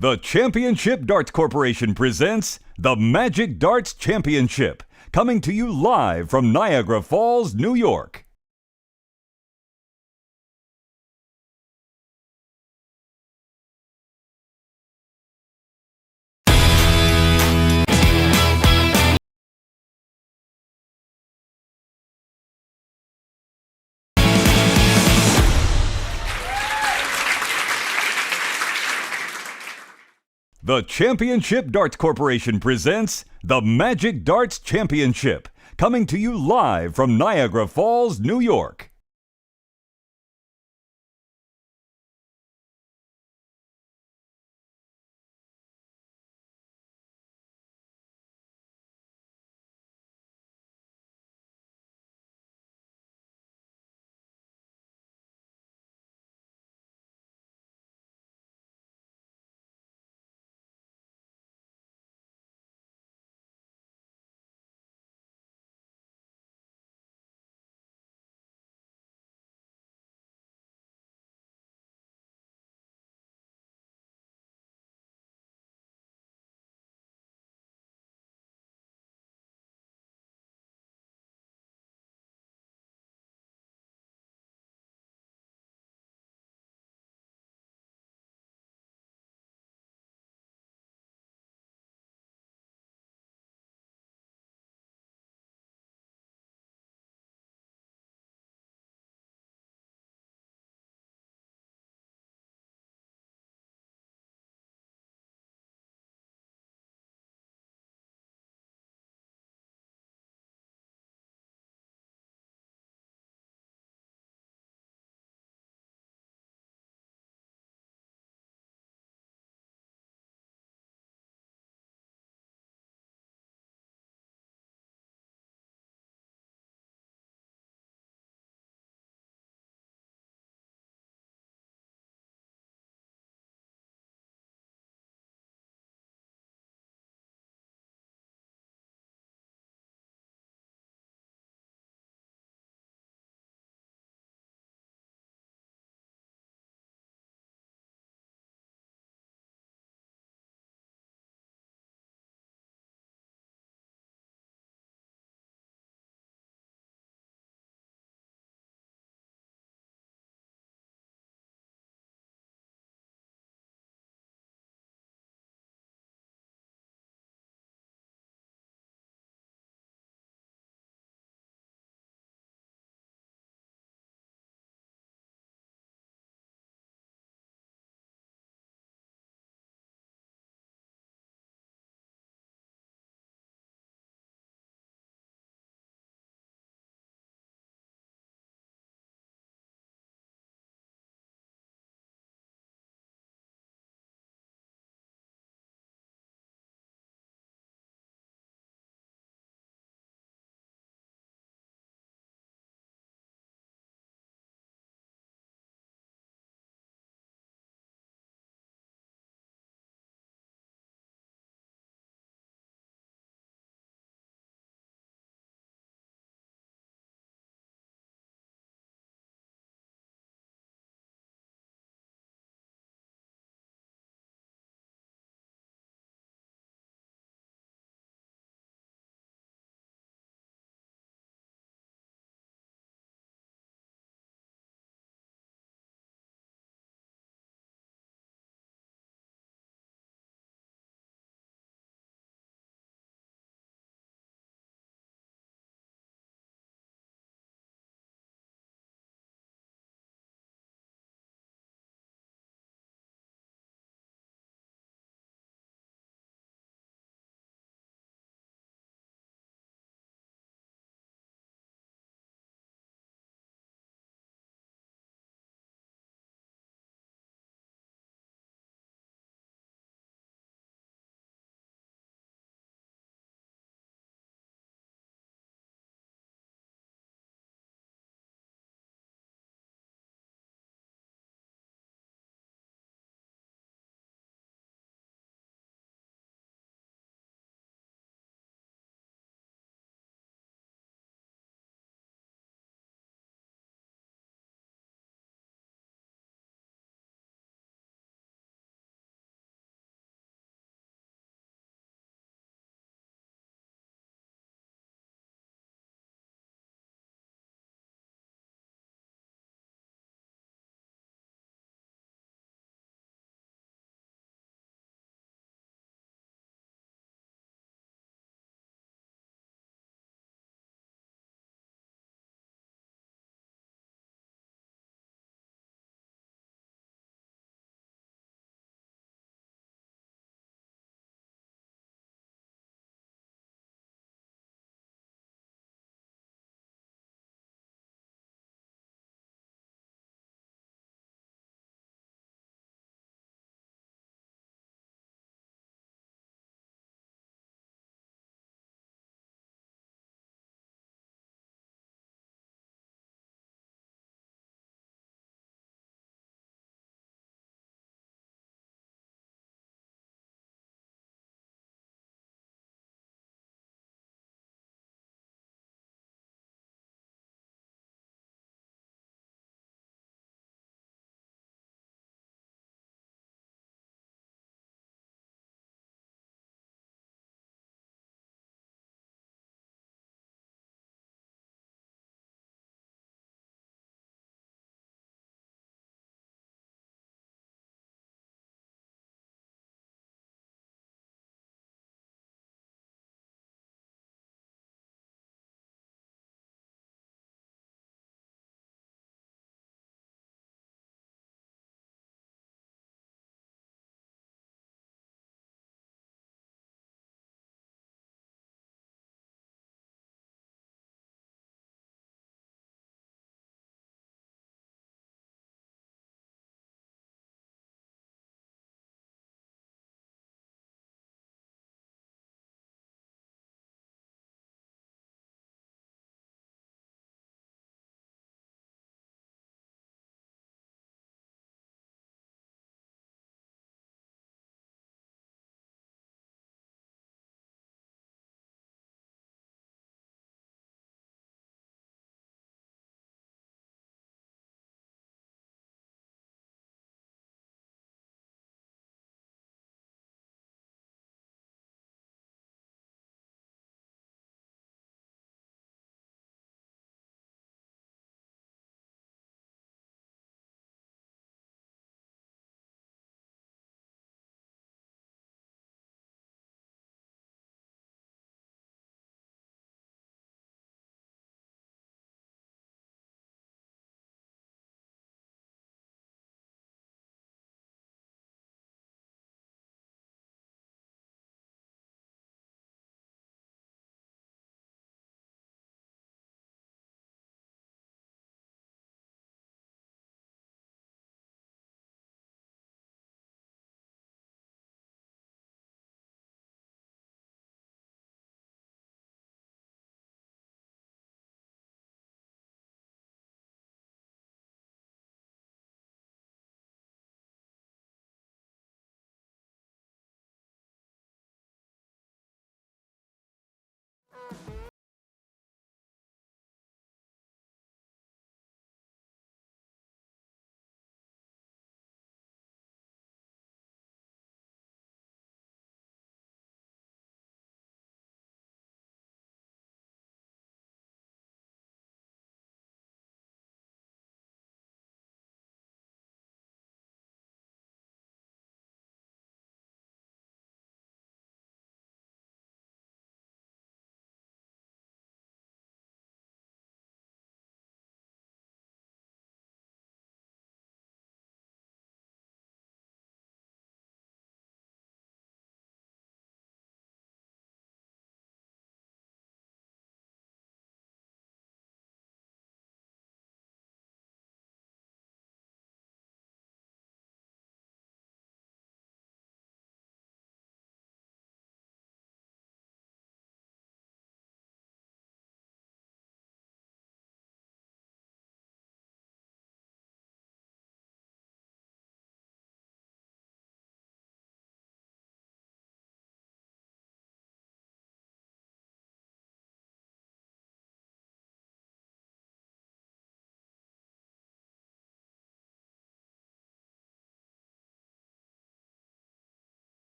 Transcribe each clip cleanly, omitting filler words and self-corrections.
The Championship Darts Corporation presents the Magic Darts Championship, coming to you live from Niagara Falls, New York. The Championship Darts Corporation presents the Magic Darts Championship, coming to you live from Niagara Falls, New York.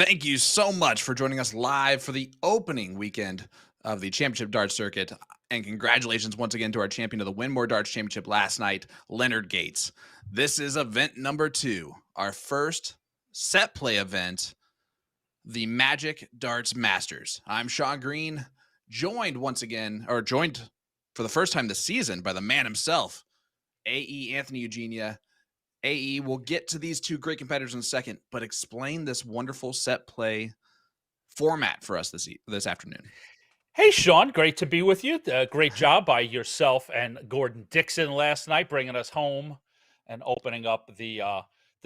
Thank you so much for joining us live for the opening weekend of the Championship Darts Circuit. And congratulations once again to our champion of the Winmau Darts Championship last night, Leonard Gates. This is event number 2, our first set play event, the Magic Darts Masters. I'm Sean Green, joined for the first time this season by the man himself, AE Anthony Eugenia. AE, we'll get to these two great competitors in a second, but explain this wonderful set play format for us this afternoon. Hey, Sean, great to be with you. Great job by yourself and Gordon Dixon last night, bringing us home and opening up the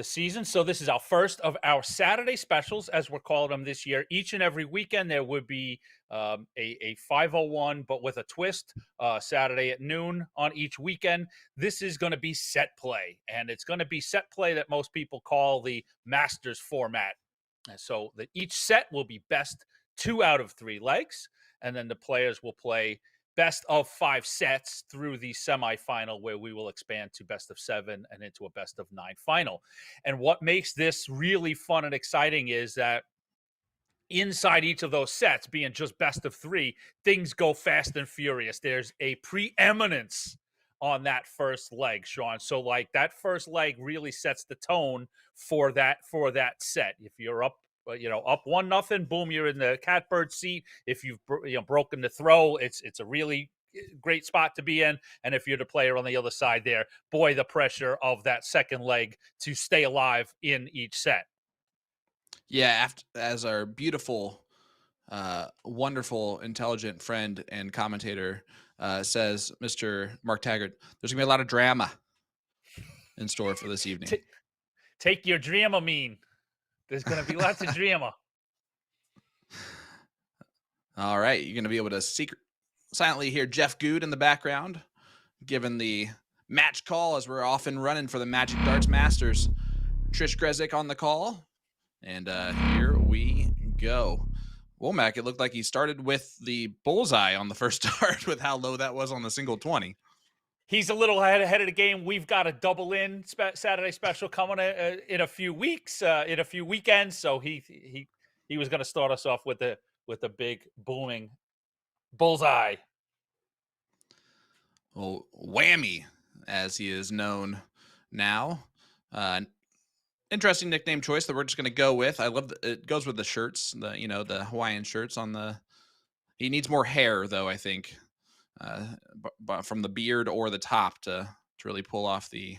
season. So this is our first of our Saturday specials, as we're calling them this year. Each and every weekend there would be a 501, but with a twist, Saturday at noon on each weekend. This is going to be set play, and it's going to be set play that most people call the Masters format. And so each set will be best 2 out of 3 legs. And then the players will play best of 5 sets through the semifinal, where we will expand to best of 7 and into a best of 9 final. And what makes this really fun and exciting is that inside each of those sets, being just best of 3, things go fast and furious. There's a preeminence on that first leg, Sean. So like that first leg really sets the tone for that set. If you're up 1-0, boom, you're in the catbird seat. If you've broken the throw, it's a really great spot to be in. And if you're the player on the other side there, boy, the pressure of that second leg to stay alive in each set. Yeah, as our beautiful, wonderful, intelligent friend and commentator says, Mr. Mark Taggart, there's going to be a lot of drama in store for this evening. Take your Dramamine. There's going to be lots of drama. All right. You're going to be able to silently hear Jeff Good in the background, given the match call, as we're often running for the Magic Darts Masters. Trish Grezik on the call. And here we go. Wulmarmac, it looked like he started with the bullseye on the first start with how low that was on the single 20. He's a little ahead of the game. We've got a double-in Saturday special coming in a few weeks, in a few weekends. So he was going to start us off with a big booming bullseye. Well, Whammy, as he is known now. Interesting nickname choice that we're just going to go with. I love it goes with the shirts, the Hawaiian shirts on the. He needs more hair, though, I think. From the beard or the top to really pull off the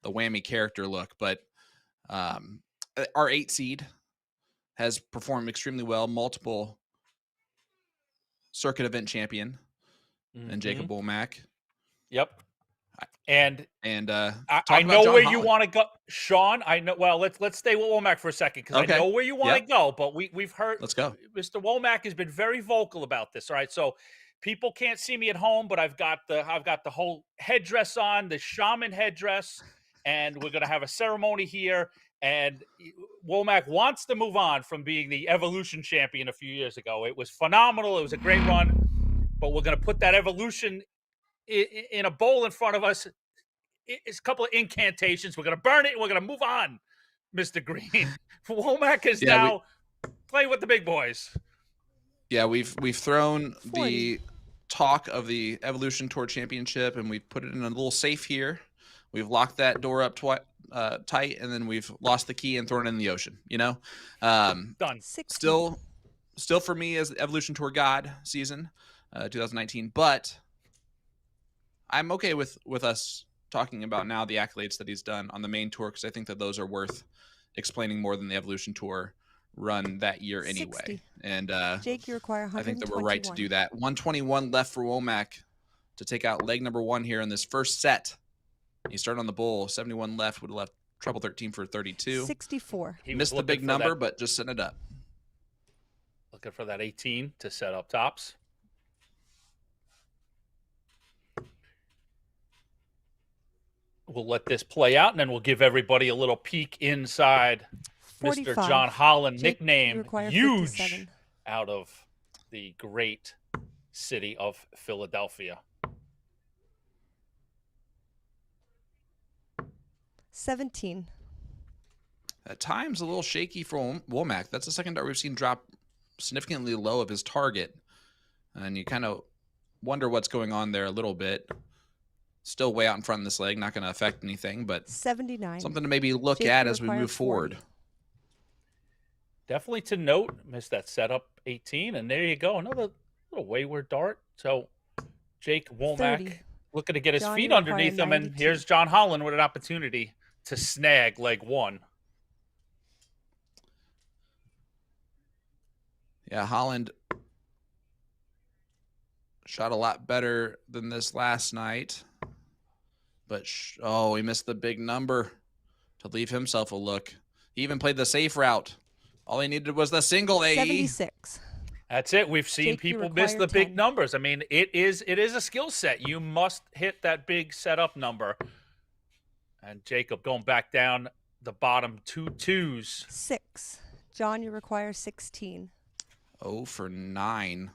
Whammy character look. But our 8 seed has performed extremely well, multiple circuit event champion, and Jacob Wulmarmac. Yep. And I know where you want to go, Sean. I know. Well, let's stay with Wulmarmac for a second, because I know where you want to go. But we've heard. Let's go. Mr. Wulmarmac has been very vocal about this. All right, so people can't see me at home, but I've got the whole headdress on, the shaman headdress, and we're gonna have a ceremony here. And Wulmarmac wants to move on from being the Evolution champion a few years ago. It was phenomenal. It was a great run, but we're gonna put that Evolution in a bowl in front of us. It's a couple of incantations. We're gonna burn it and we're gonna move on, Mr. Green. Wulmarmac is now playing with the big boys. Yeah, we've thrown the talk of the Evolution Tour Championship, and we've put it in a little safe here. We've locked that door up tight, and then we've lost the key and thrown it in the ocean. Done. Still for me as Evolution Tour God season, 2019. But I'm okay with us talking about now the accolades that he's done on the main tour, because I think that those are worth explaining more than the Evolution Tour run that year anyway. 60. And Jake, you require 121. I think that we're right to do that. 121 left for Wulmarmac to take out leg number 1 here in this first set. He started on the bull. 71 left, would have left treble 13 for 32. 64. He missed the big number, but just setting it up. Looking for that 18 to set up tops. We'll let this play out, and then we'll give everybody a little peek inside 45. Mr. John Holland, Jake, nicknamed Huge, 57. out of the great city of Philadelphia. 17. At times, a little shaky for Wulmarmac. That's the second dart we've seen drop significantly low of his target. And you kind of wonder what's going on there a little bit. Still way out in front of this leg, not going to affect anything, but 79. something to maybe look Jake, at you as we require move 40. forward. Definitely to note, missed that setup 18, and there you go, another little wayward dart. So Jake Wulmarmac 30. looking to get his John, feet you underneath require him, and 92. here's John Holland with an opportunity to snag leg one. Yeah, Holland shot a lot better than this last night. But, oh, he missed the big number to leave himself a look. He even played the safe route. All he needed was the single AE. 76. That's it. We've seen Jake, you people miss require the big 10. numbers. I mean, it is a skill set. You must hit that big setup number. And Jacob going back down the bottom 2 twos. 6. John, you require 16. 0 for 9.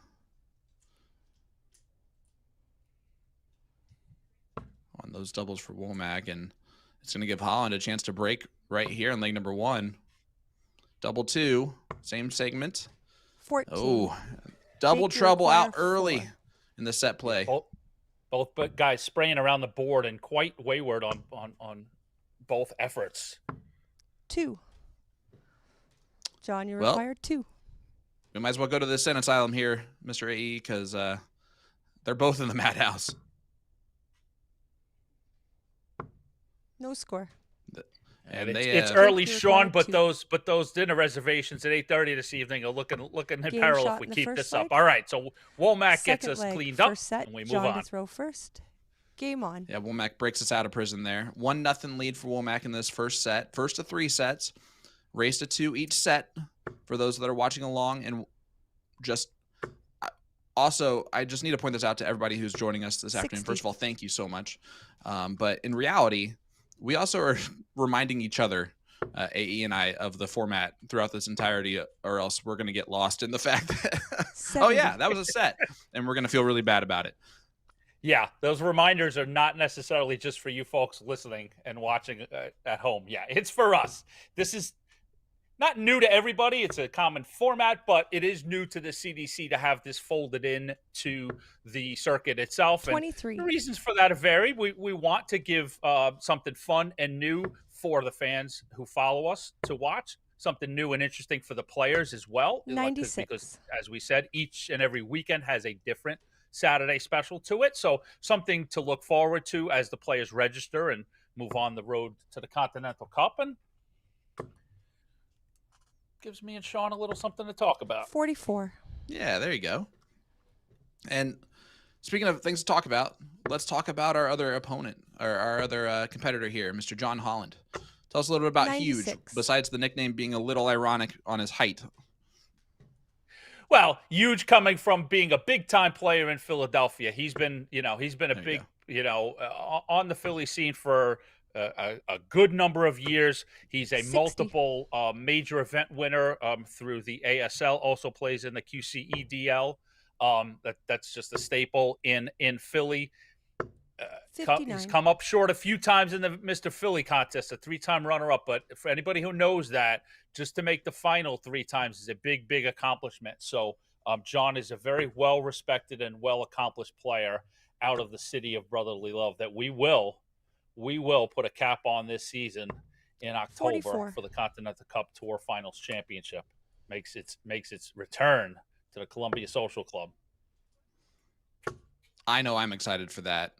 On those doubles for Wulmarmac, and it's going to give Holland a chance to break right here in leg number 1. Double 2, same segment. 14. Oh, double Jake, you trouble require out early 4. in the set play. Both guys spraying around the board and quite wayward on both efforts. 2. John, you Well, require 2. We might as well go to the Sen Asylum here, Mr. AE, because they're both in the madhouse. No score. And it's they, early, Jake, you Sean, require but those dinner reservations at 8:30 this evening are looking in Game peril shot if we in the keep first this leg. up. All right, so Wulmarmac gets Second us leg, cleaned up, first set, and we move John on. to throw first. Game on. Yeah, Wulmarmac breaks us out of prison there. 1-0 lead for Wulmarmac in this first set. First of 3 sets. Race to 2 each set for those that are watching along. And just also, I just need to point this out to everybody who's joining us this afternoon. 60. First of all, thank you so much. But in reality, we also are reminding each other, AE and I, of the format throughout this entirety, or else we're going to get lost in the fact that, oh yeah, that was a set. And we're going to feel really bad about it. Yeah, those reminders are not necessarily just for you folks listening and watching at home. Yeah, it's for us. This is not new to everybody. It's a common format, but it is new to the CDC to have this folded in to the circuit itself. 23. And the reasons for that vary. We want to give something fun and new for the fans who follow us to watch, something new and interesting for the players as well. 96. Because, as we said, each and every weekend has a different Saturday special to it. So something to look forward to as the players register and move on the road to the Continental Cup, and gives me and Sean a little something to talk about. 44. Yeah, there you go. And speaking of things to talk about, let's talk about our other opponent, or our other competitor here, Mr. John Holland. Tell us a little bit about 96. Huge, besides the nickname being a little ironic on his height. Well, Huge coming from being a big-time player in Philadelphia. He's been a There you big, on the Philly scene for a good number of years. He's a 60. multiple major event winner through the ASL. Also plays in the QCEDL. That's just a staple in Philly. 59. He's come up short a few times in the Mr. Philly contest, a 3-time runner-up. But for anybody who knows that, just to make the final 3 times is a big, big accomplishment. So John is a very well-respected and well-accomplished player out of the city of brotherly love that we will put a cap on this season in October 44. for the Continental Cup Tour Finals Championship. Makes its return to the Columbia Social Club. I know I'm excited for that.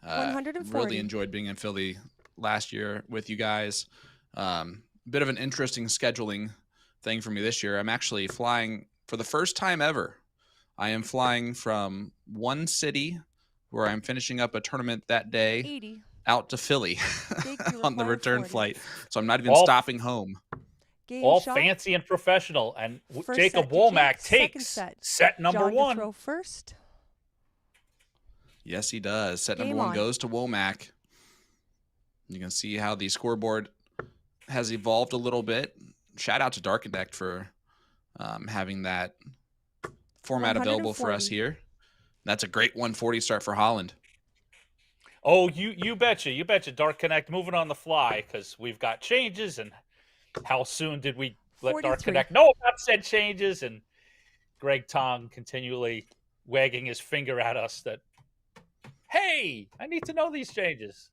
140. Really enjoyed being in Philly last year with you guys. Bit of an interesting scheduling thing for me this year. I'm actually flying for the first time ever. I am flying from one city where I'm finishing up a tournament that day 80. out to Philly Jake, you on the require return 40. flight. So I'm not even All- stopping home. Game All shot. fancy and professional. And First Jacob set to Wulmarmac Jake, second takes set. number John to 1. throw first. Yes, he does. Set number Game 1 on. goes to Wulmarmac. You can see how the scoreboard has evolved a little bit. Shout out to Darkendect for having that format available for us 140. here. That's a great 140 start for Holland. Oh, you betcha. Dark Connect moving on the fly because we've got changes and how soon did we let Dart 43. Connect know about said changes? And Greg Tong continually wagging his finger at us that, hey, I need to know these changes.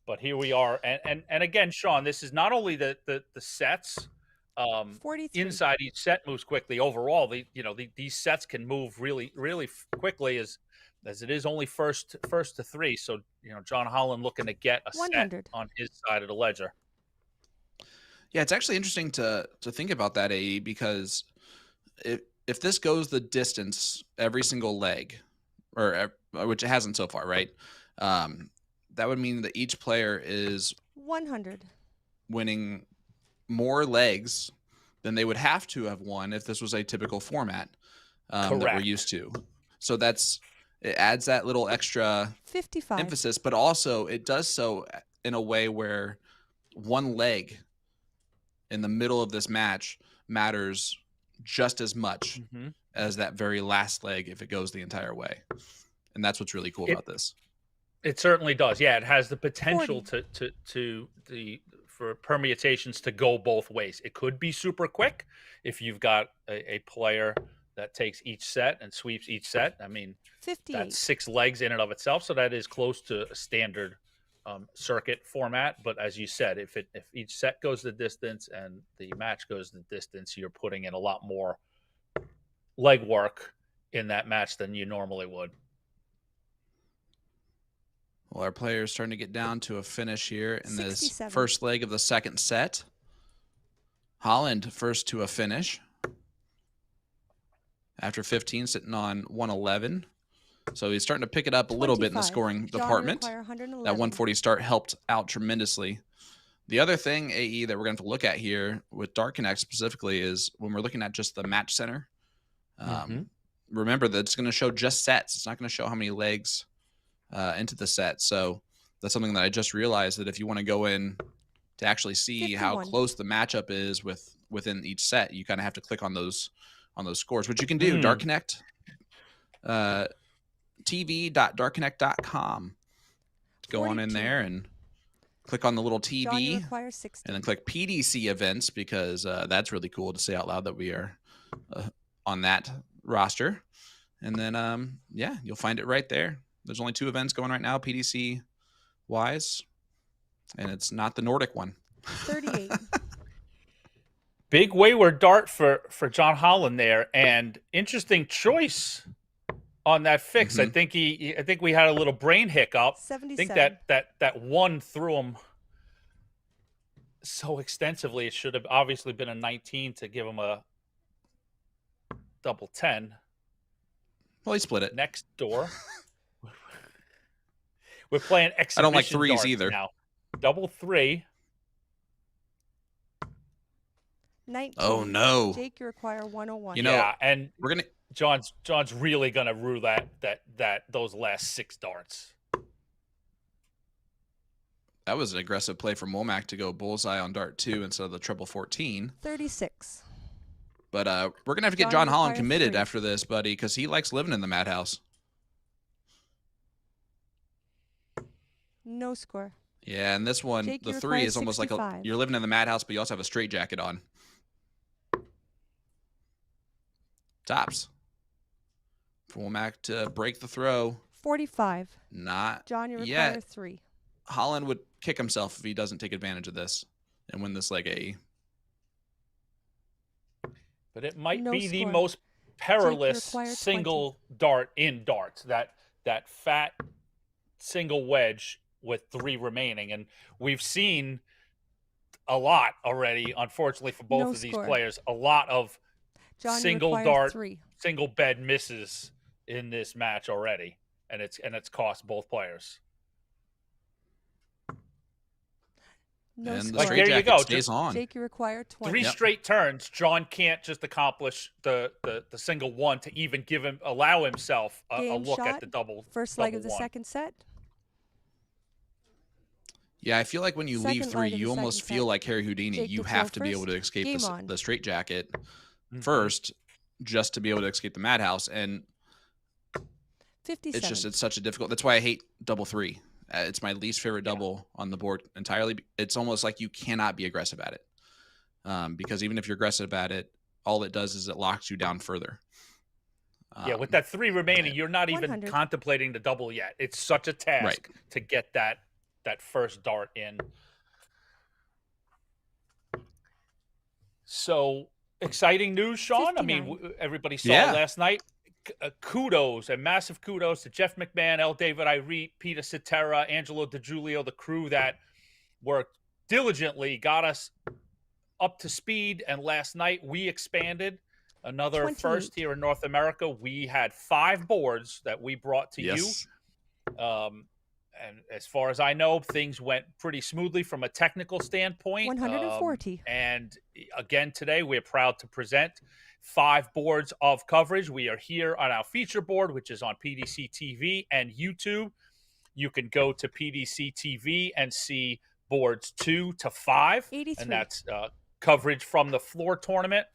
But here we are. And again, Sean, this is not only the sets. 43. Inside each set moves quickly. Overall, these sets can move really, really quickly as it is only first to three. So John Holland looking to get a 100. set on his side of the ledger. Yeah, it's actually interesting to think about that, AE, because if this goes the distance every single leg, or which it hasn't so far, right? That would mean that each player is 100. winning more legs than they would have to have won if this was a typical format that we're used to. So it adds that little extra 55. emphasis, but also it does so in a way where one leg in the middle of this match matters just as much as that very last leg if it goes the entire way. And that's what's really cool about this. It certainly does. Yeah, it has the potential 40. for permutations to go both ways. It could be super quick if you've got a player that takes each set and sweeps each set. I mean, 58. that's 6 legs in and of itself, so that is close to a standard circuit format. But as you said, if each set goes the distance and the match goes the distance, you're putting in a lot more legwork in that match than you normally would. Well, our players starting to get down to a finish here in 67. this first leg of the second set. Holland first to a finish after 15, sitting on 111. So he's starting to pick it up a little bit in the 25. scoring John department. require 111. That 140 start helped out tremendously. The other thing, AE, that we're going to have to look at here with Dart Connect specifically is when we're looking at just the match center. Remember that it's going to show just sets. It's not going to show how many legs into the set. So that's something that I just realized, that if you want to go in to actually see 51. how close the matchup is within each set, you kind of have to click on those scores, which you can do. Dart Connect, tv.dartconnect.com. Go on in 42. there and click on the little John, you TV require 60. and then click PDC events, because that's really cool to say out loud that we are on that roster. And then, yeah, you'll find it right there. There's only 2 events going right now, PDC wise, and it's not the Nordic one. 38. Big wayward dart for John Holland there, and interesting choice on that fix. I think we had a little brain hiccup. 77. I think that one threw him so extensively. It should have obviously been a 19 to give him a double 10. Well, he split it. Next door. We're playing exhibition. I don't like threes darts either. now. Double 3. 19. Oh no! Jake, you require 101. You know, Yeah, and we're gonna. John's really gonna rue those last 6 darts. That was an aggressive play from Wulmarmac to go bullseye on dart 2 instead of the triple 14. 36. But we're gonna have to get John John Holland requires committed 3. after this, buddy, because he likes living in the madhouse. No score. Yeah, and this one, Jake, the you 3 require is almost like 65. you're living in the madhouse, but you also have a straight jacket on. Tops. For Wulmarmac to break the throw. 45. Not John, you require yet. 3. Holland would kick himself if he doesn't take advantage of this and win this leg AE. But it might No be the score. most perilous require 20. single dart in darts. That fat single wedge with 3 remaining, and we've seen a lot already. Unfortunately for both No of these score. players, a lot of John, single you require dart, 3. single bed misses in this match already, and it's cost both players. No And score. the Like, straight there you jacket go. stays Just on. Jake, you require 20. 3 straight turns. John can't just accomplish the single one to even allow himself a Game look shot. at the double. First leg double of the one. second set. Yeah, I feel like when you leave Second 3, leg of you the almost second feel set. like Harry Houdini. Jake, You the have throw to be able first. to escape Game on. the straight jacket Mhm. first, just to be able to escape the madhouse. And 57. it's such a difficult. That's why I hate double 3. It's my least favorite double on the board entirely. It's almost like you cannot be aggressive at it. because even if you're aggressive at it, all it does is it locks you down further. Yeah, with that 3 remaining, you're not even 100. contemplating the double yet. It's such a task to get that first dart in. So exciting news, Sean. 59. I mean, everybody saw last night. Kudos and massive kudos to Jeff McMahon, L. David Irete, Peter Cetera, Angelo DiGiulio, the crew that worked diligently, got us up to speed. And last night we expanded another 28. first here in North America. We had 5 boards that we brought to you. And as far as I know, things went pretty smoothly from a technical standpoint. 140. And again, today we're proud to present 5 boards of coverage. We are here on our feature board, which is on PDC TV and YouTube. You can go to PDC TV and see boards 2 to 5. 83. And that's coverage from the floor tournament.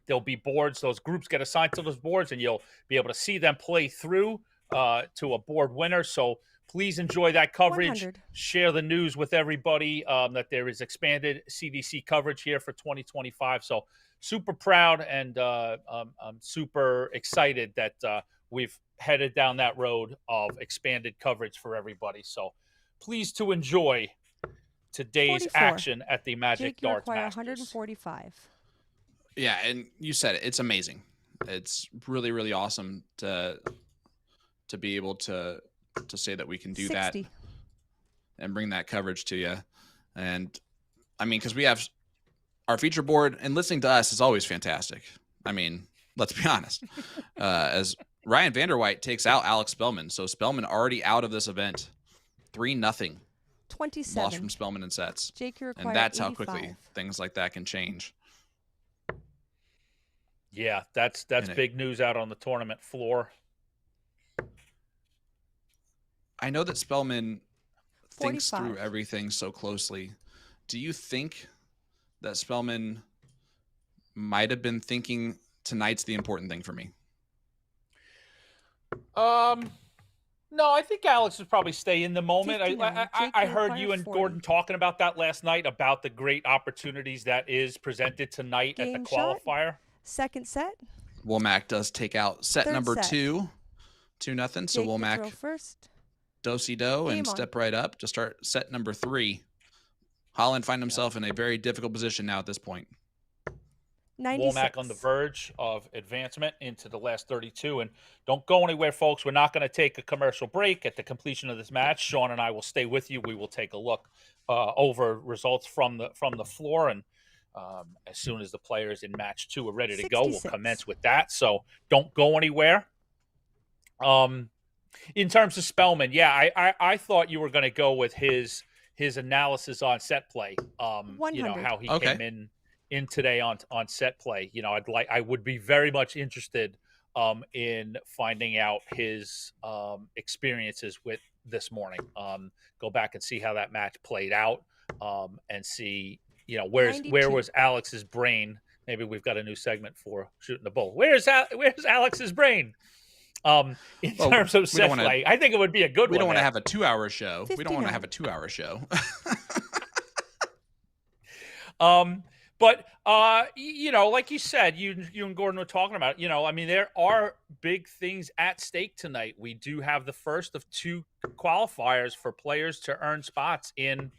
There'll be boards. Those groups get assigned to those boards, and you'll be able to see them play through to a board winner. So please enjoy that coverage. 100. Share the news with everybody that there is expanded CDC coverage here for 2025. So super proud, and I'm super excited that we've headed down that road of expanded coverage for everybody. So please to enjoy today's 44. action at the Magic Jake, you Darts require Masters. 145. Yeah, and you said it. It's amazing. It's really, really awesome to be able to say that we can do 60. that and bring that coverage to you. And I mean, because we have our feature board, and listening to us is always fantastic. I mean, let's be honest. As Ryan Vanderwhite takes out Alex Spellman, so Spellman already out of this event, 3-0 27. loss from Spellman in sets. Jake, you require And that's 85. how quickly things like that can change. Yeah, that's big news out on the tournament floor. I know that Spellman thinks 45. through everything so closely. Do you think that Spellman might have been thinking tonight's the important thing for me? No, I think Alex would probably stay in the moment. 59. I Jake, heard require you and 40. Gordon talking about that last night, about the great opportunities that is presented tonight at the Game shot. qualifier. Second set. Wulmarmac does take out set Third number set. 2, 2-0. So Jake, you throw Wulmarmac first. do-si-do and Game on. step right up to start set number 3. Holland find himself in a very difficult position now at this point. 96. Wulmarmac on the verge of advancement into the last 32. And don't go anywhere, folks. We're not going to take a commercial break. At the completion of this match, Sean and I will stay with you. We will take a look over results from the floor. And as soon as the players in match 2 are ready to go, we'll 66. commence with that. So don't go anywhere. In terms of Spellman, yeah, I thought you were going to go with his analysis on set play. You know, 100. how he Okay. came in today on set play. You know, I would be very much interested in finding out his experiences with this morning. Go back and see how that match played out, and see, you know, where 92. was Alex's brain. Maybe we've got a new segment for Shooting the Bull. Where's Alex's brain? In Well, terms of we set don't wanna- play, I think it would be a good We one. don't want to there. have a 2-hour show. We don't want to 59. have a 2-hour show. But you know, like you said, you and Gordon were talking about, you know, I mean, there are big things at stake tonight. We do have the first of 2 qualifiers for players to earn spots in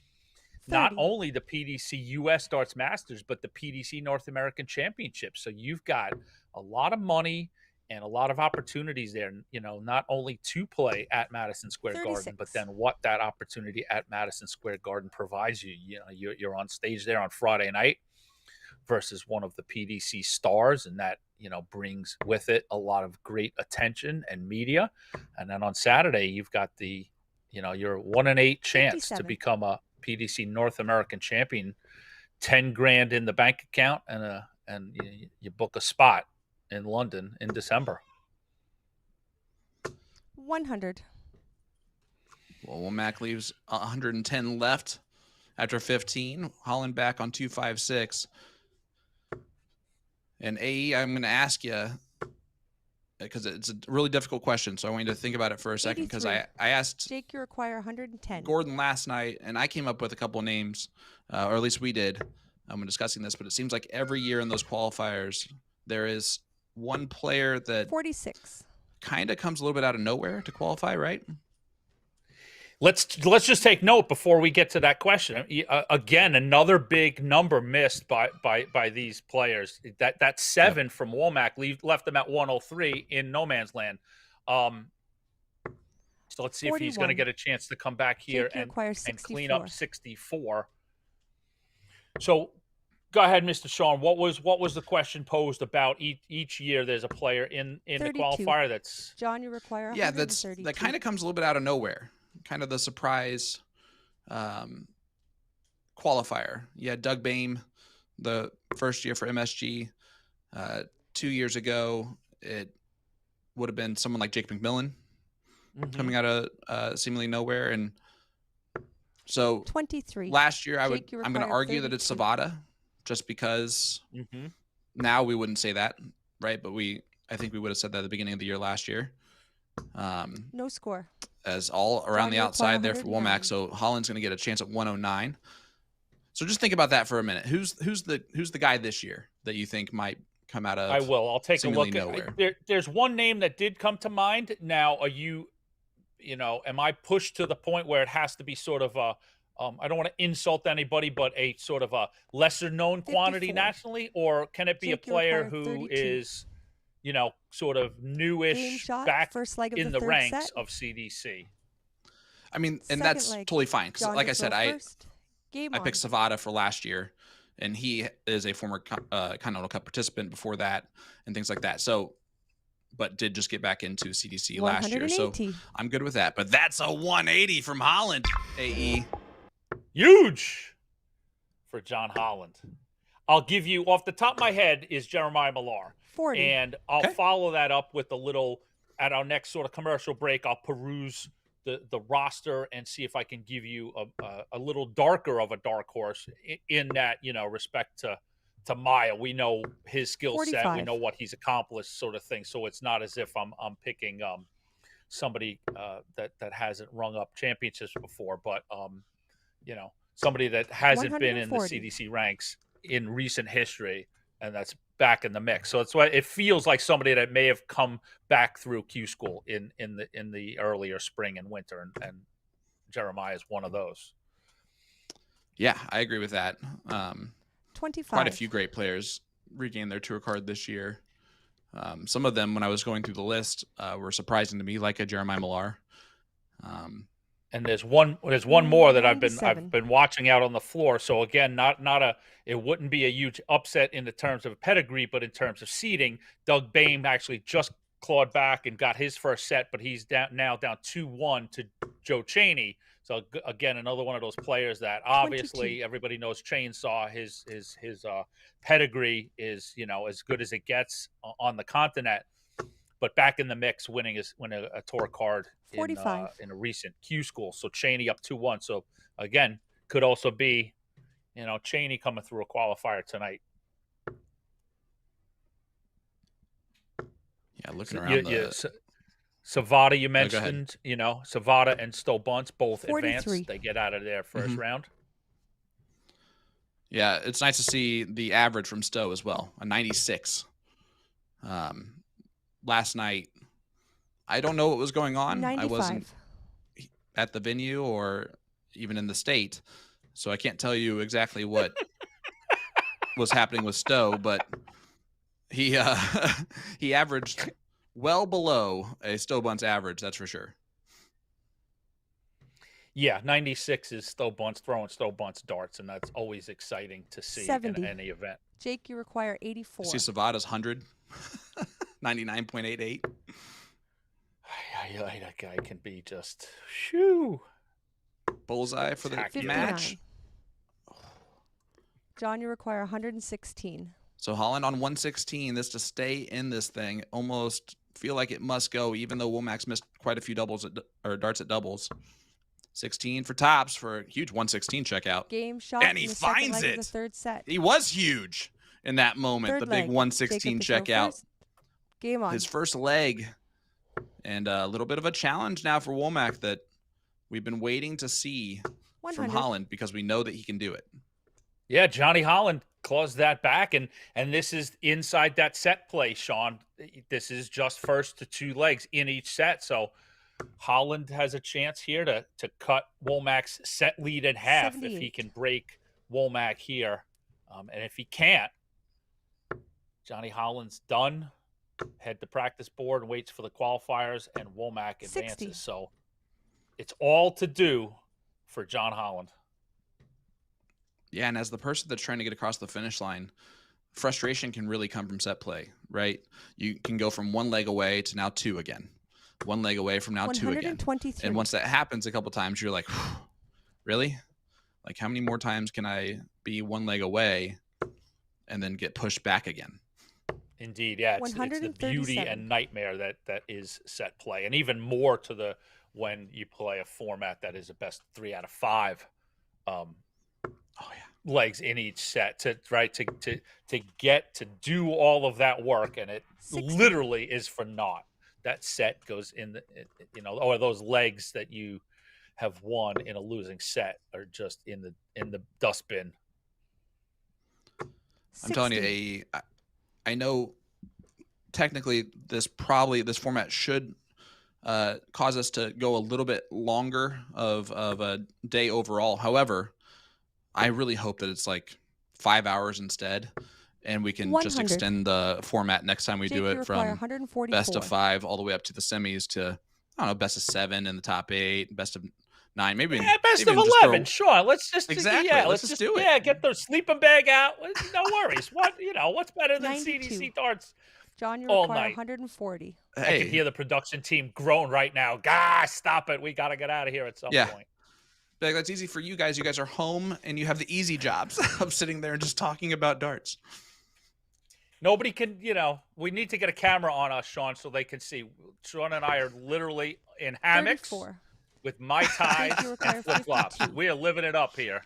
not 30. only the PDC US Darts Masters, but the PDC North American Championship. So you've got a lot of money and a lot of opportunities there, you know, not only to play at Madison Square Garden, but 36. then what that opportunity at Madison Square Garden provides you. You know, you're on stage there on Friday night versus one of the PDC stars, and that, you know, brings with it a lot of great attention and media. And then on Saturday, you've got the, you know, your 1-in-8 chance to 57. become a PDC North American champion, 10 grand in the bank account, and you book a spot in London in December. 100. Well, Wulmarmac leaves 110 left after 15. Holland back on 256. And AE, I'm going to ask you, because it's a really difficult question, so I want you to think about it for a second, because 83. I asked Jake, you require 110. Gordon last night, and I came up with a couple of names, or at least we did, when discussing this, but it seems like every year in those qualifiers, there is one player that 46. kind of comes a little bit out of nowhere to qualify, right? Let's just take note before we get to that question. Again, another big number missed by these players. That 7 from Wulmarmac left them at 103 in no man's land. So let's see 41. if he's going to get a chance to come back here and clean up 64. So go ahead, Mr. Sean. What was the question posed about each year? There's a player in the 32. qualifier that's John, you require that kind of comes a little bit out of nowhere. Kind of the surprise qualifier. You had Doug Boehm the first year for MSG. 2 years ago, it would have been someone like Jake McMillan coming out of seemingly nowhere. And so 23. Last year, I'm going to argue 32. that it's Savada, just because now we wouldn't say that, right? But I think we would have said that at the beginning of the year last year. No score. As all around the outside there for 109. Wulmarmac. So Holland's going to get a chance at 109. So just think about that for a minute. Who's the guy this year that you think might come out of? I will. I'll take a look nowhere? There's one name that did come to mind. Now, are you am I pushed to the point where it has to be sort of a I don't want to insult anybody, but a sort of a lesser known quantity 54. nationally, or can it be Jake, a player you require who 32. is sort of newish Game shot, back first leg of in the the third ranks set. of CDC? I mean, and Second that's leg. totally fine. 'Cause John, like I just said, go I first. Game I on. picked Savada for last year, and he is a former Continental Cup participant before that and things like that. So, but did just get back into CDC last year. So 180. I'm good with that. But that's a 180 from Holland, AE. Huge for John Holland. I'll give you, off the top of my head, is Jeremiah Millar. 40. And I'll follow that up with a little, at our next sort of commercial break, I'll peruse the roster and see if I can give you a little darker of a dark horse in that, respect to Maya. We know his skill set. 45. We know what he's accomplished, sort of thing. So it's not as if I'm picking somebody that hasn't rung up championships before, but somebody that hasn't been in the 140. CDC ranks in recent history, and that's back in the mix. So it's why it feels like somebody that may have come back through Q school in the earlier spring and winter, and Jeremiah is one of those. Yeah, I agree with that. 25. Quite a few great players regained their tour card this year. Some of them, when I was going through the list, were surprising to me, like a Jeremiah Millar. And there's one more that I've 97. been watching out on the floor. So again, it wouldn't be a huge upset in the terms of pedigree, but in terms of seeding, Doug Boehm actually just clawed back and got his first set, but he's now down 2-1 to Joe Chaney. So again, another one of those players that obviously 22. everybody knows Chainsaw. His pedigree is as good as it gets on the continent. But back in the mix, winning a tour card 45. in a recent Q school. So Chaney up 2-1. So again, could also be, Chaney coming through a qualifier tonight. Yeah, looking around Savada, you mentioned, Savada and Stowe Bunce both 43. advanced. They get out of their first round. Yeah, it's nice to see the average from Stowe as well, a 96. Last night, I don't know what was going on. 95. I wasn't at the venue or even in the state, so I can't tell you exactly what was happening with Stowe, but he averaged well below a Stowe Bunce average, that's for sure. Yeah, 96 is Stowe Bunce throwing Stowe Bunce darts, and that's always exciting to see 70. in any event. Jake, you require 84. See Savada's 100, 99.88. That guy can be just shoo. Bullseye for the 59. match. John, you require 116. So Holland on 116. This to stay in this thing. Almost feel like it must go, even though Wulmarmac's missed quite a few darts at doubles. 16 for tops for a huge 116 checkout. Game shot. And he in the second finds leg of it. the third set. He was huge in that moment. Third the big leg. 116 Jacob, you go checkout. first. Game on. His first leg. And a little bit of a challenge now for Wulmarmac that we've been waiting to see 100. from Holland because we know that he can do it. Yeah, Johnny Holland claws that back, and this is inside that set play, Sean. This is just first to 2 legs in each set, so Holland has a chance here to cut Wulmarmac's set lead in half if he 78. can break Wulmarmac here. And if he can't, Johnny Holland's done. Head to practice board and waits for the qualifiers, and Wulmarmac 60. advances. So it's all to do for John Holland. Yeah, and as the person that's trying to get across the finish line, frustration can really come from set play, right? You can go from 1 leg away to now 2 again. 1 leg away from now 2 again. 123. And once that happens a couple times, you're like, really? Like, how many more times can I be 1 leg away and then get pushed back again? Indeed, yeah, it's the beauty and nightmare that is set play, and even more to the when you play a format that is a best 3 out of 5 legs in each set to get to do all of that work, and it 60. literally is for naught. That set goes in the or those legs that you have won in a losing set are just in the dustbin. I'm telling you, I know technically this format should cause us to go a little bit longer of a day overall. However, I really hope that it's like 5 hours instead, and we can 100. just extend the format next time we do it from 144. best of 5 all the way up to the semis to, I don't know, best of 7 in the top 8, best of 9, maybe best of 11. Sure, let's just exactly. let's just do it. Yeah, get the sleeping bag out. No worries. What's better than 92. CDC darts? John, you all require night. 140. I can hear the production team groan right now. Guys, stop it. We got to get out of here at some point. Like, that's easy for you guys. You guys are home and you have the easy jobs of sitting there and just talking about darts. Nobody can, we need to get a camera on us, Sean, so they can see. Sean and I are literally in hammocks 34. with Mai Tais and flip-flops. 52. We are living it up here.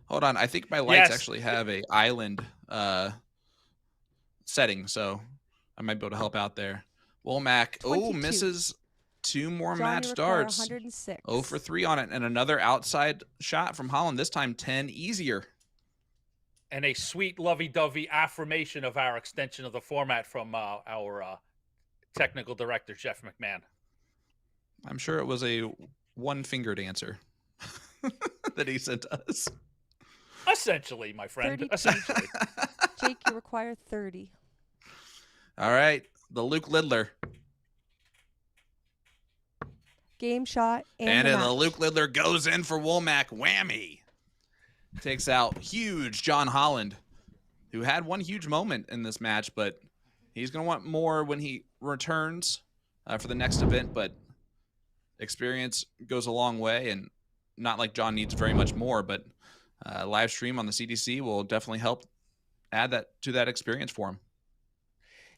Hold on. I think my lights actually have a island setting, so I might be able to help out there. Wulmarmac, 22. misses 2 more John, match you require darts. 106. 0 for 3 on it, and another outside shot from Holland, this time 10 easier. And a sweet, lovey-dovey affirmation of our extension of the format from our technical director, Jeff McMahon. I'm sure it was a one-fingered answer that he sent us. Essentially, my friend. 32. Essentially. Jake, you require 30. All right, the Luke Lidler. Game shot And the the match. Luke Lidler goes in for Wulmarmac. Whammy. Takes out huge John Holland, who had one huge moment in this match, but he's going to want more when he returns for the next event. But experience goes a long way, and not like John needs very much more, but live stream on the CDC will definitely help add that to that experience for him.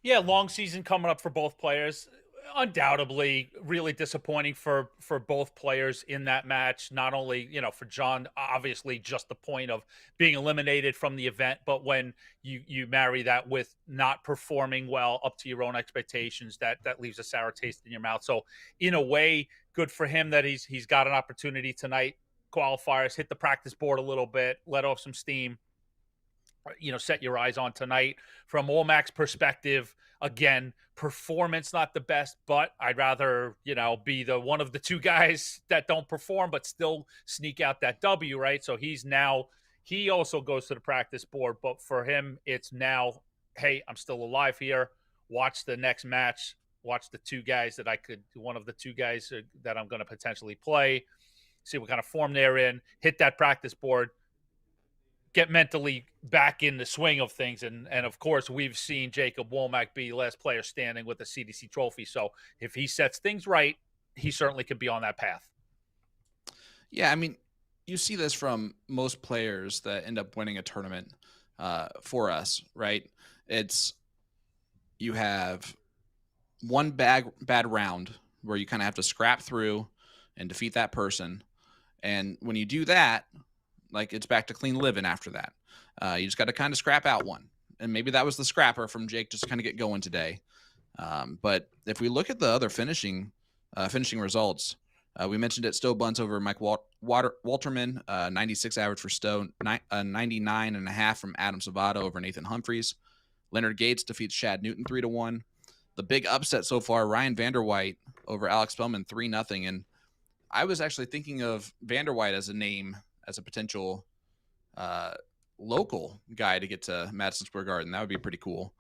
Yeah, long season coming up for both players. Undoubtedly really disappointing for both players in that match. Not only, for John, obviously just the point of being eliminated from the event, but when you marry that with not performing well up to your own expectations, that leaves a sour taste in your mouth. So in a way, good for him that he's got an opportunity tonight. Qualifiers, hit the practice board a little bit, let off some steam, set your eyes on tonight. From Wulmarmac's perspective, again, performance not the best, but I'd rather, be the one of the 2 guys that don't perform but still sneak out that W, right? So he also goes to the practice board, but for him, it's now, hey, I'm still alive here. Watch the next match. Watch the 2 guys one of the 2 guys that I'm going to potentially play. See what kind of form they're in. Hit that practice board. Get mentally back in the swing of things. And of course, we've seen Jacob Wulmarmac be last player standing with the CDC trophy. So if he sets things right, he certainly could be on that path. Yeah, I mean, you see this from most players that end up winning a tournament for us, right? It's you have one bad round where you kind of have to scrap through and defeat that person. And when you do that, like, it's back to clean living after that. You just got to kind of scrap out one. And maybe that was the scrapper from Jake just to kind of get going today. But if we look at the other finishing results, We mentioned it. Stowe bunts over Mike Walterman, 96 average for Stowe, 99.5 from Adam Savado over Nathan Humphreys. Leonard Gates defeats Shad Newton 3-1. The big upset so far, Ryan Vanderwhite over Alex Spellman 3-0. And I was actually thinking of Vanderwhite as a name, as a potential local guy to get to Madison Square Garden. That would be pretty cool.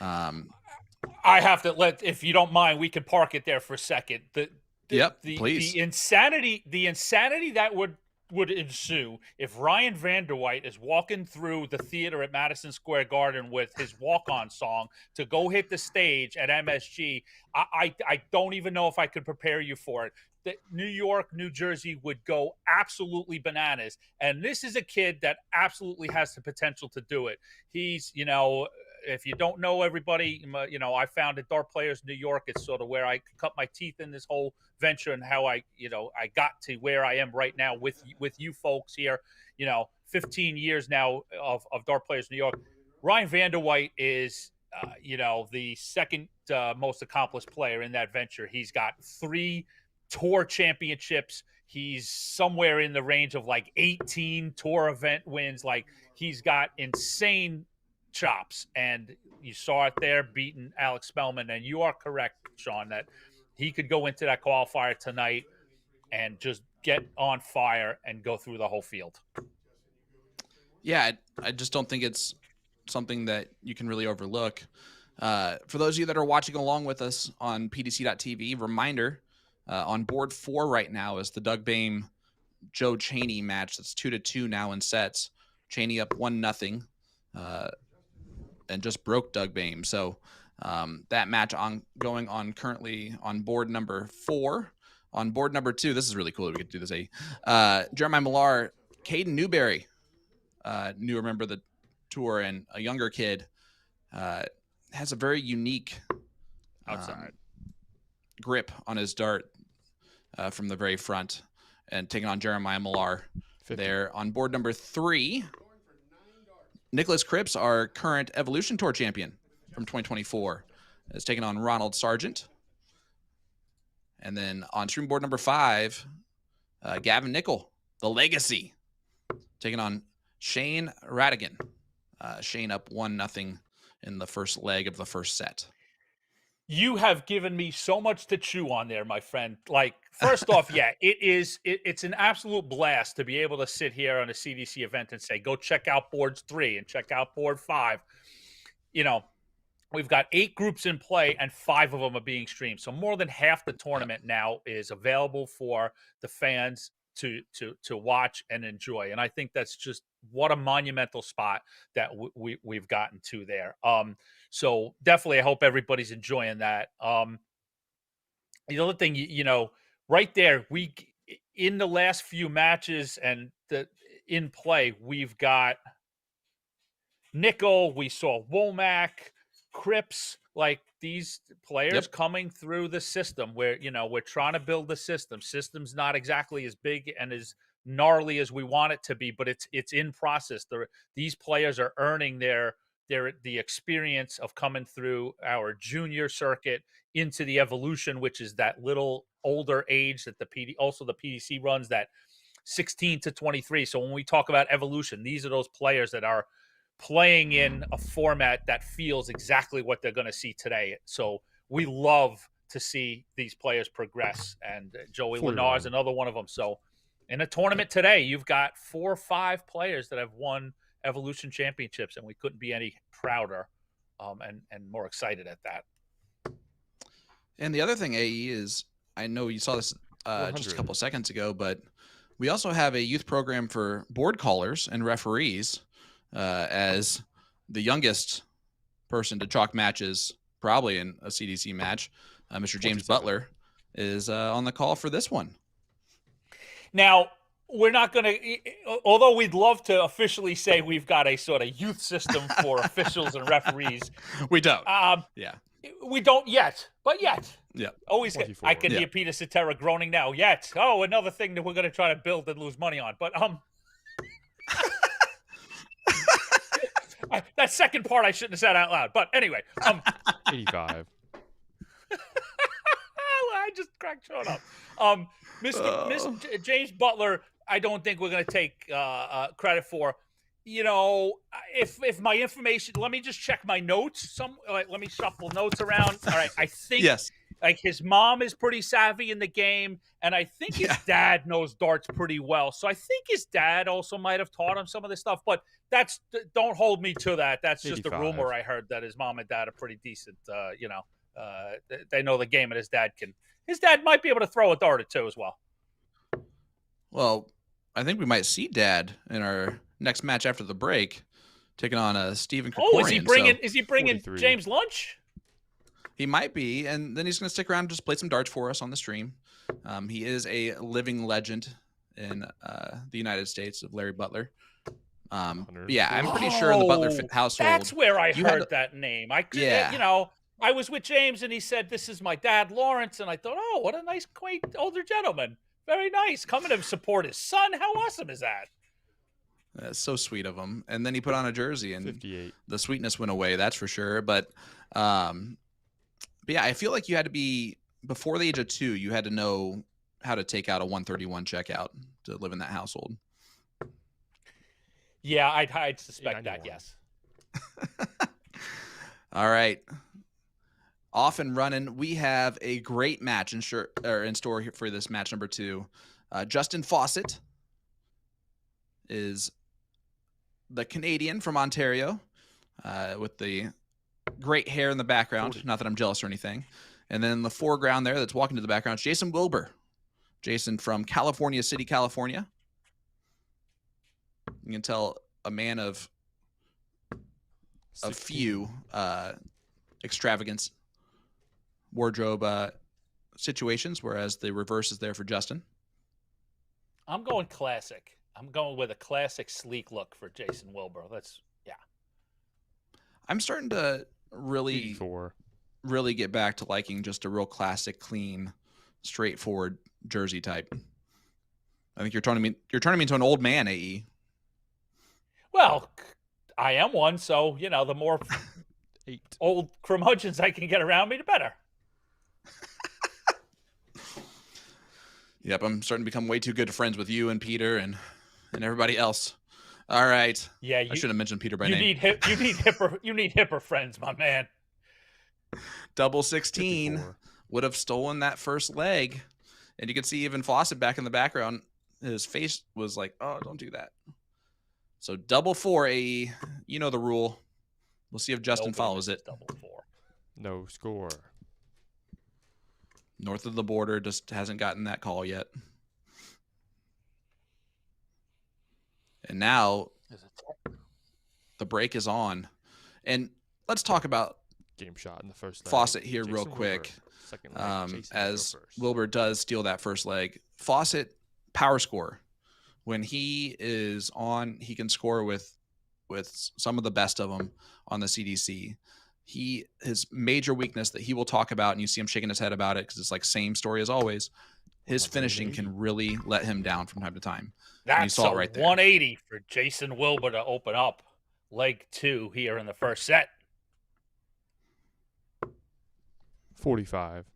I have to if you don't mind, we can park it there for a second. Please. The insanity that would ensue if Ryan Vanderwhite is walking through the theater at Madison Square Garden with his walk-on song to go hit the stage at MSG. I don't even know if I could prepare you for it. New York, New Jersey would go absolutely bananas. And this is a kid that absolutely has the potential to do it. He's, if you don't know everybody, I founded Dart Players New York. It's sort of where I cut my teeth in this whole venture and how I got to where I am right now with you folks here. 15 years now of Dart Players New York. Ryan Vanderwhite is, the second most accomplished player in that venture. He's got 3 tour championships. He's somewhere in the range of like 18 tour event wins. Like, he's got insane chops, and you saw it there beating Alex Spellman. And you are correct, Sean, that he could go into that qualifier tonight and just get on fire and go through the whole field. Yeah, I just don't think it's something that you can really overlook. For those of you that are watching along with us on PDC.TV, reminder, on board 4 right now is the Doug Boehm Joe Chaney match. That's 2-2 now in sets. Chaney up 1-0, and just broke Doug Boehm. So that match going on currently on board number 4. On board number 2, this is really cool. We get to do this. Jeremiah Millar, Caden Newberry, new member of the tour, and a younger kid, has a very unique outside grip on his dart from the very front, and taking on Jeremiah Millar. 50. There on board number 3. Nicholas Cripps, our current Evolution Tour champion from 2024, is taking on Ronald Sargent. And then on stream board number 5, Gavin Nickel, the Legacy, taking on Shane Radigan. Shane up 1-0 in the first leg of the first set. You have given me so much to chew on there, my friend. Like, first off, yeah, it's an absolute blast to be able to sit here on a CDC event and say, go check out boards 3 and check out board 5. We've got 8 groups in play, and 5 of them are being streamed. So more than half the tournament now is available for the fans to watch and enjoy. And I think that's just what a monumental spot that we've gotten to there. So definitely, I hope everybody's enjoying that. The other thing, right there, in the last few matches and in play, we've got Nickel, we saw Wulmarmac, Cripps, like these players coming through the system where, we're trying to build the system. System's not exactly as big and as gnarly as we want it to be, but it's in process. These players are earning the experience of coming through our junior circuit into the Evolution, which is that little older age that the PDC runs, that 16 to 23. So when we talk about Evolution, these are those players that are playing in a format that feels exactly what they're going to see today. So we love to see these players progress, and Joey Lennar is another one of them. So in a tournament today, you've got 4 or 5 players that have won Evolution championships, and we couldn't be any prouder and more excited at that. And the other thing, AE, is I know you saw this just a couple of seconds ago, but we also have a youth program for board callers and referees, as the youngest person to chalk matches probably in a CDC match, Mr. James Butler, is on the call for this one. Now, we're not going to, although we'd love to officially say we've got a sort of youth system for officials and referees. We don't. We don't yet, but yet. Yeah. Always. I can hear Peter Cetera groaning now. Yet. Oh, another thing that we're going to try to build and lose money on. But that second part I shouldn't have said out loud. But anyway, 85. I just cracked Sean up. Mr. James Butler, I don't think we're going to take credit for. You know, if my information, let me just check my notes. Let me shuffle notes around. All right, I think Yes. like his mom is pretty savvy in the game, and I think his dad knows darts pretty well. So I think his dad also might have taught him some of this stuff. But don't hold me to that. That's just a 85. rumor I heard that his mom and dad are pretty decent. They know the game, and his dad might be able to throw a dart or two as well. Well, I think we might see Dad in our next match after the break, taking on Stephen Cororan. Oh, is he bringing 43. James lunch? He might be, and then he's going to stick around and just play some darts for us on the stream. He is a living legend in the United States of Larry Butler. Yeah, I'm pretty sure in the Butler household. That's where I heard that name. Yeah. I was with James and he said, "This is my dad, Lawrence," and I thought, "Oh, what a nice, quaint older gentleman. Very nice. Coming to support his son. How awesome is that?" That's so sweet of him. And then he put on a jersey, and 58. the sweetness went away. That's for sure. But yeah, I feel like you had to be before the age of 2. You had to know how to take out a 131 checkout to live in that household. Yeah, I'd suspect that. 891. Yes. All right. Off and running. We have a great match in store here for this match number 2. Justin Faucet is the Canadian from Ontario with the great hair in the background. 40. Not that I'm jealous or anything. And then in the foreground there that's walking to the background, Jason Wilbur. Jason from California City, California. You can tell a man of a 16. few extravagance wardrobe situations, whereas the reverse is there for Justin. I'm going classic. I'm going with a classic sleek look for Jason Wilbur. I'm starting to really 84. get back to liking just a real classic, clean, straightforward jersey type. I think you're turning me into an old man, AE. Well, I am one, so the more 8. old curmudgeons I can get around me, the better. Yep, I'm starting to become way too good friends with you and Peter and everybody else. All right. Yeah, I should have mentioned Peter by name. You need hipper friends, my man. Double 16 54. would have stolen that first leg. And you can see even Faucet back in the background. His face was like, "Oh, don't do that." So double 4, AE. You know the rule. We'll see if Justin Nobody follows misses it. Double 4. No score. North of the border just hasn't gotten that call yet. And now the break is on. And let's talk about Game shot in the first leg. Faucet here Jason real Wilbur. quick. Second leg, Jason As Wilbur first. Wilbur does steal that first leg. Faucet power score. When he is on, he can score with some of the best of them on the CDC. His major weakness that he will talk about, and you see him shaking his head about it because it's like same story as always. His finishing can really let him down from time to time. And you That's saw a it right there. 180 for Jason Wilbur to open up leg 2 here in the first set. 45.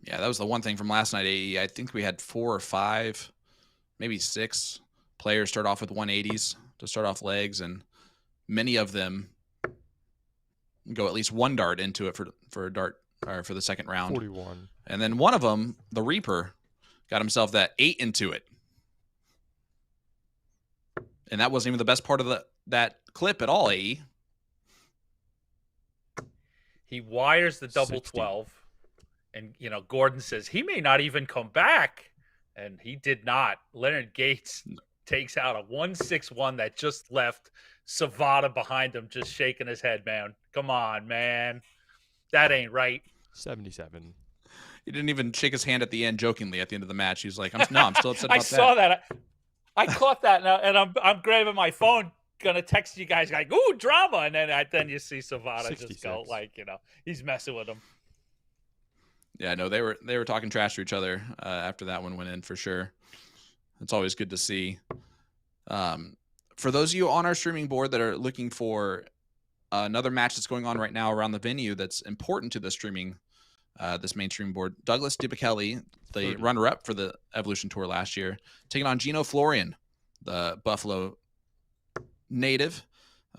Yeah, that was the one thing from last night, AE. I think we had 4 or 5, maybe 6 players start off with 180s to start off legs, and many of them go at least one dart into it for a dart or for the second round. 41. And then one of them, the Reaper, got himself that 8 into it. And that wasn't even the best part of that clip at all, AE. He wires the double 60. 12. And, Gordon says he may not even come back. And he did not. Leonard Gates takes out a 161 that just left Savada behind him, just shaking his head, man. Come on, man. That ain't right. 77. He didn't even shake his hand at the end jokingly at the end of the match. He was like, I'm still upset about I saw that. I caught that now, and I'm grabbing my phone, gonna text you guys like, "Ooh, drama!" And then you see Savada just go 66. like, he's messing with him. Yeah, no, they were talking trash to each other after that one went in for sure. It's always good to see. For those of you on our streaming board that are looking for another match that's going on right now around the venue that's important to the streaming this mainstream board. Douglas DiBichelli, the 30. runner-up for the Evolution Tour last year, taking on Gino Florian, the Buffalo native,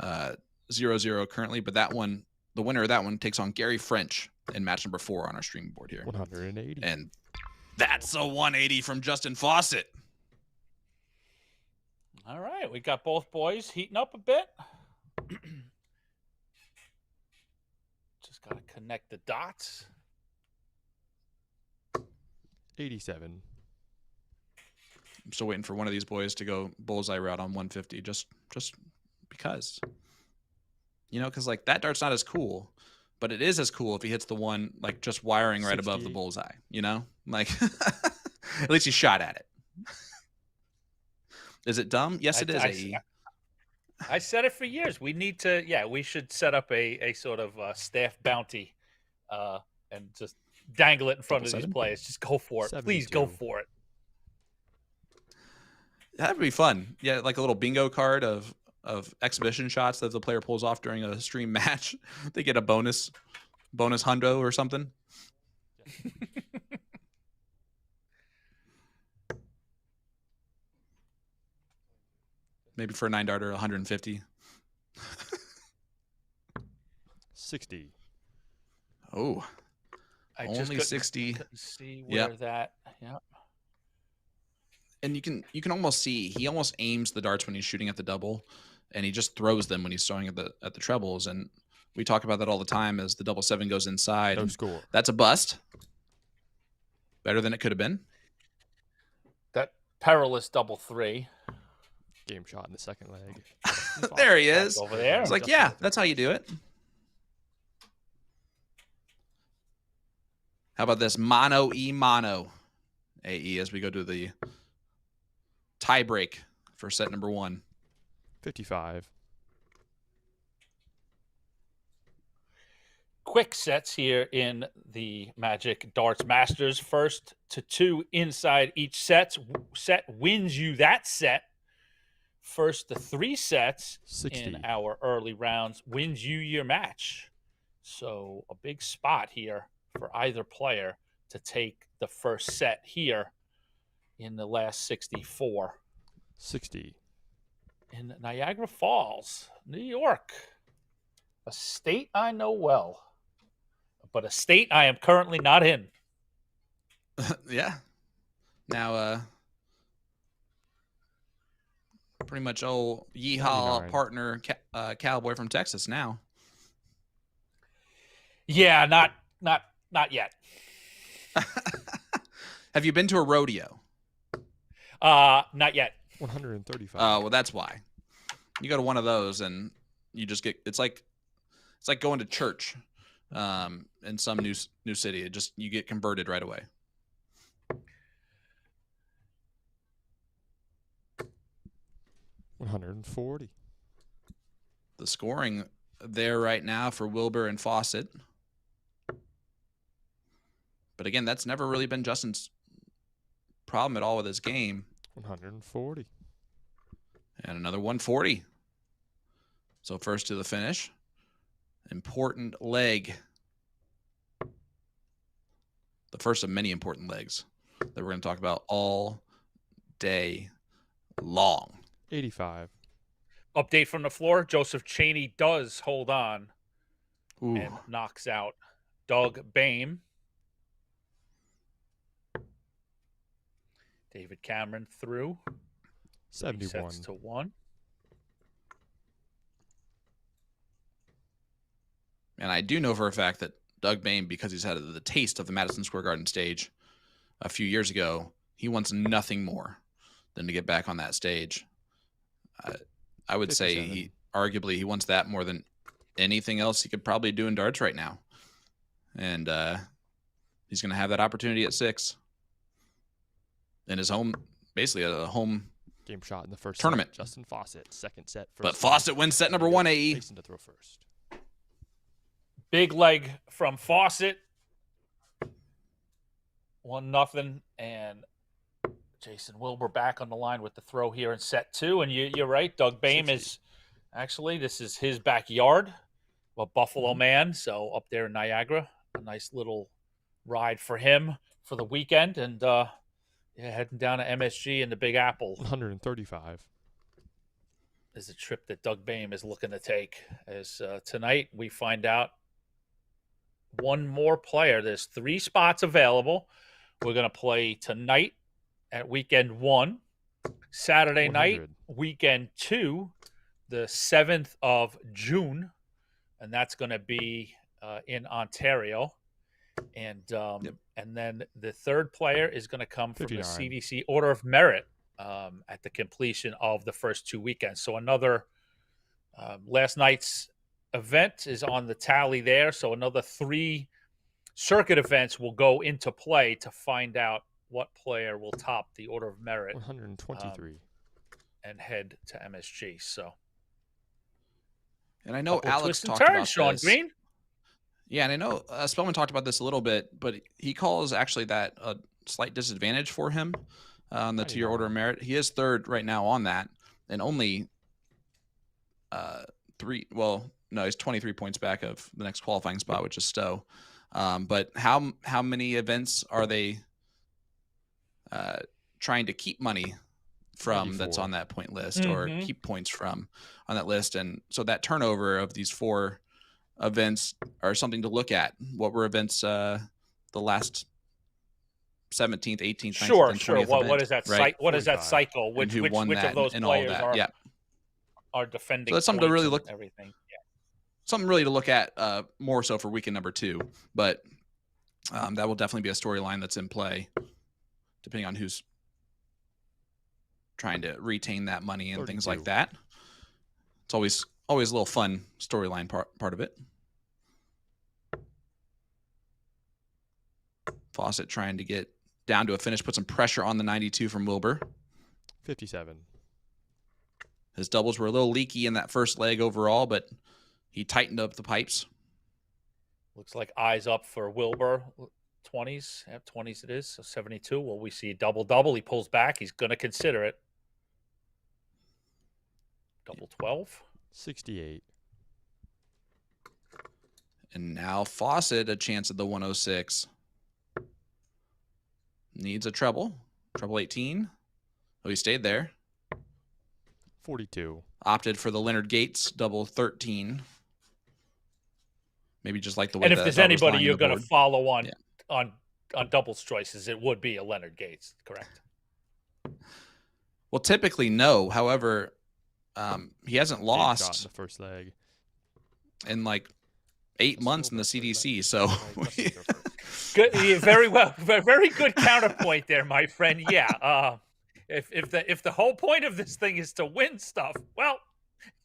0-0 currently. But that one, the winner of that one, takes on Gary French in match number 4 on our stream board here. 180. And that's a 180 from Justin Faucet. All right, we got both boys heating up a bit. Just got to connect the dots. 87. I'm still waiting for one of these boys to go bullseye route on 150, just because. You know, because like that dart's not as cool, but it is as cool if he hits the one like just wiring right above the 68. bullseye. You know, like at least he shot at it. Is it dumb? Yes, it is. AE. I said it for years. We need to, we should set up a sort of staff bounty and just dangle it in front of these players. Just go for it. 72. Please go for it. That'd be fun. Yeah, like a little bingo card of exhibition shots that the player pulls off during a stream match. They get a bonus hundo or something. Maybe for a 9-darter, 150. 60. Oh, I only just couldn't 60. See where that. Yeah. And you can almost see he almost aims the darts when he's shooting at the double, and he just throws them when he's throwing at the trebles. And we talk about that all the time as the 7-7 goes inside. No score. That's a bust. Better than it could have been. That perilous 3. Game shot in the second leg. There he is. Over there. It's like, yeah, that's how you do it. How about this mono AE as we go to the tie break for set number 1. 55. Quick sets here in the Magic Darts Masters. 1st to 2 inside each set wins you that set. 1st to 3 sets 60. in our early rounds wins you your match. So a big spot here for either player to take the first set here in the last 64. 60. In Niagara Falls, New York. A state I know well, but a state I am currently not in. Yeah. Now, pretty much old yeehaw 99. partner cowboy from Texas now. Yeah, not yet. Have you been to a rodeo? Not yet. 135. Well, that's why. You go to one of those and you just get it's like going to church in some new city. You get converted right away. $140. The scoring there right now for Wilbur and Faucet. But again, that's never really been Justin's problem at all with his game. 140. And another 140. So first to the finish. Important leg. The first of many important legs that we're going to talk about all day long. 85. Update from the floor. Joseph Chaney does hold on Ooh. and knocks out Doug Bame. David Cameron through. 71. Sets to 1. And I do know for a fact that Doug Bame, because he's had the taste of the Madison Square Garden stage a few years ago, he wants nothing more than to get back on that stage. I would 57. say he wants that more than anything else he could probably do in darts right now. And he's going to have that opportunity at 6 in his home, basically a home Game shot in the first tournament. Set. Justin Faucet, second set. First But Faucet wins set number 1, AE. Mason to throw first. Big leg from Faucet. 1-0. And Jason Wilbur back on the line with the throw here in set 2. And you're right. Doug Bame 60. is actually, this is his backyard. A Buffalo man. So up there in Niagara, a nice little ride for him for the weekend, and heading down to MSG in the Big Apple 135. is a trip that Doug Boehm is looking to take. As tonight we find out one more player. There's 3 spots available. We're going to play tonight at weekend 1, Saturday 100. night, weekend 2, the 7th of June, and that's going to be in Ontario. And and then the third player is going to come from 59. the CDC Order of Merit at the completion of the first 2 weekends. So another last night's event is on the tally there. So another 3 circuit events will go into play to find out what player will top the Order of Merit 123. and head to MSG. So, And I know couple Alex twists and talked turns, about Sean this. Green. Yeah, and I know Spellman talked about this a little bit, but he calls actually that a slight disadvantage for him on the I tier know. order of merit. He is 3rd right now on that, and only 3. Well, no, he's 23 points back of the next qualifying spot, which is Stowe. But how many events are they trying to keep money from 94. that's on that point list, or keep points from on that list? And so that turnover of these 4 events are something to look at. What were events the last 17th, 18th, 19th, Sure, and 20th sure. event, What is that? right? What is that 45. cycle? And Which who won which that of those and all players that. Yeah. are defending? So that's something to really points and look- everything. Yeah. Something really to look at more so for weekend number 2, but that will definitely be a storyline that's in play, depending on who's trying to retain that money and things like 32. that. It's always a little fun storyline part of it. Faucet trying to get down to a finish, put some pressure on the 92 from Wilbur. 57. His doubles were a little leaky in that first leg overall, but he tightened up the pipes. Looks like eyes up for Wilbur. 20s. Yep, 20s it is. So 72. Will we see double? He pulls back. He's going to consider it. Double 12. 68. And now Faucet, a chance at the 106. Needs a treble. Treble 18. Oh, he stayed there. 42. Opted for the Leonard Gates double 13. Maybe just like the way And if that there's that was anybody lying you're on the going to board. follow on Yeah. on doubles choices, it would be a Leonard Gates, correct? Well, typically no. However, he hasn't Big shot in lost the first leg. in like 8 months in the CDC. So Good, yeah, very well, very good counterpoint there, my friend. Yeah, if the whole point of this thing is to win stuff, well,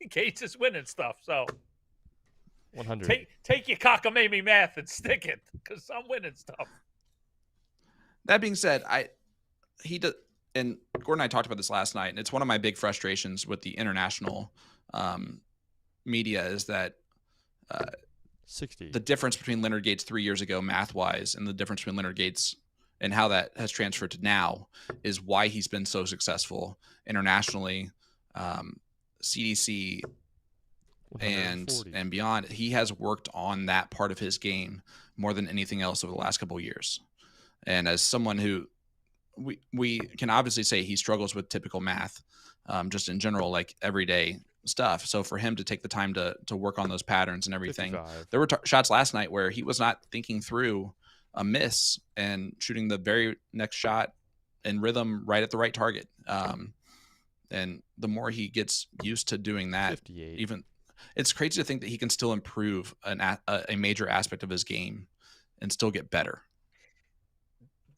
Gates is winning stuff. So 100. take your cockamamie math and stick it, because I'm winning stuff. that being said, he does, and Gordon and I talked about this last night, and it's one of my big frustrations with the international media is that 60. the difference between Leonard Gates 3 years ago, math-wise, and the difference between Leonard Gates and how that has transferred to now is why he's been so successful internationally, CDC and 140. beyond. He has worked on that part of his game more than anything else over the last couple of years. And as someone who we can obviously say he struggles with typical math, just in general, like everyday stuff. So for him to take the time to work on those patterns and everything, 55. there were shots last night where he was not thinking through a miss and shooting the very next shot in rhythm right at the right target. And the more he gets used to doing that, 58. even it's crazy to think that he can still improve a major aspect of his game and still get better.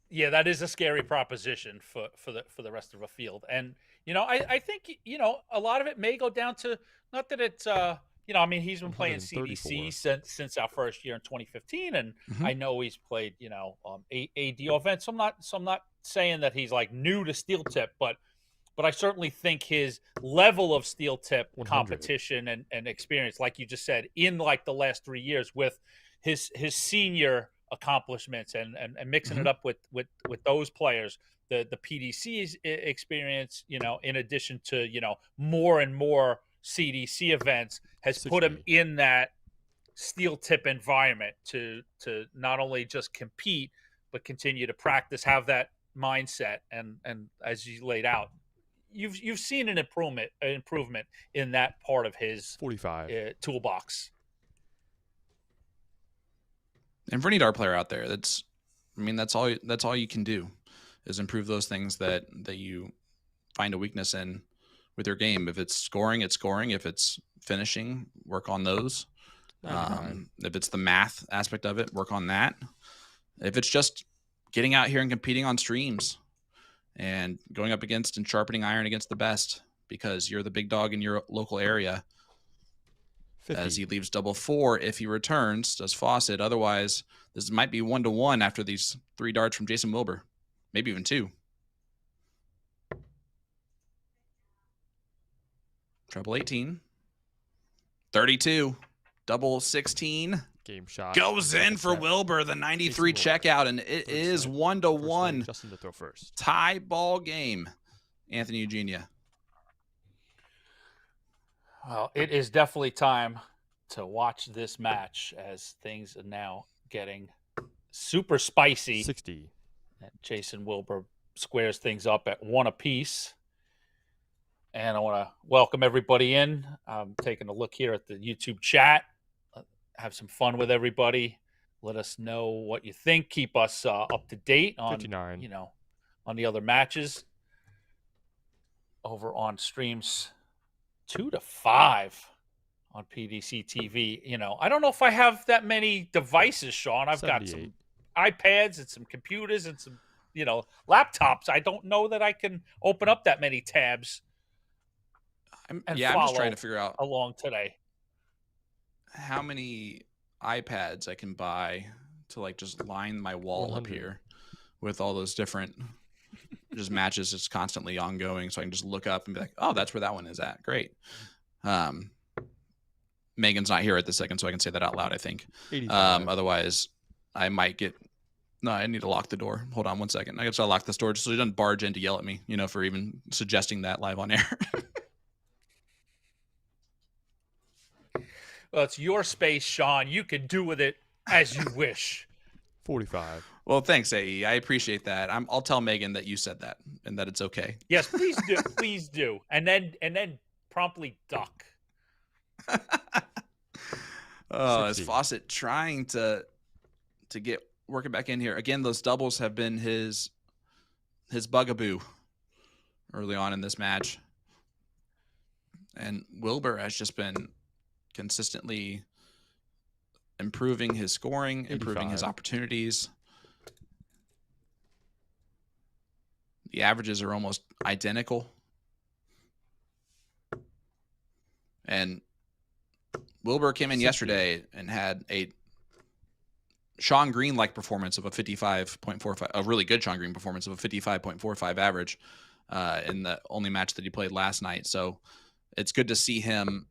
Yeah, that is a scary proposition for the rest of a field. And I think a lot of it may go down to, not that it's I mean, he's been playing 134. CDC since our first year in 2015, and I know he's played AD offense. So I'm not saying that he's like new to steel tip, but I certainly think his level of steel tip 100. competition and experience, like you just said, in like the last 3 years with his senior accomplishments and mixing it up with those players, the PDC's experience, in addition to more and more CDC events, has put him 60. in that steel tip environment to not only just compete but continue to practice, have that mindset, and as you laid out, you've seen an improvement in that part of his 45. toolbox. And for any dart player out there, that's all you can do is improve those things that you find a weakness in with your game. If it's scoring, it's scoring. If it's finishing, work on those. If it's the math aspect of it, work on that. If it's just getting out here and competing on streams and going up against and sharpening iron against the best because you're the big dog in your local area. 50. As he leaves double 4, if he returns, does Faucet. Otherwise, this might be 1-1 after these 3 darts from Jason Wilbur, maybe even 2. Treble 18, 32, double 16. Game shot. Goes in for Wilbur, the 93 checkout, and it is 1-1. Justin to throw first. Tie ball game. Anthony Eugenia. Well, it is definitely time to watch this match as things are now getting super spicy. 60. And Jason Wilbur squares things up at 1 apiece. And I want to welcome everybody in. I'm taking a look here at the YouTube chat. Have some fun with everybody. Let us know what you think. Keep us up to date on 59. On the other matches over on streams 2 to 5 on PDC TV. I don't know if I have that many devices, Sean. I've got some iPads and some computers and some, laptops. I don't know that I can open up that many tabs. I'm just trying to figure out along today how many iPads I can buy to just line my wall 100. up here with all those different just matches that's constantly ongoing, so I can just look up and be like, oh, that's where that one is at. Great. Megan's not here at the second, so I can say that out loud, I think. Otherwise, I might get... No, I need to lock the door. Hold on one second. I guess I'll lock this door just so he doesn't barge in to yell at me, for even suggesting that live on air. Well, it's your space, Sean. You can do with it as you wish. 45. Well, thanks, AE. I appreciate that. I'll tell Megan that you said that and that it's okay. Yes, please do. Please do. And then promptly duck. Is Faucet trying to get working back in here again? Those doubles have been his bugaboo early on in this match, and Wilbur has just been consistently improving his scoring, improving his opportunities. The averages are almost identical. And Wilbur came in yesterday and had a Sean Green-like performance of a 55.45, a really good Sean Green performance of a 55.45 average in the only match that he played last night. So it's good to see him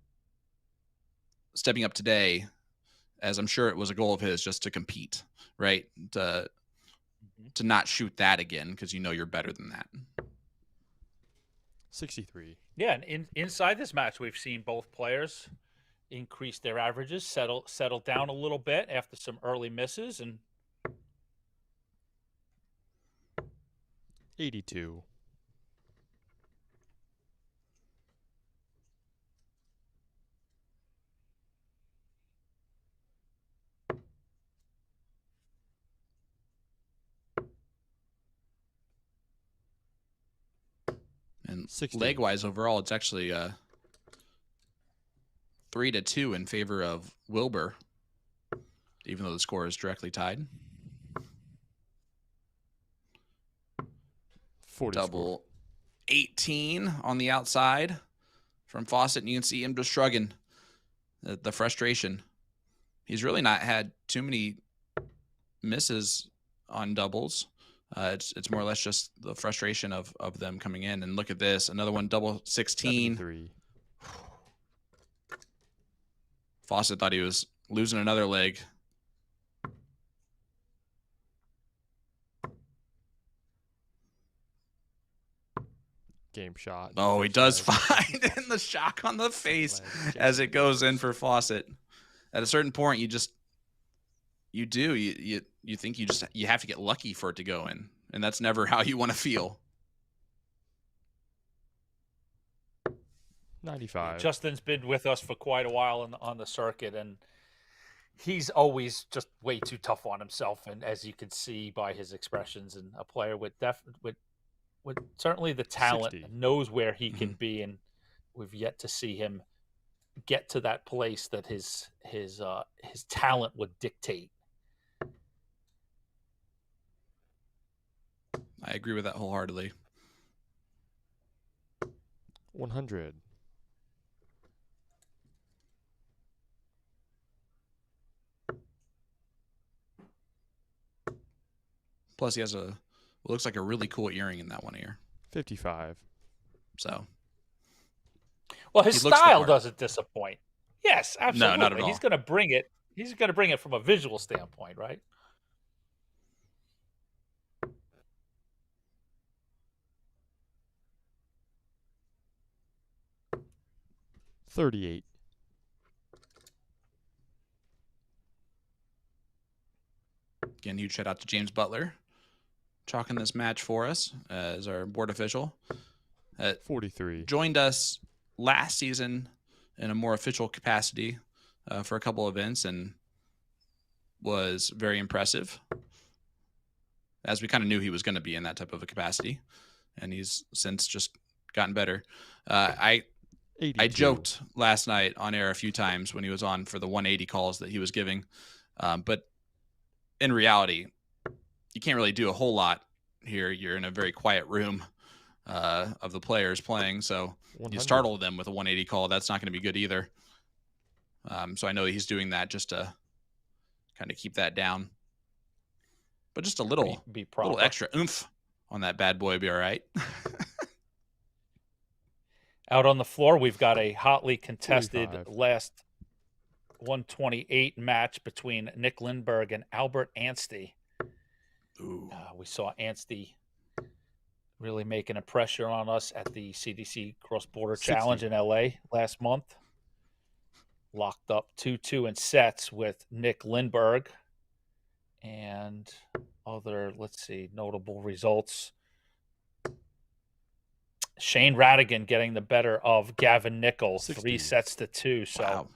stepping up today, as I'm sure it was a goal of his just to compete, right? To not shoot that again because you're better than that. 63. Yeah, and inside this match, we've seen both players increase their averages, settle down a little bit after some early misses, and 82. And 60. leg-wise overall, it's actually 3-2 in favor of Wilbur, even though the score is directly tied. 40 Double 18 on the outside from Faucet, and you can see him just shrugging the frustration. He's really not had too many misses on doubles. It's more or less just the frustration of them coming in. And look at this, another one, double 16. 73. Faucet thought he was losing another leg. Game shot. Oh, he does find in the shock on the face as it goes in for Faucet. at a certain point, you think you have to get lucky for it to go in, and that's never how you want to feel. 95. Justin's been with us for quite a while on the circuit, and he's always just way too tough on himself. And as you can see by his expressions, and a player with certainly the talent, 60. knows where he can be, and we've yet to see him get to that place that his talent would dictate. I agree with that wholeheartedly. 100. Plus, he has what looks like a really cool earring in that one ear. 55. So, Well, his He looks the style part. doesn't disappoint. Yes, absolutely. not at all. He's going to bring it. He's going to bring it from a visual standpoint, right? $38. Again, huge shout out to James Butler, chalking this match for us as our board official. 43. Joined us last season in a more official capacity for a couple events and was very impressive, as we kind of knew he was going to be in that type of a capacity, and he's since just gotten better. I 82. joked last night on air a few times when he was on for the 180 calls that he was giving, but in reality, you can't really do a whole lot here. You're in a very quiet room of the players playing, so 100. you startle them with a 180 call. That's not going to be good either. So I know he's doing that just to kind of keep that down, but just a little proper. extra oomph on that bad boy would be all right. Out on the floor, we've got a hotly contested 45. last 128 match between Nick Lindberg and Albert Anstey. Ooh. We saw Anstey really making a pressure on us at the CDC Cross Border 60. Challenge in LA last month. Locked up 2-2 in sets with Nick Lindberg. And other, notable results. Shane Radigan getting the better of Gavin Nichols, 60. 3-2. So Wow.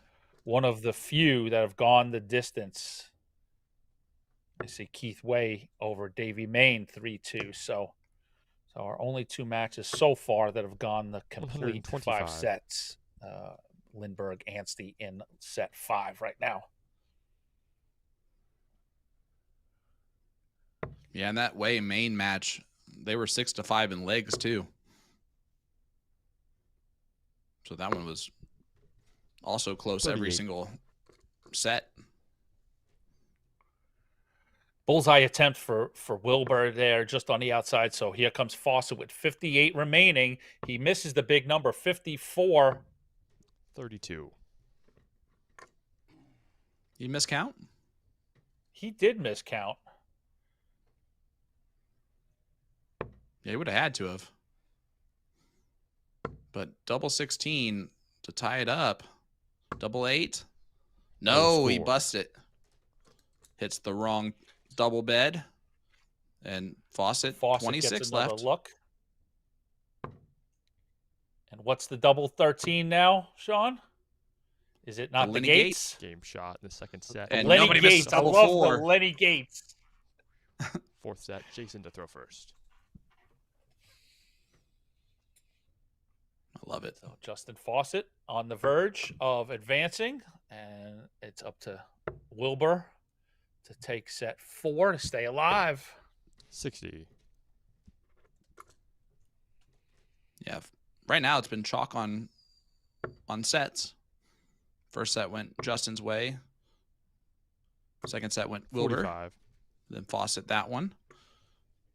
one of the few that have gone the distance. I see Keith Way over Davey Main, 3-2. So our only two matches so far that have gone the complete 125. 5 sets. Lindberg, Anstey in set 5 right now. Yeah, and that Way main match, they were 6-5 in legs too. So that one was also close every 38. single set. Bullseye attempt for Wilbur there just on the outside. So here comes Faucet with 58 remaining. He misses the big number, 54. 32. You miscount? He did miscount. Yeah, he would have had to have. But double 16 to tie it up. Double 8. No, he score. busts it. Hits the wrong double bed. And Faucet 26 gets another left. look. And what's the double 13 now, Sean? Is it not the Lenny Gates? Game shot in the second set. And Lenny nobody missed Gates. I double love 4. the Lenny Gates. Fourth set. Jason to throw first. I love it. So Justin Faucet on the verge of advancing, and it's up to Wilbur to take set 4 to stay alive. 60. Yeah. Right now it's been chalk on sets. First set went Justin's way. Second set went Wilbur. 45. Then Faucet that one.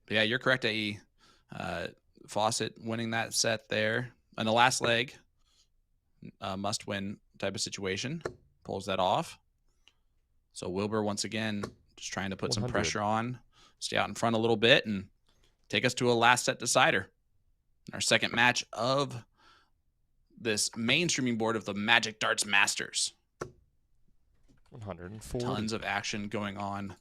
But yeah, you're correct, AE. Faucet winning that set there. On the last leg, must win type of situation. Pulls that off. So Wilbur, once again, just trying to put some 100. pressure on, stay out in front a little bit, and take us to a last set decider. Our second match of this main streaming board of the Magic Darts Masters. 140. Tons of action going on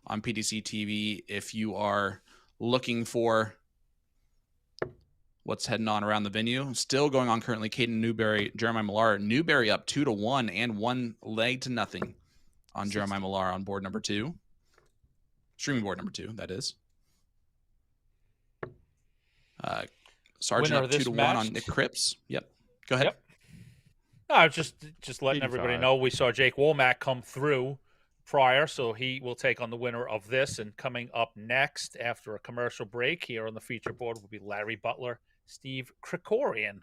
PDC TV. If you are looking for what's heading on around the venue, still going on currently, Caden Newberry, Jeremiah Millar. Newberry up 2-1 and 1 leg to nothing on 60. Jeremiah Millar on board number 2. Streaming board number 2, that is. Sergeant Winner up of this 2-1 match. on Nick Cripps. Yep. Go ahead. Yep. No, I was just letting everybody 85. know we saw Jake Wulmarmac come through prior, so he will take on the winner of this. And coming up next after a commercial break here on the feature board will be Larry Butler, Steve Cororan.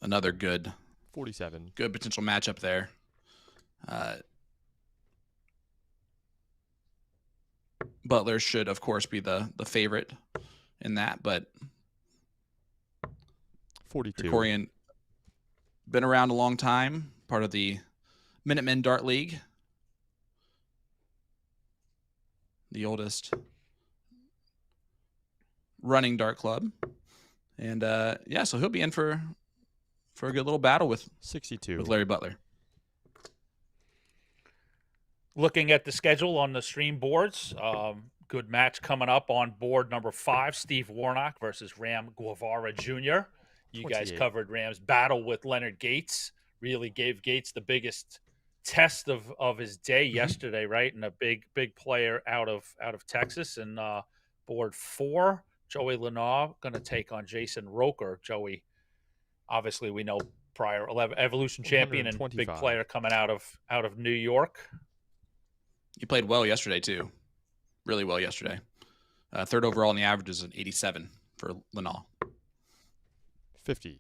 Another good 47. potential matchup there. Butler should, of course, be the favorite in that, but 42. Corian been around a long time, part of the Minutemen Dart League, the oldest running dart club, and so he'll be in for a good little battle with 62. Larry Butler. Looking at the schedule on the stream boards, good match coming up on board number 5, Steve Warnock versus Ram Guevara Jr. You guys 28. covered Ram's battle with Leonard Gates. Really gave Gates the biggest test of his day yesterday, right? And a big player out of Texas. And board 4, Joey Lenaw going to take on Jason Roker. Joey, obviously we know prior Evolution champion and big 125. player coming out of New York. He played well yesterday too, really well yesterday. Third overall in the average is an 87 for Lenaw. 50.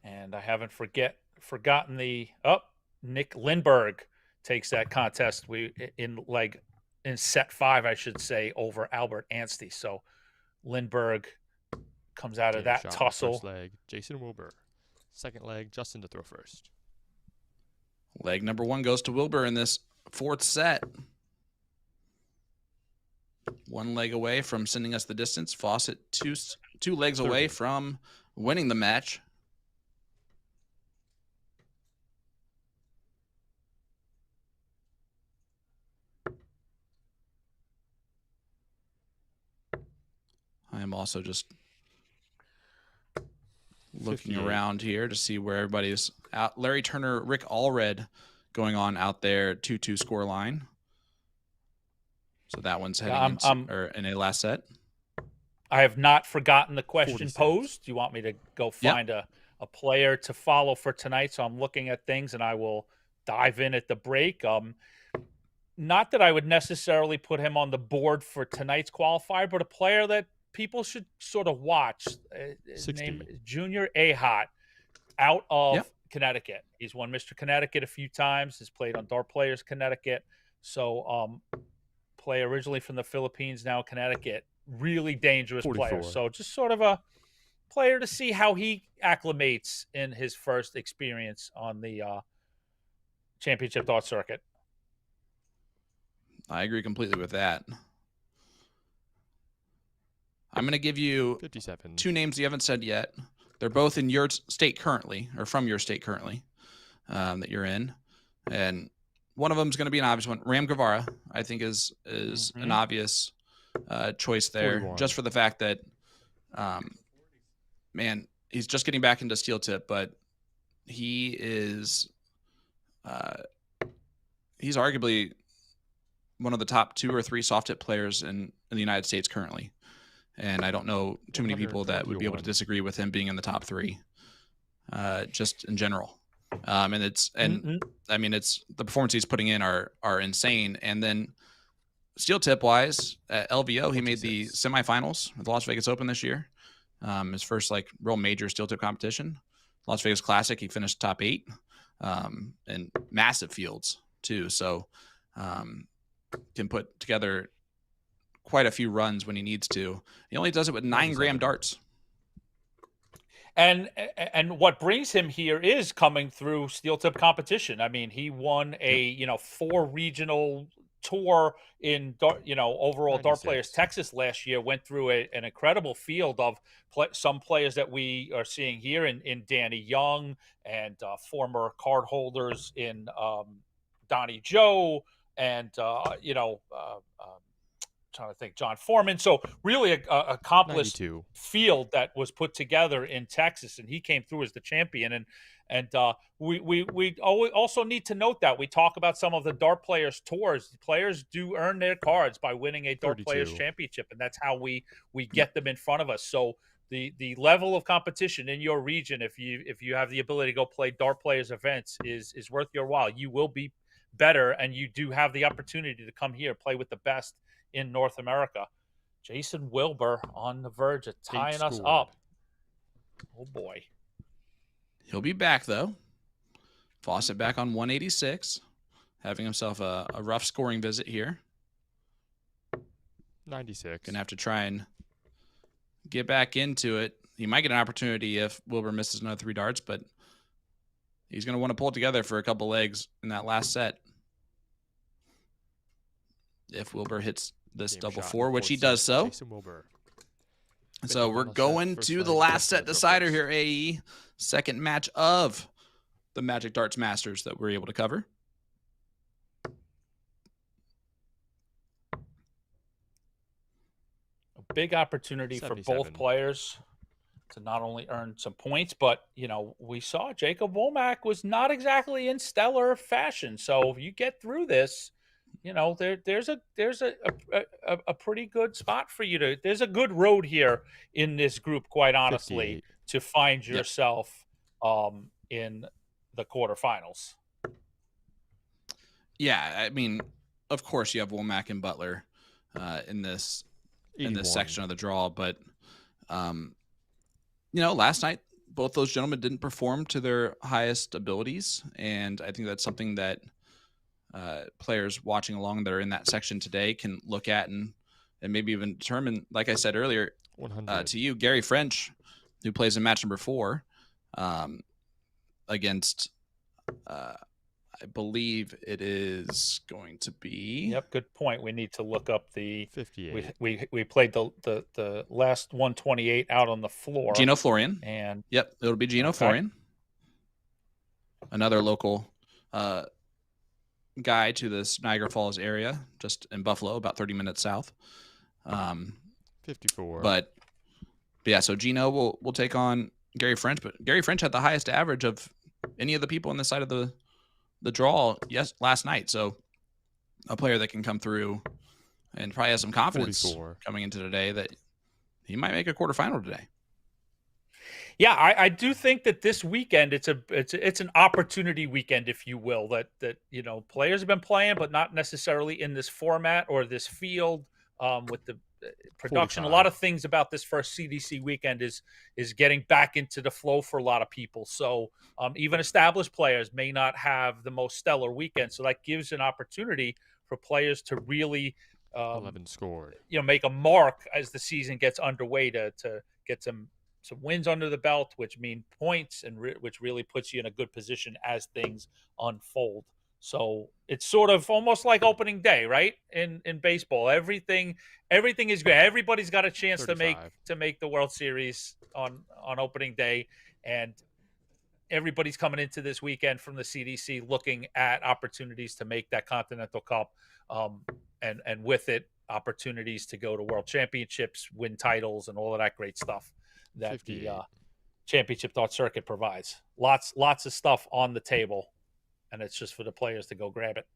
And I haven't forgotten Nick Lindberg takes that contest in set 5, I should say, over Albert Anstey. So Lindberg comes out of Game that shot, tussle. First leg, Jason Wilbur. Second leg, Justin to throw first. Leg number 1 goes to Wilbur in this 4th set. 1 leg away from sending us the distance. Faucet two legs away from winning the match. I am also just looking 58. around here to see where everybody's out. Larry Turner, Rick Allred going on out there, 2-2 score line. So that one's heading in a last set. I have not forgotten the question 46. posed. Do you want me to go find a player to follow for tonight? So I'm looking at things, and I will dive in at the break. Not that I would necessarily put him on the board for tonight's qualifier, but a player that people should sort of watch. His 60. name is Junior Ahat out of Connecticut. He's won Mr. Connecticut a few times. Has played on Dart Players Connecticut. So player originally from the Philippines, now Connecticut. Really dangerous 44. player. So just sort of a player to see how he acclimates in his first experience on the championship dart circuit. I agree completely with that. I'm going to give you 57. 2 names you haven't said yet. They're both in your state currently, or from your state currently, that you're in. And one of them is going to be an obvious one. Ram Guevara, I think, is an obvious choice there, 41. just for the fact that, he's just getting back into steel tip, but he is, he's arguably one of the top 2 or 3 soft tip players in the United States currently. And I don't know too many people that would be able to 121. disagree with him being in the top 3, just in general. I mean, it's the performance he's putting in are insane. And then steel tip wise, at LVO, he made the semifinals at the Las Vegas Open this year. His first real major steel tip competition. Las Vegas Classic, he finished top 8, and massive fields too. So can put together quite a few runs when he needs to. He only does it with 9-gram darts. And what brings him here is coming through steel tip competition. I mean, he won a 4 regional tour in overall dart 96. players. Texas last year went through an incredible field of some players that we are seeing here in Danny Young and former card holders in Donnie Joe and trying to think, John Foreman. So really a accomplished 92. field that was put together in Texas, and he came through as the champion. And we also need to note that we talk about some of the dart players tours. Players do earn their cards by winning a dart 32. players championship, and that's how we get them in front of us. So the level of competition in your region, if you have the ability to go play dart players events, is worth your while. You will be better, and you do have the opportunity to come here, play with the best in North America. Jason Wilbur on the verge of tying us up. Oh boy. He'll be back though. Faucet back on 186, having himself a rough scoring visit here. 96. Gonna have to try and get back into it. He might get an opportunity if Wilbur misses another 3 darts, but he's gonna want to pull it together for a couple legs in that last set. If Wilbur hits this Game double shot 4, in which he 4-6. does so. Jason Wilbur. And so we're Final set, going first to the leg, last set Justin decider Tour here, AE. Second match of the Magic Darts Masters that we're able to cover. A big opportunity for 77. both players to not only earn some points, but we saw Jacob Wulmarmac was not exactly in stellar fashion. So if you get through this, there's a pretty good spot for you to. There's a good road here in this group, quite honestly, 58. to find yourself in the quarterfinals. Yeah, I mean, of course you have Wulmarmac and Butler in this 81. section of the draw, but last night both those gentlemen didn't perform to their highest abilities, and I think that's something that players watching along that are in that section today can look at and maybe even determine. Like I said earlier, 100. to you, Gary French, who plays in match number 4 against I believe it is going to be. Yep, good point. We need to look up the 58. we played the last 128 out on the floor. Gino Florian. And Yep, it'll be Gino Okay. Florian. Another local guy to this Niagara Falls area, just in Buffalo, about 30 minutes south. 54. But yeah, so Gino will take on Gary French, but Gary French had the highest average of any of the people on this side of the draw last night. So a player that can come through and probably has some confidence 44. coming into today that he might make a quarterfinal today. yeah, I do think that this weekend it's an opportunity weekend, if you will, that players have been playing, but not necessarily in this format or this field with the production. 45. A lot of things about this first CDC weekend is getting back into the flow for a lot of people. So even established players may not have the most stellar weekend. So that gives an opportunity for players to really 11 scored. make a mark as the season gets underway to get some wins under the belt, which mean points and which really puts you in a good position as things unfold. So it's sort of almost like opening day, right? In baseball, everything is great. Everybody's got a chance 35. to make the World Series on opening day, and everybody's coming into this weekend from the CDC looking at opportunities to make that Continental Cup, and with it, opportunities to go to World Championships, win titles, and all of that great stuff that 58. the Championship Dart Circuit provides. Lots of stuff on the table, and it's just for the players to go grab it.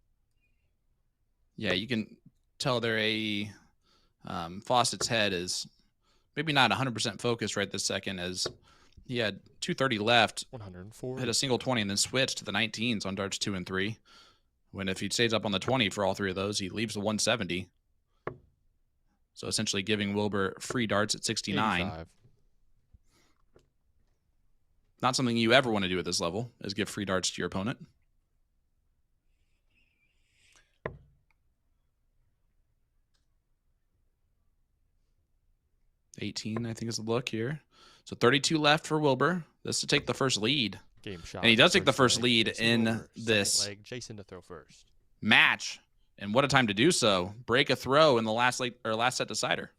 Yeah, you can tell their AE Faucet's head is maybe not 100% focused right this second, as he had 230 left, 104. hit a single 20, and then switched to the 19s on darts 2 and 3. When if he stays up on the 20 for all 3 of those, he leaves the 170. So essentially giving Wilbur free darts at 69. 85. Not something you ever want to do at this level, is give free darts to your opponent. $18, I think, is the look here. So 32 left for Wilbur. This to take the first lead. Game shot. And he does take the first leg, lead Jason in Wilbur. Second this leg, Jason to throw first. match. And what a time to do so. Break a throw in the last set decider.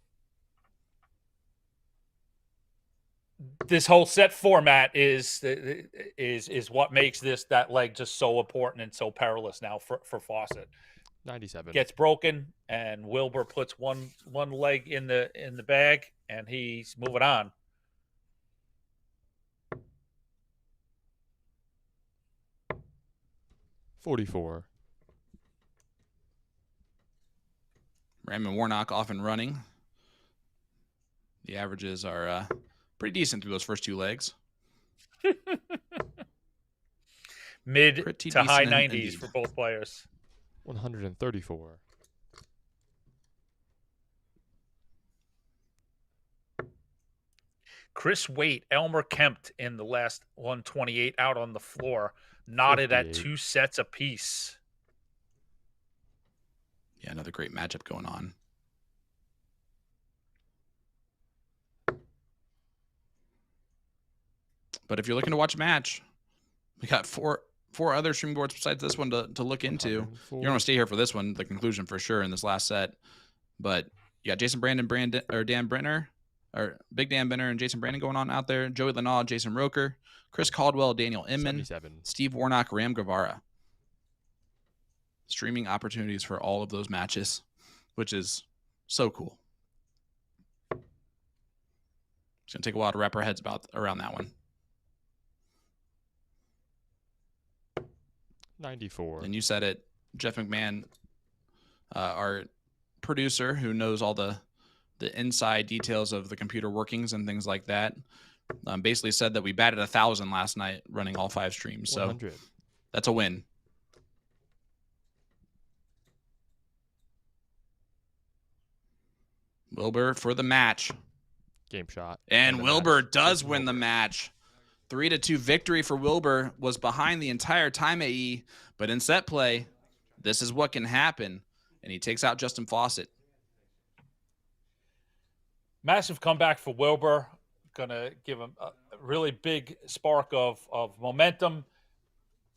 This whole set format is what makes that leg just so important and so perilous now for Faucet. 97. Gets broken, and Wilbur puts one leg in the bag, and he's moving on. $44. Ram and Wulmarmac off and running. The averages are pretty decent through those first 2 legs. Mid Pretty to high decent 90s indeed. for both players. 134. Chris Waite, Elmer Kempt in the last 128 out on the floor, knotted at 58. 2 sets apiece. Yeah, another great matchup going on. But if you're looking to watch a match, we got four other streaming boards besides this one to look into. You don't want to stay here for this one, the conclusion for sure in this last set. But you got Jason Dan Brenner, or Big Dan Benner and Jason Brandon going on out there. Joey Lenaud, Jason Roker, Chris Caldwell, Daniel Inman, 77. Steve Warnock, Ram Guevara. Streaming opportunities for all of those matches, which is so cool. It's going to take a while to wrap our heads around that one. 94. And you said it, Jeff McMahon, our producer who knows all the inside details of the computer workings and things like that, basically said that we batted 1,000 last night running all 5 streams. So 100. that's a win. Wilbur for the match. Game shot. And the Wilbur match. does Jason win the Wilbur. match. 3-2 victory for Wilbur. Was behind the entire time AE, but in set play, this is what can happen. And he takes out Justin Faucet. Massive comeback for Wilbur. Gonna give him a really big spark of momentum.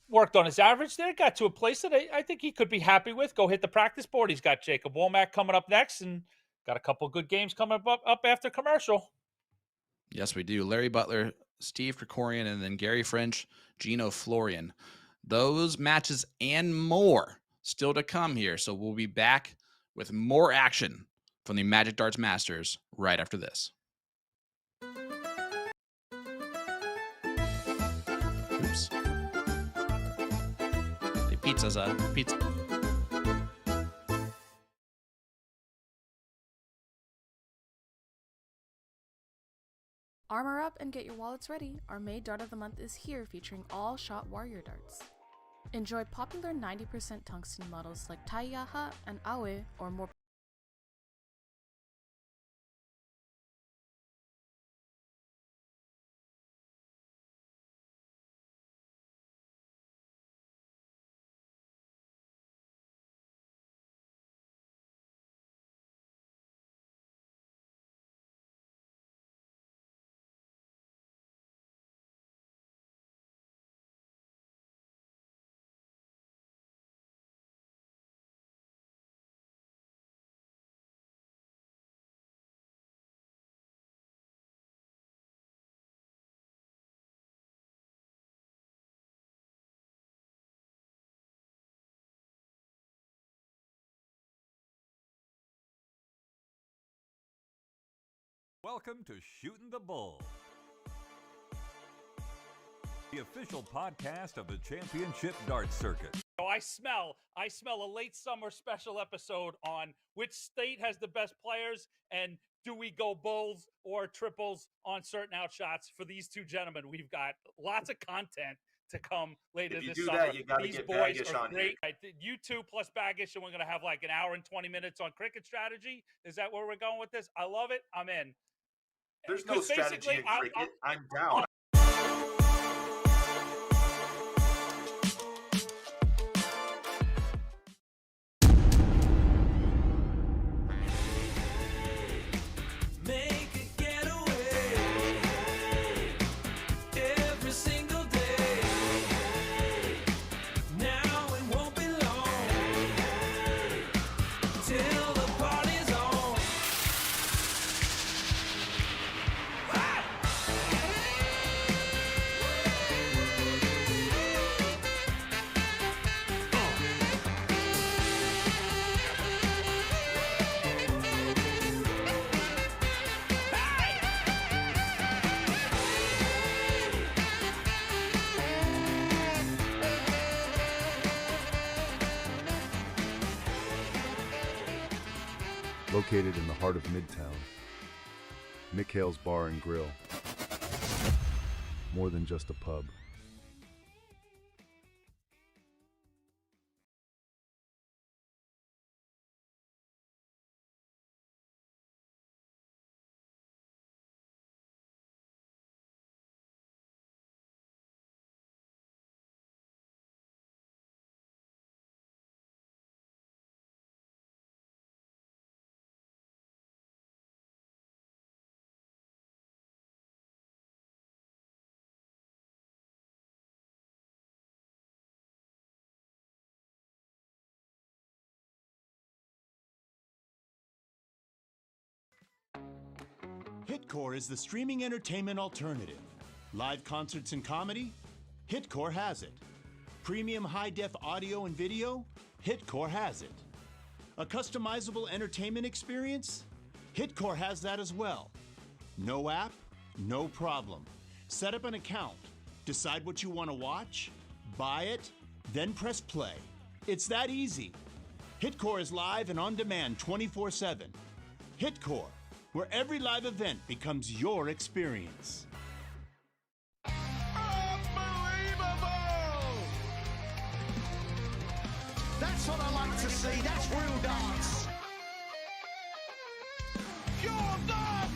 Worked on his average there. Got to a place that I think he could be happy with. Go hit the practice board. He's got Jacob Wulmarmac coming up next, and got a couple good games coming up after commercial. Yes, we do. Larry Butler, Steve Cororan, and then Gary French, Gino Florian. Those matches and more still to come here. So we'll be back with more action from the Magic Darts Masters right after this. Oops. The pizza's a pizza. Armor up and get your wallets ready. Our May Dart of the Month is here, featuring all shot warrior darts. Enjoy popular 90% tungsten models like Taiyaha and Awe, or more Welcome to Shooting the Bull, the official podcast of the Championship Darts Circuit. So I smell a late summer special episode on which state has the best players, and do we go bulls or triples on certain outshots for these two gentlemen. We've got lots of content to come later If you this do summer. that, you gotta These get boys Baggish are on great. You two plus Baggish, and we're gonna have like an hour and 20 minutes on cricket strategy. Is that where we're going with this? I love it. I'm in. There's no 'Cause strategy basically, in cricket. I'm down. Make a getaway every single day. Now it won't be long Located in the heart of Midtown, Mick Hale's Bar and Grill. More than just a pub. Hitcore is the streaming entertainment alternative. Live concerts and comedy? Hitcore has it. Premium high-def audio and video? Hitcore has it. A customizable entertainment experience? Hitcore has that as well. No app? No problem. Set up an account. Decide what you want to watch, buy it, then press play. It's that easy. Hitcore is live and on demand 24/7. Hitcore, where every live event becomes your experience. Unbelievable! That's what I like to see. That's real dance. You're not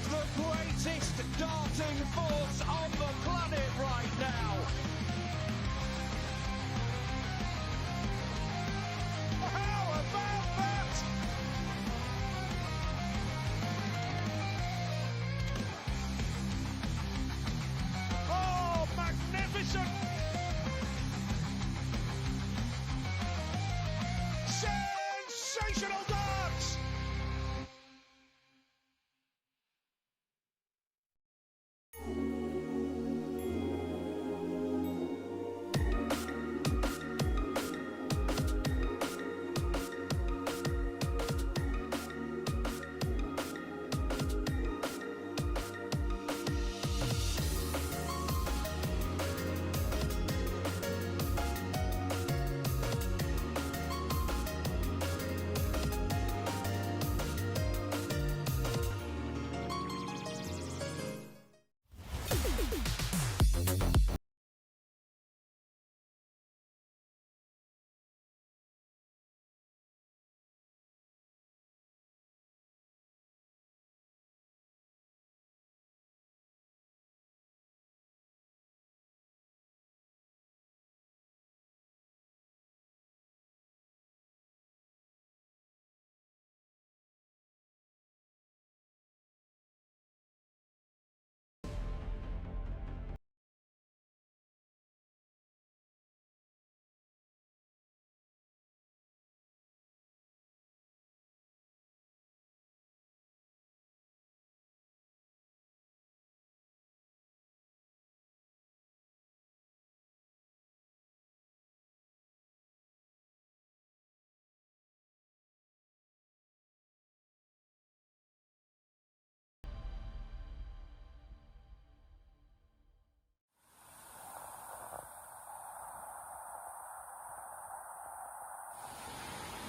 the greatest darting force on the planet right now. How about that? Oh, magnificent! Sensational dance!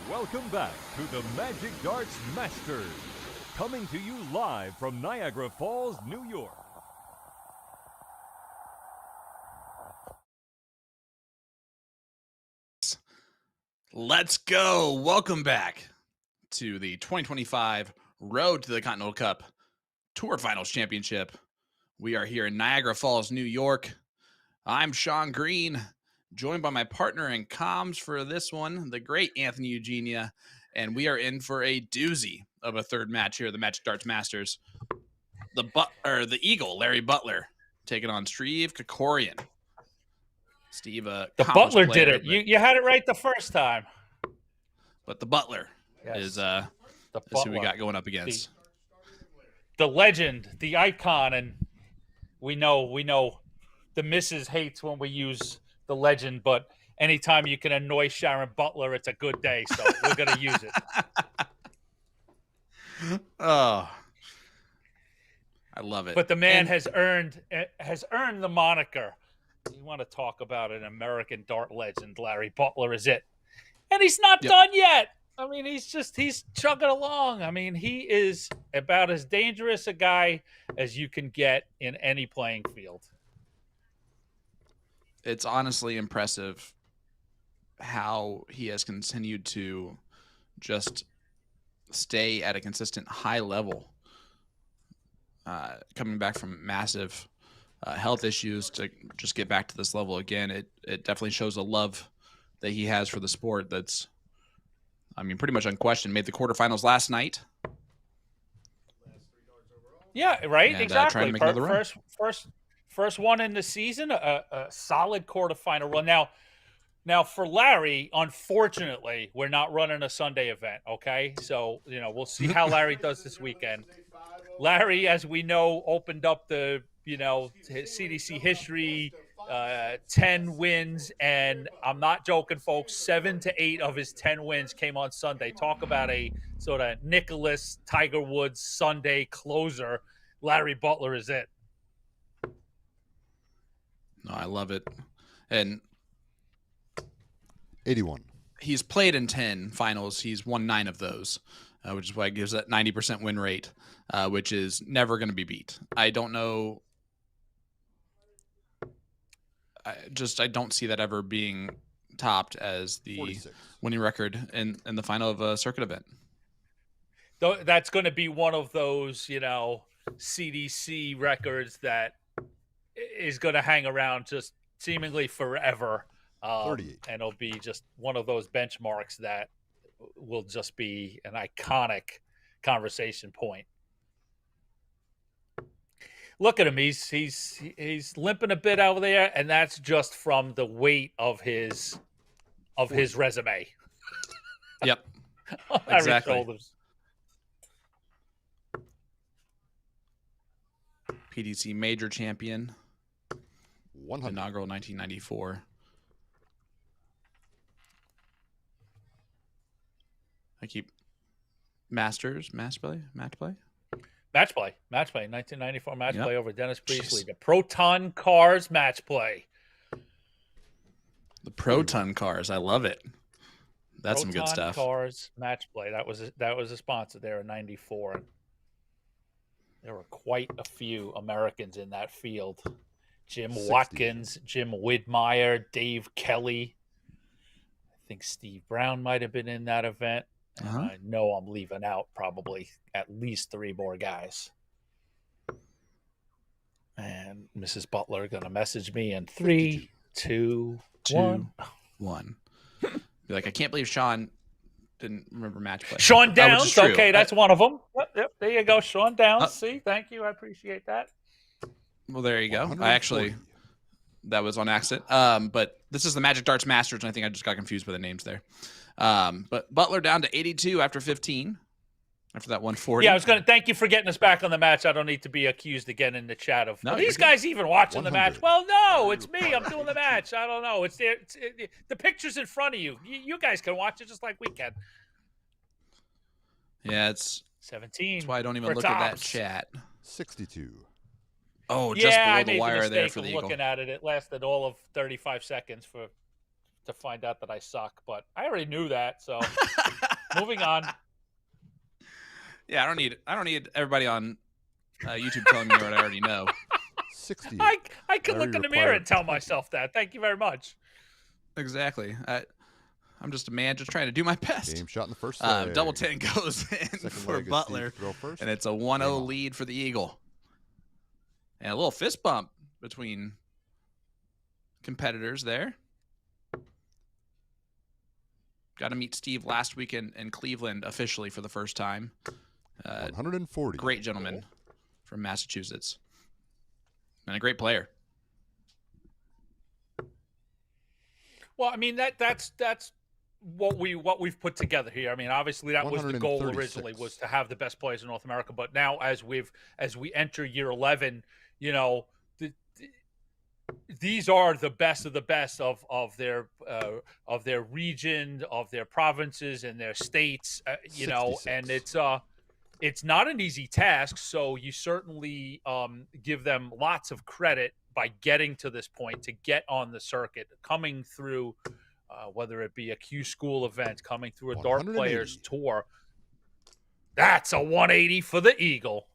Welcome back to the Magic Darts Masters, coming to you live from Niagara Falls, New York. Let's go. Welcome back to the 2025 Road to the Continental Cup Tour Finals Championship. We are here in Niagara Falls, New York. I'm Sean Green, joined by my partner in comms for this one, the great Anthony Eugenia, and we are in for a doozy of a third match here at the Magic Darts Masters. The Eagle, Larry Butler, taking on Steve Cororan. Steve, The Butler did it. You had it right the first time. But the Butler is the who we Butler. got going up against. The legend, the icon, and we know the missus hates when we use the legend, but anytime you can annoy Sharon Butler, it's a good day, so we're going to use it. Oh, I love it. But the man And- has earned the moniker. You want to talk about an American dart legend, Larry Butler is it. And he's not Yep. done yet. I mean, he's chugging along. I mean, he is about as dangerous a guy as you can get in any playing field. It's honestly impressive how he has continued to just stay at a consistent high level, coming back from massive health issues to just get back to this level again. It definitely shows a love that he has for the sport that's, I mean, pretty much unquestioned. Made the quarterfinals last night. Yeah, right. And, exactly. trying to make another run. First one in the season, a solid quarterfinal run. Now for Larry, unfortunately, we're not running a Sunday event. Okay, so we'll see how Larry does this weekend. Larry, as we know, opened up the CDC history. 10 wins, and I'm not joking, folks. 7 to 8 of his 10 wins came on Sunday. Talk about a sort of Nicholas Tiger Woods Sunday closer. Larry Butler is it. No, I love it. And 81. he's played in 10 finals. He's won 9 of those, which is why it gives that 90% win rate, which is never going to be beat. I don't know. I don't see that ever being topped as the 46. winning record in the final of a circuit event. That's going to be one of those, CDC records that is going to hang around just seemingly forever. 38. And it'll be just one of those benchmarks that will just be an iconic conversation point. Look at him. He's limping a bit over there, and that's just from the weight of his resume. Yep. Larry's Exactly. shoulders. PDC major champion. 100. Inaugural 1994. I keep match play. Match play, 1994 match Yep. play over Dennis Priestley. Jeez. The Proton Cars match play. The Proton cars. I love it. That's some good Proton stuff. Cars match play. That was a sponsor there in '94. There were quite a few Americans in that field. Jim 60. Watkins, Jim Widmeyer, Dave Kelly. I think Steve Brown might have been in that event. And Uh-huh. I know I'm leaving out probably at least 3 more guys. And Mrs. Butler going to message me in 3, 2, 1. 1. Be like, I can't believe Sean didn't remember match play. Sean Which is Downs. true. Okay, that's one of them. Yep, there you go. Sean Downs. Oh. See, thank you. I appreciate that. Well, there you go. 140. That was on accident. But this is the Magic Darts Masters, and I think I just got confused by the names there. But Butler down to 82 after 15. After that 140. Yeah, I was going to thank you for getting us back on the match. I don't need to be accused again in the chat of, No, are you're these good. guys even watching the match? 100. Well, no, it's me. I'm doing the match. I don't know. It's there. The picture's in front of you. You guys can watch it just like we can. Yeah, it's 17. that's why I don't even for look at that tops. chat. 62. Oh, just Yeah, I below the made the wire there mistake for of the Eagle. looking at it. It lasted all of 35 seconds to find out that I suck, but I already knew that. So moving on. Yeah, I don't need everybody on YouTube telling me what I already know. 60. I can Larry look in the mirror required and tell myself that. Thank you very much. Exactly. I'm just a man just trying to do my best. Game shot in the first leg. Double 10 goes in Second for leg is Butler, Steve throw first. and it's a 1-0 lead for the Eagle. And a little fist bump between competitors there. Got to meet Steve last week in Cleveland officially for the first time. 140. Great gentleman from Massachusetts. And a great player. Well, I mean that's what we've put together here. I mean, obviously that was the goal 136. originally, was to have the best players in North America. But now as we enter year 11, these are the best of the best of their region, of their provinces and their states. And it's not an easy task. So you certainly give them lots of credit by getting to this point, to get on the circuit, coming through whether it be a Q School event coming through a Dart 180. Players Tour. That's a 180 for the Eagle.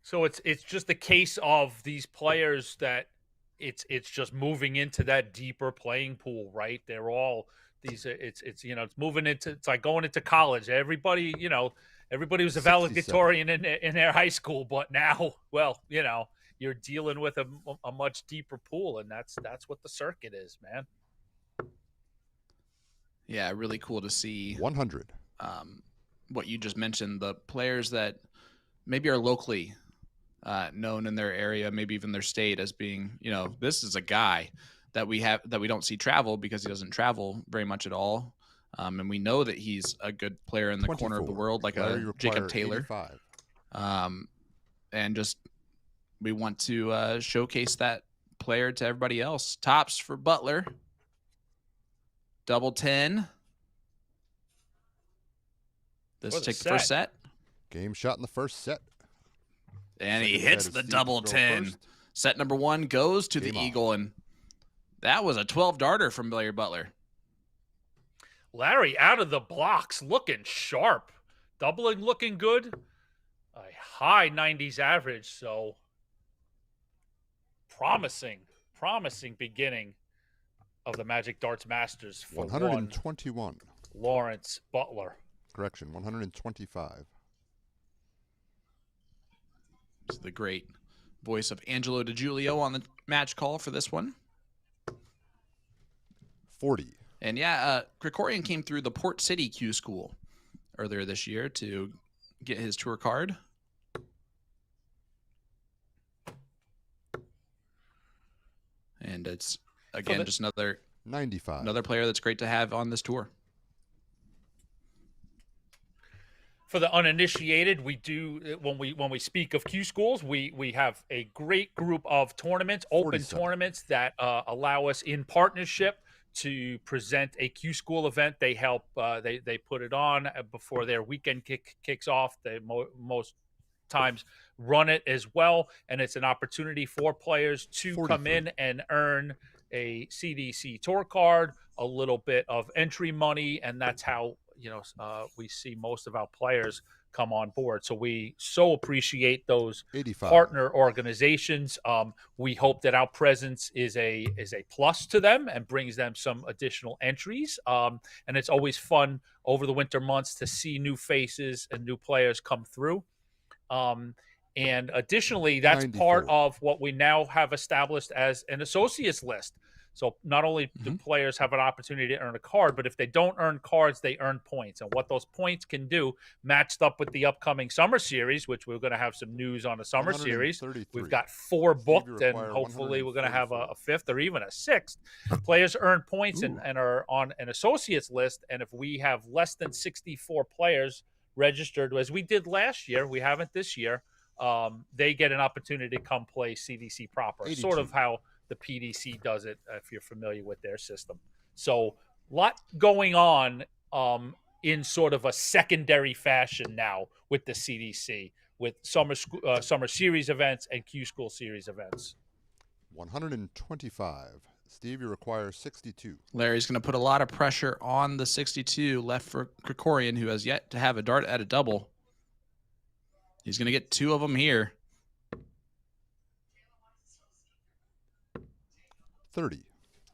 So it's just a case of these players that it's just moving into that deeper playing pool, right? They're all these. It's moving into. It's like going into college. Everybody was a 67. valedictorian in their high school, but now, well, you're dealing with a much deeper pool, and that's what the circuit is, man. Yeah, really cool to see 100. What you just mentioned, the players that maybe are locally known in their area, maybe even their state, as being, this is a guy that we don't see travel because he doesn't travel very much at all. And we know that he's a good player in the corner of the world, like a Jacob Taylor. 85. And just we want to showcase that player to everybody else. Tops for Butler. Double 10. This take the first set. Game shot in the first set. And he Second hits set is the Steve double to go 10. first. Set number 1 goes to Game the on. Eagle, and that was a 12-darter from Larry Butler. Larry out of the blocks, looking sharp. Doubling looking good. A high 90s average, so promising beginning of the Magic Darts Masters for 121. Lawrence Butler. Correction, 125. It's the great voice of Angelo DiGiulio on the match call for this one. 40. And Cororan came through the Port City Q School earlier this year to get his tour card. And it's, again, just another 95. Another player that's great to have on this tour. For the uninitiated, we do when we speak of Q schools, we have a great group of tournaments, open 47. tournaments that allow us in partnership to present a Q school event. They help they put it on before their weekend kicks off. They most times run it as well, and it's an opportunity for players to 43. come in and earn a CDC Tour card, a little bit of entry money, and that's how we see most of our players come on board. So we so appreciate those 85. partner organizations. We hope that our presence is a plus to them and brings them some additional entries. And it's always fun over the winter months to see new faces and new players come through. And additionally, that's 94. part of what we now have established as an associates list. So not only do players have an opportunity to earn a card, but if they don't earn cards, they earn points. And what those points can do, matched up with the upcoming summer series, which we're going to have some news on the summer series. 133. We've got 4 booked, and require hopefully we're going to have a 144. 5th or even a 6th. Players earn points and are on an associates list. And if we have less than 64 players registered, as we did last year, we haven't this year, they get an opportunity to come play CDC proper. 82. Sort of how the PDC does it, if you're familiar with their system. So a lot going on in sort of a secondary fashion now with the CDC, with summer series events and Q School series events. 125. Steve, you require 62. Larry's going to put a lot of pressure on the 62 left for Cororan, who has yet to have a dart at a double. He's going to get 2 of them here. 30.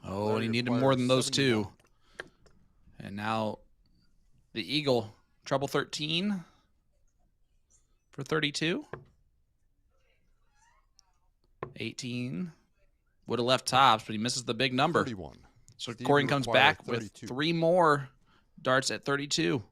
Oh, Larry and he needed requires more than those 71. 2. And now the Eagle, treble 13 for 32. 18. Would have left tops, but he misses the big number. 31. So Steve, Cororan you comes require back 32. with 3 more darts at 32.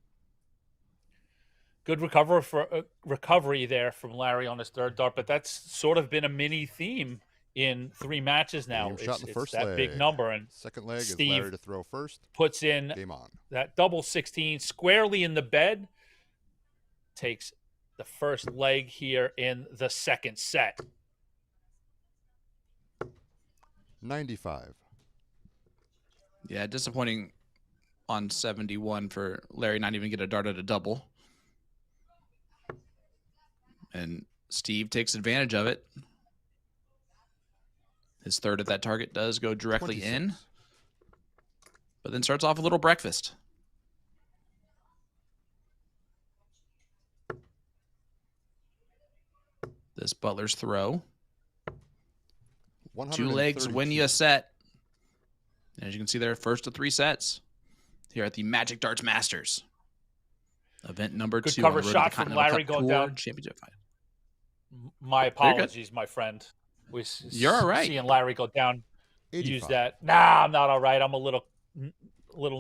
Good recovery there from Larry on his 3rd dart, but that's sort of been a mini theme in 3 matches now. Game shot in the first that leg. big number, and Second leg is Steve Larry to throw first. puts in Game on. that double 16 squarely in the bed. Takes the first leg here in the 2nd set. 95. Yeah, disappointing on 71 for Larry not even get a dart at a double. And Steve takes advantage of it. His third at that target does go directly 26. in, but then starts off a little breakfast. This Butler's throw. 2 legs win you a set. As you can see there, first of 3 sets here at the Magic Darts Masters. Event number 2. Good cover on the road to the shot from Continental Larry Cup going Tour down. Championship fight. My good. apologies, my friend. You're all right. Seeing Larry go down, 85. use that. Nah, I'm not all right. I'm a little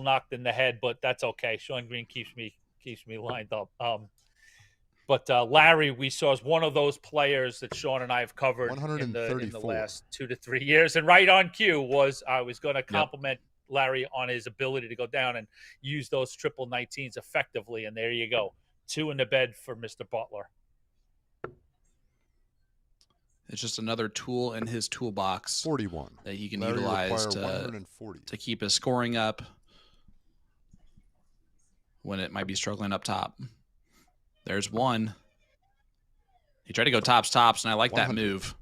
knocked in the head, but that's okay. Sean Green keeps me lined up. But Larry, we saw as one of those players that Sean and I have covered in the last 2 to 3 years. And right on cue was I was going to compliment Larry on his ability to go down and use those triple 19s effectively. And there you go. 2 in the bed for Mr. Butler. It's just another tool in his toolbox 41. that he can Larry utilize require 140. to keep his scoring up when it might be struggling up top. There's one. He tried to go tops, and I like that move,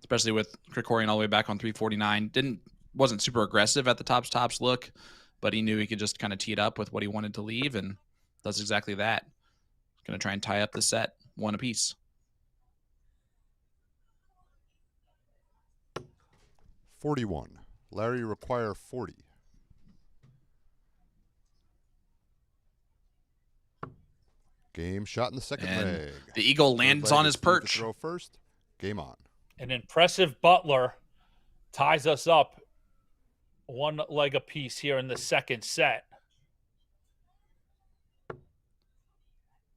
especially with Cororan all the way back on 349. Wasn't super aggressive at the tops look, but he knew he could just kind of tee it up with what he wanted to leave, and does exactly that. Going to try and tie up the set, 1 apiece. 41. Larry require 40. Game shot in the second leg. The eagle lands on his perch. Throw first. Game on. An impressive Butler ties us up 1 leg apiece here in the second set.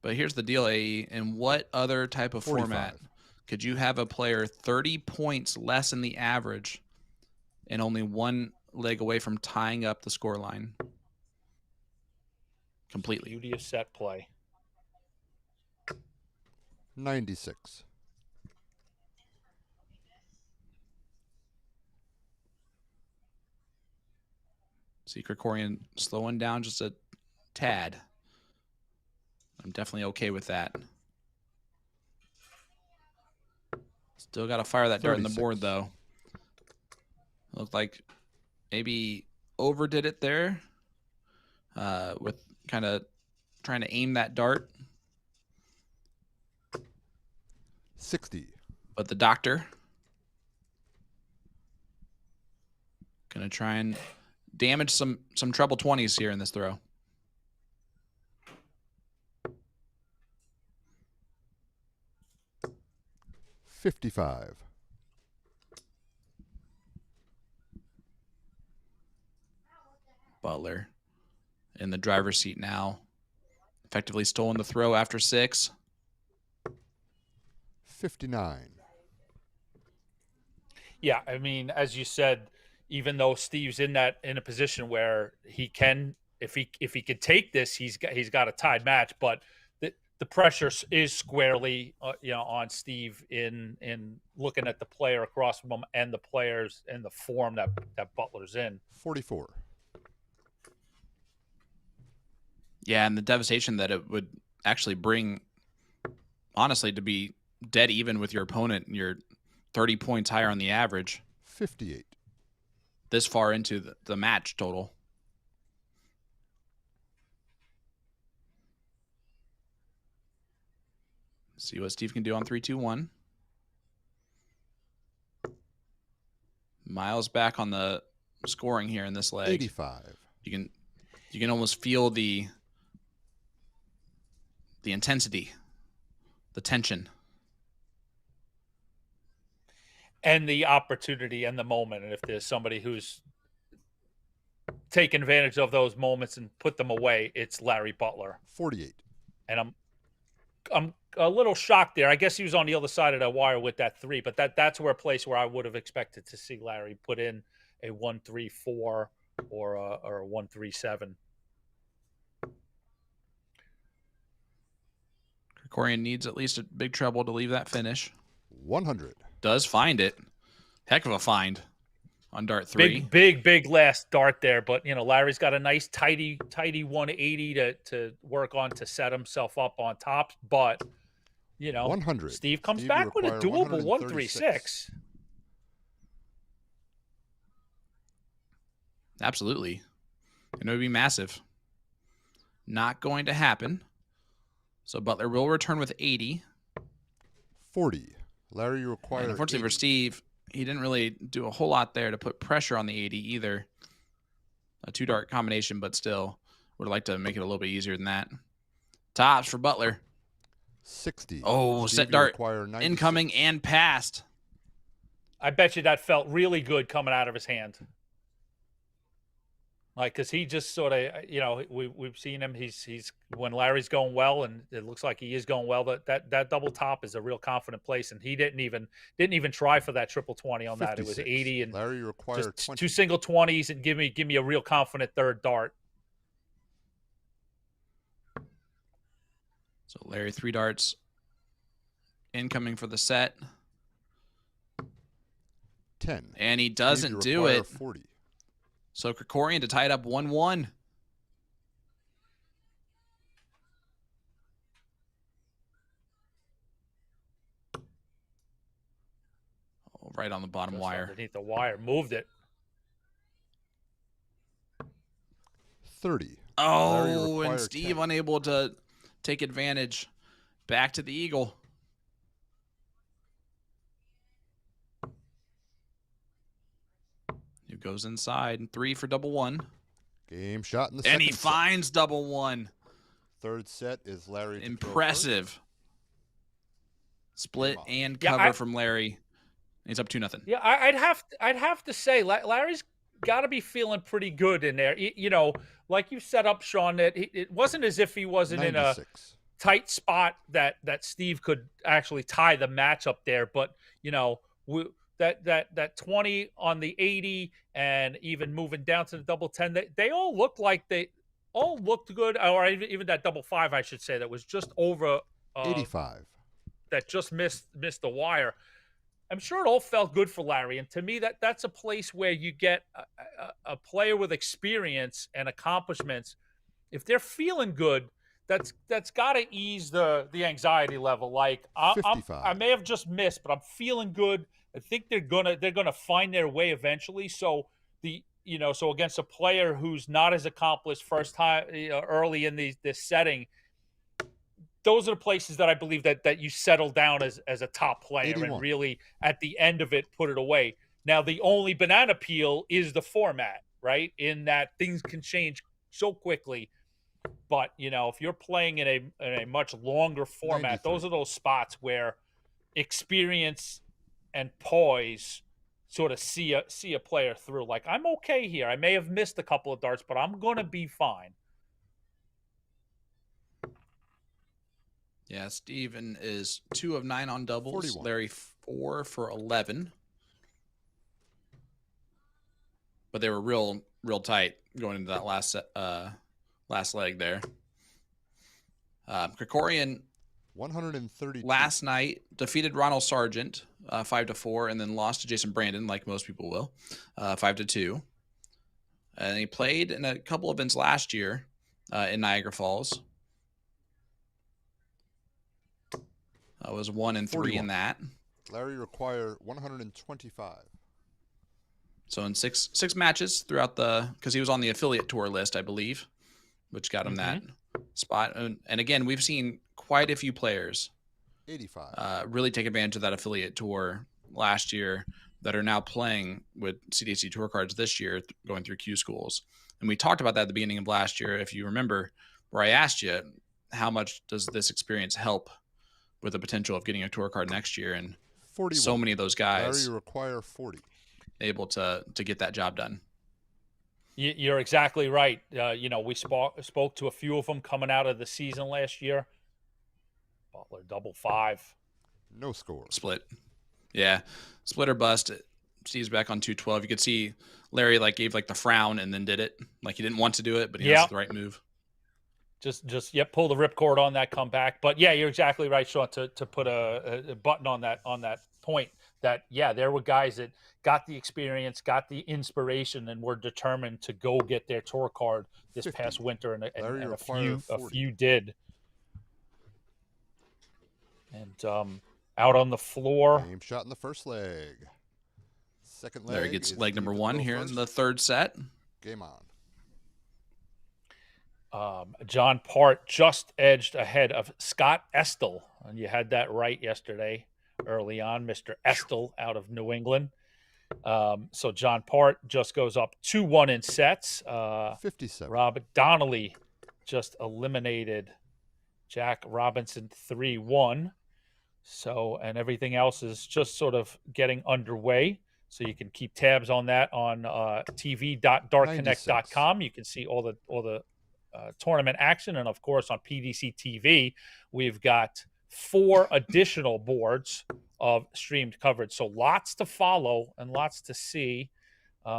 But here's the deal, AE. In what other type of 45. format could you have a player 30 points less than the average and only 1 leg away from tying up the score line completely? Beauty of set play. 96. See Cororan slowing down just a tad. I'm definitely okay with that. Still got to fire that dart in the 36. board, though. Looked like maybe overdid it there with kind of trying to aim that dart. 60. But the doctor going to try and damage some treble 20s here in this throw. $55. Butler in the driver's seat now. Effectively stolen the throw after 6. 59. Yeah, I mean, as you said, even though Steve's in a position where he can, if he could take this, he's got a tied match. But the pressure is squarely, on Steve in looking at the player across from him and the players and the form that Butler's in. 44. Yeah, and the devastation that it would actually bring, honestly, to be dead even with your opponent and you're 30 points higher on the average. 58. This far into the match total. See what Steve can do on 3-2-1. Miles back on the scoring here in this leg. 85. You can almost feel the intensity, the tension. And the opportunity and the moment. And if there's somebody who's taken advantage of those moments and put them away, it's Larry Butler. 48. And I'm a little shocked there. I guess he was on the other side of the wire with that 3, but that's a place where I would have expected to see Larry put in a 1-3-4 or a 1-3-7. Cororan needs at least a big treble to leave that finish. 100. Does find it. Heck of a find on dart 3. Big last dart there, but Larry's got a nice tidy 180 to work on to set himself up on top. But 100. Steve comes Steve back with a require doable 136. 136. Absolutely. And it would be massive. Not going to happen. So Butler will return with 80. 40. Larry, you require. And unfortunately 80. for Steve, he didn't really do a whole lot there to put pressure on the 80 either. A 2-dart combination, but still would like to make it a little bit easier than that. Tops for Butler. 60. Oh, Steve, set you dart require 96. incoming and passed. I bet you that felt really good coming out of his hand. Like, because he just sort of, we've seen him. He's when Larry's going well, and it looks like he is going well. That double top is a real confident place, and he didn't even try for that triple 20 on that. It was 56. 80 and Larry, you require just 20. 2 single 20s, and give me a real confident third dart. So Larry 3 darts incoming for the set. 10. And he Steve, doesn't you do require it. 40. So Cororan to tie it up 1-1. Oh, right on the bottom Just wire. underneath the wire, moved it. 30. Oh, Larry, you and require Steve 10. unable to take advantage. Back to the eagle. He goes inside. 3 for double 1. Game shot in the And second he set. finds double 1. Third set is Larry. to throw Impressive. Split Come on. and Yeah, cover from Larry. He's up 2-0. Yeah, I'd have to say Larry's got to be feeling pretty good in there. Like you set up, Sean, that it wasn't as if he wasn't in a 96. tight spot that Steve could actually tie the match up there. But that 20 on the 80 and even moving down to the double 10, they all looked like they all looked good. Or even that double 5, I should say, that was just over 85. that just missed the wire. I'm sure it all felt good for Larry, and to me, that's a place where you get a player with experience and accomplishments. If they're feeling good, that's got to ease the anxiety level. Like I 55. may have just missed, but I'm feeling good. I think they're gonna find their way eventually. So so against a player who's not as accomplished first time early in this setting, those are the places that I believe that you settle down as a top player 81. and really at the end of it put it away. Now the only banana peel is the format, right? In that things can change so quickly. But if you're playing in a much longer format, 93. those are those spots where experience and poise sort of see a player through. Like, I'm okay here. I may have missed a couple of darts, but I'm gonna be fine. Yeah, Steven is 2 of 9 on doubles. 41. Larry 4 for 11. But they were real tight going into that last leg there. Cororan 132. last night defeated Ronald Sargent 5-4, and then lost to Jason Brandon, like most people will, 5-2. And he played in a couple events last year in Niagara Falls. Was 1 and 3 41. in that. Larry require 125. So in six matches throughout because he was on the affiliate tour list, I believe, which got him that spot. And again, we've seen quite a few players 85. really take advantage of that affiliate tour last year that are now playing with CDC Tour cards this year, going through Q schools. And we talked about that at the beginning of last year, if you remember, where I asked you, how much does this experience help with the potential of getting a tour card next year? And 41. so many of those guys Larry require 40. able to get that job done. You're exactly right. We spoke to a few of them coming out of the season last year. Butler double 5. No score. Split. Yeah. Split or bust. Steve's back on 212. You could see Larry gave the frown and then did it. Like he didn't want to do it, but he knows the right move. Just pull the ripcord on that comeback. But yeah, you're exactly right, Sean, to put a button on that point. That there were guys that got the experience, got the inspiration, and were determined to go get their tour card this 50. past winter, and a require few did. And out on the floor, Game shot in the first leg. Second leg. Larry gets is leg number Steve 1 to here first. in the third set. Game on. John Part just edged ahead of Scott Estel. And you had that right yesterday early on, Mr. Estel out of New England. So John Part just goes up 2-1 in sets. 57. Rob Donnelly just eliminated Jack Robinson 3-1. So, and everything else is just sort of getting underway. So you can keep tabs on that on tv.dartconnect.com. You can see all the tournament action. And of course, on PDC TV, we've got 4 additional boards of streamed coverage. So lots to follow and lots to see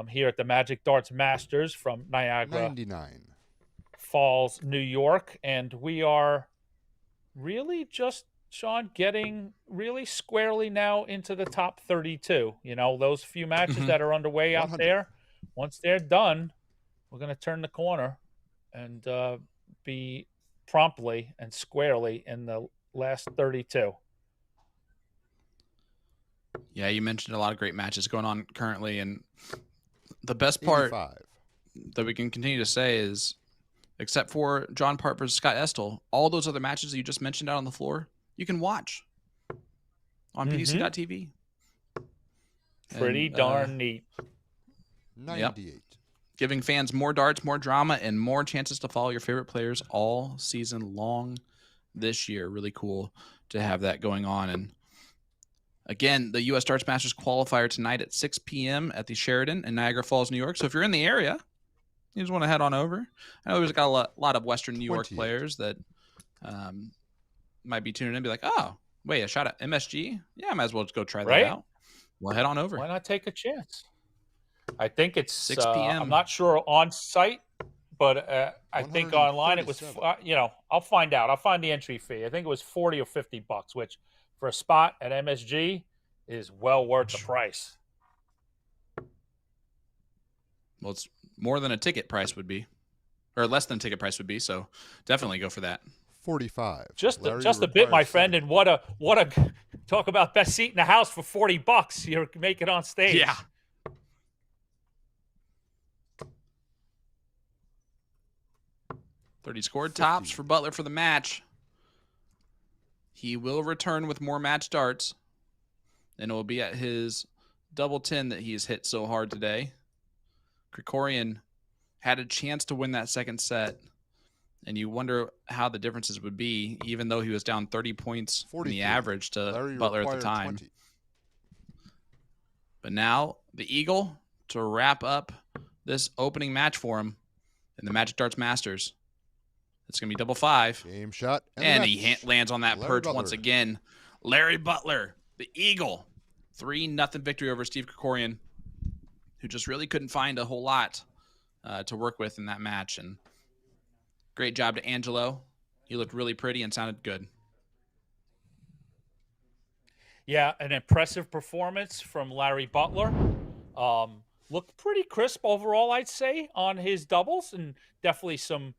here at the Magic Darts Masters from Niagara 99. Falls, New York. And we are really just, Sean, getting really squarely now into the top 32. You know, those few matches that are underway out 100. there, once they're done, we're going to turn the corner and be promptly and squarely in the last 32. Yeah, you mentioned a lot of great matches going on currently, and the best part 85. that we can continue to say is, except for John Part versus Scott Estel, all those other matches that you just mentioned out on the floor, you can watch on PDC.TV. Pretty darn neat. 98. Yep. Giving fans more darts, more drama, and more chances to follow your favorite players all season long this year. Really cool to have that going on. And again, the U.S. Darts Masters qualifier tonight at 6 p.m. at the Sheraton in Niagara Falls, New York. So if you're in the area, you just want to head on over. I know there's got a lot of Western New York 28. players that might be tuning in and be like, oh, wait, a shot at MSG? Yeah, I might as well just go try that out. Well, head on over. Why not take a chance? I think it's 6 p.m. I'm not sure on site, but I think online it was, I'll find out. I'll find the entry fee. I think it was $40 or $50, which for a spot at MSG is well worth the price. Well, it's more than a ticket price would be, or less than ticket price would be. So definitely go for that. 45. Just a bit, my friend. And what a talk about best seat in the house for $40. You're making on stage. Yeah. $30 scored. Tops for Butler for the match. He will return with more match darts, and it will be at his double 10 that he's hit so hard today. Cororan had a chance to win that second set, and you wonder how the differences would be, even though he was down 30 points in the average to Larry Butler at the time. 20. But now the Eagle to wrap up this opening match for him in the Magic Darts Masters. It's going to be double 5. Game shot. And he lands on that Larry perch Butler. once again. Larry Butler, the Eagle. 3-0 victory over Steve Cororan, who just really couldn't find a whole lot to work with in that match. And great job to Angelo. He looked really pretty and sounded good. Yeah, an impressive performance from Larry Butler. Looked pretty crisp overall, I'd say, on his doubles, and definitely some,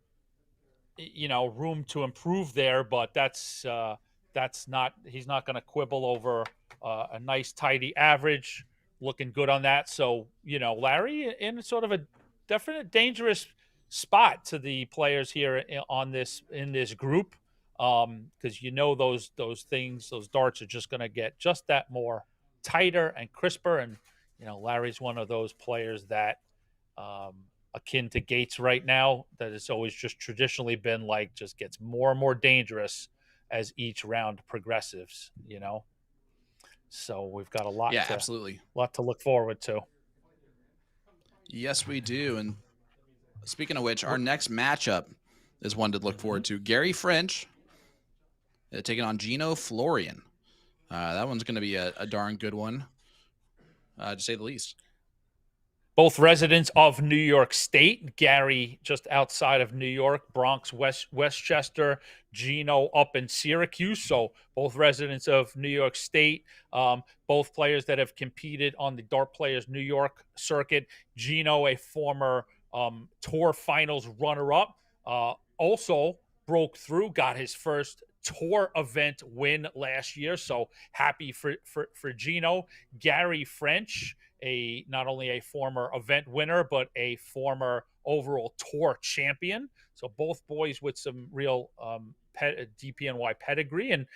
room to improve there. But that's not, he's not going to quibble over a nice tidy average. Looking good on that. So, Larry in sort of a definite dangerous spot to the players here in this group. Because those darts are just going to get just that more tighter and crisper. And, Larry's one of those players that, akin to Gates right now, that has always just traditionally been just gets more and more dangerous as each round progresses, So we've got a lot to look forward to. Yes, we do. And speaking of which, our next matchup is one to look forward to. Gary French taking on Gino Florian. That one's going to be a darn good one, to say the least. Both residents of New York State. Gary just outside of New York, Bronx, Westchester. Gino up in Syracuse. So both residents of New York State. Both players that have competed on the Dart Players New York circuit. Gino, a former Tour Finals runner-up, also broke through, got his first tour event win last year. So happy for Gino. Gary French, not only a former event winner, but a former overall tour champion. So both boys with some real DPNY pedigree. And,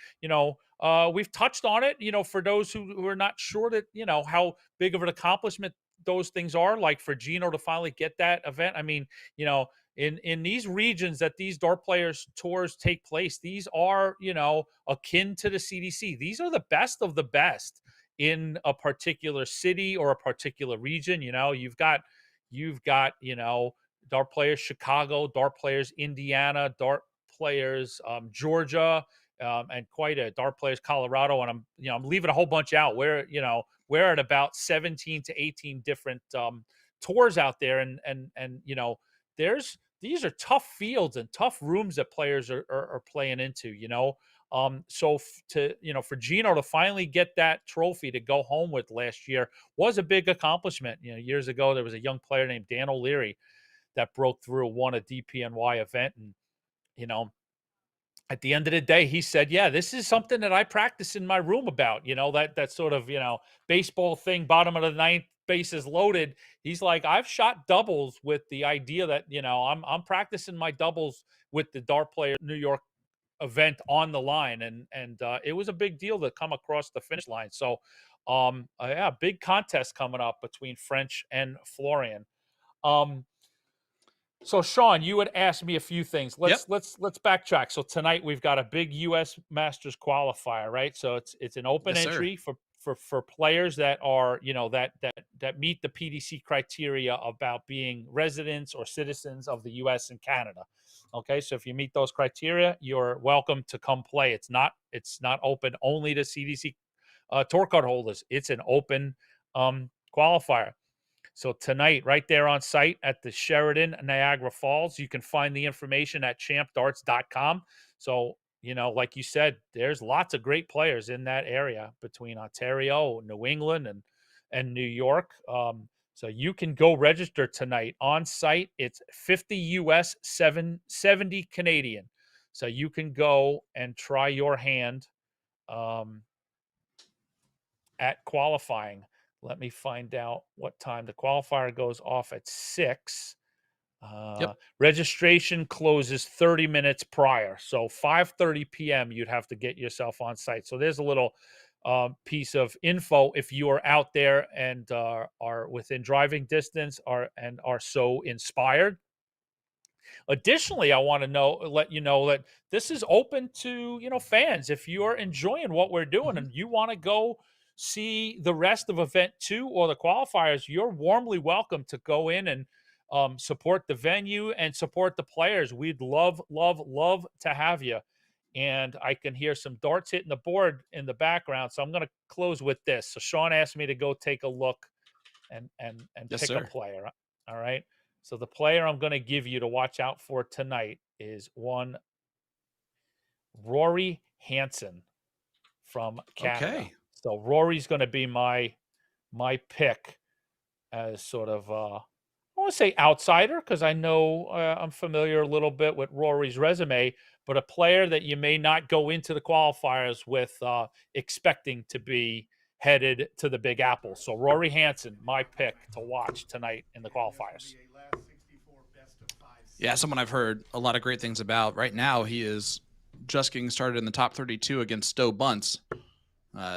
we've touched on it, for those who are not sure that, how big of an accomplishment those things are, like for Gino to finally get that event. I mean, in these regions that these dart players tours take place, these are, akin to the CDC. These are the best of the best in a particular city or a particular region. You've got, dart players Chicago, dart players Indiana, dart players Georgia, and quite a dart players Colorado, and I'm leaving a whole bunch out. We're at about 17 to 18 different tours out there, and these are tough fields and tough rooms that players are playing into. So for Gino to finally get that trophy to go home with last year was a big accomplishment. Years ago there was a young player named Dan O'Leary that broke through, won a DPNY event, and at the end of the day, he said, yeah, this is something that I practice in my room about, that sort of, baseball thing, bottom of the ninth, bases loaded. He's like, I've shot doubles with the idea that, I'm practicing my doubles with the dart player New York event on the line. And it was a big deal to come across the finish line. So, yeah, big contest coming up between French and Florian. So Sean, you had asked me a few things. Let's backtrack. So tonight we've got a big U.S. Masters qualifier, right? So it's an open entry for players that are, that meet the PDC criteria about being residents or citizens of the U.S. and Canada. Okay, so if you meet those criteria, you're welcome to come play. It's not open only to CDC tour card holders. It's an open qualifier. So tonight, right there on site at the Sheraton, Niagara Falls, you can find the information at champdarts.com. So, like you said, there's lots of great players in that area between Ontario, New England, and New York. So you can go register tonight on site. It's 50 US, 70 Canadian. So you can go and try your hand at qualifying. Let me find out what time the qualifier goes off at 6. Registration closes 30 minutes prior. So 5:30 p.m. you'd have to get yourself on site. So there's a little piece of info if you are out there and are within driving distance and are so inspired. Additionally, I want to let you know that this is open to, fans. If you're enjoying what we're doing and you want to go see the rest of event 2 or the qualifiers, you're warmly welcome to go in and support the venue and support the players. We'd love to have you. And I can hear some darts hitting the board in the background. So I'm going to close with this. So Sean asked me to go take a look and pick a player. All right. So the player I'm going to give you to watch out for tonight is one Rory Hansen from Canada. Okay. So Rory's going to be my pick as sort of I want to say outsider, because I know I'm familiar a little bit with Rory's resume, but a player that you may not go into the qualifiers with expecting to be headed to the Big Apple. So Rory Hansen, my pick to watch tonight in the qualifiers. Yeah, someone I've heard a lot of great things about. Right now, he is just getting started in the top 32 against Stowe Bunce.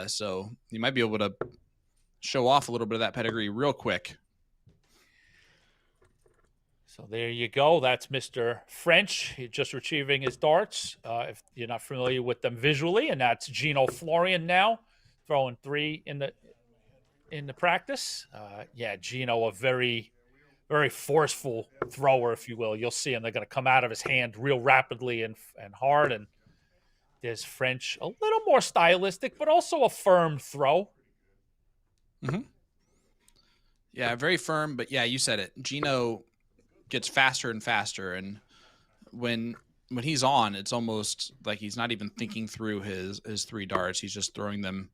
So you might be able to show off a little bit of that pedigree real quick. So there you go. That's Mr. French. He's just retrieving his darts. If you're not familiar with them visually, and that's Gino Florian now throwing 3 in the practice. Yeah, Gino, a very, very forceful thrower, if you will. You'll see him. They're going to come out of his hand real rapidly and hard. And there's French, a little more stylistic, but also a firm throw. Mm-hmm. Yeah, very firm. But yeah, you said it. Gino gets faster and faster, and when he's on, it's almost like he's not even thinking through his 3 darts. He's just throwing them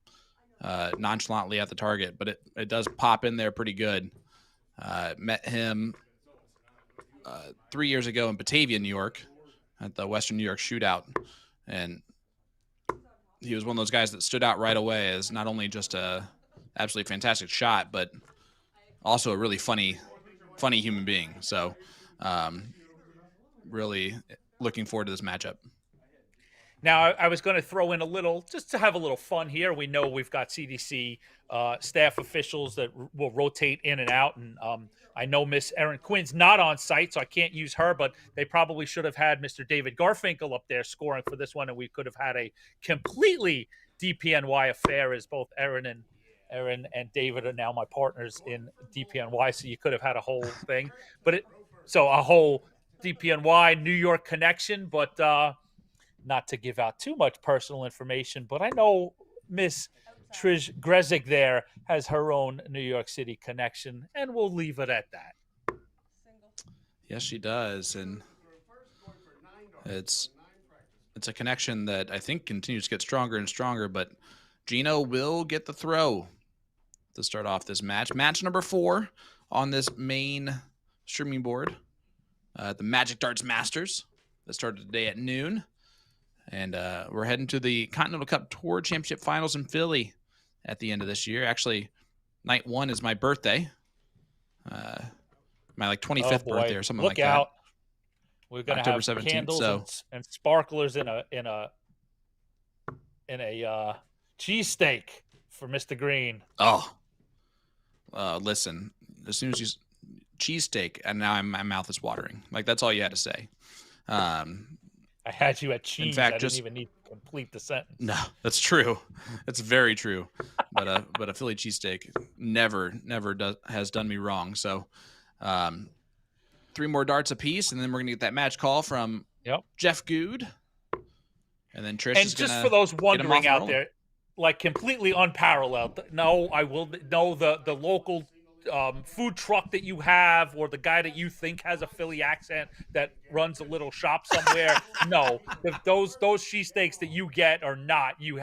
nonchalantly at the target, but it does pop in there pretty good. Met him 3 years ago in Batavia, New York, at the Western New York Shootout, and he was one of those guys that stood out right away as not only just a absolutely fantastic shot, but also a really funny human being. So really looking forward to this matchup. Now, I was going to throw in a little, just to have a little fun here. We know we've got CDC staff officials that will rotate in and out. And I know Miss Erin Quinn's not on site, so I can't use her, but they probably should have had Mr. David Garfinkel up there scoring for this one, and we could have had a completely DPNY affair, as both Erin and David are now my partners in DPNY, so you could have had a whole thing. So a whole DPNY New York connection, but not to give out too much personal information, but I know Miss Trish Grezik there has her own New York City connection, and we'll leave it at that. Yes, she does, and it's a connection that I think continues to get stronger and stronger, but Gino will get the throw to start off this match. Match number 4 on this main streaming board, the Magic Darts Masters that started today at noon. And we're heading to the Continental Cup Tour Championship Finals in Philly at the end of this year. Actually, night 1 is my birthday. My 25th birthday or something like that. Look out. We're going to October have 17th, candles and sparklers in a cheesesteak for Mr. Green. Oh. Listen, as soon as you cheesesteak, and now my mouth is watering. That's all you had to say. I had you at cheese. In fact, I didn't even need to complete the sentence. No, that's true. That's very true. But a Philly cheesesteak never has done me wrong. So 3 more darts apiece, and then we're gonna get that match call from Jeff Good. And then Trish is just gonna for those wondering out rolling. there, completely unparalleled. No, I will know the local food truck that you have, or the guy that you think has a Philly accent that runs a little shop somewhere. No, if those cheesesteaks that you get are not, you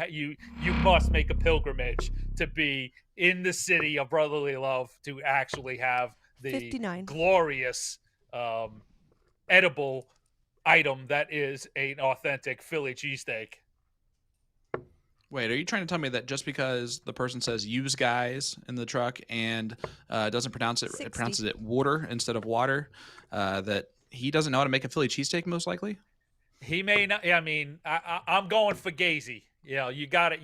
must make a pilgrimage to be in the city of brotherly love to actually have the 59. glorious edible item that is an authentic Philly cheesesteak. Wait, are you trying to tell me that just because the person says "use guys" in the truck and doesn't pronounce it, 60. it pronounces it water instead of water, that he doesn't know how to make a Philly cheesesteak? Most likely, he may not. I mean, I'm going for Gazy. You got to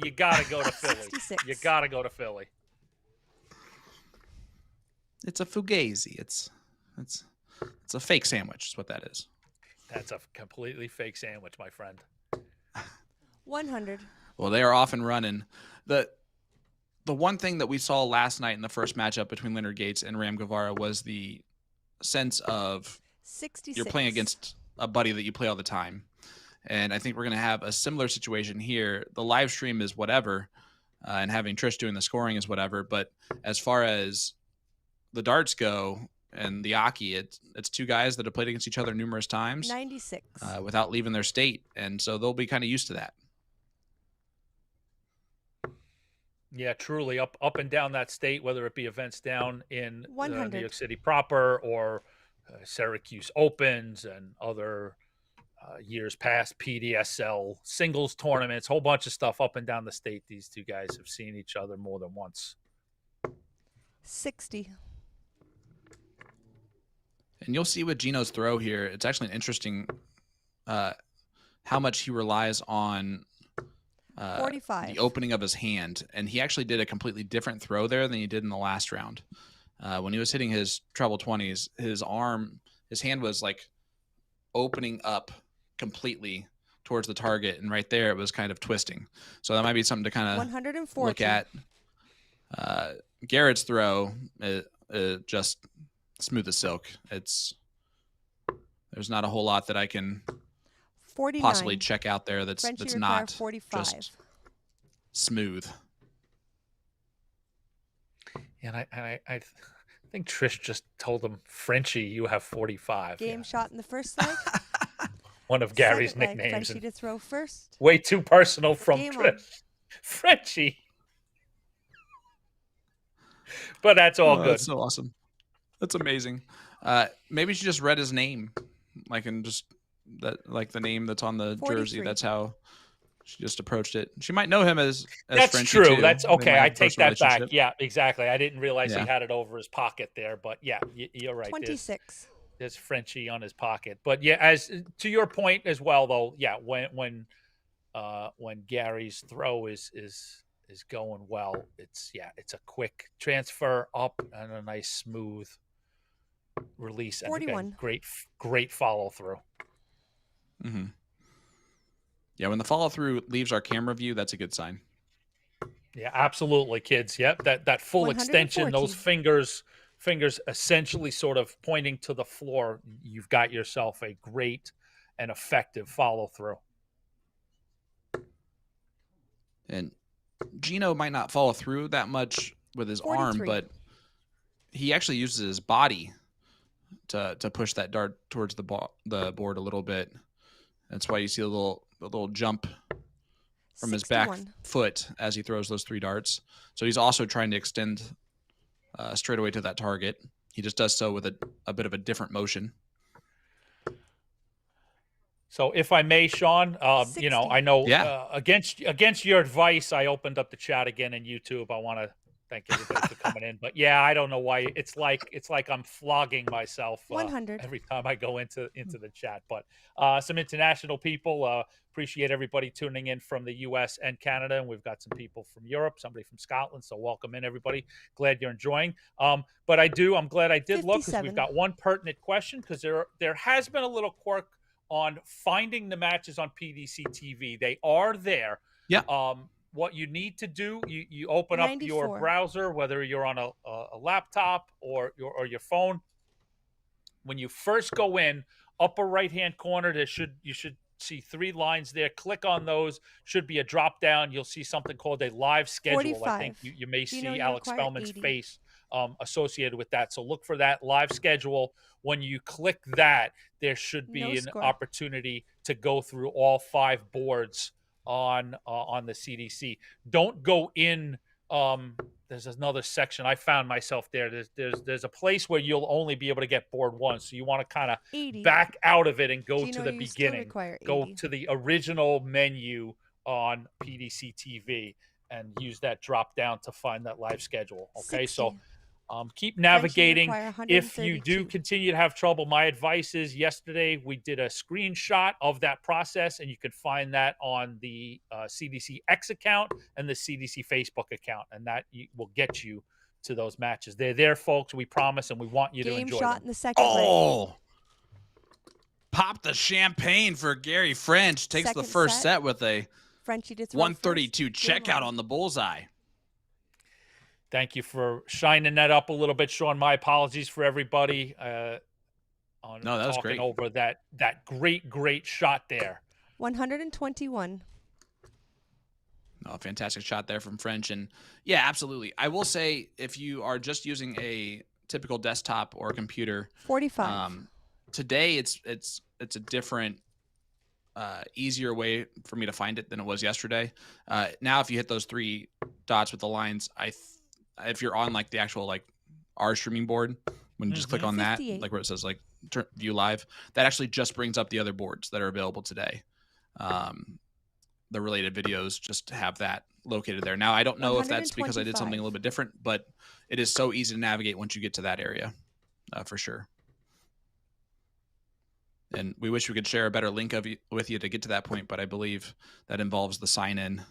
go to Philly. 66. You got to go to Philly. It's a fugazi. It's a fake sandwich. Is what that is. That's a completely fake sandwich, my friend. 100. Well, they are off and running. The one thing that we saw last night in the first matchup between Leonard Gates and Ram Guevara was the sense of 66. you're playing against a buddy that you play all the time. And I think we're going to have a similar situation here. The live stream is whatever, and having Trish doing the scoring is whatever. But as far as the darts go and the Aki, it's 2 guys that have played against each other numerous times. 96. Without leaving their state. And so they'll be kind of used to that. Yeah, truly up and down that state, whether it be events down in New York City proper or Syracuse Opens and other years past PDSL singles tournaments, whole bunch of stuff up and down the state. These 2 guys have seen each other more than once. 60. And you'll see with Gino's throw here, it's actually an interesting how much he relies on 45. the opening of his hand. And he actually did a completely different throw there than he did in the last round. When he was hitting his treble 20s, his hand was opening up completely towards the target. And right there, it was kind of twisting. So that might be something to kind of 140. look at. Garrett's throw, just smooth as silk. There's not a whole lot that I can 49. possibly check out there that's not 45. just smooth. And I think Trish just told him, Frenchie, you have 45. Game shot in the first leg. One of Gary's Second leg, nicknames. Frenchie to throw first. Way too personal from Game Trish. on. Frenchie. But that's all good. That's so awesome. That's amazing. Maybe she just read his name, and just that, the name that's on the 43. jersey. That's how She just approached it. She might know him as That's Frenchie true. too. That's They okay. might I have a take personal that back. relationship. Yeah, exactly. I didn't realize Yeah. he had it over his pocket there, but yeah, you're right. 26. There's Frenchie on his pocket. But yeah, as to your point as well, though, yeah, when Gary's throw is going well, it's a quick transfer up and a nice smooth release, and 41. again, great follow through. Mm-hmm. Yeah, when the follow through leaves our camera view, that's a good sign. Yeah, absolutely, kids. Yep, that full extension, those 114. fingers essentially sort of pointing to the floor. You've got yourself a great and effective follow through. And Gino might not follow through that much with his 43. arm, but he actually uses his body to push that dart towards the board a little bit. That's why you see a little jump from his back 61. foot as he throws those 3 darts. So he's also trying to extend straight away to that target. He just does so with a bit of a different motion. So if I may, Sean, I know Yeah. Against your advice, I opened up the chat again in YouTube. I want to thank everybody for coming in. But yeah, I don't know why it's like I'm flogging myself 100. every time I go into the chat. But some international people, appreciate everybody tuning in from the U.S. and Canada, and we've got some people from Europe, somebody from Scotland. So welcome in, everybody. Glad you're enjoying. But I'm glad I did look, because 57. we've got one pertinent question, because there has been a little quirk on finding the matches on PDC TV. They are there. Yeah. What you need to do, you open up your 94. browser, whether you're on a laptop or your phone. When you first go in, upper right-hand corner, you should see 3 lines there. Click on those. Should be a drop down. You'll see something called a live schedule. 45. I think you may Do you see know you Alex require Spellman's 80? face associated with that. So look for that live schedule. When you click that, there should be No an score. opportunity to go through all 5 boards on the CDC. Don't go in. There's another section. I found myself there. There's a place where you'll only be able to get board 1. So you want to kind of 80. back out of it and go Do you to know the you still beginning. require Go 80? to the original menu on PDC TV and use that drop down to find that live schedule. Okay, 60. so keep navigating. require If you do 132. continue to have trouble, my advice is yesterday we did a screenshot of that process, and you can find that on the CDC X account and the CDC Facebook account, and that will get you to those matches. They're there, folks. We promise, and we want you to Game enjoy shot them. in the second leg. Oh, pop the champagne for Gary French. Takes the Second first set. set with a Frenchie to throw 132 first. Game checkout on. on the bullseye. Thank you for shining that up a little bit, Sean. My apologies for everybody on No, that was talking great. over that great shot there. 121. Oh, fantastic shot there from French. And yeah, absolutely. I will say, if you are just using a typical desktop or computer, 45. today it's a different, easier way for me to find it than it was yesterday. Now, if you hit those 3 dots with the lines, if you're on like the actual like our streaming board, when you just click on that, 58. like where it says like view live, that actually just brings up the other boards that are available today. The related videos just have that located there. Now, I don't know if that's because I did something a little bit different, but it is so easy to navigate once you get to that area, for sure. And we wish we could share a better link with you to get to that point, but I believe that involves the sign-in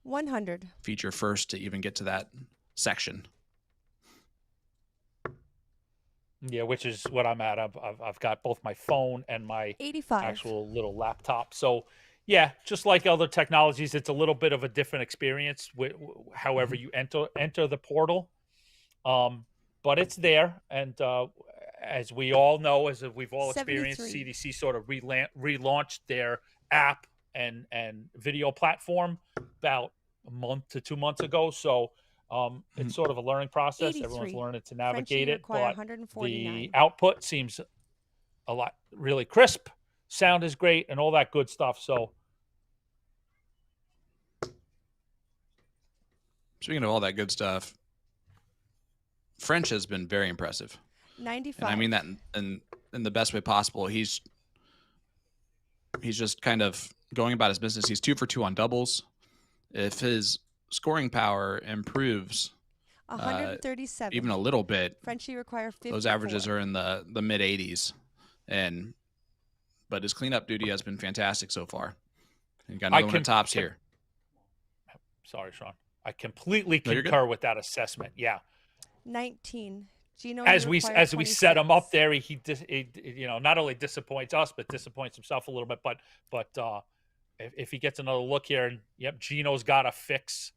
100. feature first to even get to that section. Yeah, which is what I'm at. I've got both my phone and my 85. actual little laptop. So, yeah, just like other technologies, it's a little bit of a different experience. However, you enter the portal, but it's there. And as we all know, as we've all experienced, 73. CDC sort of relaunched their app and video platform about a month to 2 months ago. So it's sort of a learning process. 83. Everyone's learning to Frenchie navigate it, require but 149. the output seems a lot really crisp. Sound is great and all that good stuff. So Speaking of all that good stuff, French has been very impressive. 95. And I mean that in the best way possible. He's just kind of going about his business. He's 2 for 2 on doubles. If his scoring power improves 137. even a little bit, Frenchie require 54. those averages are in the mid 80s. But his cleanup duty has been fantastic so far. You got another one at tops here. Sorry, Sean. I completely No, you're concur with that assessment. Yeah. 19. Gino, As you we require set him up 26. there, he not only disappoints us but disappoints himself a little bit. But if he gets another look here, and yep, Gino's got to fix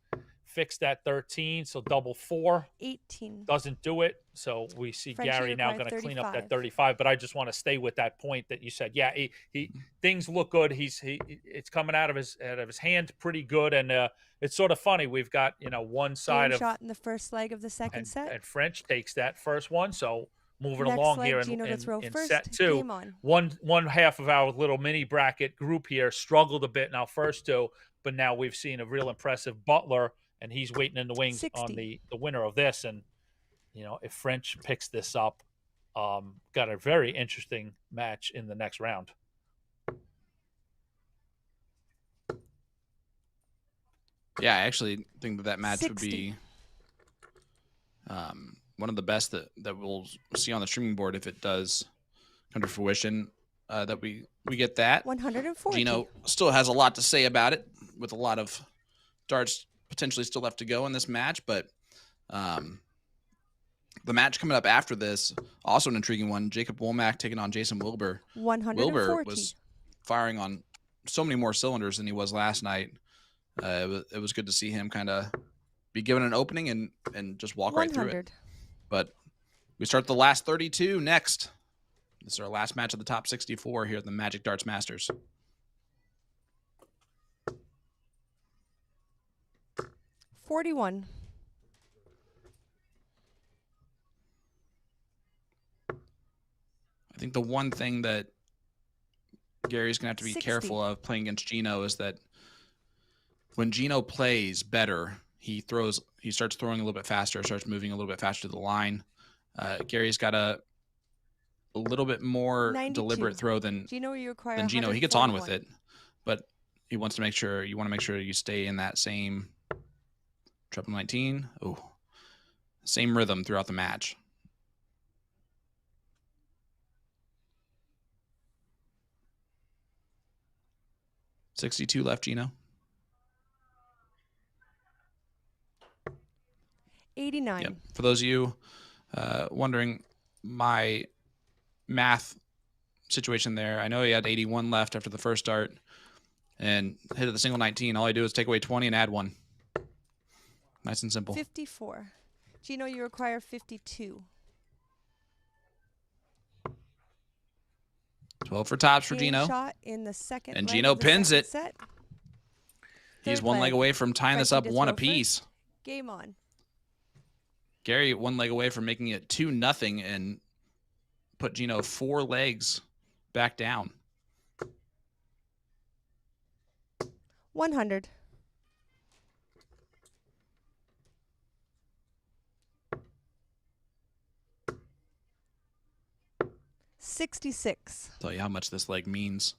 that 13. So double 4. 18. Doesn't do it. So we see Frenchie Gary now require going to clean up that 35. 35. But I just want to stay with that point that you said. Yeah, he things look good. It's coming out of his hand pretty good, and it's sort of funny. We've got one side Game of shot in the first leg of the second set. and French takes that first one. So moving Next along leg, here Gino to throw in first. set 2. Game on. One half of our little mini bracket group here struggled a bit in our first 2, but now we've seen a real impressive Butler, and he's waiting in the wings 60. on the winner of this. And if French picks this up, got a very interesting match in the next round. Yeah, I actually think that match 60. would be one of the best that we'll see on the streaming board if it does come to fruition. That we get that. 140. Gino still has a lot to say about it, with a lot of darts potentially still left to go in this match. But the match coming up after this, also an intriguing one. Jacob Wulmarmac taking on Jason Wilbur. 140. Wilbur was firing on so many more cylinders than he was last night. It was good to see him kind of be given an opening and just walk right through it. But we start the last 32 next. This is our last match of the top 64 here at the Magic Darts Masters. $41. I think the one thing that Gary's going to have to be 60. careful of playing against Gino is that when Gino plays better, he starts throwing a little bit faster, starts moving a little bit faster to the line. Gary's got a little bit more 92. deliberate throw than Gino, you require Gino. He gets on with 141. it, but you want to make sure you stay in that same triple 19. Oh, same rhythm throughout the match. $62 left, Gino. 89. Yep. For those of you wondering my math situation there, I know he had 81 left after the first start and hit the single 19. All I do is take away 20 and add 1. Nice and simple. 54. Gino, you require 52. 12 for tops for Game Gino. shot in the second And leg Gino of the pins second it. Set. He's Third one leg away from tying this Frenchie up to 1 throw apiece. first. Game on. Gary 1 leg away from making it 2-0 and put Gino 4 legs back down. 100. $66. Tell you how much this leg means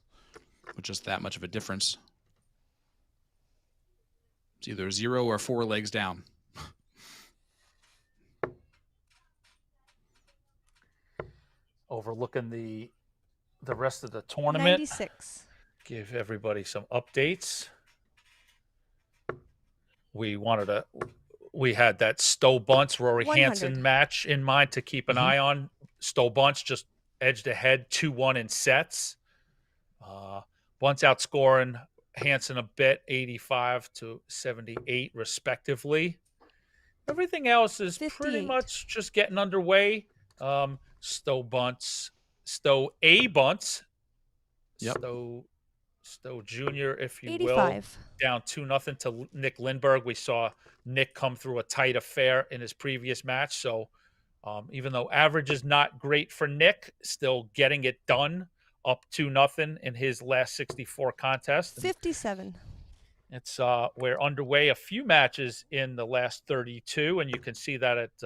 with just that much of a difference. It's either 0 or 4 legs down. Overlooking the rest of the tournament. 96. Give everybody some updates. We had that Stowe Bunce Rory 100. Hansen match in mind to keep an eye on. Stowe Bunce just edged ahead 2-1 in sets. Bunce outscoring Hansen a bit, 85-78 respectively. Everything else is pretty 58. much just getting underway. Stowe Bunce, Stowe A Bunce, Yep. Stowe Jr., if you 85. will, down 2-0 to Nick Lindberg. We saw Nick come through a tight affair in his previous match. So even though average is not great for Nick, still getting it done, up 2-0 in his last 64 contest. 57. It's we're underway a few matches in the last 32, and you can see that at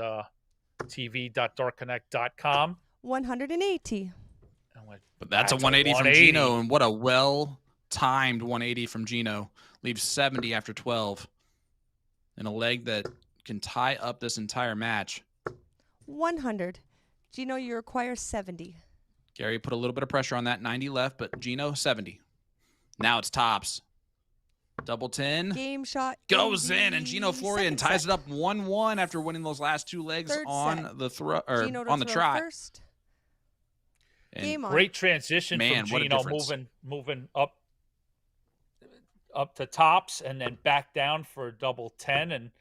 tv.dartconnect.com. 180. But that's a That's a 180 from 180. Gino, and what a well timed 180 from Gino, leaves 70 after 12, and a leg that can tie up this entire match. 100. Gino, you require 70. Gary put a little bit of pressure on that. 90 left, but Gino, 70. Now it's tops. Double 10. Game shot. Goes in, and Gino Florian ties it up 1-1 after winning those last 2 legs Third on set. the throw or Gino to on the throw trot. First. And Game on. Great transition Man, from what a Gino, difference. moving up to tops and then back down for double 10, and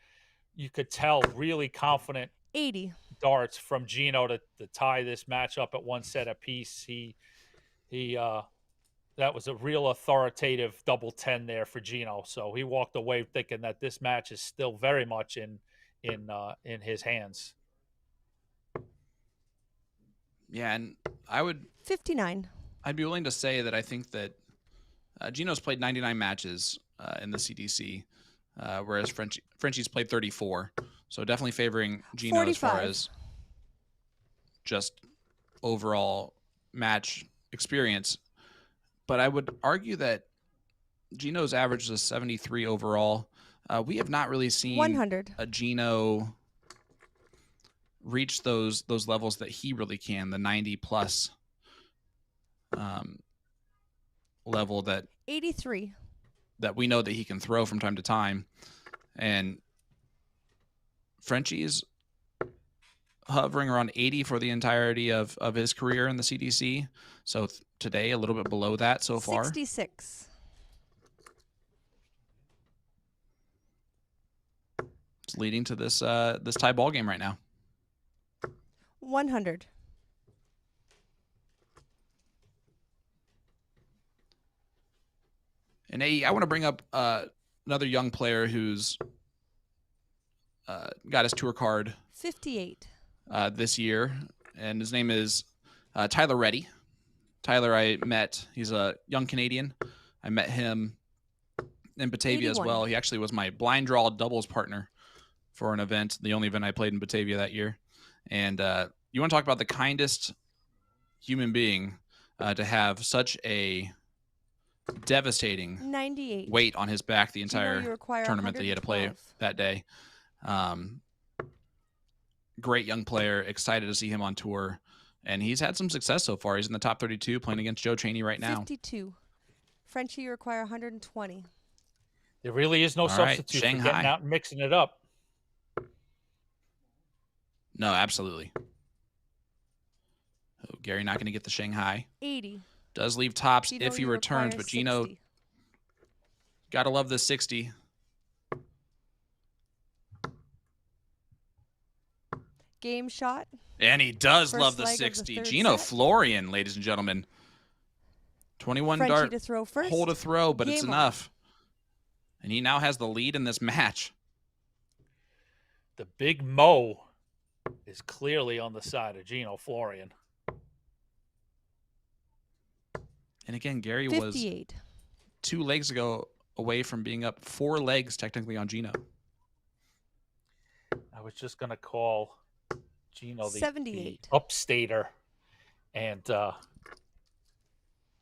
you could tell really confident 80. darts from Gino to tie this match up at 1 set apiece. He that was a real authoritative double 10 there for Gino. So he walked away thinking that this match is still very much in his hands. Yeah, and 59. I'd be willing to say that I think that Gino's played 99 matches in the CDC, whereas Frenchie's played 34. So definitely favoring Gino 45. as far as just overall match experience. But I would argue that Gino's average is 73 overall. We have not really seen 100. a Gino reach those levels that he really can, the 90 plus level that 83. that we know that he can throw from time to time. And Frenchie's hovering around 80 for the entirety of his career in the CDC. So today a little bit below that so far. 66. It's leading to this this tie ball game right now. 100. And I want to bring up another young player who's got his tour card 58. this year, and his name is Tyler Reddy. Tyler, I met. He's a young Canadian. I met him in Batavia 81. as well. He actually was my blind draw doubles partner for an event, the only event I played in Batavia that year. And you want to talk about the kindest human being to have such a devastating 98. weight on his back the Gino, you entire require tournament that he had to play 112. that day. Great young player. Excited to see him on tour. And he's had some success so far. He's in the top 32 playing against Joe Chaney right now. 52. Frenchie, you require 120. There really is no All right, substitute for Shanghai. getting out and mixing it up. No, absolutely. Oh, Gary not going to get the Shanghai. 80. Does leave tops Gino, if he you returns, require but Gino 60. got to love this 60. Game shot. And he does First love the leg of the 60. third Gino set. Florian, ladies and gentlemen. 21 Frenchie dart to throw first. hole to throw, but it's Game on. enough. And he now has the lead in this match. The big Mo is clearly on the side of Gino Florian. And again, Gary 58. was 2 legs ago away from being up 4 legs technically on Gino. I was just going to call Gino the 78. upstater. And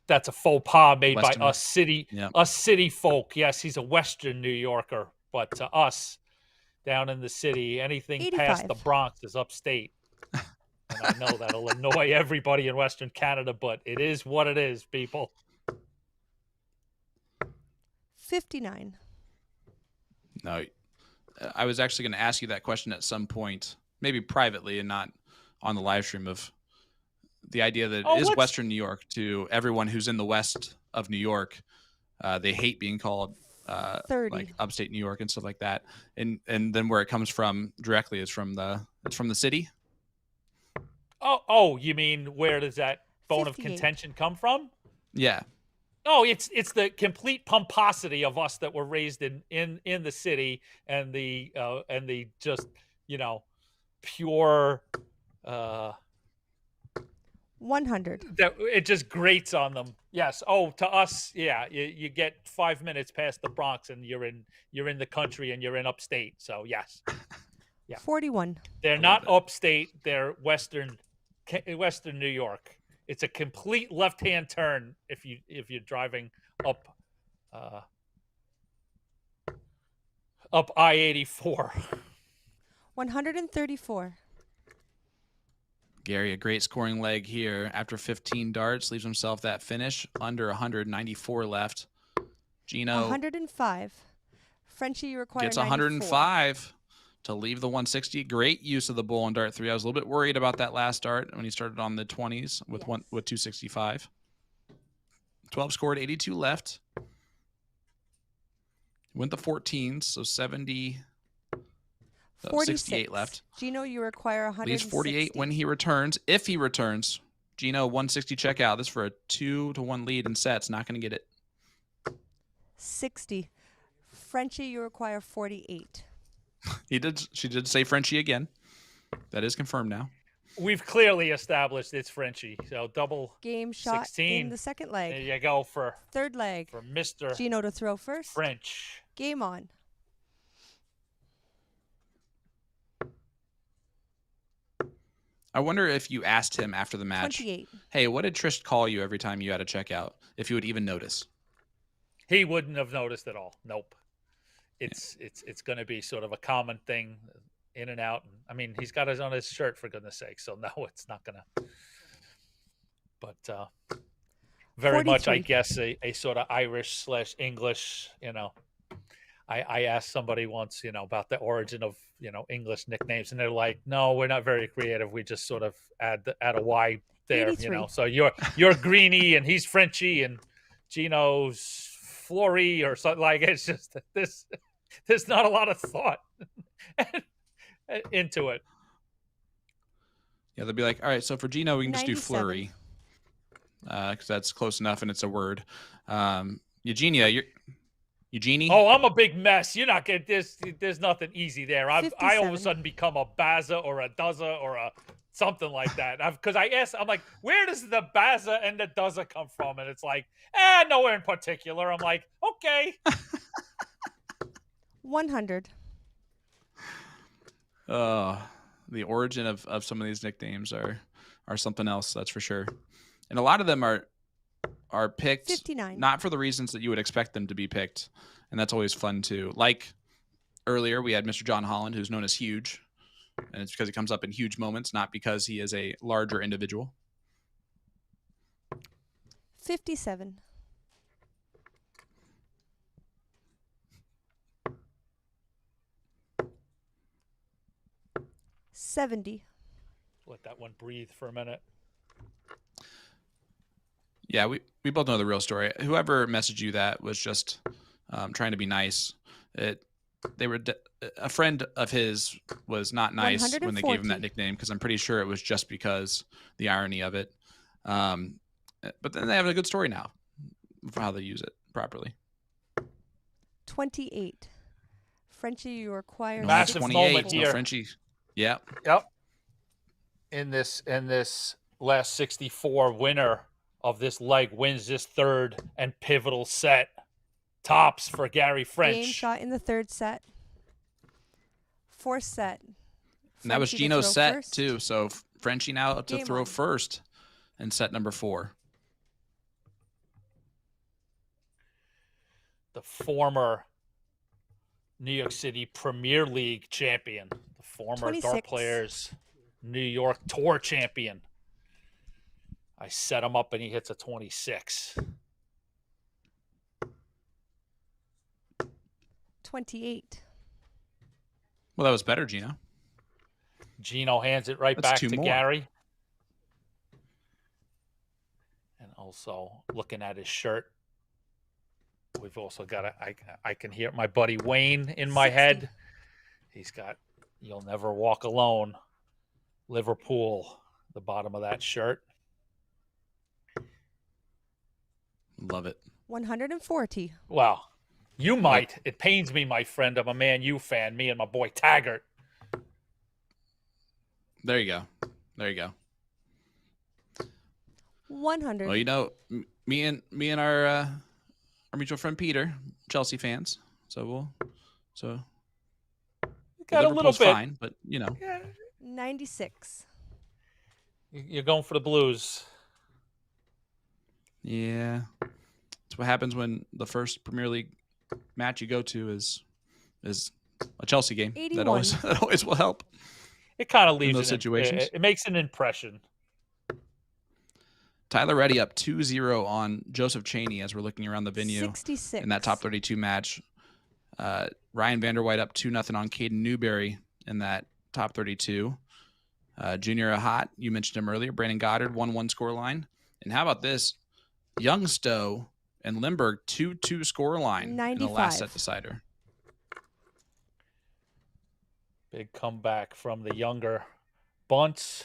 that's a faux pas made Western- by us city folk. Yes, he's a Western New Yorker, but to us down in the city, anything past 85. the Bronx is upstate. And I know that'll annoy everybody in Western Canada, but it is what it is, people. 59. No, I was actually going to ask you that question at some point, maybe privately and not on the live stream, of the idea that it is Western New York to everyone who's in the west of New York. They hate being called 30. like upstate New York and stuff like that. And then where it comes from directly is from the city. Oh, you mean where does that bone 58. of contention come from? Yeah. Oh, it's the complete pomposity of us that were raised in the city, and the just, pure 100. that it just grates on them. Yes. Oh, to us, yeah, you get 5 minutes past the Bronx and you're in the country and you're in upstate. So yes. Yeah. 41. They're not upstate, they're Western New York. It's a complete left-hand turn if you're driving up up I-84. 134. Gary, a great scoring leg here. After 15 darts, leaves himself that finish. Under 194 left. Gino 105. Frenchie, you require gets 94. 105 to leave the 160. Great use of the bull on dart 3. I was a little bit worried about that last dart when he started on the 20s with with 265. 12 scored, 82 left. Went the 14s, so 68 left. Gino, you require 160. Leaves 48 when he returns. If he returns, Gino 160 checkout. This for a 2-1 lead in sets. Not going to get it. 60. Frenchie, you require 48. She did say Frenchie again. That is confirmed now. We've clearly established it's Frenchie. So double game shot 16 in the second leg. There you go for third leg. For Mr. Gino to throw first. French. Game on. I wonder if you asked him after the match, 28. Hey, what did Trish call you every time you had a checkout? If you would even notice. He wouldn't have noticed at all. Nope. It's going to be sort of a common thing, in and out. I mean, he's got his on his shirt, for goodness sake. So no, it's not going to. But very 43. much, I guess, a sort of Irish/English. I asked somebody once, about the origin of English nicknames, and they're like, "No, we're not very creative. We just sort of add a Y there, 83. So you're Greeny and he's Frenchy and Gino's Flory or something like it. It's just this. There's not a lot of thought into it. Yeah, they'll be like, all right, so for Gino, we can just do 97. flurry. Because that's close enough and it's a word. Eugenia. Oh, I'm a big mess. You're not getting this. There's nothing easy there. I all of a 57. sudden become a Baza or a Duzza or a something like that. Because I asked, I'm like, where does the Baza and the Duzza come from? And it's like, nowhere in particular. I'm like, okay. 100. The origin of some of these nicknames are something else, that's for sure. And a lot of them are picked 59. not for the reasons that you would expect them to be picked, and that's always fun too. Like earlier, we had Mr. John Holland, who's known as Huge, and it's because he comes up in huge moments, not because he is a larger individual. 57. 70. Let that one breathe for a minute. Yeah, we both know the real story. Whoever messaged you that was just trying to be nice. They were a friend of his was not nice when they gave him that nickname, because I'm pretty sure it was just because the irony of it. But then they have a good story now for how they use it properly. 28. Frenchie, you require Massive 28. moment here. Frenchie. Yeah. Yep. In this last 64, winner of this leg wins this third and pivotal set. Tops for Gary French. Game shot in the third set. Fourth set. And that was Frenchie to Gino's throw set first. too. So Frenchie now up to Game throw on. first in set number 4. The former New York City Premier League champion. The former 26. Dart Players New York Tour champion. I set him up and he hits a 26. 28. Well, that was better, Gino. Gino hands it right That's back 2 to more. Gary. And also looking at his shirt. We've also got I can hear my buddy Wayne in my 60. head. He's got "You'll Never Walk Alone," Liverpool, the bottom of that shirt. Love it. 140. Wow. You might. It pains me, my friend. I'm a Man U fan. Me and my boy Taggart. There you go. There you go. 100. Well, you know, me and our mutual friend Peter, Chelsea fans. So Got a little Liverpool's bit. fine, but you know. 96. You're going for the Blues. Yeah. That's what happens when the first Premier League match you go to is a Chelsea game. 81. That always will help. It kind of leaves those situations. It makes an impression. Tyler Reddy up 2-0 on Joseph Chaney as we're looking around the venue 66. in that top 32 match. Ryan Vanderwhite up 2-0 on Caden Newberry in that top 32. Junior Ahat, you mentioned him earlier. Brandon Goddard, 1-1 scoreline. And how about this? Youngstow and Limburg, 2-2 scoreline in the last set decider. Big comeback from the younger bunts.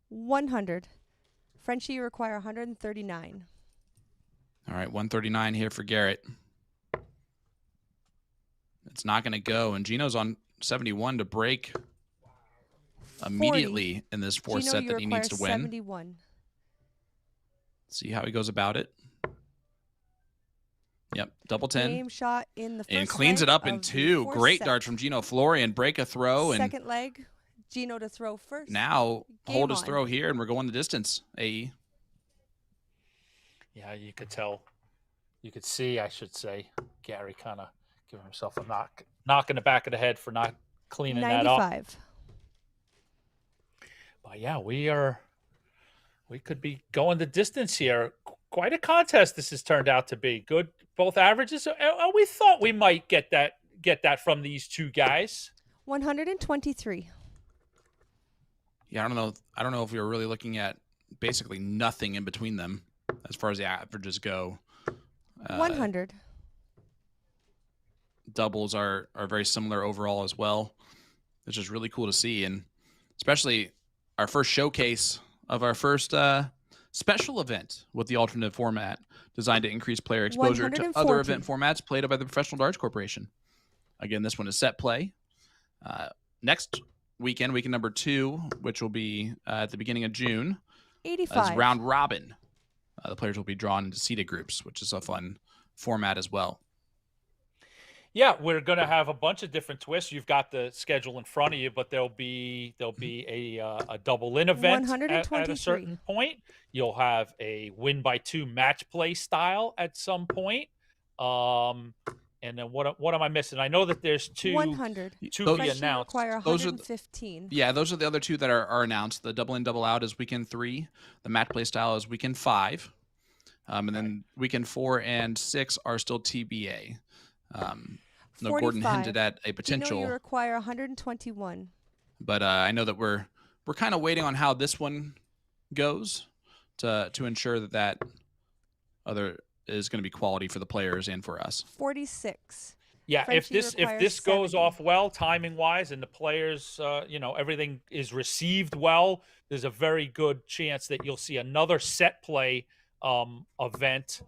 100. Frenchie, you require 139. All right, 139 here for Garrett. It's not going to go, and Gino's on 71 to break immediately in this fourth Gino, set that he needs to win. 71. See how he goes about it. Yep, double 10. Game shot in the first And cleans it up in leg of the two. fourth Great set. darts from Gino Florian. Break a throw. And Second leg, Gino to throw first. now Game hold his on. throw here, and we're going the distance, AE. Yeah, you could tell. You could see, I should say, Gary kind of giving himself a knock in the back of the head for not cleaning that up. 95. But yeah, we could be going the distance here. Quite a contest this has turned out to be. Good, both averages. We thought we might get that from these two guys. 123. Yeah, I don't know if we were really looking at basically nothing in between them as far as the averages go. 100. Doubles are very similar overall as well, which is really cool to see, and especially our first showcase of our first special event with the alternate format designed to increase player exposure to other 140. event formats played by the Professional Darts Corporation. Again, this one is set play. Next weekend number 2, which will be at the beginning of June, 85. is round robin. The players will be drawn into seeded groups, which is a fun format as well. Yeah, we're going to have a bunch of different twists. You've got the schedule in front of you, but there'll be a double in event at a certain point. You'll have a win by 2 match play style at some point. And then what am I missing? I know that there's 100. to be announced. Require Those 115. those are the other 2 that are announced. The double in, double out is weekend 3. The match play style is weekend 5. And then weekend 4 and 6 are still TBA. No, Gordon 45. hinted at a potential. You require 121. But I know that we're kind of waiting on how this one goes to ensure that other is going to be quality for the players and for us. 46. Yeah, Frenchie if requires this goes 70. off well timing wise and the players everything is received well, there's a very good chance that you'll see another set play event,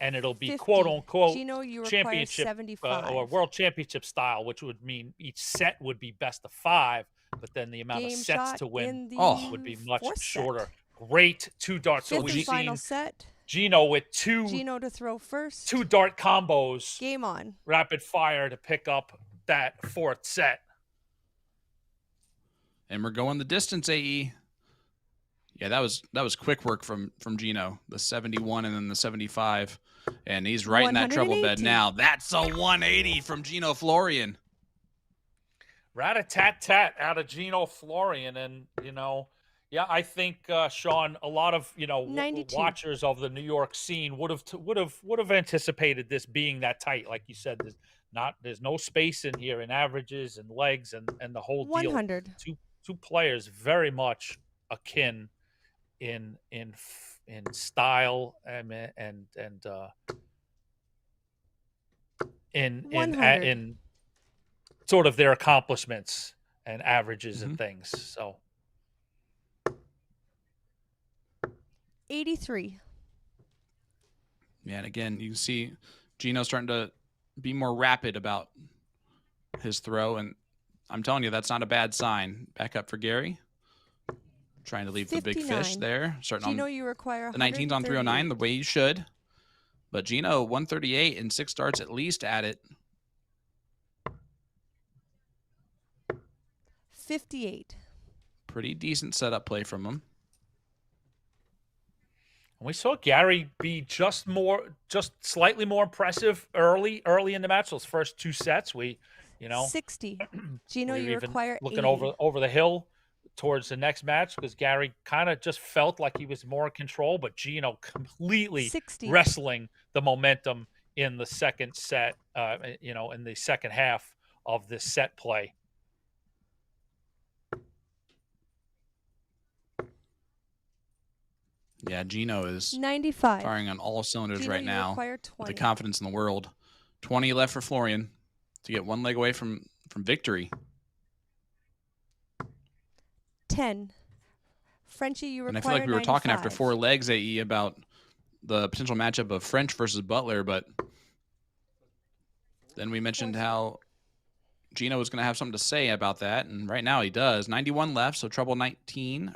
and it'll be 50. quote unquote Gino, you require championship 75. or world championship style, which would mean each set would be best of 5, but then the amount Game of sets shot to win in the would be much fourth set. shorter. Great 2 darts. So Fifth we've and seen final set. Gino with 2 Gino to throw first. 2 dart combos. Game on. Rapid fire to pick up that 4th set. And we're going the distance, AE. Yeah, that was quick work from Gino. The 71 and then the 75. And he's right in that treble bed 180. now. That's a 180 from Gino Florian. Rat-a-tat-tat out of Gino Florian. And, I think, Sean, a lot of, 92. watchers of the New York scene would have anticipated this being that tight. Like you said, there's no space in here in averages and legs and the whole deal. 100. Two players very much akin in style and in 100. in sort of their accomplishments and averages and things. So 83. Yeah, and again, you can see Gino starting to be more rapid about his throw, and I'm telling you, that's not a bad sign. Back up for Gary. Trying to leave the big fish 59. there. Starting Gino, on you require the 19's on 309, the way you should. But Gino, 138 and 6 starts at least at it. 58. Pretty decent setup play from him. We saw Gary be just slightly more impressive early in the match. Those first 2 sets, 60. Gino, we were you even require looking 80. over the hill towards the next match because Gary kind of just felt like he was more in control, but Gino completely 60. wrestling the momentum in the second set, in the second half of this set play. Yeah, Gino is 95. firing on all cylinders Gino, right you now require with 20. the confidence in the world. 20 left for Florian to get 1 leg away from victory. 10. Frenchie, you require And I feel like we were talking after 95. 4 legs, AE, about the potential matchup of French versus Butler, but then we mentioned how Gino was going to have something to say about that, and right now he does. 91 left, so trouble 17,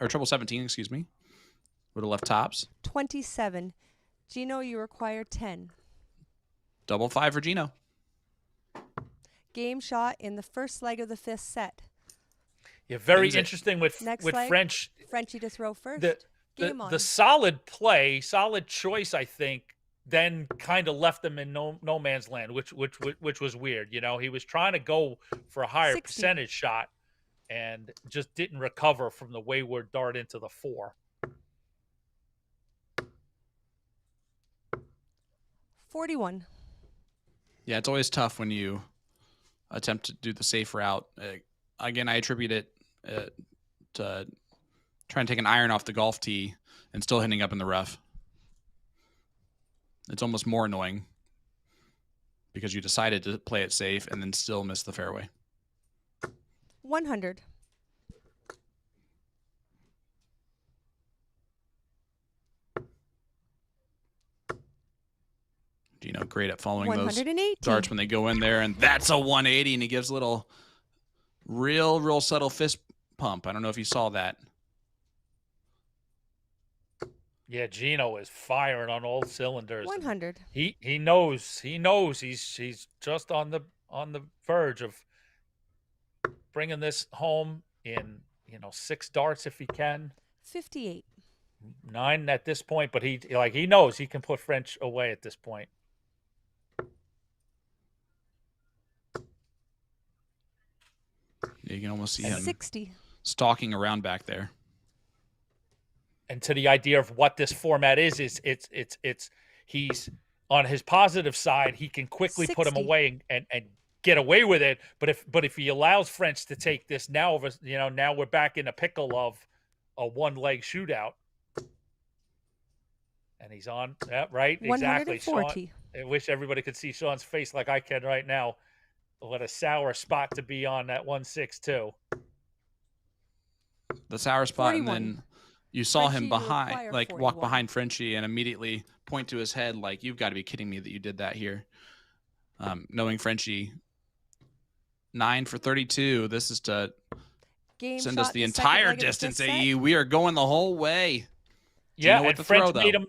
excuse me. Would have left tops. 27. Gino, you require 10. Double 5 for Gino. Game shot in the first leg of the 5th set. Yeah, very Ends it. interesting with Next with leg, French. Frenchie to throw first. Game on. The solid play, solid choice, I think, then kind of left him in no man's land, which was weird. He was trying to go for a higher 60. percentage shot and just didn't recover from the wayward dart into the 4. 41. Yeah, it's always tough when you attempt to do the safe route. Again, I attribute it to trying to take an iron off the golf tee and still hitting up in the rough. It's almost more annoying because you decided to play it safe and then still miss the fairway. 100. Gino, great at following those 180. darts when they go in there, and that's a 180, and he gives a little real subtle fist pump. I don't know if you saw that. Yeah, Gino is firing on all cylinders. 100. He knows he's just on the verge of bringing this home in 6 darts if he can. 58. 9 at this point, but he knows he can put French away at this point. You can almost see him 60. stalking around back there. And to the idea of what this format is it's he's on his positive side. He can quickly put him 60. away and get away with it. But if he allows French to take this now we're back in a pickle of a 1-leg shootout. And he's on. Yeah, right. Exactly. 140. Sean, I wish everybody could see Sean's face like I can right now. What a sour spot to be on that 1-6-2. The sour spot, 41. and then you saw Frenchie, him you behind, require walk 41. behind Frenchie and immediately point to his head like, you've got to be kidding me that you did that here. Knowing Frenchie, 9 for 32. This is to Game send shot us the in second entire leg of the distance, fifth set. AE. We are going the whole way. Yeah, Gino with and the French throw, though. made him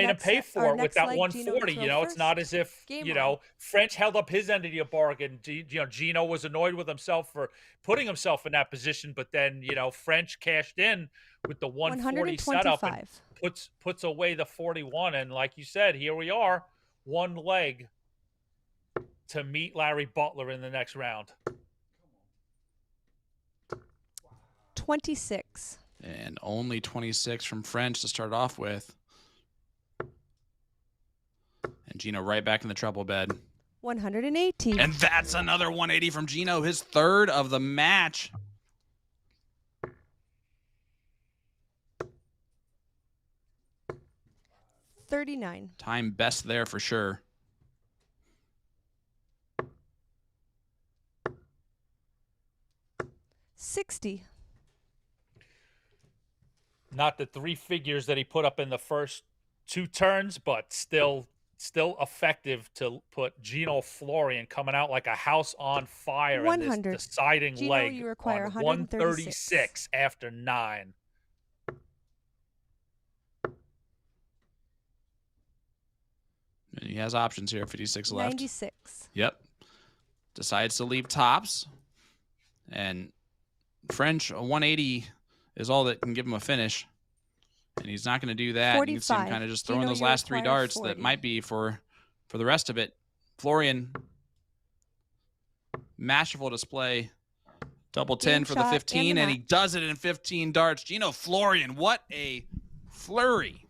Next pay set- for or it with next that leg, Gino 140. to throw It's not as if Game on. French held up his end of the bargain. Gino was annoyed with himself for putting himself in that position, but then French cashed in with the 140 setup and 125. puts away the 41. And like you said, here we are, 1 leg to meet Larry Butler in the next round. 26. And only 26 from French to start off with. And Gino right back in the trouble bed. 180. And that's another 180 from Gino, his 3rd of the match. $39. Time best there for sure. $60. Not the 3 figures that he put up in the first 2 turns, but still effective to put Gino Florian coming out like a house on fire in 100. this deciding Gino, leg you require on 136 after 9. And he has options here, 56 left. 96. Yep. Decides to leave tops. And French, a 180 is all that can give him a finish. And he's not going to do that. You can see him 45. kind of just Gino, throwing those you last three require darts 40. that might be for the rest of it. Florian, masterful display. Double 10 Game for the shot 15, and the and he does it in 15 darts. Gino Florian, what a flurry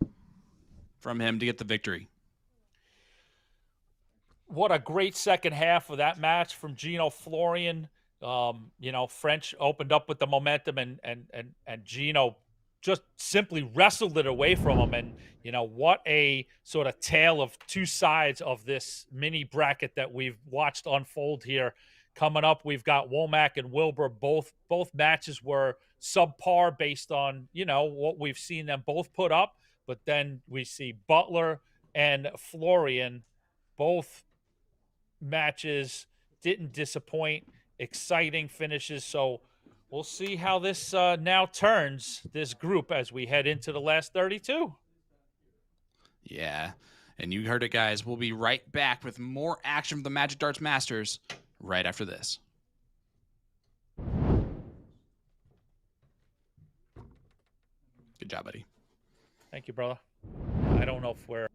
from him to get the victory. What a great second half of that match from Gino Florian. You know, French opened up with the momentum, and Gino just simply wrestled it away from him. And, you know, what a sort of tale of two sides of this mini bracket that we've watched unfold here. Coming up, we've got Wulmarmac and Wilbur. Both matches were subpar based on, you know, what we've seen them both put up. But then we see Butler and Florian, both matches didn't disappoint. Exciting finishes. So we'll see how this now turns, this group, as we head into the last 32. Yeah, and you heard it, guys. We'll be right back with more action from the Magic Darts Masters right after this. Good job, buddy. Thank you, brother. I don't know if we're...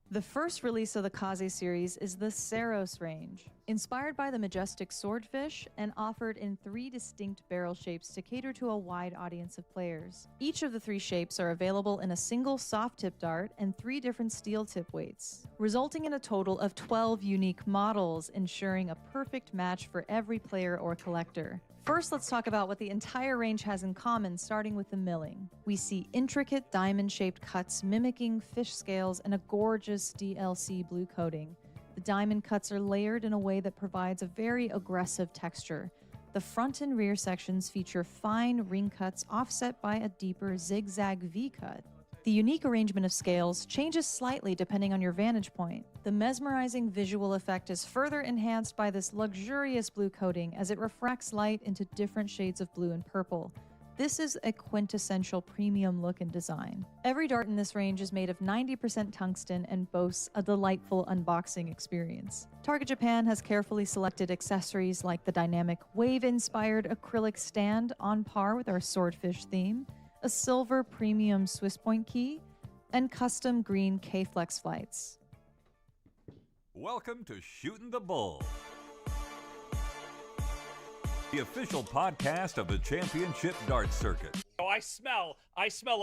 The first release of the Kaze series is the Saros range, inspired by the majestic swordfish and offered in 3 distinct barrel shapes to cater to a wide audience of players. Each of the 3 shapes are available in a single soft tip dart and 3 different steel tip weights, resulting in a total of 12 unique models, ensuring a perfect match for every player or collector. First, let's talk about what the entire range has in common, starting with the milling. We see intricate diamond-shaped cuts mimicking fish scales and a gorgeous DLC blue coating. The diamond cuts are layered in a way that provides a very aggressive texture. The front and rear sections feature fine ring cuts offset by a deeper zigzag V-cut. The unique arrangement of scales changes slightly depending on your vantage point. The mesmerizing visual effect is further enhanced by this luxurious blue coating as it refracts light into different shades of blue and purple. This is a quintessential premium look and design. Every dart in this range is made of 90% tungsten and boasts a delightful unboxing experience. Target Japan has carefully selected accessories like the dynamic wave-inspired acrylic stand on par with our swordfish theme, a silver premium Swiss point key, and custom green K-Flex flights. Welcome to Shootin' the Bull, the official podcast of the Championship Darts Circuit. So I smell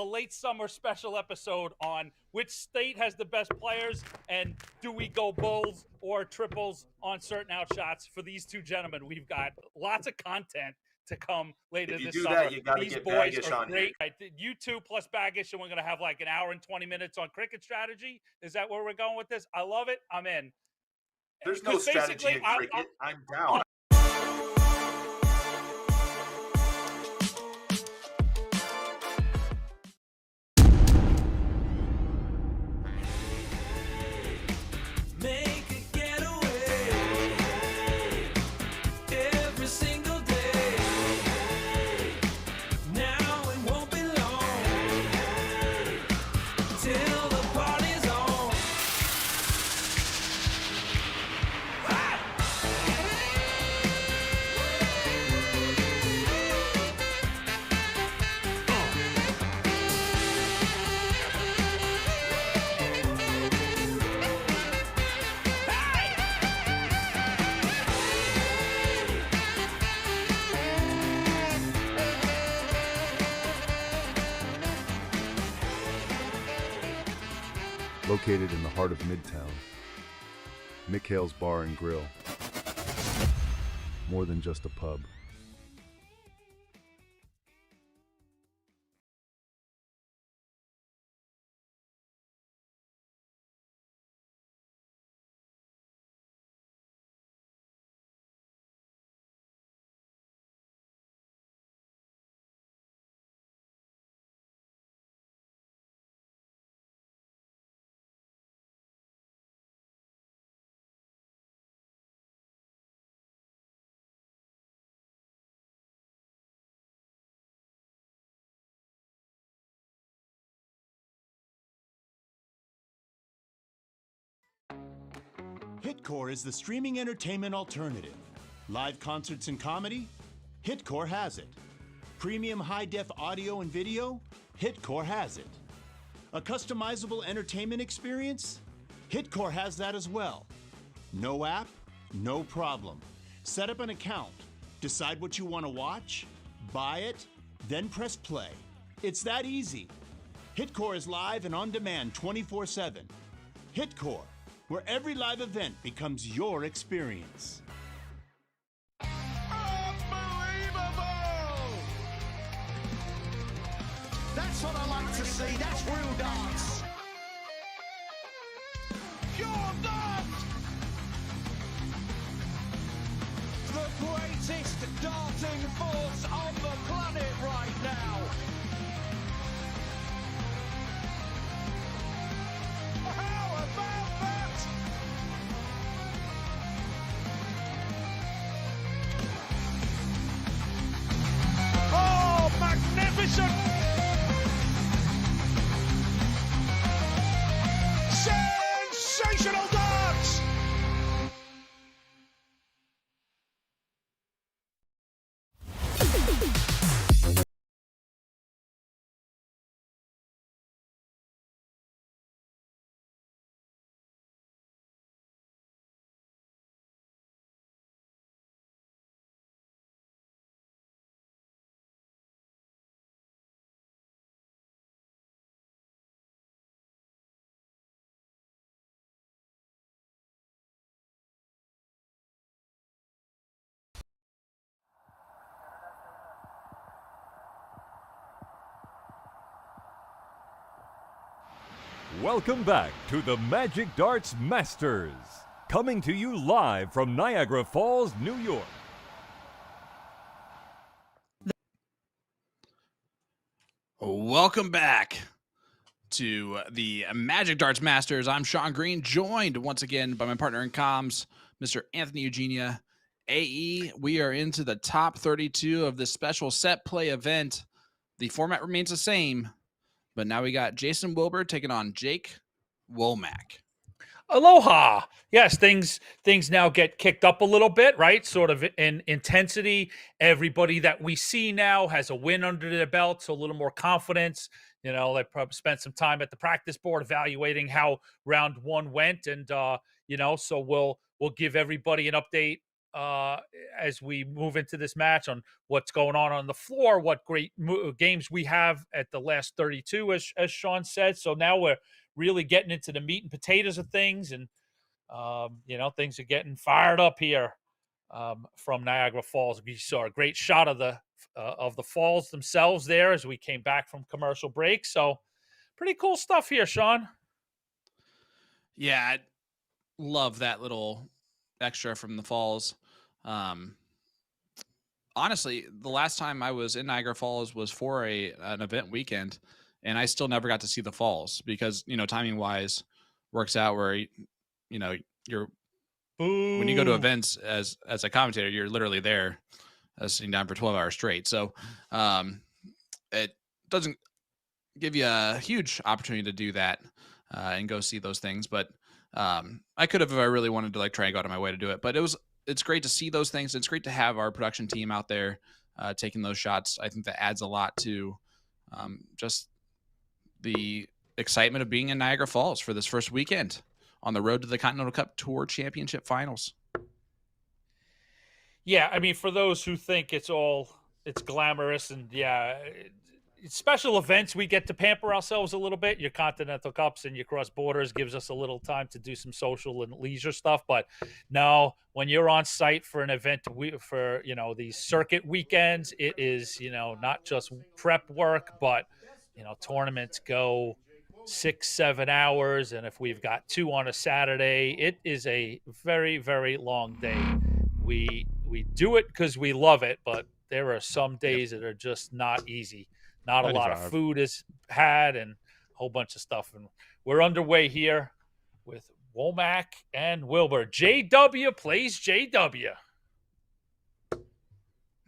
a late summer special episode on which state has the best players and do we go bulls or triples on certain outshots for these two gentlemen. We've got lots of content to come later this summer. That, you gotta These get boys Baggish are on great. You two plus Baggish, and we're going to have like an hour and 20 minutes on cricket strategy. Is that where we're going with this? I love it. I'm in. There's no strategy in cricket. I'm down. Located in the heart of Midtown, Mikhail's Bar and Grill. More than just a pub. Hitcore is the streaming entertainment alternative. Live concerts and comedy? Hitcore has it. Premium high-def audio and video? Hitcore has it. A customizable entertainment experience? Hitcore has that as well. No app, no problem. Set up an account, decide what you want to watch, buy it, then press play. It's that easy. Hitcore is live and on demand 24/7. Hitcore, where every live event becomes your experience. Unbelievable! That's what I like to see. That's real darts. Pure dart! The greatest darting force on the planet right now. How about that? Oh, magnificent! Sensational darts! Welcome back to the Magic Darts Masters, coming to you live from Niagara Falls, New York. Welcome back to the Magic Darts Masters. I'm Sean Green, joined once again by my partner in comms, Mr. Anthony Eugenia. AE, we are into the top 32 of this special set play event. The format remains the same, but now we got Jason Wilbur taking on Jake Wulmarmac. Aloha. Yes, things now get kicked up a little bit, right? Sort of in intensity. Everybody that we see now has a win under their belt, so a little more confidence. You know, they probably spent some time at the practice board evaluating how round one went, and you know, so we'll give everybody an update as we move into this match on what's going on the floor, what great games we have at the last 32, as Sean said. So now we're really getting into the meat and potatoes of things, and you know, things are getting fired up here from Niagara Falls. We saw a great shot of the falls themselves there as we came back from commercial break. So pretty cool stuff here, Sean. Yeah, I love that little extra from the falls. Honestly, the last time I was in Niagara Falls was for an event weekend, and I still never got to see the falls because, you know, timing wise works out where, you know, when you go to events as a commentator, you're literally there sitting down for 12 hours straight. So it doesn't give you a huge opportunity to do that and go see those things. But I could have if I really wanted to, like, try and go out of my way to do it. But it's great to see those things. It's great to have our production team out there taking those shots. I think that adds a lot to just the excitement of being in Niagara Falls for this first weekend on the road to the Continental Cup Tour Championship Finals. Yeah, I mean, for those who think it's glamorous and special events, we get to pamper ourselves a little bit. Your Continental Cups and your cross borders gives us a little time to do some social and leisure stuff. But no, when you're on site for an event for, you know, these circuit weekends, it is, you know, not just prep work, but, you know, tournaments go 6-7 hours. And if we've got 2 on a Saturday, it is a very, very long day. We do it because we love it, but there are some days that are just not easy. Not a lot of food is had and a whole bunch of stuff. And we're underway here with Wulmarmac and Wilbur. JW plays JW.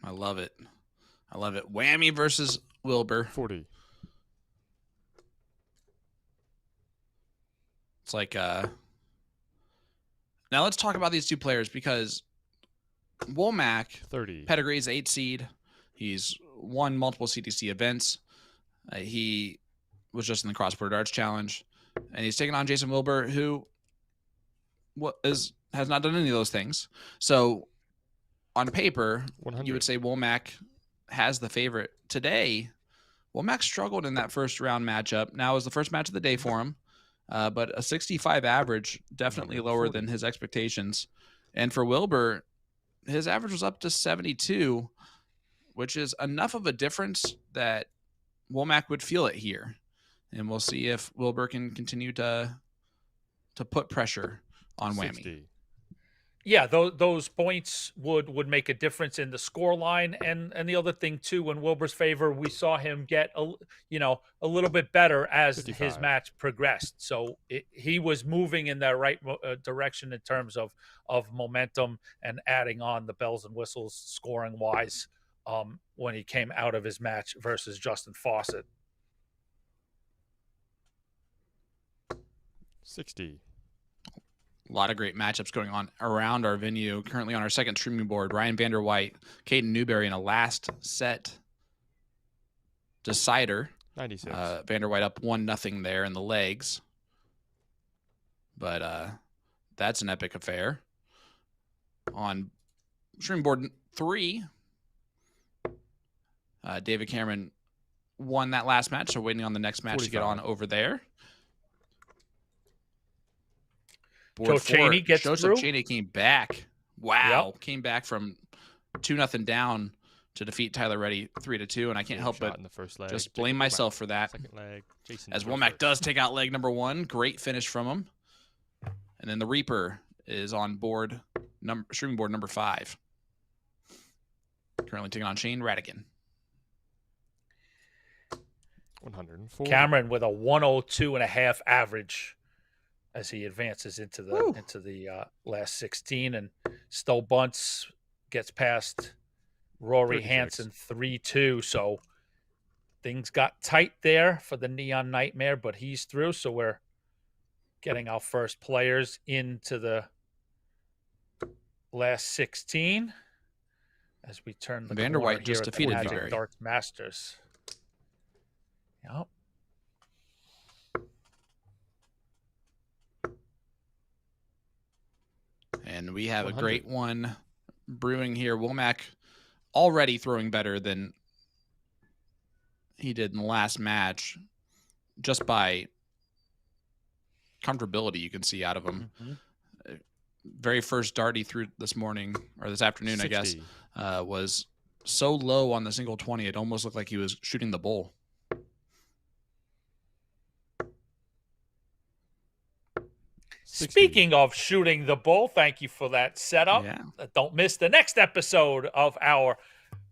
I love it. I love it. Whammy versus Wilbur. 40. It's like now let's talk about these two players, because Wulmarmac 30. pedigree is 8 seed. He's won multiple CDC events. He was just in the cross-border darts challenge, and he's taking on Jason Wilbur, who has not done any of those things. So on paper, 100. you would say Wulmarmac has the favorite. Today, Wulmarmac struggled in that first round matchup. Now it was the first match of the day for him, but a 65 average, definitely lower than his expectations. And for Wilbur, his average was up to 72, which is enough of a difference that Wulmarmac would feel it here. And we'll see if Wilbur can continue to put pressure on 60. Whammy. Yeah, those points would make a difference in the score line. And the other thing, too, in Wilbur's favor, we saw him get a little bit better as 55. his match progressed. So he was moving in that right direction in terms of momentum and adding on the bells and whistles scoring-wise when he came out of his match versus Justin Faucet. 60. A lot of great matchups going on around our venue. Currently on our second streaming board, Ryan Vander White, Caden Newberry in a last set decider. 96. Vander White up 1-0 there in the legs. But that's an epic affair. On streaming board 3, David Cameron won that last match, so waiting on the next match 45. to get on over there. Joe Cheney gets Joseph through. Cheney came back. Wow. Yep. Came back from 2-0 down to defeat Tyler Reddy 3-2, and I can't help but in the first leg. just blame myself for that. Second leg. Jason As Tour Wulmarmac first. does take out leg number 1. Great finish from him. And then the Reaper is on board, streaming board number 5. Currently taking on Shane Radigan. 104. Cameron with a 102.5 average as he advances into the last 16, and Stowe Bunts gets past Rory 36. Hansen 3-2. So things got tight there for the Neon Nightmare, but he's through. So we're getting our first players into the last 16 as we turn the Vander corner White just here at the defeated Magic Newberry. Darts Masters. Yep. And we have 100. a great one brewing here. Wulmarmac already throwing better than he did in the last match, just by comfortability you can see out of him. Mm-hmm. Very first dart he threw this morning, or this afternoon, 60. I guess, was so low on the single 20, it almost looked like he was shooting the bull. Speaking of shooting the bull, thank you for that setup. Yeah. Don't miss the next episode of our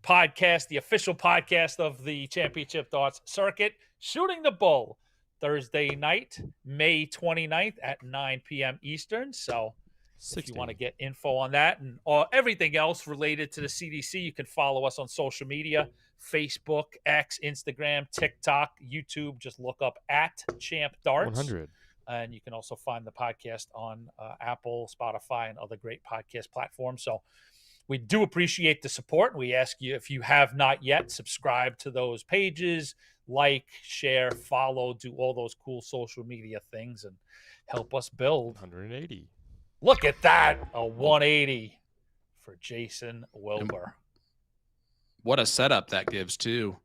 podcast, the official podcast of the Championship Darts Circuit, Shooting the Bull, Thursday night, May 29th at 9 p.m. Eastern. So 60. if you want to get info on that and everything else related to the CDC, you can follow us on social media, Facebook, X, Instagram, TikTok, YouTube. Just look up at Champ Darts. 100. And you can also find the podcast on Apple, Spotify, and other great podcast platforms. So we do appreciate the support. We ask you, if you have not yet, subscribe to those pages, like, share, follow, do all those cool social media things, and help us build. 180. Look at that, a 180 for Jason Wilbur. What a setup that gives, too.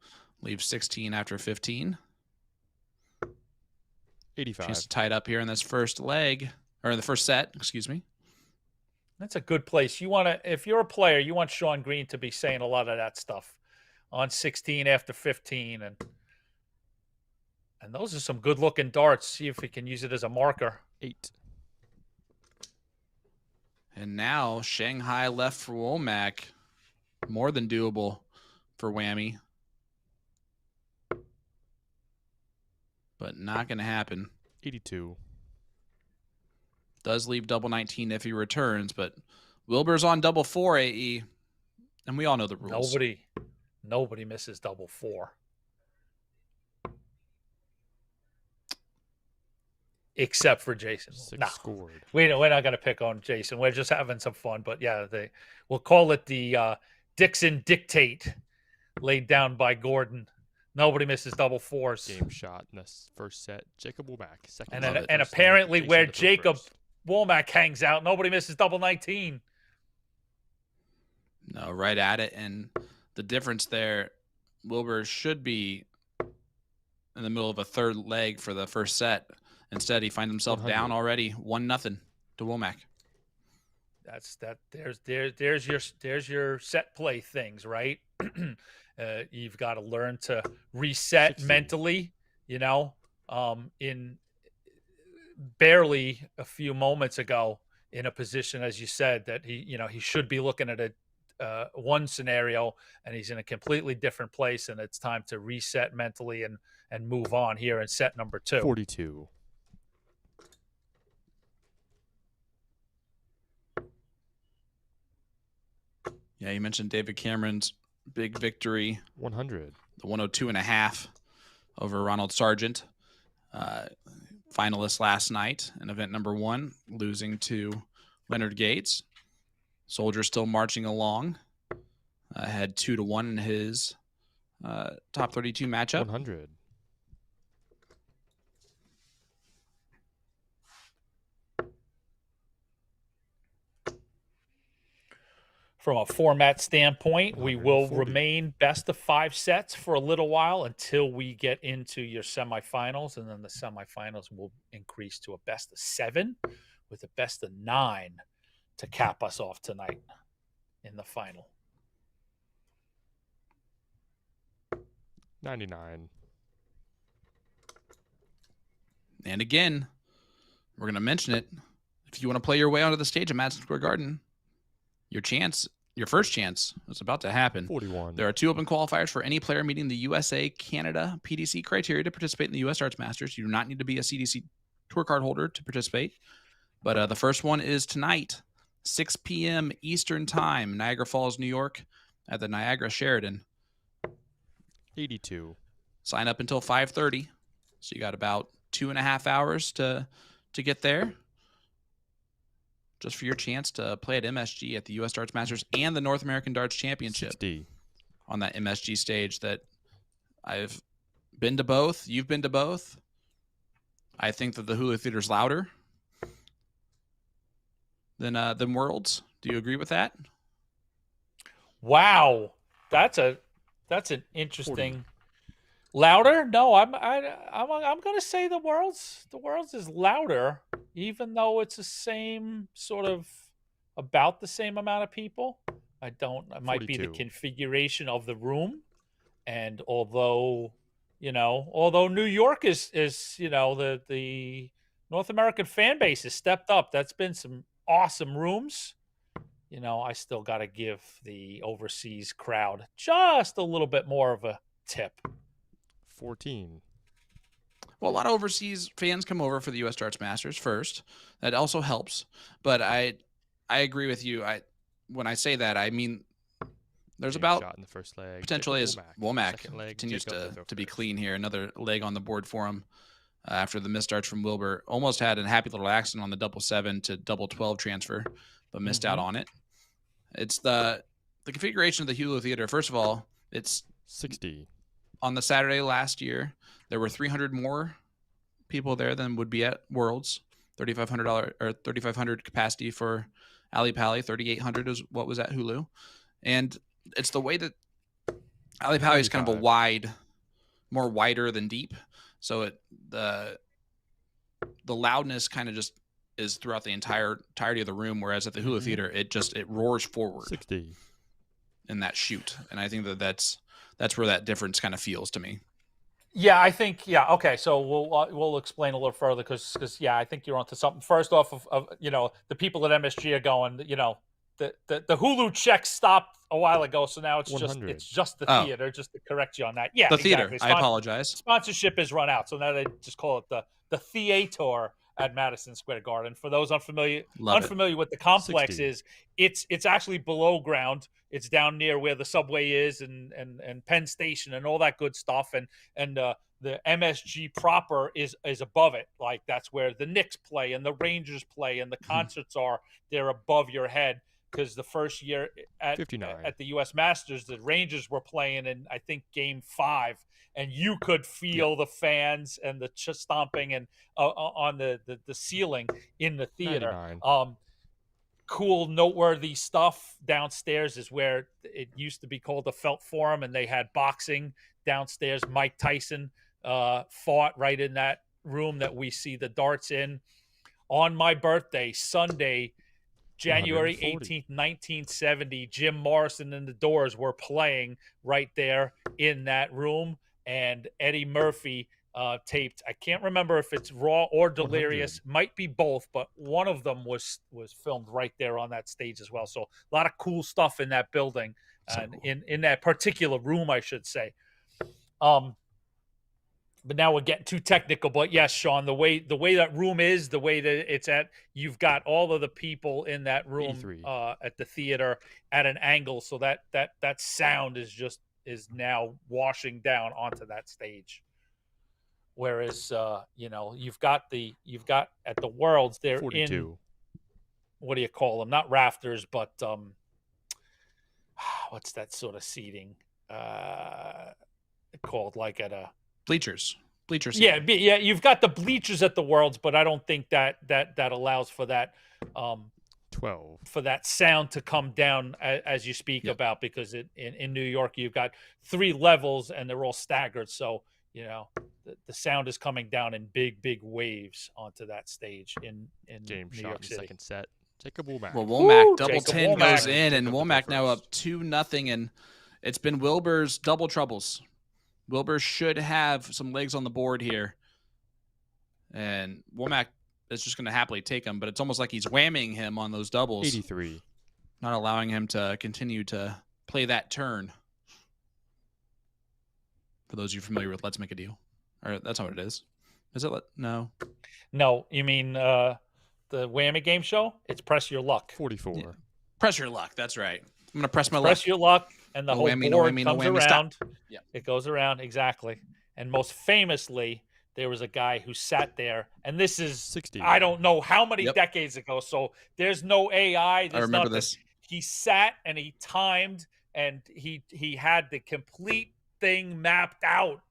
Leaves 16 after 15. 85. She's tied up here in this first leg, or in the first set, excuse me. That's a good place. You want to, if you're a player, you want Sean Green to be saying a lot of that stuff on 16 after 15, and those are some good looking darts. See if we can use it as a marker. 8. And now Shanghai left for Wulmarmac. More than doable for Whammy. But not going to happen. 82. Does leave double 19 if he returns, but Wilbur's on double 4 AE, and we all know the rules. Nobody misses double 4. Except for Jason. 6 scored. We're not going to pick on Jason. We're just having some fun. But yeah, we'll call it the Dixon Dictate laid down by Gordon. Nobody misses double fours. Game shot in the first set. Jacob Wulmarmac. Second. And apparently where Jacob Wulmarmac hangs out, nobody misses double 19. No, right at it. And the difference there, Wilbur should be in the middle of a third leg for the first set. Instead, he finds himself 100. down already, 1-0 to Wulmarmac. There's your set play things, right? You've got to learn to reset 16. mentally, in barely a few moments ago in a position, as you said, that he should be looking at one scenario and he's in a completely different place, and it's time to reset mentally and move on here in set number 2. 42. Yeah, you mentioned David Cameron's big victory. 100. The 102.5 over Ronald Sargent. Finalist last night in event number 1, losing to Leonard Gates. Soldier still marching along. Had 2-1 in his top 32 matchup. 100. From a format standpoint, we will 140. remain best of 5 sets for a little while until we get into your semifinals, and then the semifinals will increase to a best of 7 with a best of 9 to cap us off tonight in the final. 99. And again, we're going to mention it. If you want to play your way onto the stage at Madison Square Garden, your first chance is about to happen. 41. There are 2 open qualifiers for any player meeting the USA, Canada, PDC criteria to participate in the U.S. Darts Masters. You do not need to be a CDC Tour card holder to participate. But the first one is tonight, 6 p.m. Eastern Time, Niagara Falls, New York, at the Niagara Sheraton. 82. Sign up until 5:30, so you got about 2.5 hours to get there. Just for your chance to play at MSG at the U.S. Darts Masters and the North American Darts Championship 60. on that MSG stage that I've been to both. You've been to both. I think that the Hulu Theater's louder than Worlds. Do you agree with that? Wow, that's an interesting. 40. Louder? No, I'm going to say the Worlds is louder, even though it's the same sort of about the same amount of people. It might be the 42. configuration of the room, and although New York is the North American fan base has stepped up. That's been some awesome rooms. I still got to give the overseas crowd just a little bit more of a tip. 14. Well, a lot of overseas fans come over for the U.S. Darts Masters first. That also helps. But I agree with you. When I say that, I mean there's Game about shot in the first leg. potentially as Wulmarmac Second leg, continues Jacob to be first. clean here. Another leg on the board for him after the missed darts from Wilbur. Almost had a happy little accident on the double 7 to double 12 transfer, but missed out on it. It's the configuration of the Hulu Theater. First of all, it's 60. On the Saturday last year, there were 300 more people there than would be at Worlds. $3,500 capacity for Ali Pali. 3,800 is what was at Hulu, and it's the way that Ali Pali is kind of more wider than deep. So the loudness kind of just is throughout the entirety of the room, whereas at the Hulu Theater, it roars forward 60. in that shoot, and I think that's where that difference kind of feels to me. Yeah, I think okay. So we'll explain a little further because I think you're onto something. First off, of the people at MSG are going. The Hulu check stopped a while ago, so now it's 100. just the theater. Just to correct you on that. Yeah, The theater. exactly. I apologize. Sponsorship is run out, so now they just call it the theater at Madison Square Garden. For those unfamiliar with the complex, 60. it's actually below ground. It's down near where the subway is and Penn Station and all that good stuff. And the MSG proper is above it. Like that's where the Knicks play and the Rangers play and the concerts are. They're above your head. because the first year at 59. at the U.S. Masters, the Rangers were playing in, I think, Game 5, and you could feel the fans and the stomping and on the ceiling in the theater. 99. Cool, noteworthy stuff downstairs is where it used to be called the Felt Forum, and they had boxing downstairs. Mike Tyson fought right in that room that we see the darts in. On my birthday, Sunday, January 18th, 1970, Jim Morrison and the Doors were playing right there in that room, and Eddie Murphy taped. I can't remember if it's Raw or Delirious, 100. might be both, but one of them was filmed right there on that stage as well. So a lot of cool stuff in that building, and in that particular room, I should say. But now we're getting too technical. But yes, Sean, the way that room is, the way that it's at, you've got all of the people in that room at the theater at an angle, so that sound is now washing down onto that stage. Whereas you've got at the Worlds, they're 42. in, what do you call them? Not rafters, but what's that sort of seating called? Like at a bleachers. Yeah, you've got the bleachers at the Worlds, but I don't think that allows for that 12 for that sound to come down as you speak about, because in New York you've got 3 levels and they're all staggered, so the sound is coming down in big waves onto that stage in James New shot York in the City. second set. Jacob Wulmarmac. Well, Wulmarmac Ooh, double Jacob 10 Wulmarc. goes in, and Jacob Wulmarc goes now first. up 2-0, and it's been Wilbur's double troubles. Wilbur should have some legs on the board here, and Wulmarc is just going to happily take him, but it's almost like he's whamming him on those doubles. 83. Not allowing him to continue to play that turn. For those of you familiar with Let's Make a Deal. Or that's not what it is. Is it? No. No, you mean the Whammy game show? It's Press Your Luck. 44. Yeah. Press Your Luck. That's right. I'm going to press my luck. Press Your Luck, and the No whole whammy, board no whammy, comes no whammy, around. stop. Yeah. It goes around, exactly. And most famously, there was a guy who sat there, and this is 60. I don't know how many decades ago, so there's no AI. I remember nothing. this. He sat and he timed, and he had the complete thing mapped out,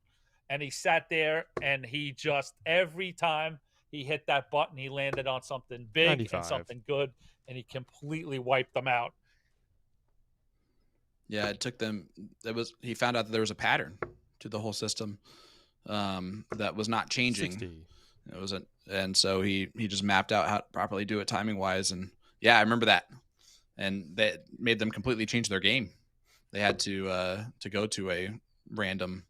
and he sat there, and he just, every time he hit that button, he landed on something big 95. and something good, and he completely wiped them out. Yeah, it took them. He found out that there was a pattern to the whole system that was not changing. 60. It wasn't, and so he just mapped out how to properly do it timing wise. And yeah, I remember that. And that made them completely change their game. They had to go to a random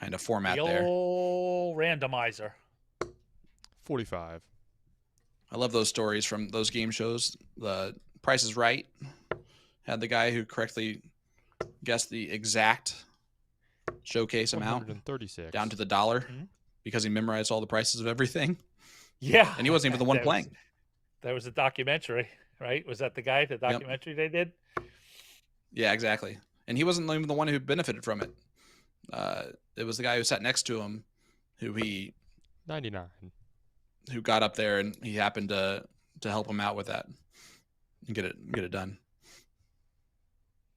kind of format The there. old randomizer. 45. I love those stories from those game shows. The Price is Right had the guy who correctly guessed the exact showcase amount 136. down to the dollar because he memorized all the prices of everything. Yeah. And he wasn't even the one playing. There was a documentary, right? Was that the guy, the documentary they did? Yeah, exactly. And he wasn't even the one who benefited from it. It was the guy who sat next to him who 99. Who got up there, and he happened to help him out with that and get it done.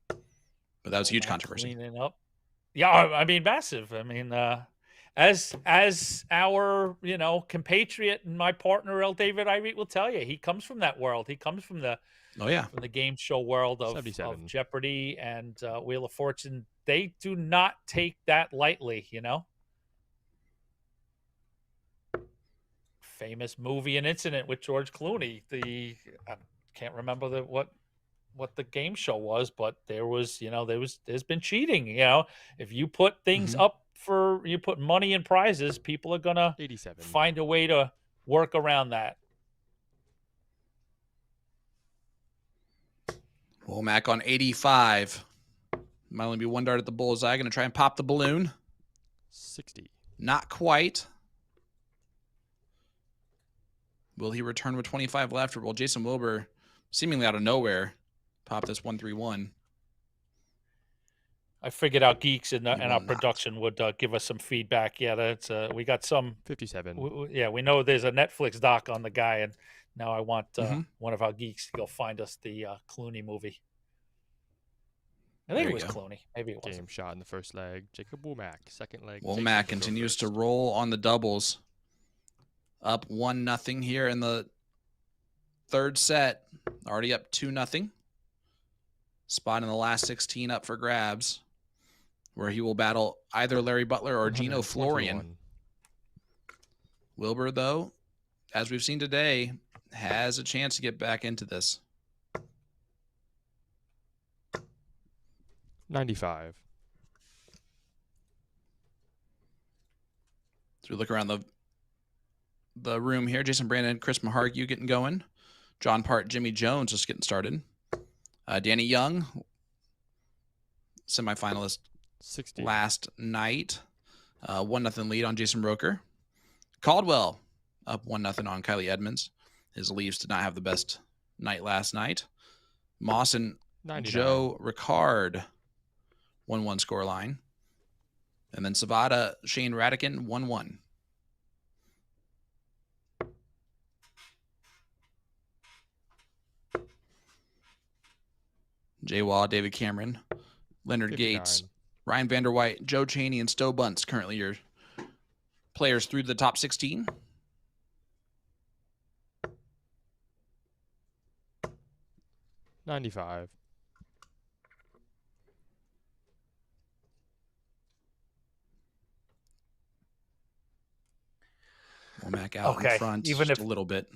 But that was a huge controversy. Cleaning up. Yeah, I mean, massive. I mean, as our compatriot and my partner El David Irate will tell you, he comes from that world. He comes from the from the game show world of Jeopardy and Wheel of Fortune. They do not take that lightly, Famous movie and incident with George Clooney. I can't remember what the game show was, but there's been cheating. If you put things up you put money in prizes, people are gonna 87. find a way to work around that. Wulmarmac on 85. Might only be one dart at the bullseye. Going to try and pop the balloon. 60. Not quite. Will he return with 25 left, or will Jason Wilbur, seemingly out of nowhere, pop this 131? I figured our geeks and our production would give us some feedback. Yeah, that's we got some 57. We know there's a Netflix doc on the guy, and Now I want one of our geeks to go find us the Clooney movie. I think it was Clooney. Maybe it wasn't. Game shot in the first leg. Jacob Wulmarmac. Second leg. Wulmarmac continues to roll on the doubles. Up 1-0 here in the third set. Already up 2-0. Spot in the last 16 up for grabs, where he will battle either Larry Butler or Gino Florian. Wilbur, though, as we've seen today, has a chance to get back into this. 95. So we look around the room here. Jason Brandon, Chris Mahargue getting going. John Part, Jimmy Jones just getting started. Danny Young, semifinalist 60. last night. 1-0 lead on Jason Roker. Caldwell up 1-0 on Kylie Edmonds. His Leafs did not have the best night last night. Moss and 99. Joe Ricard, 1-1 scoreline. And then Savada, Shane Radican, 1-1. Jay Waugh, David Cameron, Leonard 59. Gates, Ryan Vanderwhite, Joe Cheney, and Stowe Bunce currently your players through the top 16. $95. Wulmarmac out in front even just if a little bit.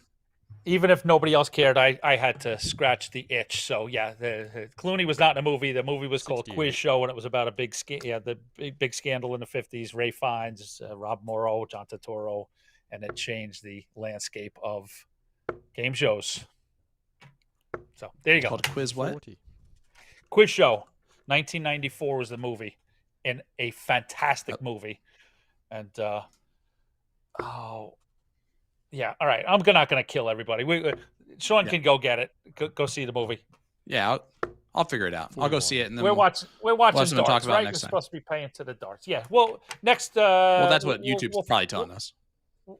Even if nobody else cared, I had to scratch the itch. So yeah, the Clooney was not in a movie. The movie was called 68. Quiz Show, and it was about a big big scandal in the 50s. Ray Fiennes, Rob Morrow, John Turturro, and it changed the landscape of game shows. So there you go. Called Quiz what? 40. Quiz Show, 1994 was the movie, and a fantastic movie. And yeah, all right. I'm not going to kill everybody. Sean can go get it. Go see the movie. Yeah, I'll figure it out. I'll go see it, and then we're watching darts, talk about right? next We're time. supposed to be paying to the darts. Yeah. Well, next. Well, that's what YouTube's probably telling us.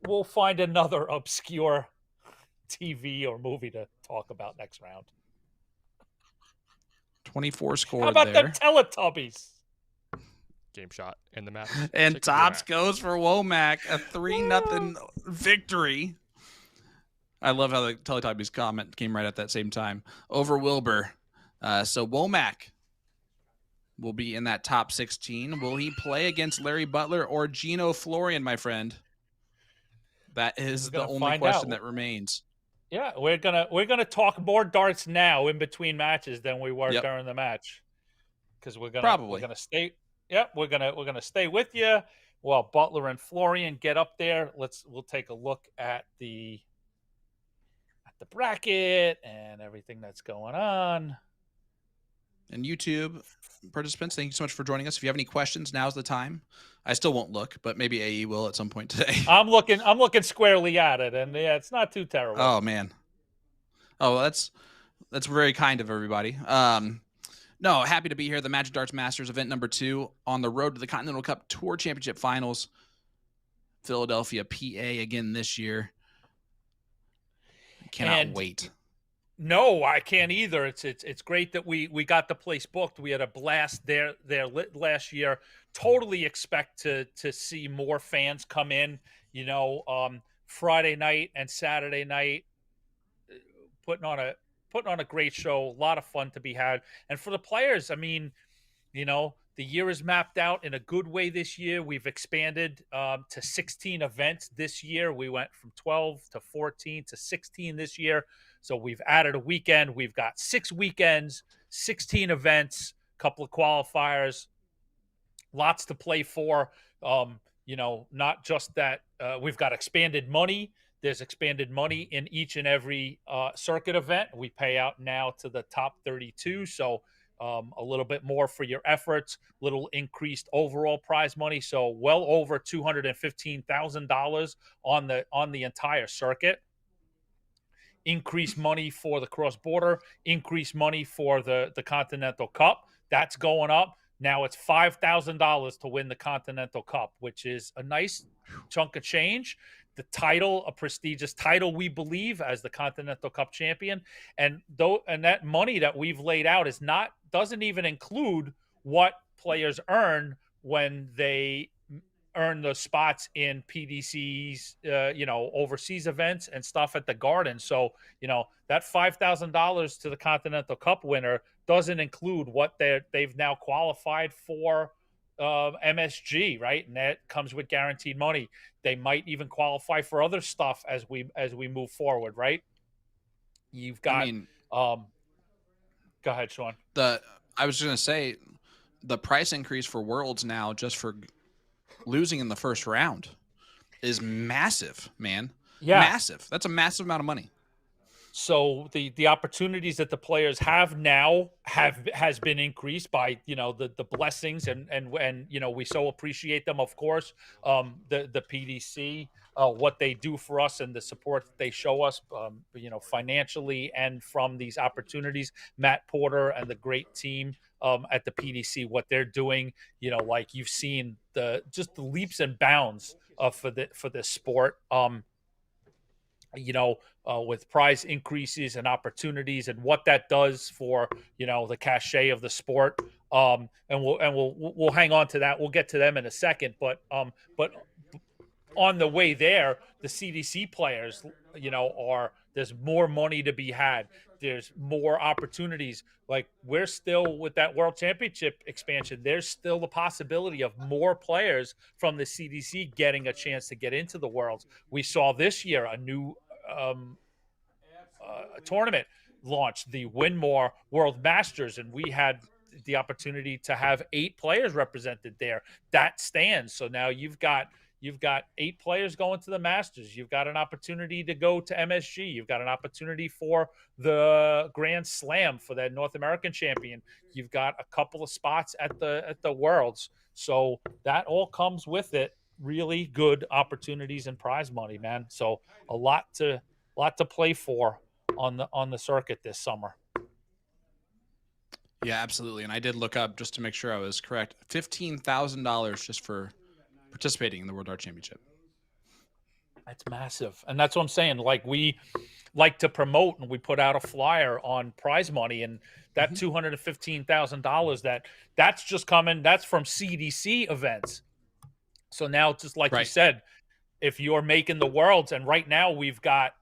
We'll find another obscure TV or movie to talk about next round. 24 scored. How about there. them Teletubbies? Game shot in the match. And Jacob tops Wulmarmac. goes for Wulmarmac, a 3-0 victory. I love how the Teletubbies comment came right at that same time over Wilbur. So Wulmarmac will be in that top 16. Will he play against Larry Butler or Gino Florian, my friend? That is the only question that remains. Yeah, we're gonna talk more darts now in between matches than we were Yep. during the match, because we're gonna stay. Yep, we're gonna stay with you while Butler and Florian get up there. We'll take a look at the bracket and everything that's going on. And YouTube participants, thank you so much for joining us. If you have any questions, now's the time. I still won't look, but maybe AE will at some point today. I'm looking squarely at it, and yeah, it's not too terrible. Oh man. Oh, well, that's very kind of everybody. No, happy to be here. The Magic Darts Masters event number 2 on the road to the Continental Cup Tour Championship Finals. Philadelphia, PA again this year. Cannot wait. No, I can't either. It's great that we got the place booked. We had a blast there last year. Totally expect to see more fans come in. You know, Friday night and Saturday night, putting on a great show. A lot of fun to be had, and for the players, I mean, you know, the year is mapped out in a good way this year. We've expanded to 16 events this year. We went from 12 to 14 to 16 this year. So we've added a weekend. We've got 6 weekends, 16 events, a couple of qualifiers, lots to play for. You know, not just that we've got expanded money. There's expanded money in each and every circuit event. We pay out now to the top 32. So a little bit more for your efforts, little increased overall prize money. So well over $215,000 on the entire circuit. Increased money for the cross-border, increased money for the Continental Cup. That's going up. Now it's $5,000 to win the Continental Cup, which is a nice chunk of change. the title, a prestigious title, we believe, as the Continental Cup champion. And that money that we've laid out doesn't even include what players earn when they earn the spots in PDC's, overseas events and stuff at the Garden. So, that $5,000 to the Continental Cup winner doesn't include what they've now qualified for MSG, right? And that comes with guaranteed money. They might even qualify for other stuff as we move forward, right? You've got, go ahead, Sean. I was going to say, the price increase for Worlds now, just for losing in the first round, is massive, man. Yeah, massive. That's a massive amount of money. So the opportunities that the players have now has been increased by the blessings and we so appreciate them, of course, the PDC, what they do for us and the support that they show us, financially and from these opportunities. Matt Porter and the great team at the PDC, what they're doing, like you've seen the leaps and bounds for the sport. With prize increases and opportunities and what that does for, the cachet of the sport. And we'll hang on to that. We'll get to them in a second, but on the way there, the CDC players, there's more money to be had. There's more opportunities. Like, we're still with that World Championship expansion. There's still the possibility of more players from the CDC getting a chance to get into the Worlds. We saw this year a new tournament launched, the Winmau World Masters, and we had the opportunity to have 8 players represented there. That stands. So now you've got 8 players going to the Masters. You've got an opportunity to go to MSG. You've got an opportunity for the Grand Slam for that North American champion. You've got a couple of spots at the Worlds. So that all comes with it. Really good opportunities and prize money, man. So a lot to play for on the circuit this summer. Yeah, absolutely. And I did look up, just to make sure I was correct, $15,000 just for participating in the World Dart Championship. That's massive. And that's what I'm saying. Like, we like to promote, and we put out a flyer on prize money, and that $215,000 that's just coming. That's from CDC events. So now, just like you said, if you're making the Worlds, and right now we've got,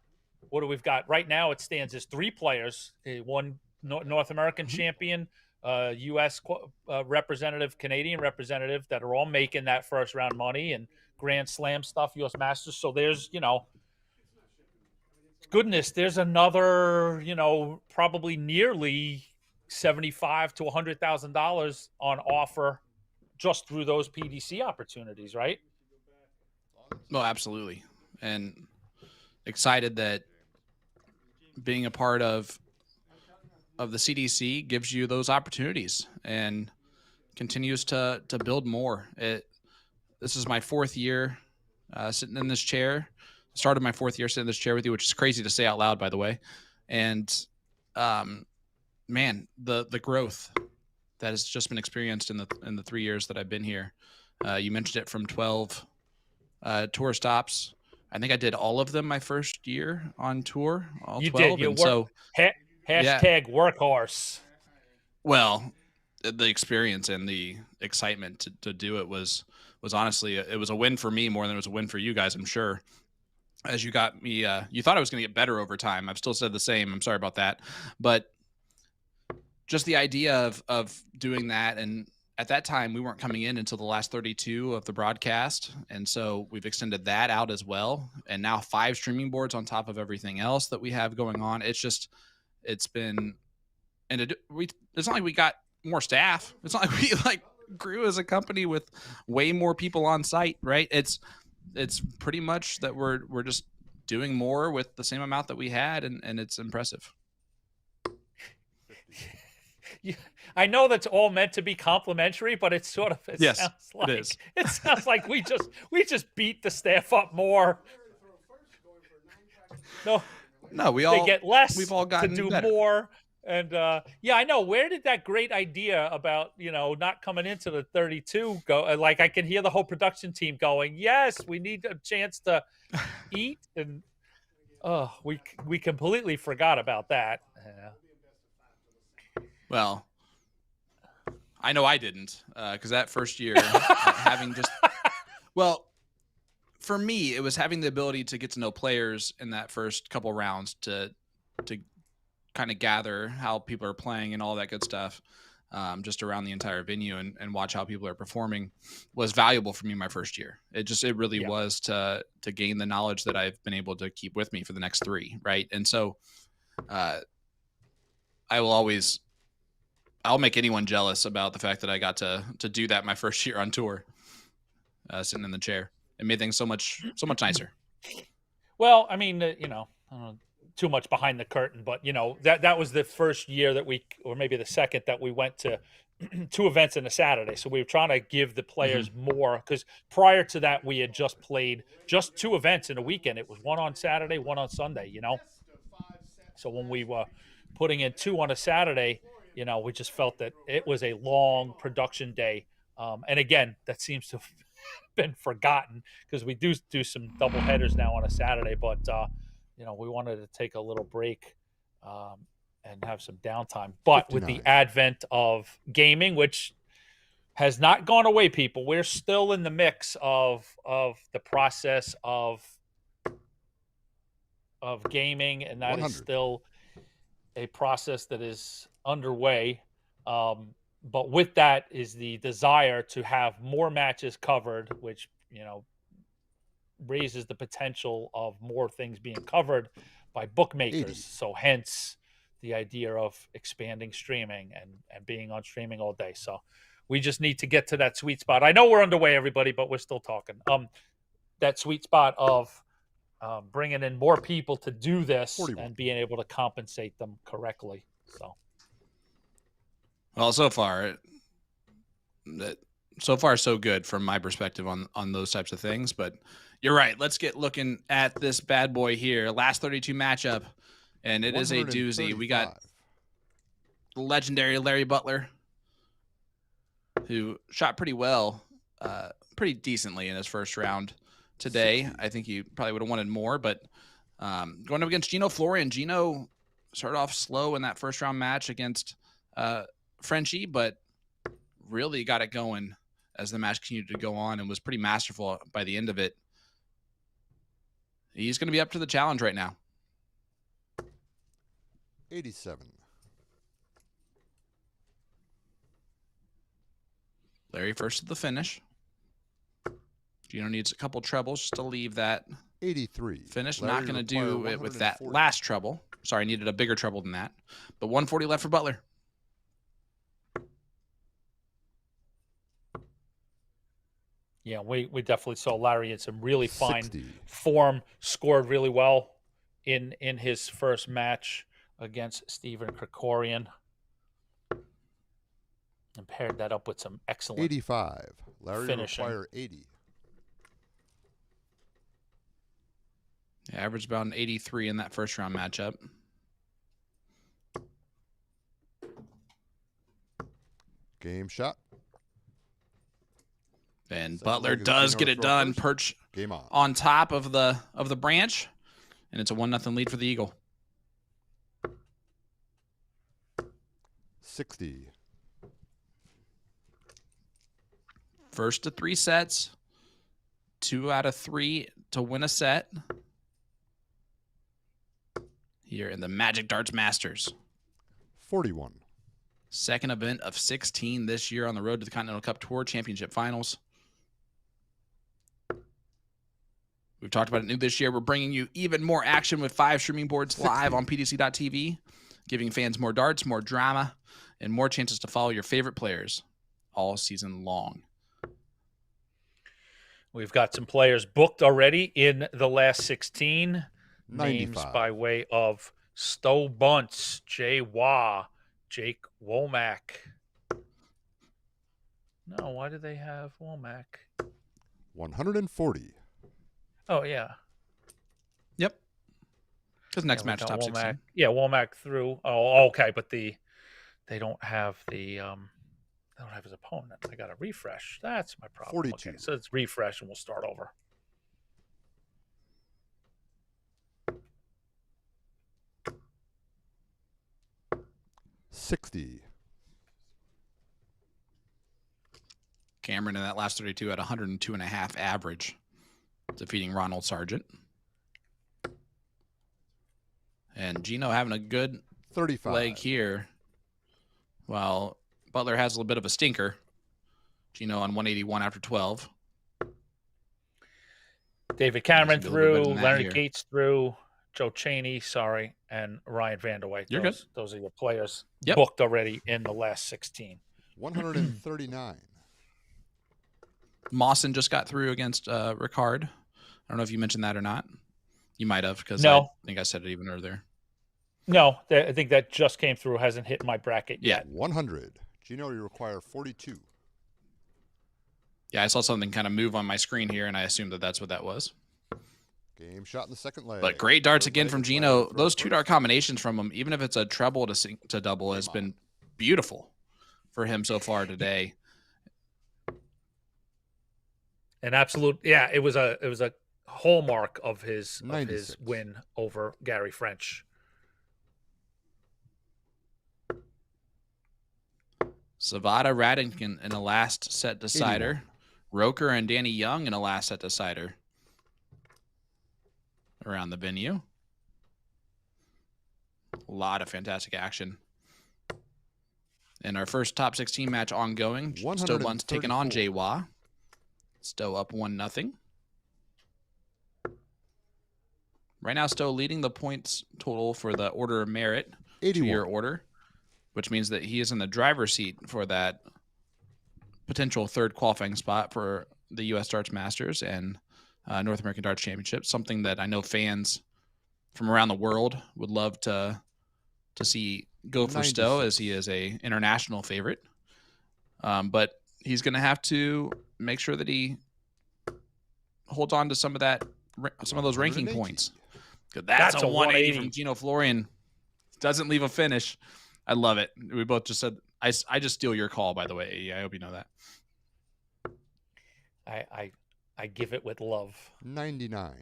what do we've got? Right now it stands as 3 players, one North American champion, U.S. Representative, Canadian representative, that are all making that first round money and Grand Slam stuff, U.S. Masters. So there's, goodness, there's another, probably nearly $75,000 to $100,000 on offer just through those PDC opportunities, right? Well, absolutely. And excited that being a part of the CDC gives you those opportunities and continues to build more. This is my 4th year sitting in this chair. Started my 4th year sitting in this chair with you, which is crazy to say out loud, by the way. And man, the growth that has just been experienced in the 3 years that I've been here. You mentioned it, from 12 tour stops. I think I did all of them my first year on tour. All you 12. Did. So hashtag workhorse. Well, the experience and the excitement to do it was honestly, it was a win for me more than it was a win for you guys, I'm sure. As you got me, you thought I was going to get better over time. I've still said the same. I'm sorry about that. But just the idea of doing that, and at that time we weren't coming in until the last 32 of the broadcast, and so we've extended that out as well, and now 5 streaming boards on top of everything else that we have going on. It's been, and it's not like we got more staff. It's not like we grew as a company with way more people on site, right? It's pretty much that we're just doing more with the same amount that we had, and it's impressive. I know that's all meant to be complimentary, but it's sort of, yes, sounds like, it is. It sounds like we just beat the staff up more. No, they get less. We've all gotten to do better. more. And yeah, I know. Where did that great idea about, not coming into the 32 go? Like, I can hear the whole production team going, yes, we need a chance to eat. And we completely forgot about that. Well, I know I didn't, because that first year, having just, well, for me, it was having the ability to get to know players in that first couple rounds to kind of gather how people are playing and all that good stuff, just around the entire venue and watch how people are performing was valuable for me my first year. It really was to gain the knowledge that I've been able to keep with me for the next 3. Right. And so, I'll make anyone jealous about the fact that I got to do that my first year on tour, sitting in the chair. It made things so much nicer. Well, I mean, I don't know, too much behind the curtain, but that was the first year that or maybe the second, that we went to 2 events in a Saturday. So we were trying to give the players more, because prior to that, we had just played just 2 events in a weekend. It was one on Saturday, one on Sunday, So when we were putting in 2 on a Saturday, we just felt that it was a long production day. And again, that seems to have been forgotten, because we do some double headers now on a Saturday, but we wanted to take a little break and have some downtime. But 59. With the advent of gaming, which has not gone away, people, we're still in the mix of the process of gaming, and that 100. Is still a process that is underway. But with that is the desire to have more matches covered, which, raises the potential of more things being covered by bookmakers. 80. So hence the idea of expanding streaming and being on streaming all day. So we just need to get to that sweet spot. I know we're underway, everybody, but we're still talking. That sweet spot of bringing in more people to do this 41. And being able to compensate them correctly. So. Well, so far so good from my perspective on those types of things. But you're right. Let's get looking at this bad boy here. Last 32 matchup, and it is a doozy. We got the legendary Larry Butler, who shot pretty well, pretty decently in his first round today. I think he probably would have wanted more, but going up against Florian. Gino started off slow in that first round match against Frenchie, but really got it going as the match continued to go on and was pretty masterful by the end of it. He's going to be up to the challenge right now. 87. Larry first to the finish. Gino needs a couple trebles just to leave that 83. Finish. Larry not going to do it with that last treble. Sorry, needed a bigger treble than that. But 140 left for Butler. Yeah, we definitely saw Larry in some really fine 60. form, scored really well in his first match against Stephen Cororan, and paired that up with some excellent 85. Larry finishing. Require 80. Yeah, averaged about an 83 in that first round matchup. Game shot. And Butler does get it done. Perch Game on top of the branch, and it's a 1-0 lead for the Eagle. 60. First to 3 sets, 2 out of 3 to win a set here in the Magic Darts Masters. 41. Second event of 16 this year on the road to the Continental Cup Tour Championship Finals. We've talked about it new this year. We're bringing you even more action with 5 streaming boards live on PDC.TV, giving fans more darts, more drama, and more chances to follow your favorite players all season long. We've got some players booked already in the last 16. 95. Names by way of Stowe Bunce, Jay Wah, Jake Wulmarmac. No, why do they have Wulmarmac? 140. Oh, yeah. Yep. Because next match, top 16. Yeah, Wulmarmac through. Oh, okay, but they don't have the they don't have his opponent. I got to refresh. That's my problem. 42. Okay, so it's refresh, and we'll start over. $60. Cameron in that last 32 at 102.5 average, defeating Ronald Sargent. And Gino having a good 35 leg here, while Butler has a little bit of a stinker. Gino on 181 after 12. David Cameron through, Leonard here. Gates through, Joe Cheney, and Ryan Vanderway. You're good. Those are your players booked already in the last 16. 139. Mawson just got through against Ricard. I don't know if you mentioned that or not. You might have, because no. I think I said it even earlier. No, I think that just came through. Hasn't hit my bracket yet. 100. Gino, you require 42. Yeah, I saw something kind of move on my screen here, and I assumed that that's what that was. Game shot in the second leg. But great darts again from Gino. Those 2-dart combinations from him, even if it's a treble to double, has been beautiful for him so far today. An absolute, it was a hallmark of his win over Gary French. Savada Radinkin in a last set decider. 81. Roker and Danny Young in a last set decider around the venue. A lot of fantastic action. And our first top 16 match ongoing. Stowe Buns taking on Jawa. Stowe up 1-0. Right now, Stowe leading the points total for the Order of Merit 2-year order, which means that he is in the driver's seat for that potential third qualifying spot for the U.S. Darts Masters and North American Darts Championship, something that I know fans from around the world would love to see go for Stowe, as he is a international favorite. But he's going to have to make sure that he holds on to some of those ranking points. That's a 180 from Gino Florian. Doesn't leave a finish. I love it. We both just said, I just steal your call, by the way. I hope you know that. I give it with love. 99.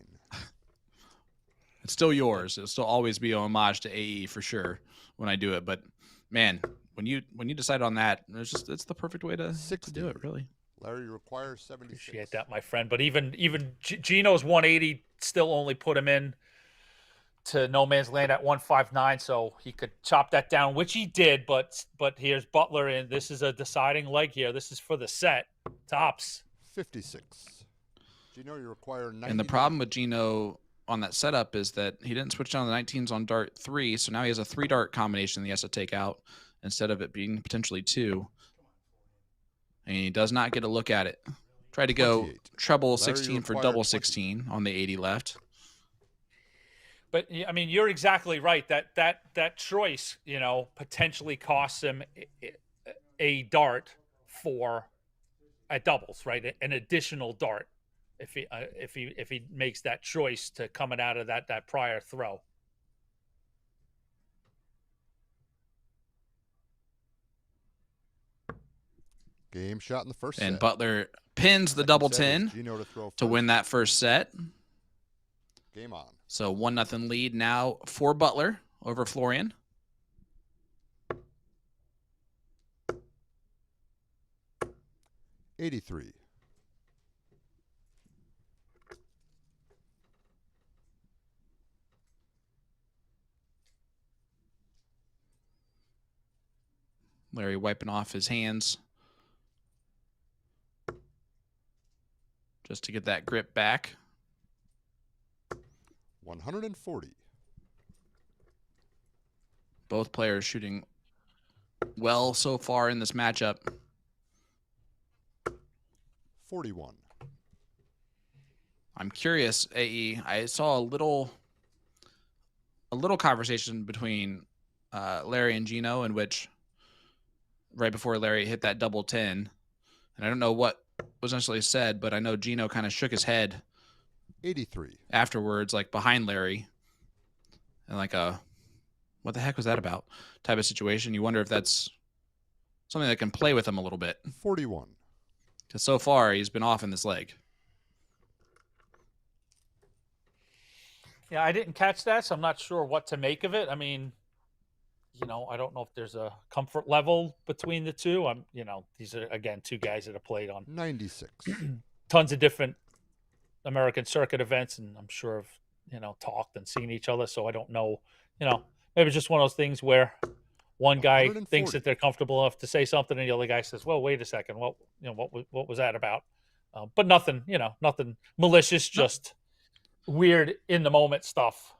It's still yours. It'll still always be a homage to AE for sure when I do it. But man, when you decide on that, it's the perfect way to do it, really. Larry requires 76. Appreciate that, my friend. But even Gino's 180 still only put him in to no man's land at 159, so he could chop that down, which he did. But here's Butler, and this is a deciding leg here. This is for the set tops. 56. Gino, you require 90. And the problem with Gino on that setup is that he didn't switch down the 19s on dart 3, so now he has a 3-dart combination that he has to take out instead of it being potentially 2. And he does not get a look at it. Try to go 28. treble 16 for double 16 on the 80 left. But I mean, you're exactly right. That choice, potentially costs him a dart at doubles, right? An additional dart if he makes that choice to coming out of that prior throw. Game shot in the first set. And Butler pins the double 10 to win that first set. Game on. So 1-0 lead now for Butler over Florian. $83. Larry wiping off his hands just to get that grip back. 140. Both players shooting well so far in this matchup. 41. I'm curious, AE. I saw a little conversation between Larry and Gino, in which right before Larry hit that double 10, and I don't know what was necessarily said, but I know Gino kind of shook his head 83 afterwards, like behind Larry, and like a what the heck was that about type of situation. You wonder if that's something that can play with him a little bit. 41. Because so far he's been off in this leg. Yeah, I didn't catch that, so I'm not sure what to make of it. I mean, I don't know if there's a comfort level between the two. These are, again, two guys that have played on 96. tons of different American circuit events, and I'm sure have, talked and seen each other. So I don't know, maybe it's just one of those things where one guy thinks that they're comfortable enough to say something, and the other guy says, "Well, wait a second, what was that about?" But nothing, nothing malicious, just weird in the moment stuff.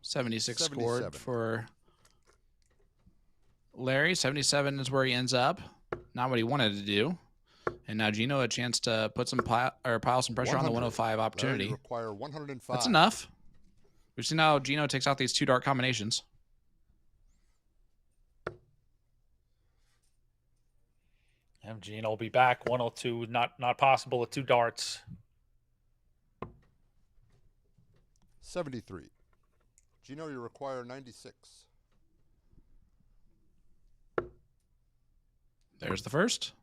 76 scored for Larry. 77 is where he ends up. Not what he wanted to do. And now Gino a chance to put some pile some pressure on the 105 opportunity. Larry require 105. That's enough. We've seen how Gino takes out these 2 dart combinations. And Gino will be back. 102, not possible with 2 darts. 73. Gino, you require 96. There's the first.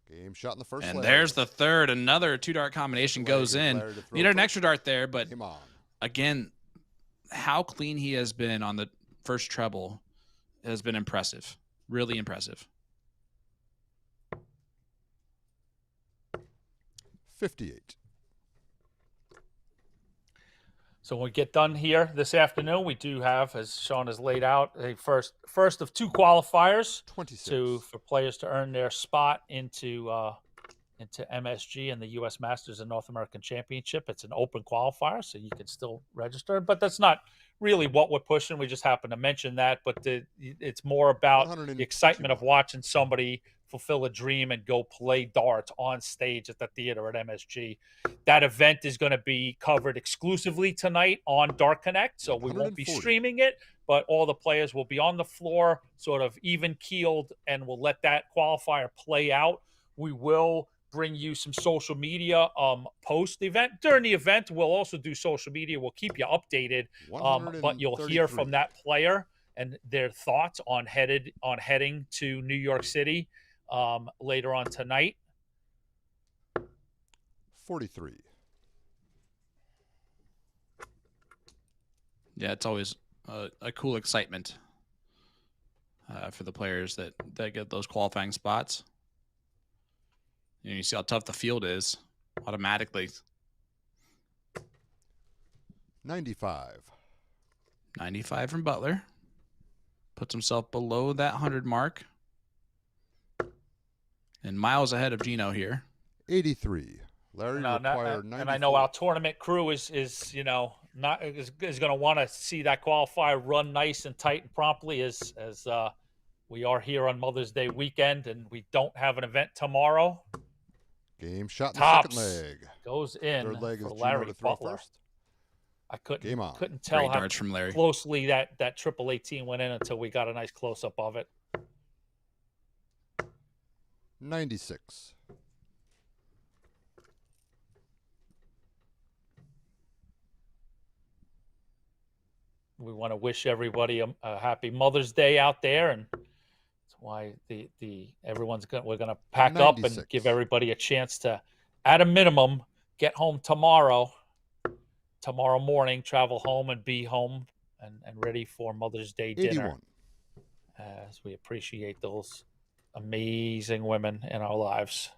Game shot in the first and leg. There's the third. Another 2 dart combination goes in. Needed an extra dart there, but again, how clean he has been on the first treble has been impressive. Really impressive. 58. So when we get done here this afternoon, we do have, as Sean has laid out, a first of 2 qualifiers 26. for players to earn their spot into MSG and the U.S. Masters and North American Championship. It's an open qualifier, so you can still register. But that's not really what we're pushing. We just happen to mention that. But it's more about the excitement of watching somebody fulfill a dream and go play darts on stage at the theater at MSG. That event is going to be covered exclusively tonight on Dart Connect, so we won't be streaming it, but all the players will be on the floor, sort of even-keeled, and we'll let that qualifier play out. We will bring you some social media post the event. During the event, we'll also do social media. We'll keep you updated, but you'll hear from that player and their thoughts on heading to New York City later on tonight. 43. Yeah, it's always a cool excitement for the players that get those qualifying spots. You see how tough the field is automatically. 95. 95 from Butler. Puts himself below that 100 mark. And miles ahead of Gino here. 83. Larry required 94. And I know our tournament crew is going to want to see that qualifier run nice and tight and promptly as we are here on Mother's Day weekend and we don't have an event tomorrow. Game shot in the second leg. Goes in Third leg for is Larry Gino to throw Butler. first. I couldn't Great tell how darts from Larry. closely that triple 18 went in until we got a nice close up of it. 96. We want to wish everybody a happy Mother's Day out there, and that's why we're gonna pack 96. up and give everybody a chance to, at a minimum, get home tomorrow morning, travel home and be home and ready for Mother's Day dinner. 81. As we appreciate those amazing women in our lives.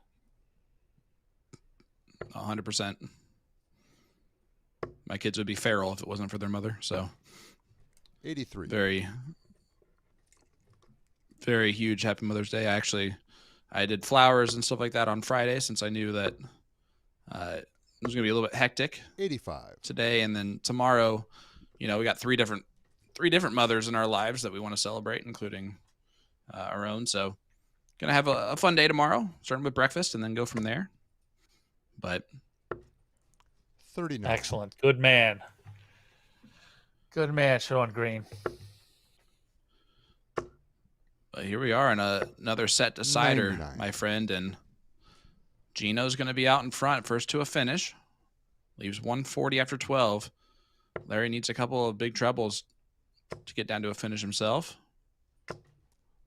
100%. My kids would be feral if it wasn't for their mother. So 83. Very, very huge happy Mother's Day. I did flowers and stuff like that on Friday since I knew that it was going to be a little bit hectic. 85. Today and then tomorrow, we got three different mothers in our lives that we want to celebrate, including our own. So going to have a fun day tomorrow, starting with breakfast and then go from there. But 39. Excellent. Good man. Good man, Sean Green. But here we are in another set decider, 99. my friend, and Gino's going to be out in front, first to a finish. Leaves 140 after 12. Larry needs a couple of big trebles to get down to a finish himself.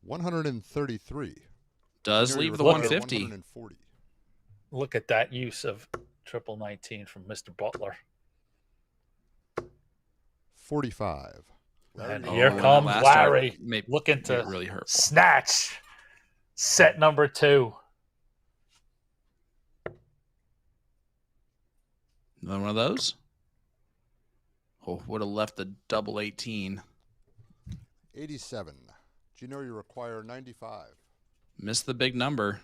133. Does leave the 150. 140. Look at that use of triple 19 from Mr. Butler. 45. And here comes Larry looking to really hurt. Snatch set number 2. Another one of those? Oh, would have left the double 18. 87. Gino, you require 95. Missed the big number.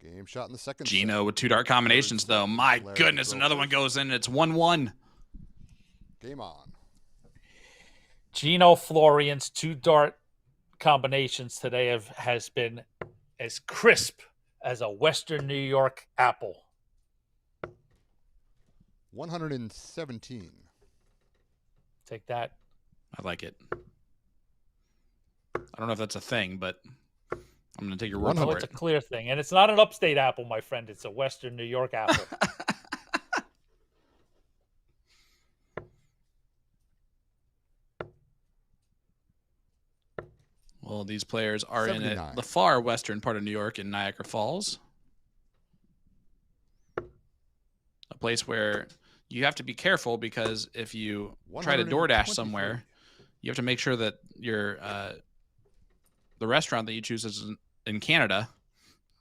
Game shot in the second. Gino with 2 dart combinations, though. My goodness, another one goes in. It's 1-1. Game on. Gino Florian's 2 dart combinations today has been as crisp as a Western New York apple. 117. Take that. I like it. I don't know if that's a thing, but I'm going to take your word for it. It's a clear thing. And it's not an upstate apple, my friend. It's a Western New York apple. Well, these players are 79. in the far western part of New York in Niagara Falls. A place where you have to be careful because if you try to DoorDash somewhere, you have to make sure that your the restaurant that you choose is in Canada,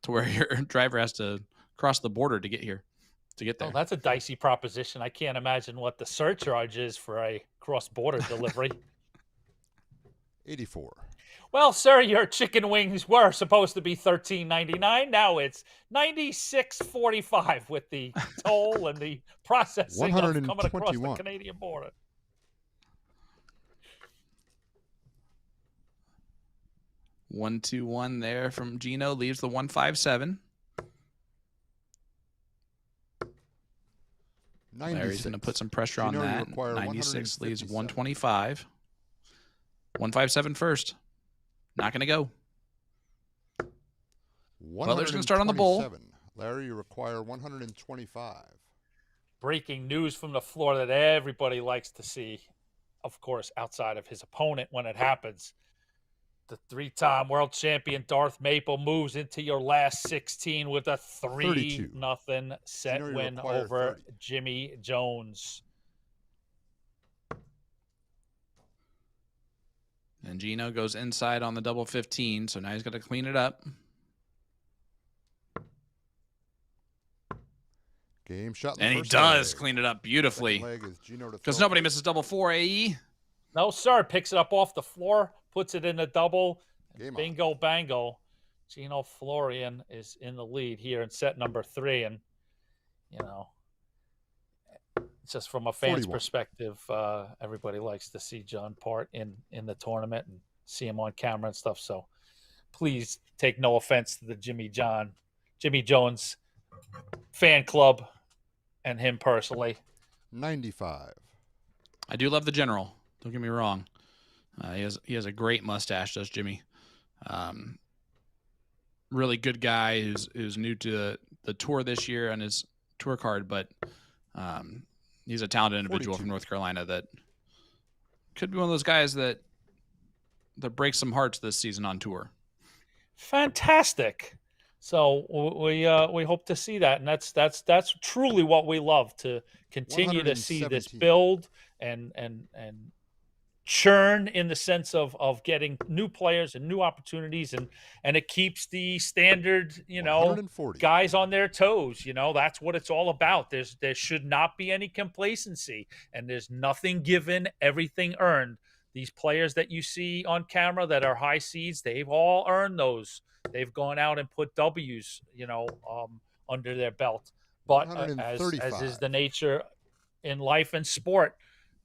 to where your driver has to cross the border to get here, to get there. Oh, that's a dicey proposition. I can't imagine what the surcharge is for a cross-border delivery. 84. Well, sir, your chicken wings were supposed to be $13.99. Now it's $96.45 with the toll and the processing of coming across the Canadian border. One, 2-1 there from Gino, leaves the 157. Larry's going to put some pressure on that. 96 leaves 125. 157 first. Not going to go. Butler's going to start on the bowl. Larry, you require 125. Breaking news from the floor that everybody likes to see, of course, outside of his opponent when it happens. The 3-time world champion Darth Maple moves into your last 16 with a 3-0 set Gino, win over Jimmy Jones. And Gino goes inside on the double 15, so now he's got to clean it up. Game shot. And he does clean it up beautifully. Because nobody misses double 4, AE. No, sir. Picks it up off the floor, puts it in a double. Bingo, bango. Gino Florian is in the lead here in set number 3. And, you know, just from a fan's 41. perspective, everybody likes to see John part in the tournament and see him on camera and stuff. So please take no offense to the Jimmy Jones fan club and him personally. 95. I do love the general. Don't get me wrong. He has a great mustache, does Jimmy. Really good guy who's new to the tour this year on his tour card, but he's a talented individual 42. from North Carolina that could be one of those guys that breaks some hearts this season on tour. Fantastic. So we hope to see that, and that's truly what we love, to continue to see this build and churn in the sense of getting new players and new opportunities, and it keeps the standard, guys on their toes. That's what it's all about. There should not be any complacency, and there's nothing given, everything earned. These players that you see on camera that are high seeds, they've all earned those. They've gone out and put W's, under their belt. But as is the nature in life and sport,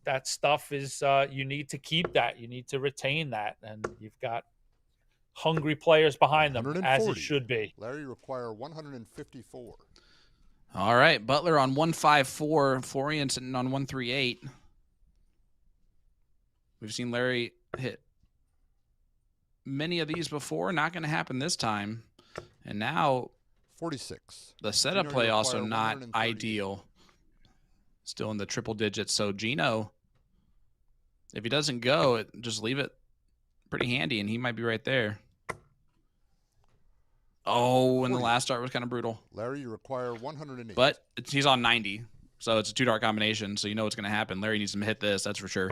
that stuff is you need to keep that. You need to retain that. And you've got hungry players behind them, as it should be. Larry, you require 154. All right, Butler on 154, Florian sitting on 138. We've seen Larry hit many of these before. Not going to happen this time. And now 46. the setup play also not ideal. Still in the triple digits. So Gino, if he doesn't go, just leave it pretty handy, and he might be right there. Oh, and the last start was kind of brutal. Larry, you require 108. But he's on 90, so it's a 2-dart combination, so you know what's going to happen. Larry needs to hit this, that's for sure.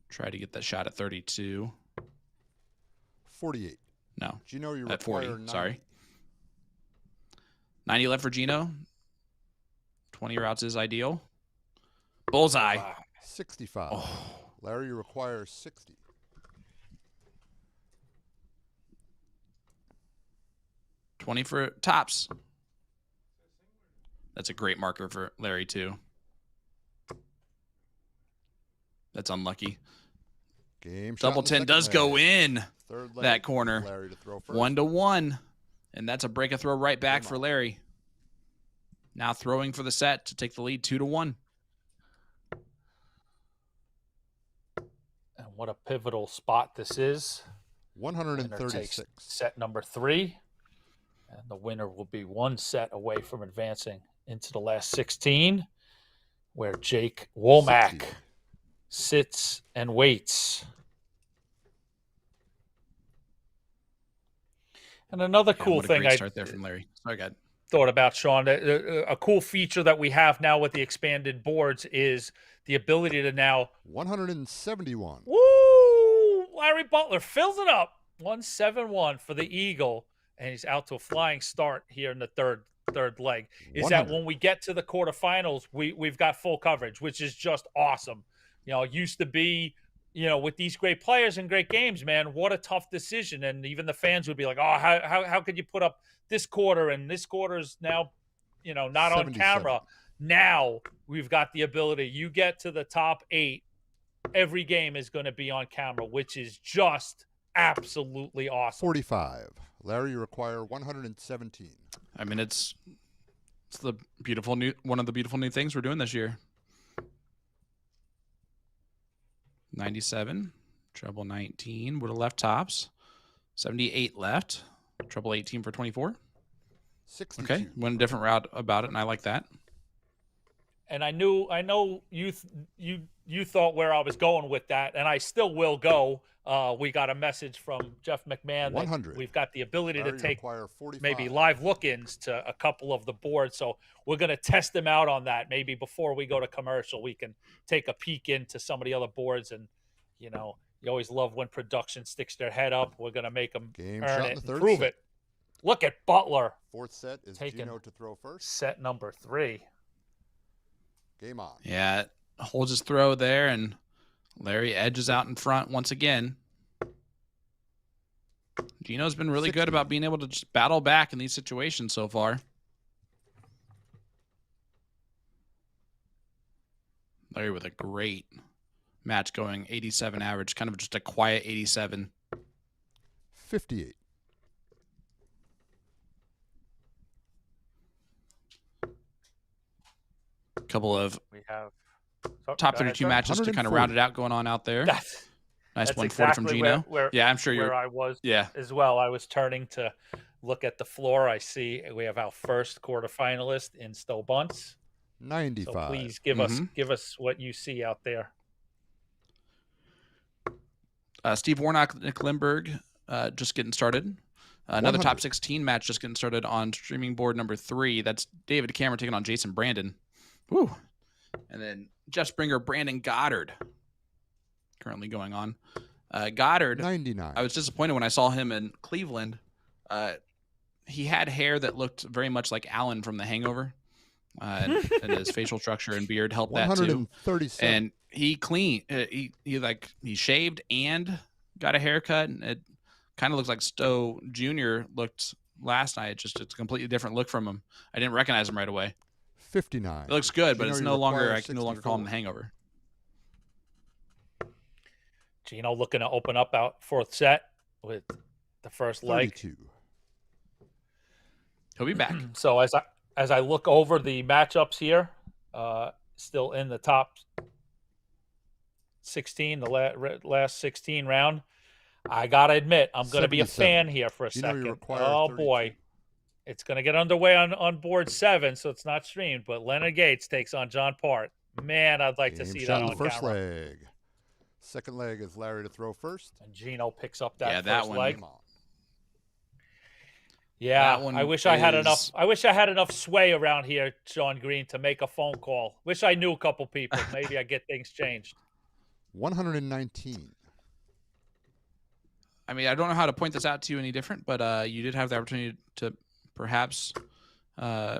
Try to get that shot at 32. 48. No. Gino, you at require 40. 90. Sorry. 90 left for Gino. 20 routes is ideal. Bullseye. 65. Oh. Larry, you require 60. $20 for tops. That's a great marker for Larry, too. That's unlucky. Game Double 10 does go in that corner. Larry to throw first. 1-1. And that's a break a throw right back for Larry. Now throwing for the set to take the lead 2-1. And what a pivotal spot this is. 136. Set number 3. And the winner will be 1 set away from advancing into the last 16, where Jake Wulmarmac sits and waits. And another cool thing I start there from Larry. Sorry, God. Thought about, Sean, a cool feature that we have now with the expanded boards is the ability to now 171. Woo! Larry Butler fills it up. 171 for the Eagle, and he's out to a flying start here in the third leg. Is 100. that when we get to the quarterfinals, we've got full coverage, which is just awesome. You know, it used to be, you know, with these great players and great games, man, what a tough decision. And even the fans would be like, oh, how could you put up this quarter, and this quarter's now, you know, not on camera. Now we've got the ability. You get to the top 8, every game is going to be on camera, which is just absolutely awesome. 45. Larry, you require 117. I mean, it's the beautiful one of the beautiful new things we're doing this year. 97, treble 19 with a left tops, 78 left, treble 18 for 24. 62. Okay, went a different route about it, and I like that. And I know you thought where I was going with that, and I still will go. We got a message from Jeff McMahon 100. that we've got the ability Larry, to take 45. maybe live look-ins to a couple of the boards. So we're going to test them out on that. Maybe before we go to commercial, we can take a peek into some of the other boards. And, you know, you always love when production sticks their head up. We're going to make them earn it and prove it. Look at Butler. 4th set is Gino to throw first. Set number 3. Game on. Yeah, holds his throw there, and Larry edges out in front once again. Gino's been really good about being able to just battle back in these situations so far. Larry with a great match going, 87 average, kind of just a quiet 87. 58. Couple of we have top 32 matches to kind of round it out going on out there. Nice 140 from Gino. Yeah, I'm sure you're. Where I was yeah. as well. I was turning to look at the floor. I see we have our first quarterfinalist in Stowe Bunce. 95. So please give us what you see out there. Steve Warnock, Nick Lindberg, just getting started. Another 100. top 16 match just getting started on streaming board number 3. That's David Cameron taking on Jason Brandon. Woo. And then Jeff Springer, Brandon Goddard currently going on. Goddard, 99. I was disappointed when I saw him in Cleveland. He had hair that looked very much like Alan from The Hangover. And his facial structure and beard helped that too. 137. And he shaved and got a haircut, and it kind of looks like Stowe Jr. looked last night. It's a completely different look from him. I didn't recognize him right away. 59. It looks good, but Gino, it's you no longer. require I can no longer call him 64. The Hangover. Gino looking to open up out 4th set with the first leg. 32. He'll be back. So as I look over the matchups here, still in the top 16, the last 16 round, I got to admit, I'm going to be a fan here for a second. Oh, 32. boy. It's going to get underway on board 7, so it's not streamed. But Leonard Gates takes on John Part. Man, I'd like to see that on first camera. leg. Second leg is Larry to throw first. And Gino picks up that that first one. leg. Yeah, I wish I had enough. I wish I had enough sway around here, Sean Green, to make a phone call. Wish I knew a couple people. Maybe I get things changed. 119. I mean, I don't know how to point this out to you any different, but you did have the opportunity to perhaps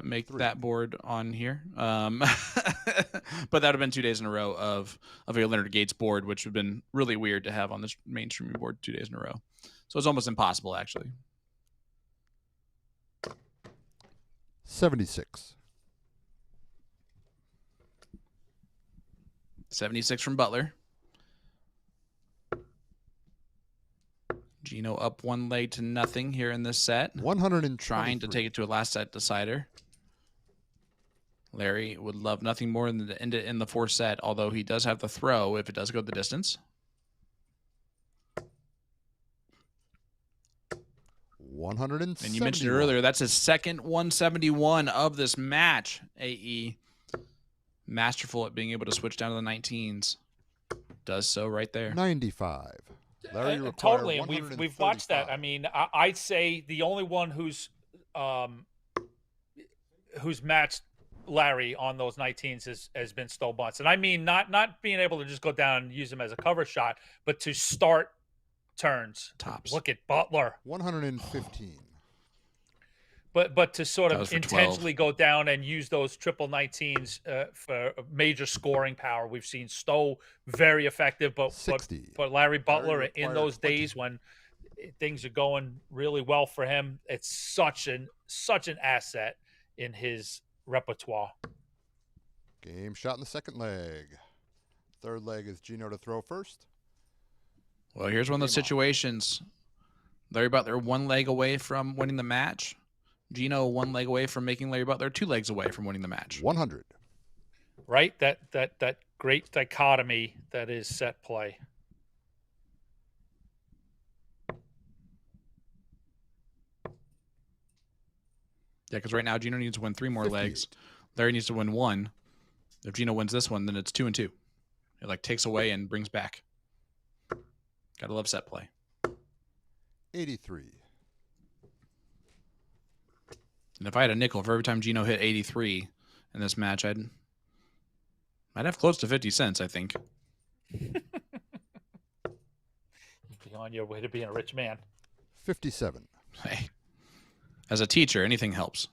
make that board on here. But that would have been 2 days in a row of a Leonard Gates board, which would have been really weird to have on this main streaming board 2 days in a row. So it's almost impossible, actually. 76. 76 from Butler. Gino up 1 leg to nothing here in this set. 100 trying to take it to a last set decider. Larry would love nothing more than to end it in the 4th set, although he does have the throw if it does go the distance. 171. And you mentioned it earlier, that's his second 171 of this match. AE, masterful at being able to switch down to the 19s. Does so right there. 95. Larry Totally, and we've watched that. I mean, I'd say the only one who's matched Larry on those 19s has been Stowe Bunce. And I mean, not being able to just go down and use him as a cover shot, but to start turns. Tops. Look at Butler. 115. But to sort of 12. intentionally go down and use those triple 19s for major scoring power. We've seen Stowe very effective, but Larry Butler in those days when things are going really well for him, it's such an asset in his repertoire. Game shot in the second leg. Third leg is Gino to throw first. Well, here's one of those situations. Larry Butler 1 leg away from winning the match. Gino 1 leg away from making Larry Butler 2 legs away from winning the match. 100. Right? That great dichotomy that is set play. Yeah, because right now Gino needs to win 3 more 58. legs. Larry needs to win 1. If Gino wins this one, then it's 2 and 2. It like takes away and brings back. Gotta love set play. 83. And if I had a nickel for every time Gino hit 83 in this match, I'd have close to 50 cents, I think. You'd be on your way to being a rich man. 57. Hey, as a teacher, anything helps.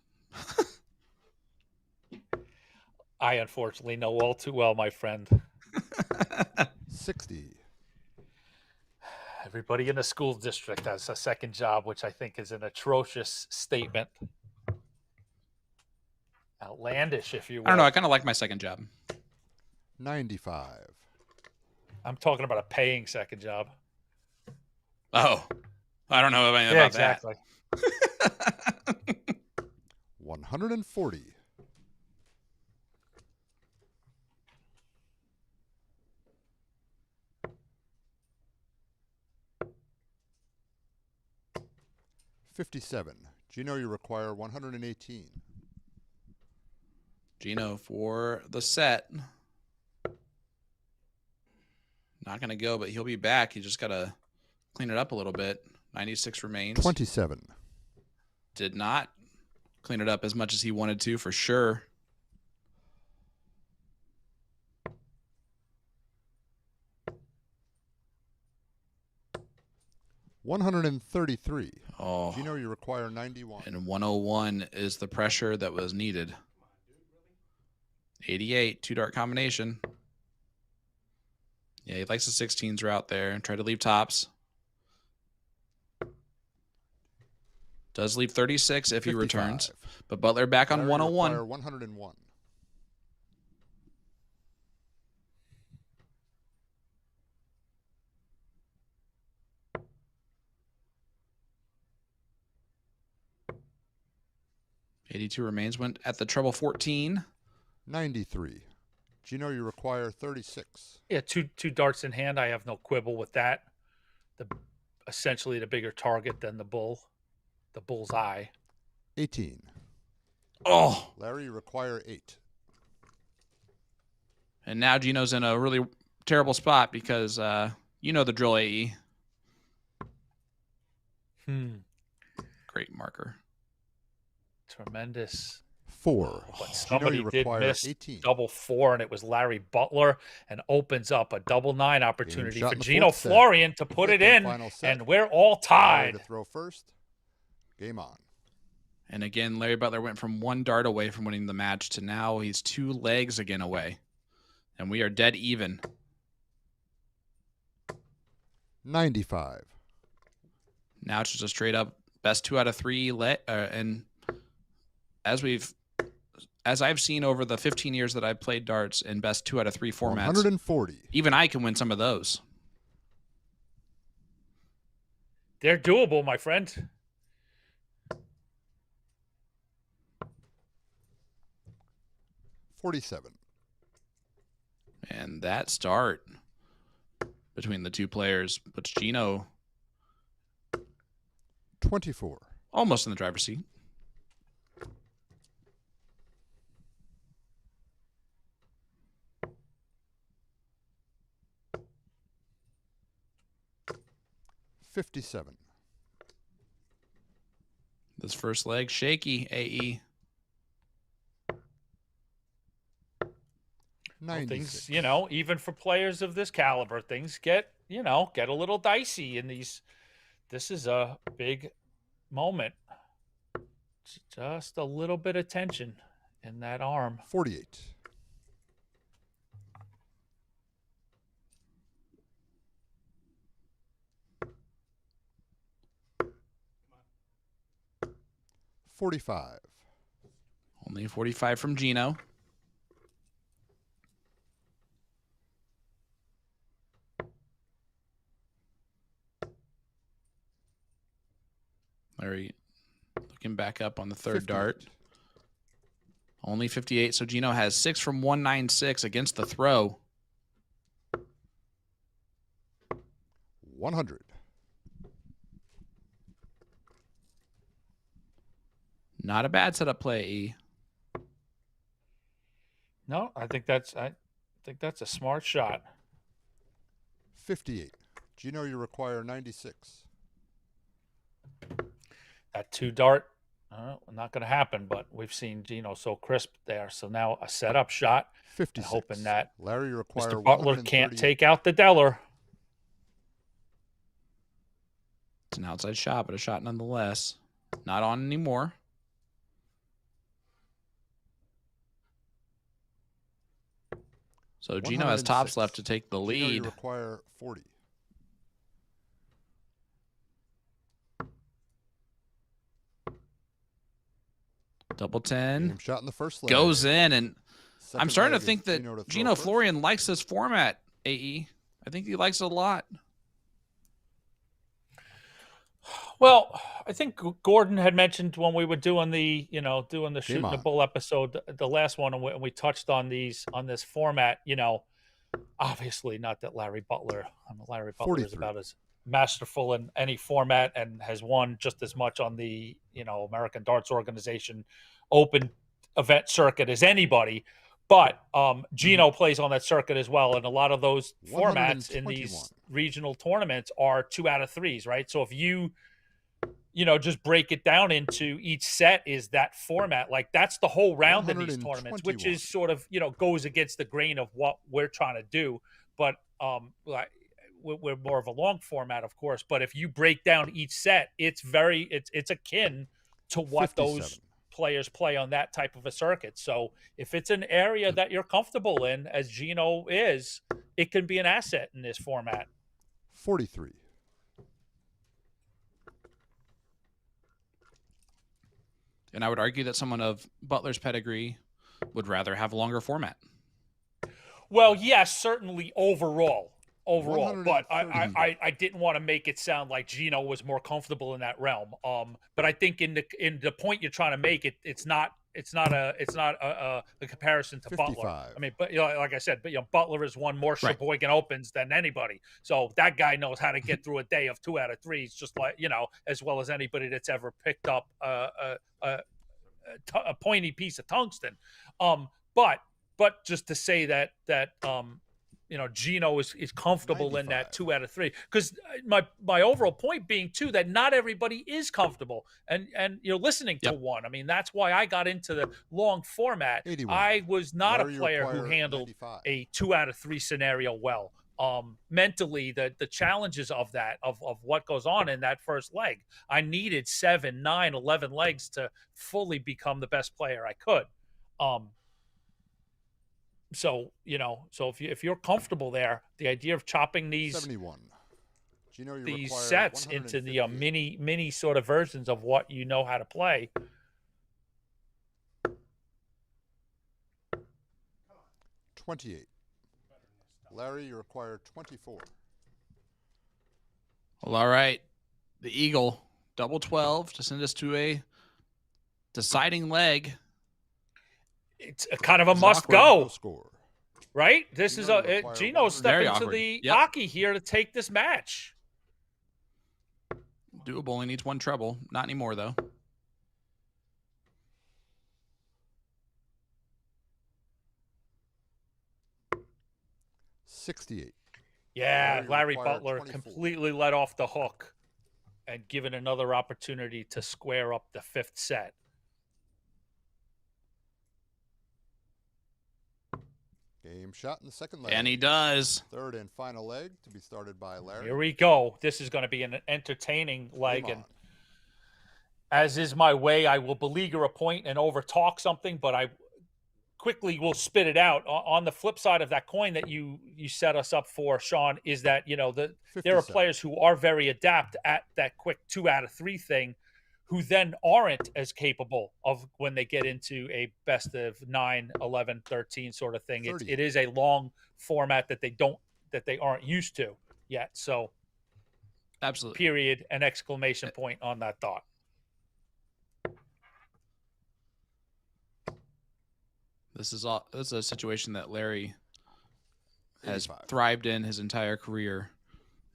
I unfortunately know all too well, my friend. 60. Everybody in the school district has a second job, which I think is an atrocious statement. Outlandish, if you will. I don't know. I kind of like my second job. 95. I'm talking about a paying second job. Oh, I don't know anything about exactly. that. 140. 57. Gino, you require 118. Gino for the set. Not going to go, but he'll be back. He just got to clean it up a little bit. 96 remains. 27. Did not clean it up as much as he wanted to, for sure. $133. Oh. Gino, you require 91. And 101 is the pressure that was needed. 88, 2-dart combination. Yeah, he likes the 16s route there and try to leave tops. Does leave 36 if 55. he returns. But Butler back on 101. 101. 82 remains. Went at the treble 14. 93. Gino, you require 36. Yeah, two darts in hand. I have no quibble with that. Essentially the bigger target than the bull's eye. 18. Oh, Larry, you require 8. And now Gino's in a really terrible spot because you know the drill, AE. Great marker. Tremendous. 4. But somebody Gino, you did require miss 18. double 4, and it was Larry Butler, and opens up a double 9 opportunity shot for in the Gino fourth set. Florian to put it in, Final set. and we're all Larry tied. to throw first. Game on. And again, Larry Butler went from 1 dart away from winning the match to now he's 2 legs again away. And we are dead even. 95. Now it's just a straight up best 2 out of 3. And as I've seen over the 15 years that I've played darts in best 2 out of 3 formats, 140. even I can win some of those. They're doable, my friend. 47. And that start between the two players puts Gino 24. almost in the driver's seat. $57. This first leg, shaky, AE. Well, things, even for players of this caliber, things get a little dicey in these. This is a big moment. Just a little bit of tension in that arm. 48. $45. Only 45 from Gino. Larry looking back up on the third 58. dart. Only 58. So Gino has 6 from 196 against the throw. 100. Not a bad setup play, E. No, I think that's a smart shot. 58. Gino, you require 96. That 2 dart, not going to happen, but we've seen Gino so crisp there. So now a setup shot. 56. Hoping that Larry, you require Mr. Butler can't 138. take out the Deller. It's an outside shot, but a shot nonetheless. Not on anymore. So Gino has tops 106. left to take the Gino, lead. you require 40. Double 10. Game shot in the first leg. Goes in, and Second I'm starting leg to think is that Gino to throw Gino first. Florian likes this format, AE. I think he likes it a lot. Well, I think Gordon had mentioned when we were doing the, doing the shooting the on. bull episode, the last one, and we touched on this format. Obviously not that Larry Butler is 43. about as masterful in any format and has won just as much on the American Darts Organization Open event circuit as anybody. But Gino plays on that circuit as well, and a lot of those formats in these regional tournaments are 2 out of 3s, right? So if you just break it down into each set is that format. Like that's the whole round in these tournaments, which is sort of, goes against the grain of what we're trying to do. But we're more of a long format, of course. But if you break down each set, it's akin to what 57. those players play on that type of a circuit. So if it's an area that you're comfortable in, as Gino is, it can be an asset in this format. 43. And I would argue that someone of Butler's pedigree would rather have a longer format. Well, yes, certainly overall. overall, but I didn't want to make it sound like Gino was more comfortable in that realm. But I think in the point you're trying to make, it's not a comparison to 55. Butler. I mean, but like I said, but Butler has won more Sheboygan Opens than anybody, so that guy knows how to get through a day of 2 out of 3s, just like as well as anybody that's ever picked up a pointy piece of tungsten. But just to say that Gino is comfortable 95. In that 2 out of 3, because my overall point being too that not everybody is comfortable and listening to one. I mean, that's why I got into the long format. 81. I was not a player who handled 95. A 2 out of 3 scenario well. Mentally, the challenges of that of what goes on in that first leg, I needed 7, 9, 11 legs to fully become the best player I could. So if you're comfortable there, the idea of chopping these 71. Gino, these sets into the mini sort of versions of what you know how to play. 28. Larry, you require 24. Well, all right. The Eagle, double 12 to send us to a deciding leg. It's a kind of a must go, right? This is Gino's stepping to the hockey here to take this match. Doable, only needs 1 treble. Not anymore, though. $68. Yeah, Larry Butler 24. Completely let off the hook and given another opportunity to square up the 5th set. Game shot in the second leg. And he does. Third and final leg to be started by Larry. Here we go. This is going to be an entertaining leg. And as is my way, I will beleaguer a point and over-talk something, but I quickly will spit it out. On the flip side of that coin that you set us up for, Sean, is that, there are players who are very adept at that quick 2 out of 3 thing, who then aren't as capable of when they get into a best of 9, 11, 13 sort of thing. It is a long format that they aren't used to yet. So absolutely. Period and exclamation point on that thought. This is a situation that Larry has thrived in his entire career.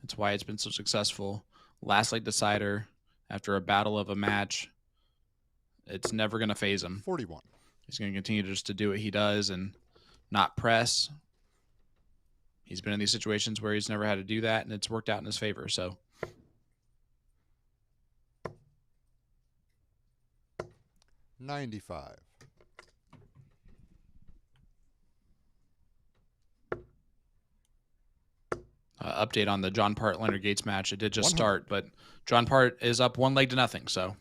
That's why it's been so successful. Last leg decider. After a battle of a match, it's never going to phase him. 41. He's going to continue just to do what he does and not press. He's been in these situations where he's never had to do that, and it's worked out in his favor. So, $95. Update on the John Part Leonard Gates match. It did just start, but John Part is up 1 leg to nothing. So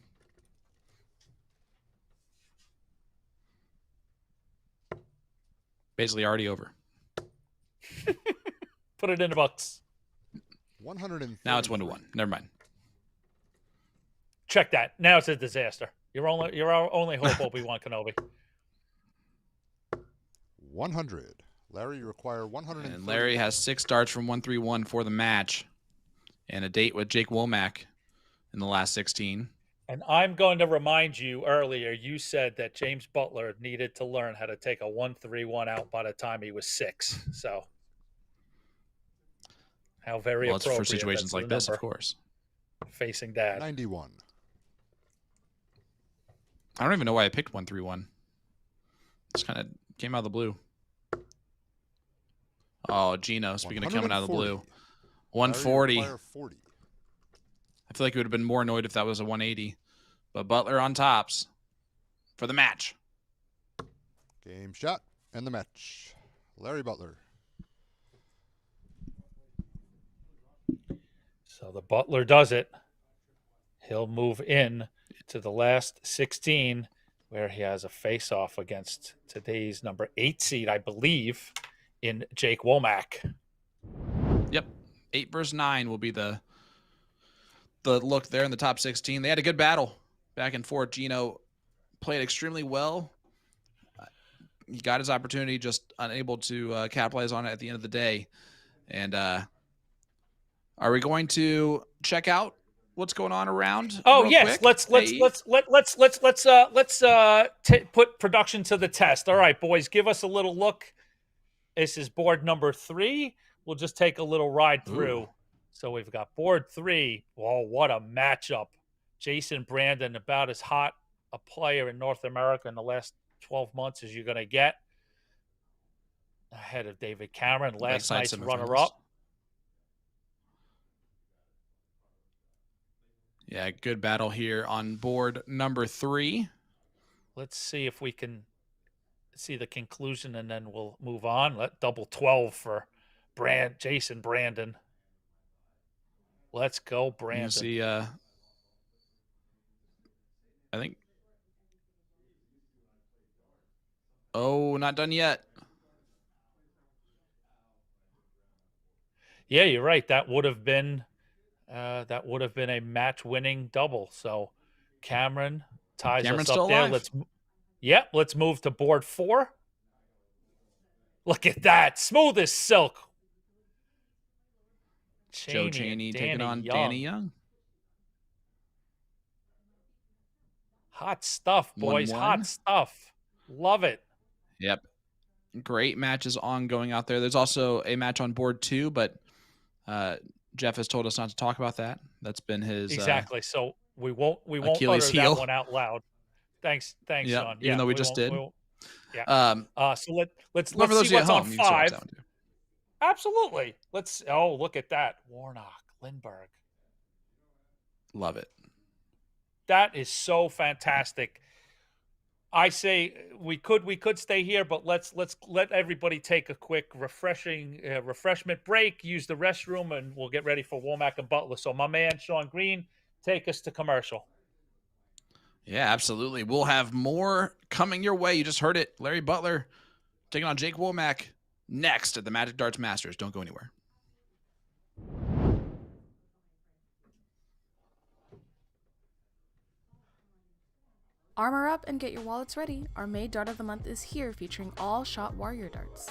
basically already over. Put it in the box. 100. Now it's 1-1. Never mind. Check that. Now it's a disaster. You're our only hope, Obi-Wan Kenobi. 100. Larry, you require 100. And Larry has 6 darts from 131 for the match, and a date with Jake Wulmarmac in the last 16. And I'm going to remind you earlier, you said that James Butler needed to learn how to take a 1-3-1 out by the time he was 6. So, how very appropriate. Well, it's for situations like this, of course. Facing dad. 91. I don't even know why I picked 1-3-1. Just kind of came out of the blue. Oh, Gino, speaking of coming out of the blue. 140. I feel like it would have been more annoyed if that was a 180. But Butler on tops for the match. Game shot and the match. Larry Butler. So the Butler does it. He'll move in to the last 16, where he has a face-off against today's number 8 seed, I believe, in Jake Wulmarmac. Yep. 8 versus 9 will be the look there in the top 16. They had a good battle back and forth. Gino played extremely well. He got his opportunity, just unable to capitalize on it at the end of the day. And Are we going to check out what's going on around? Oh real yes, quick? let's put production to the test. All right, boys, give us a little look. This is board number 3. We'll just take a little ride through. Ooh. So we've got board 3. Whoa, what a matchup! Jason Brandon, about as hot a player in North America in the last 12 months as you're going to get. Ahead of David Cameron, last night's runner-up. Yeah, good battle here on board number 3. Let's see if we can see the conclusion, and then we'll move on. Let double 12 for Jason Brandon. Let's go, Brandon. You see, I think. Oh, not done yet. Yeah, you're right. That would have been a match-winning double. So Cameron ties us up there. Let's move to board 4. Look at that, smooth as silk. Joe Chaney taking on Danny Young. Hot stuff, boys. 1-1. Hot stuff. Love it. Yep. Great matches ongoing out there. There's also a match on board 2, but Jeff has told us not to talk about that. That's been his exactly. So we won't Achilles utter heel. that one out loud. Thanks, yep. Sean. Even though we just did. Yeah. So let's see what's on 5. Absolutely. Look at that. Warnock, Lindbergh. Love it. That is so fantastic. I say we could stay here, but let's let everybody take a quick refreshment break, use the restroom, and we'll get ready for Wulmarmac and Butler. So my man Sean Green, take us to commercial. Yeah, absolutely. We'll have more coming your way. You just heard it. Larry Butler taking on Jake Wulmarmac next at the Magic Darts Masters. Don't go anywhere. Armor up and get your wallets ready. Our May Dart of the Month is here, featuring all shot warrior darts.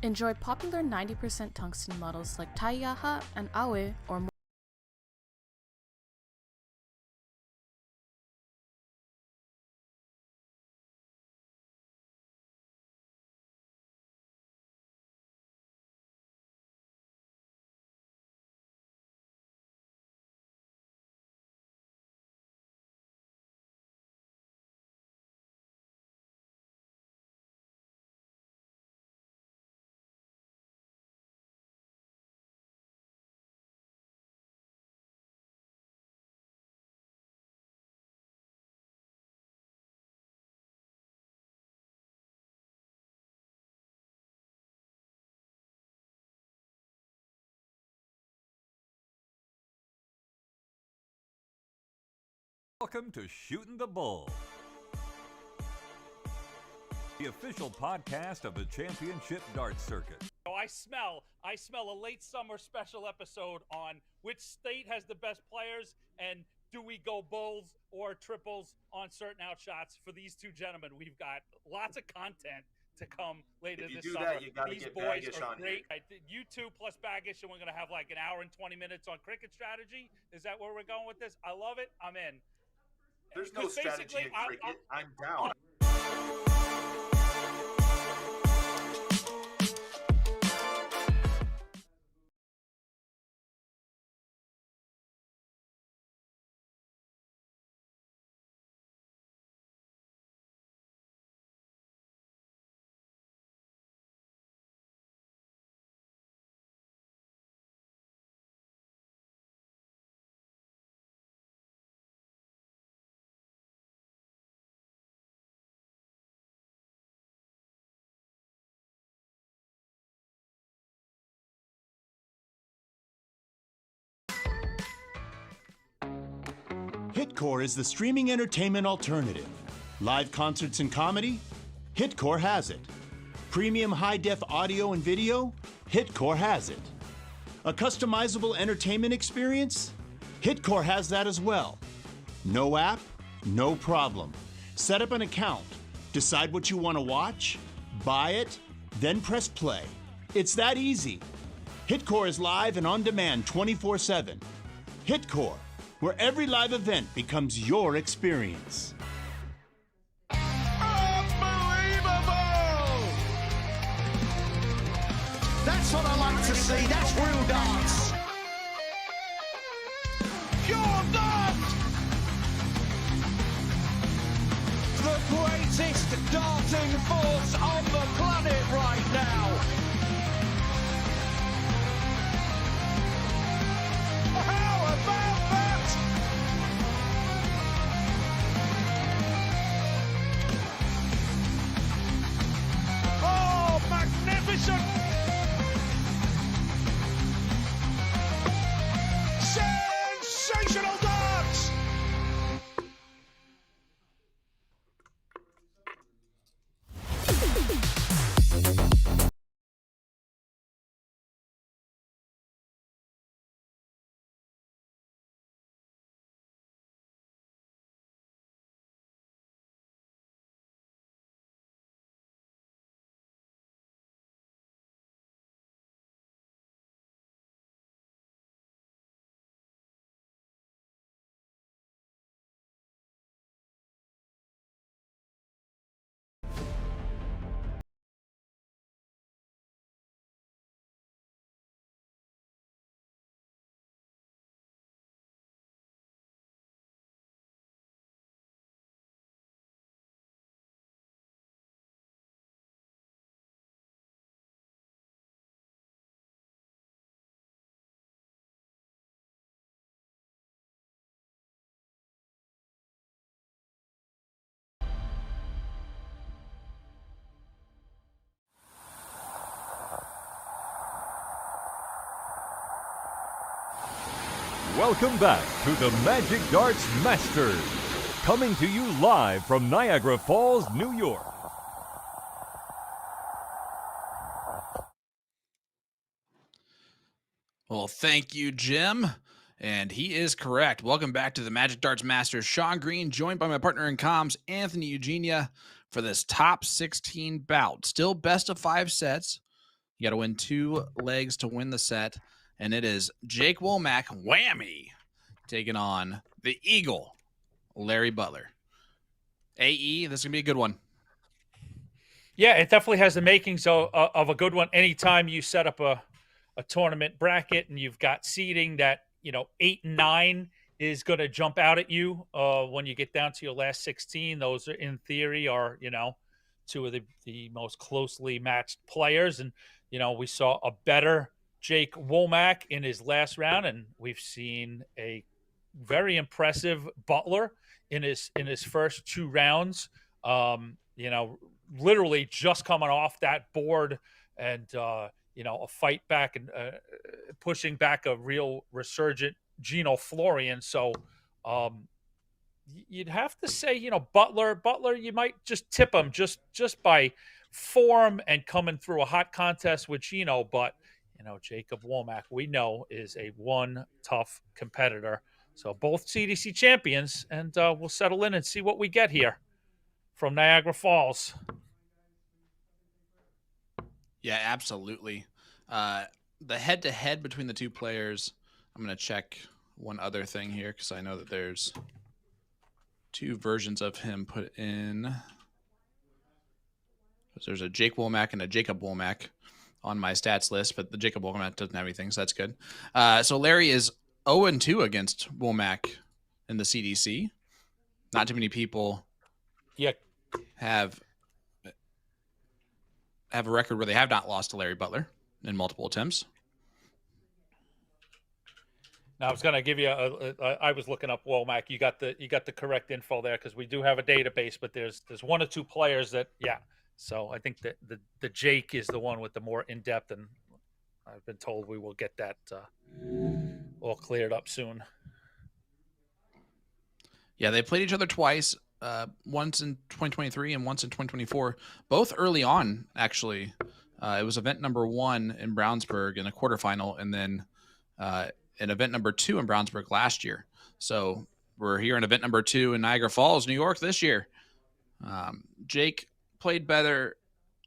Enjoy popular 90% tungsten models like Taiyaha and Awe, or more. Welcome to Shooting the Bull, the official podcast of the Championship Darts Circuit. I smell a late summer special episode on which state has the best players, and do we go bulls or triples on certain outshots for these two gentlemen. We've got lots of content to come later this summer. That, you gotta these get boys Baggish are on great. You two plus Baggish, and we're going to have like an hour and 20 minutes on cricket strategy. Is that where we're going with this? I love it. I'm in. There's no strategy in cricket. I'm down. Hitcore is the streaming entertainment alternative. Live concerts and comedy? Hitcore has it. Premium high-def audio and video? Hitcore has it. A customizable entertainment experience? Hitcore has that as well. No app? No problem. Set up an account, decide what you want to watch, buy it, then press play. It's that easy. Hitcore is live and on demand 24/7. Hitcore, where every live event becomes your experience. Unbelievable! That's what I like to see. That's real darts. Pure dart! The greatest darting force on the planet right now. How about that? Oh, magnificent! Sensational darts! Welcome back to the Magic Darts Masters, coming to you live from Niagara Falls, New York. Well, thank you, Jim. And he is correct. Welcome back to the Magic Darts Masters. Sean Green, joined by my partner in comms, Anthony Eugenia, for this top 16 bout. Still best of 5 sets. You got to win 2 legs to win the set. And it is Jake Wulmarmac, whammy, taking on the Eagle, Larry Butler. AE, this is going to be a good one. Yeah, it definitely has the makings of a good one. Anytime you set up a tournament bracket and you've got seeding that, 8 and 9 is going to jump out at you when you get down to your last 16. Those are, in theory, are, 2 of the most closely matched players. And, we saw a better Jake Wulmarmac in his last round, and we've seen a very impressive Butler in his first 2 rounds. Literally just coming off that board and a fight back and pushing back a real resurgent Florian. So you'd have to say, Butler, you might just tip him just by form and coming through a hot contest with Gino, but Jacob Wulmarmac, we know, is a one tough competitor. So both CDC champions, and we'll settle in and see what we get here from Niagara Falls. Yeah, absolutely. The head-to-head between the 2 players, I'm going to check one other thing here because I know that there's 2 versions of him put in. There's a Jake Wulmarmac and a Jacob Wulmarmac on my stats list, but the Jacob Wulmarmac doesn't have anything, so that's good. So Larry is 0-2 against Wulmarmac in the CDC. Not too many people have a record where they have not lost to Larry Butler in multiple attempts. Now I was going to give you I was looking up Wulmarmac. You got the correct info there because we do have a database, but there's 1 or 2 players that So I think that the Jake is the one with the more in-depth, and I've been told we will get that all cleared up soon. Yeah, they played each other twice, once in 2023 and once in 2024, both early on, actually. It was event number 1 in Brownsburg in a quarterfinal, and then in event number 2 in Brownsburg last year. So we're here in event number 2 in Niagara Falls, New York this year. Jake played better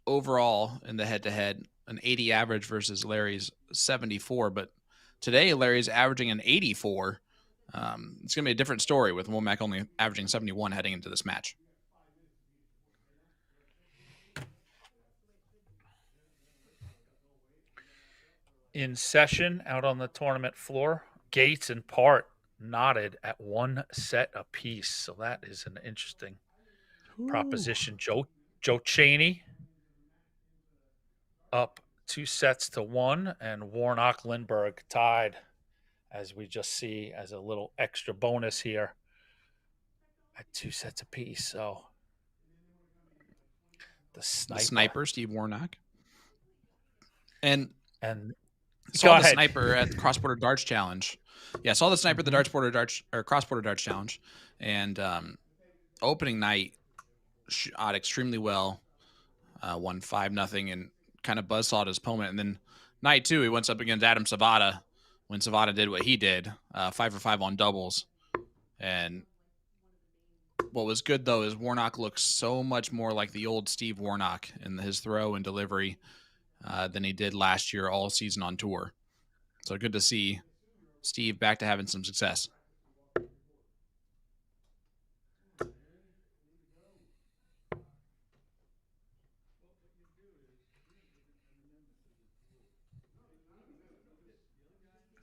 overall in the head-to-head. an 80 average versus Larry's 74, but today Larry's averaging an 84. It's going to be a different story with Wulmarmac only averaging 71 heading into this match. In session out on the tournament floor, Gates and Part knotted at 1 set apiece. So that is an interesting proposition. Joe Cheney up 2 sets to 1, and Warnock Lindbergh tied, as we just see as a little extra bonus here at 2 sets apiece. So the sniper Steve Warnock. And saw the ahead. sniper at the Cross Border Darts Challenge. Yeah, saw the sniper at the Cross Border Darts Challenge, and opening night shot extremely well. Won 5-0 and kind of buzzsawed his opponent. And then night 2, he went up against Adam Savada when Savada did what he did, 5 for 5 on doubles. And what was good though is Warnock looks so much more like the old Steve Warnock in his throw and delivery than he did last year all season on tour. So good to see Steve back to having some success.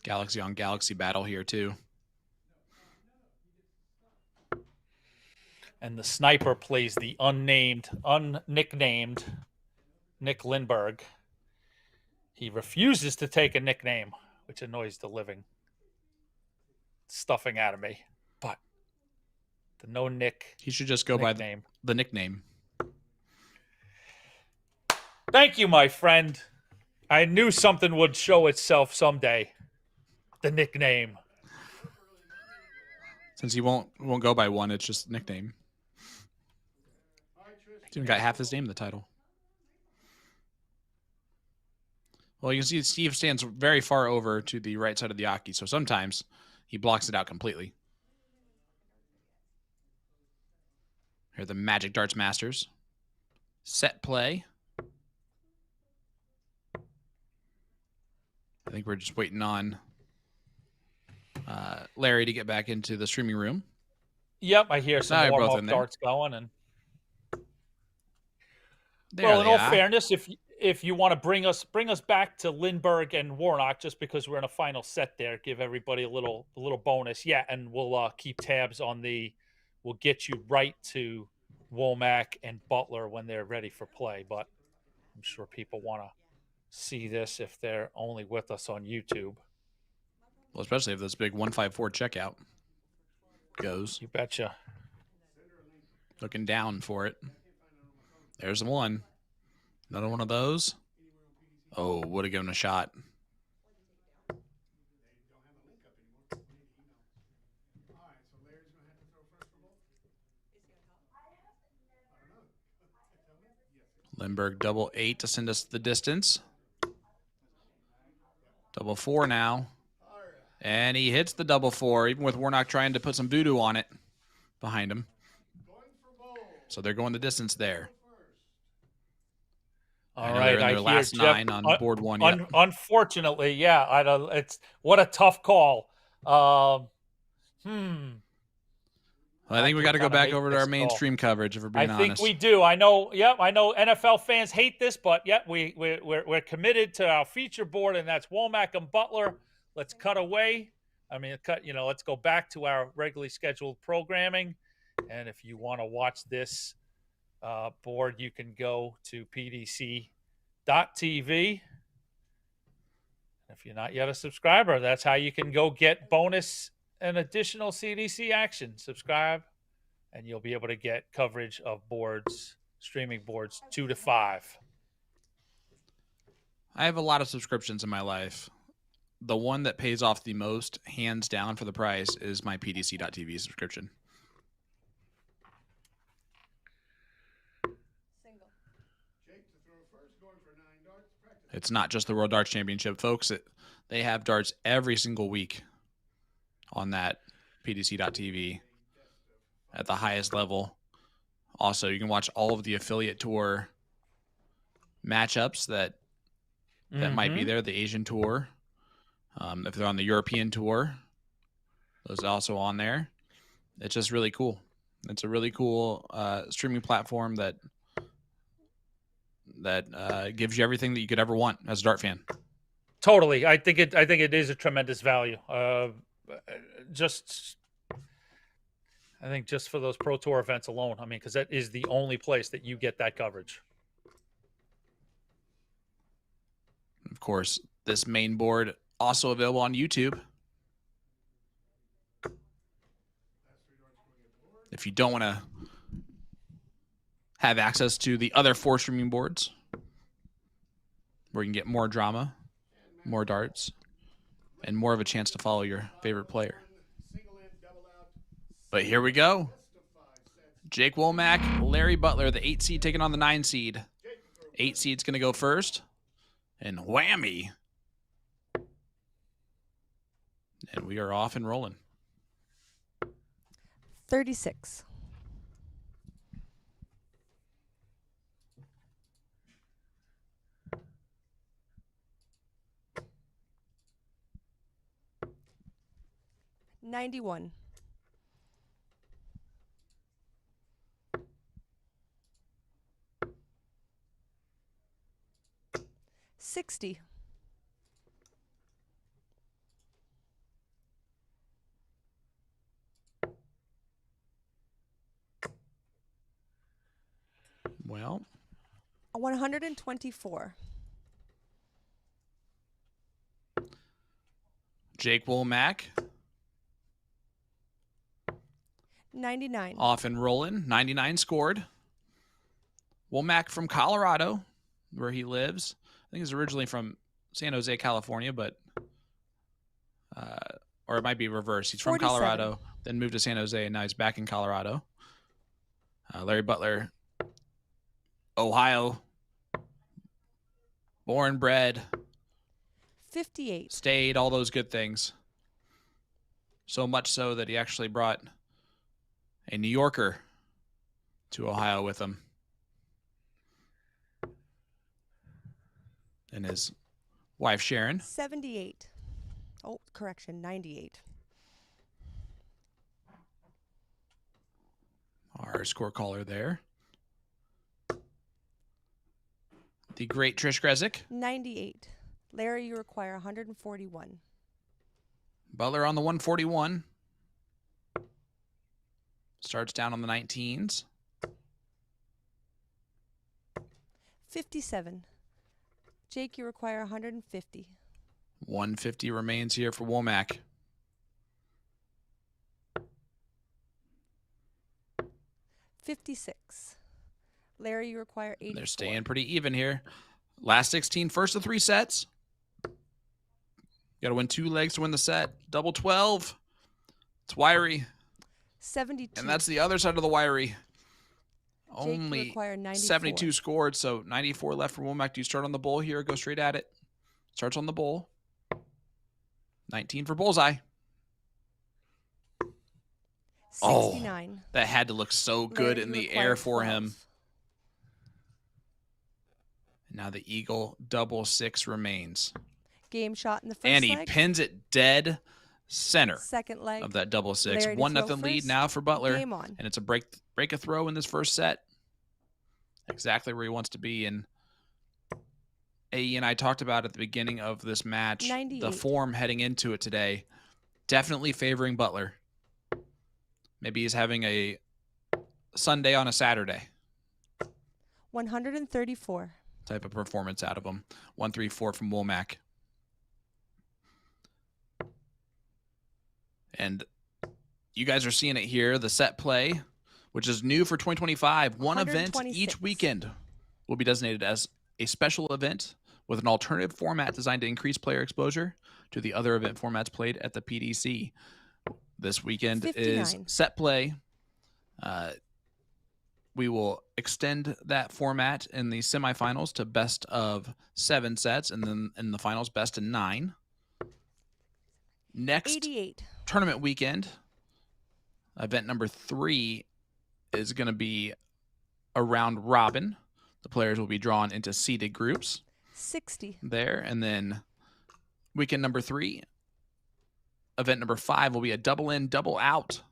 Galaxy on Galaxy battle here too. And the sniper plays the unnicknamed Nick Lindbergh. He refuses to take a nickname, which annoys the living stuffing out of me. But the no Nick. He should just go nickname. by the nickname. Thank you, my friend. I knew something would show itself someday. The nickname. Since he won't go by one, it's just nickname. He's even got half his name in the title. Well, you can see Steve stands very far over to the right side of the Aki, so sometimes he blocks it out completely. Here are the Magic Darts Masters. Set play. I think we're just waiting on Larry to get back into the streaming room. Yep, I hear some warm-up darts going. And well, in all fairness, if you want to bring us back to Lindbergh and Warnock, just because we're in a final set there, give everybody a little bonus. Yeah, and we'll keep tabs on we'll get you right to Wulmarmac and Butler when they're ready for play. But I'm sure people want to see this if they're only with us on YouTube. Well, especially if this big 154 checkout goes. You betcha. Looking down for it. There's one. Another one of those. Oh, would have given a shot. Lindbergh double 8 to send us the distance. Double 4 now. And he hits the double 4, even with Warnock trying to put some voodoo on it behind him. So they're going the distance there. All right, they're in their last 9 on board 1. Yep. Unfortunately, yeah, it's what a tough call. Well, I think we got to go back over to our mainstream coverage if we're being honest. I think we do. I know. Yep, I know NFL fans hate this, but yep, we're committed to our feature board, and that's Wulmarmac and Butler. Let's cut away. Let's go back to our regularly scheduled programming. And if you want to watch this board, you can go to pdc.tv. If you're not yet a subscriber, that's how you can go get bonus and additional CDC action. Subscribe, and you'll be able to get coverage of boards, streaming boards 2 to 5. I have a lot of subscriptions in my life. The one that pays off the most, hands down for the price, is my pdc.tv subscription. It's not just the World Darts Championship, folks. They have darts every single week on that pdc.tv at the highest level. Also, you can watch all of the affiliate tour matchups that that might be there, the Asian Tour. If they're on the European Tour, those are also on there. It's just really cool. It's a really cool streaming platform that gives you everything that you could ever want as a dart fan. Totally. I think it is a tremendous value. Just for those Pro Tour events alone. I mean, because that is the only place that you get that coverage. Of course, this main board also available on YouTube. If you don't want to have access to the other 4 streaming boards, where you can get more drama, more darts, and more of a chance to follow your favorite player. But here we go. Jake Wulmarmac, Larry Butler, the 8 seed taking on the 9 seed. 8 seed's going to go first. And whammy. And we are off and rolling. 36. $91. 60. Well, 124. Jake Wulmarmac. 99. Off and rolling. 99 scored. Wulmarmac from Colorado, where he lives. I think he's originally from San Jose, California, but or it might be reversed. He's from 47. Colorado, then moved to San Jose, and now he's back in Colorado. Larry Butler, Ohio, born, bred, 58. stayed, all those good things. So much so that he actually brought a New Yorker to Ohio with him. And his wife, Sharon. 78. Oh, correction, 98. Our score caller there. The great Trish Grezik. 98. Larry, you require 141. Butler on the 141. Starts down on the 19s. 57. Jake, you require 150. 150 remains here for Wulmarmac. 56. Larry, you require 84. They're staying pretty even here. Last 16, first of 3 sets. Got to win 2 legs to win the set. Double 12. It's wiry. 72. And that's the other side of the wiry. Jake, Only you require 94. 72 scored, so 94 left for Wulmarmac. Do you start on the bull here or go straight at it? Starts on the bull. 19 for bullseye. 69. Oh, that had to look so good Larry, in you the require air for 12. him. Now the eagle double 6 remains. Game shot in the first And he leg. pins it dead center Second leg. of that double 6. Larry to 1-0 throw lead first. now for Butler. Game on. And it's a break a throw in this first set. Exactly where he wants to be. And AE and I talked about at the beginning of this match, 98. the form heading into it today, definitely favoring Butler. Maybe he's having a Sunday on a Saturday 134. type of performance out of him. 134 from Wulmarmac. And you guys are seeing it here, the set play, which is new for 2025. One event 126. each weekend will be designated as a special event with an alternative format designed to increase player exposure to the other event formats played at the PDC. This weekend 59. is set play. We will extend that format in the semifinals to best of 7 sets, and then in the finals, best of 9. Next 88. tournament weekend, event number 3 is going to be a round robin. The players will be drawn into seeded groups. 60. there. And then weekend number 3, event number 5 will be a double in, double out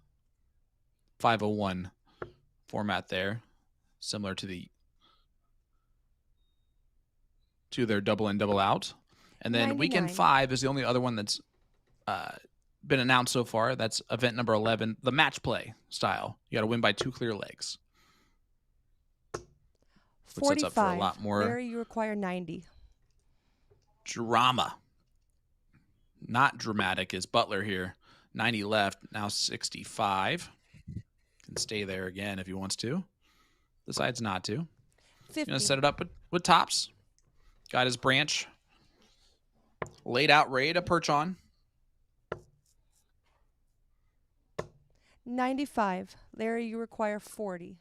501 format there, similar to their double in, double out. And then 99. weekend 5 is the only other one that's been announced so far. That's event number 11, the match play style. You got to win by 2 clear legs. Which sets up for a lot more Larry, you require 90. drama. Not dramatic is Butler here. 90 left, now 65. Can stay there again if he wants to. Decides not to. 50. Gonna set it up with tops. Got his branch laid out, ready to perch on. 95. Larry, you require 40.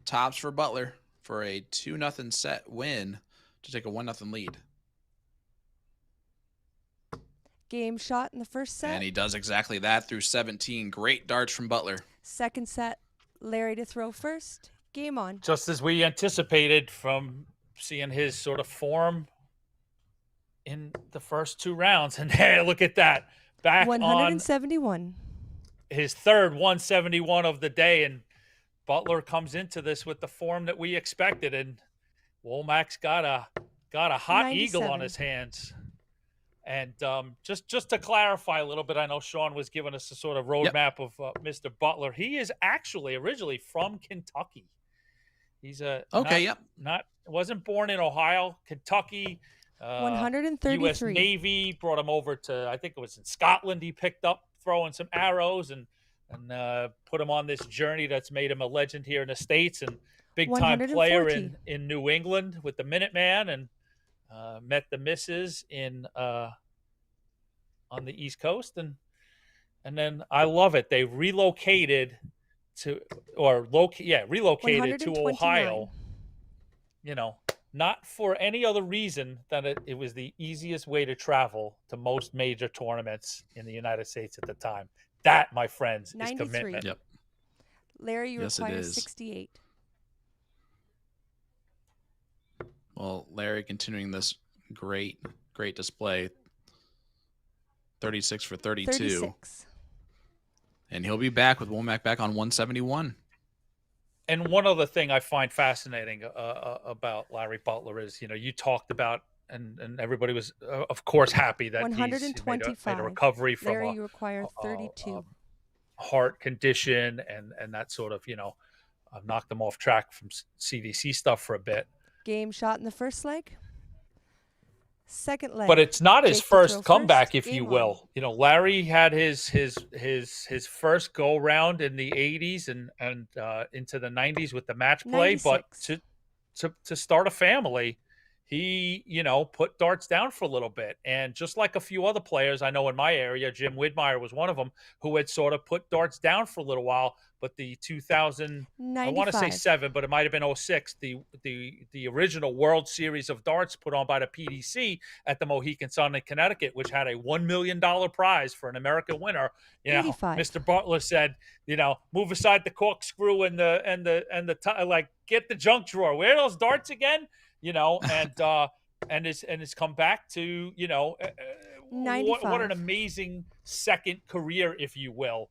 Tops for Butler for a 2-0 set win to take a 1-0 lead. Game shot in the first set. And he does exactly that through 17. Great darts from Butler. Second set, Larry to throw first. Game on. Just as we anticipated from seeing his sort of form in the first 2 rounds. And hey, look at that. Back 171. on his third 171 of the day. And Butler comes into this with the form that we expected. And Wulmarmac's got a hot 97. eagle on his hands. And just to clarify a little bit, I know Sean was giving us a sort of roadmap of Mr. Butler. He is actually originally from Kentucky. He's wasn't born in Ohio, Kentucky. 133. U.S. Navy brought him over to, I think it was in Scotland. He picked up throwing some arrows and put him on this journey that's made him a legend here in the States and big time player in New England with the Minuteman and. Met the missus on the East Coast, and then I love it. They relocated to Ohio. You know, not for any other reason than it was the easiest way to travel to most major tournaments in the United States at the time. That, my friends, 93. is commitment. Yep. Larry, you Yes, it require is. 68. Well, Larry continuing this great display. 36 for 32. 36. And he'll be back with Wulmarmac back on 171. And one other thing I find fascinating about Larry Butler is, you know, you talked about, and everybody was, of course, happy that he's made a recovery from Larry, you require 32. Heart condition and that sort of, you know, knocked him off track from CDC stuff for a bit. Game shot in the first leg. Second leg. But it's not his first comeback, first. if you will. You know, Larry had his first go round in the 80s and into the 90s with the match play. 96. But to start a family, he, you know, put darts down for a little bit. And just like a few other players I know in my area, Jim Widmeyer was one of them, who had sort of put darts down for a little while. But the 2000, 95. I want to say 7, but it might have been 06, the original World Series of Darts put on by the PDC at the Mohegan Sun in Connecticut, which had a $1 million prize for an American winner. You know, 85. Mr. Butler said, you know, move aside the corkscrew and like get the junk drawer. Where are those darts again? You know, and it's come back to, you know, what an amazing second career, if you will,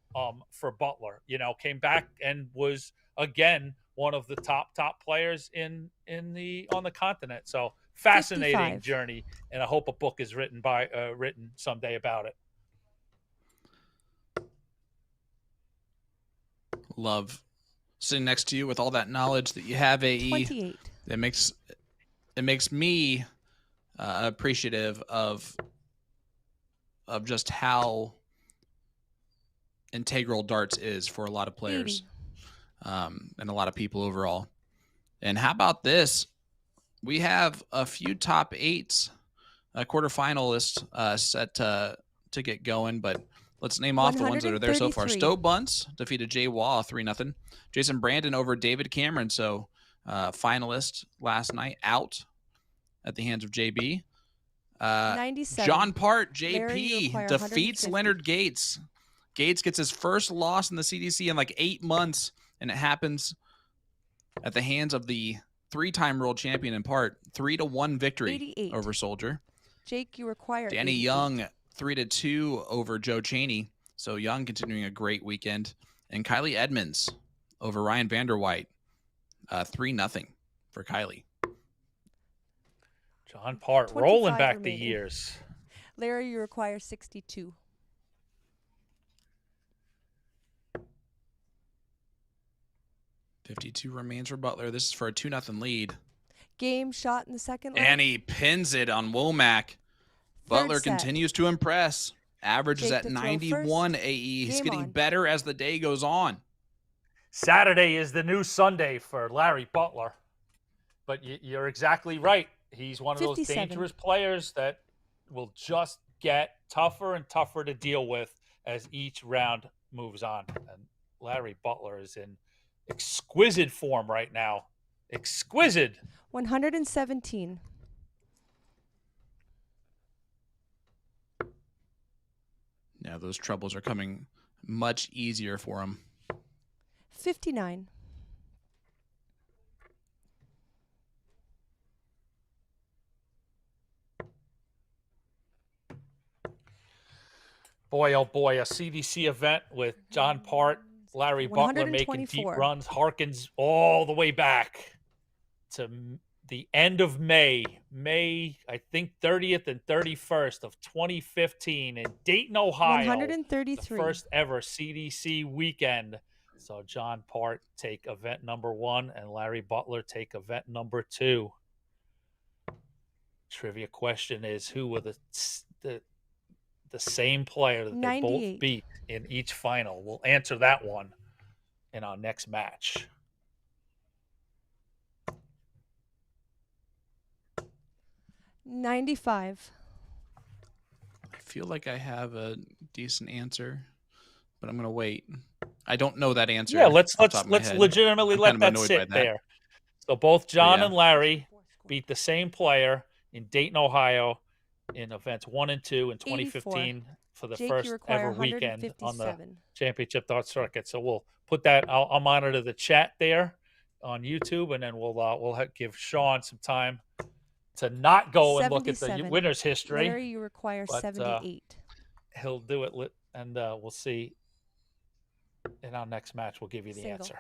for Butler. You know, came back and was again one of the top players on the continent. So fascinating 55. journey, and I hope a book is written someday about it. Love sitting next to you with all that knowledge that you have, AE. 28. It makes me appreciative of just how integral darts is for a lot of players, and a lot of people overall. And how about this? We have a few top 8s, quarterfinalists set to get going, but let's name off the ones that are there so far. 133. Stowe Bunce defeated Jay Waugh 3-0. Jason Brandon over David Cameron, so finalist last night, out at the hands of JB. 97. John Part, Larry, you JP, require defeats 150. Leonard Gates. Gates gets his first loss in the CDC in like 8 months, and it happens at the hands of the three-time world champion in part, 3-1 victory 88. over Soldier. Jake, you require Danny 88. Young, 3-2 over Joe Cheney. So Young continuing a great weekend. And Kylie Edmonds over Ryan Vanderwhite, 3-0 for Kylie. John Part 25 rolling back remaining. the years. Larry, you require 62. $52 remains for Butler. This is for a 2-0 lead. Game shot in the second leg. And he pins it on Wulmarmac. Butler set. continues to impress. Average is Jake at to throw 91 first. AE. He's Game getting on. better as the day goes on. Saturday is the new Sunday for Larry Butler. But you're exactly right. He's one of those 57. dangerous players that will just get tougher and tougher to deal with as each round moves on. And Larry Butler is in exquisite form right now. Exquisite. 117. Now those troubles are coming much easier for him. 59. Boy, oh boy, a CDC event with John Part, Larry Butler making deep 124. runs, harkens all the way back to the end of May, I think 30th and 31st of 2015 in Dayton, Ohio. 133. The first ever CDC weekend. So John Part take event number 1 and Larry Butler take event number 2. Trivia question is, who were the same player that they 98. both beat in each final? We'll answer that one in our next match. $95. I feel like I have a decent answer, but I'm going to wait. I don't know that answer. Yeah, let's off the top of my head. legitimately I'm let kind of that annoyed sit by that. there. So both John yeah. and Larry beat the same player in Dayton, Ohio in events 1 and 2 in 2015 for the Jake, you first require ever weekend on the 157. championship dart circuit. So we'll put that. I'll monitor the chat there on YouTube, and then we'll give Sean some time to not go and look at the 77. winner's history. Larry, you require but, 78. He'll do it, and we'll see. In our next match, we'll give you the Single. answer.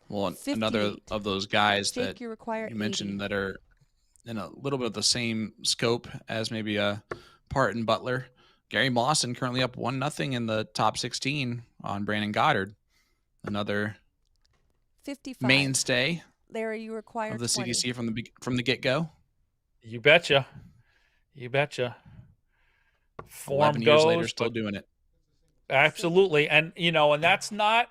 Well, 58. another of those guys Jake, that you require you mentioned 80. that are in a little bit of the same scope as maybe a Part in Butler. Gary Mawson currently up 1-0 in the top 16 on Brandon Goddard. Another 55. mainstay Larry, you require of the 20. CDC from the get-go. You betcha. You betcha. Form 11 years goes, later, still but doing it. absolutely. And, and that's not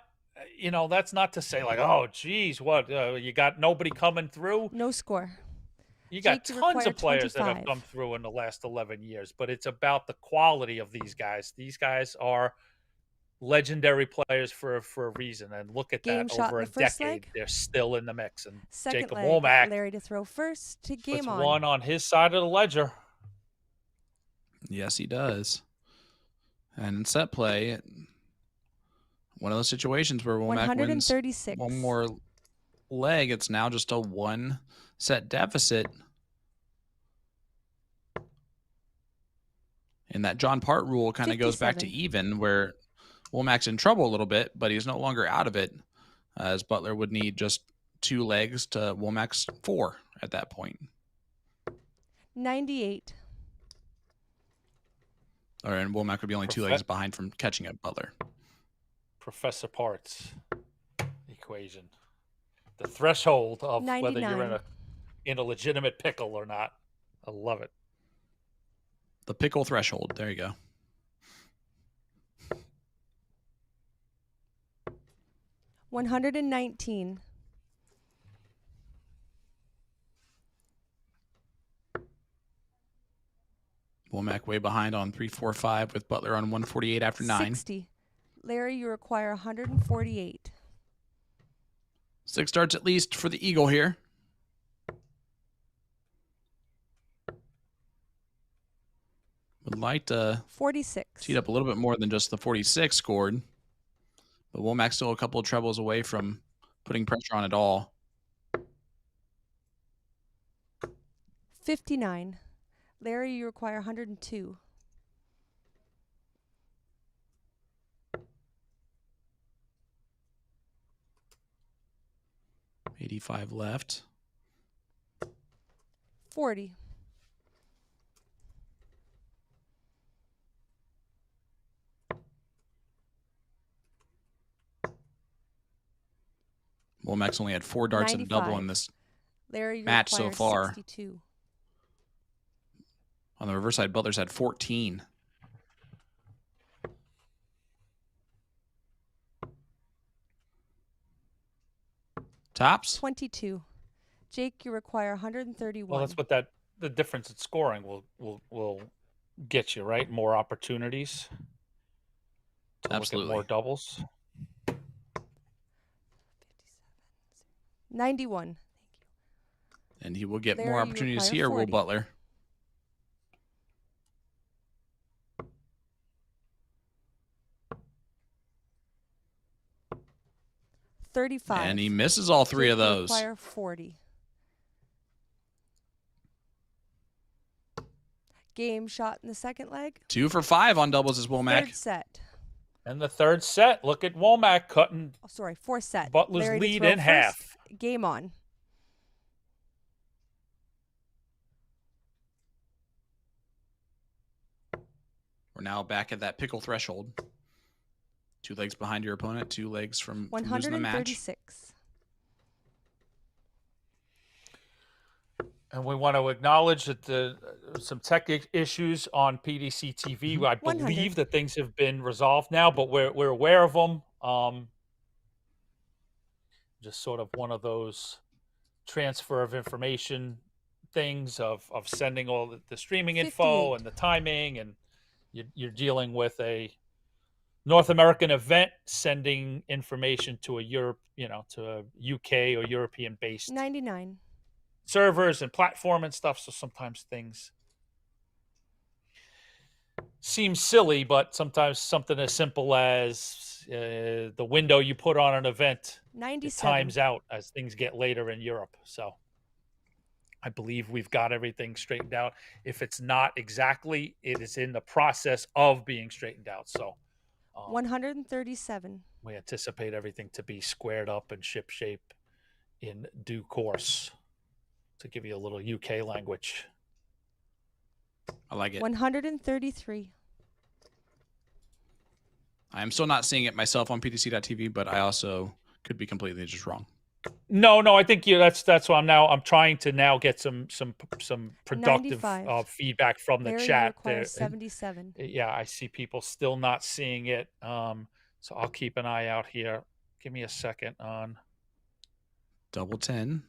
to say like, oh, geez, what, you got nobody coming through? No score. You got Jake, you tons require of players that have 25. come through in the last 11 years, but it's about the quality of these guys. These guys are legendary players for a reason. And look at Game that, shot over in a the first decade, leg. they're still in the mix. And Second Jacob leg. Wulmarmac Larry to throw first to puts game on. one on his side of the ledger. Yes, he does. And in set play, one of those situations where Wulmarmac wins 136. one more leg, it's now just a 1-set deficit. And that John Part rule kind of goes back to 57. even, where Wulmarmac's in trouble a little bit, but he's no longer out of it, as Butler would need just 2 legs to Wulmarmac's 4 at that point. 98. And Wulmarmac would be only 2 legs behind from catching up Butler. Professor Parts equation. The threshold of whether you're 99. in a legitimate pickle or not. I love it. The pickle threshold. There you go. $119. Wulmarmac way behind on 3-4-5 with Butler on 148 after 9. 60. Larry, you require 148. 6 starts at least for the Eagle here. Would like to 46. cheat up a little bit more than just the 46 scored. But Wulmarmac's still a couple of trebles away from putting pressure on it all. 59. Larry, you require 102. $85 left. 40. Wulmarmac's only had 4 darts and a double 95. in this Larry, you match so require far. 62. On the reverse side, Butler's had 14. Tops? 22. Jake, you require 131. Well, that's what the difference in scoring will get you, right? More opportunities to Absolutely. look at more doubles. 91. And he will get Larry, more you opportunities require here, 40. Will Butler. $35. And he misses all 3 Jake, of you those. require 40. Game shot in the second leg. 2 for 5 on doubles is Wulmarmac. Third set. And the third set, look at Wulmarmac cutting Oh, sorry, fourth set. Butler's Larry to lead throw in half. first. Game on. We're now back at that pickle threshold. 2 legs behind your opponent, 2 legs from losing the match. 136. And we want to acknowledge that some tech issues on PDC TV. I 100. believe that things have been resolved now, but we're aware of them. Just sort of one of those transfer of information things of sending all the streaming info 58. and the timing, and you're dealing with a North American event sending information to a Europe, to a UK or European based 99. servers and platform and stuff. So sometimes things seem silly, but sometimes something as simple as the window you put on an event, it 97. times out as things get later in Europe. So I believe we've got everything straightened out. If it's not exactly, it is in the process of being straightened out. So 137. we anticipate everything to be squared up and ship shape in due course. To give you a little UK language. I like it. 133. I am still not seeing it myself on PDC.TV, but I also could be completely just wrong. No, I think that's why I'm trying to now get some productive 95. feedback from the Larry, you chat. require There. 77. Yeah, I see people still not seeing it. So I'll keep an eye out here. Give me a second on Double 10.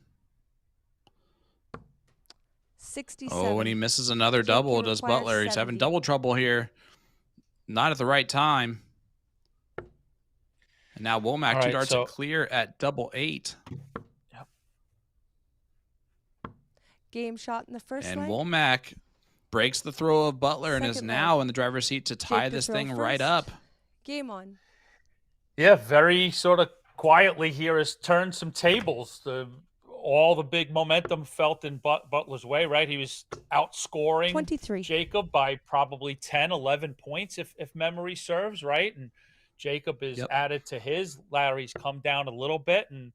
67. Oh, and he misses another Jake, double, you does require Butler. He's having 70. double trouble here. Not at the right time. And now Wulmarmac, All 2 right, darts so- are clear at double 8. Game shot in the first And leg. Wulmarmac breaks the throw of Butler and is Second now leg. in the driver's seat to tie Jake to this throw thing right first. up. Game on. Yeah, very sort of quietly here has turned some tables. All the big momentum felt in Butler's way, right? He was outscoring 23. Jacob by probably 10, 11 points, if memory serves, right? And Jacob is added to his. Larry's come down a little bit. And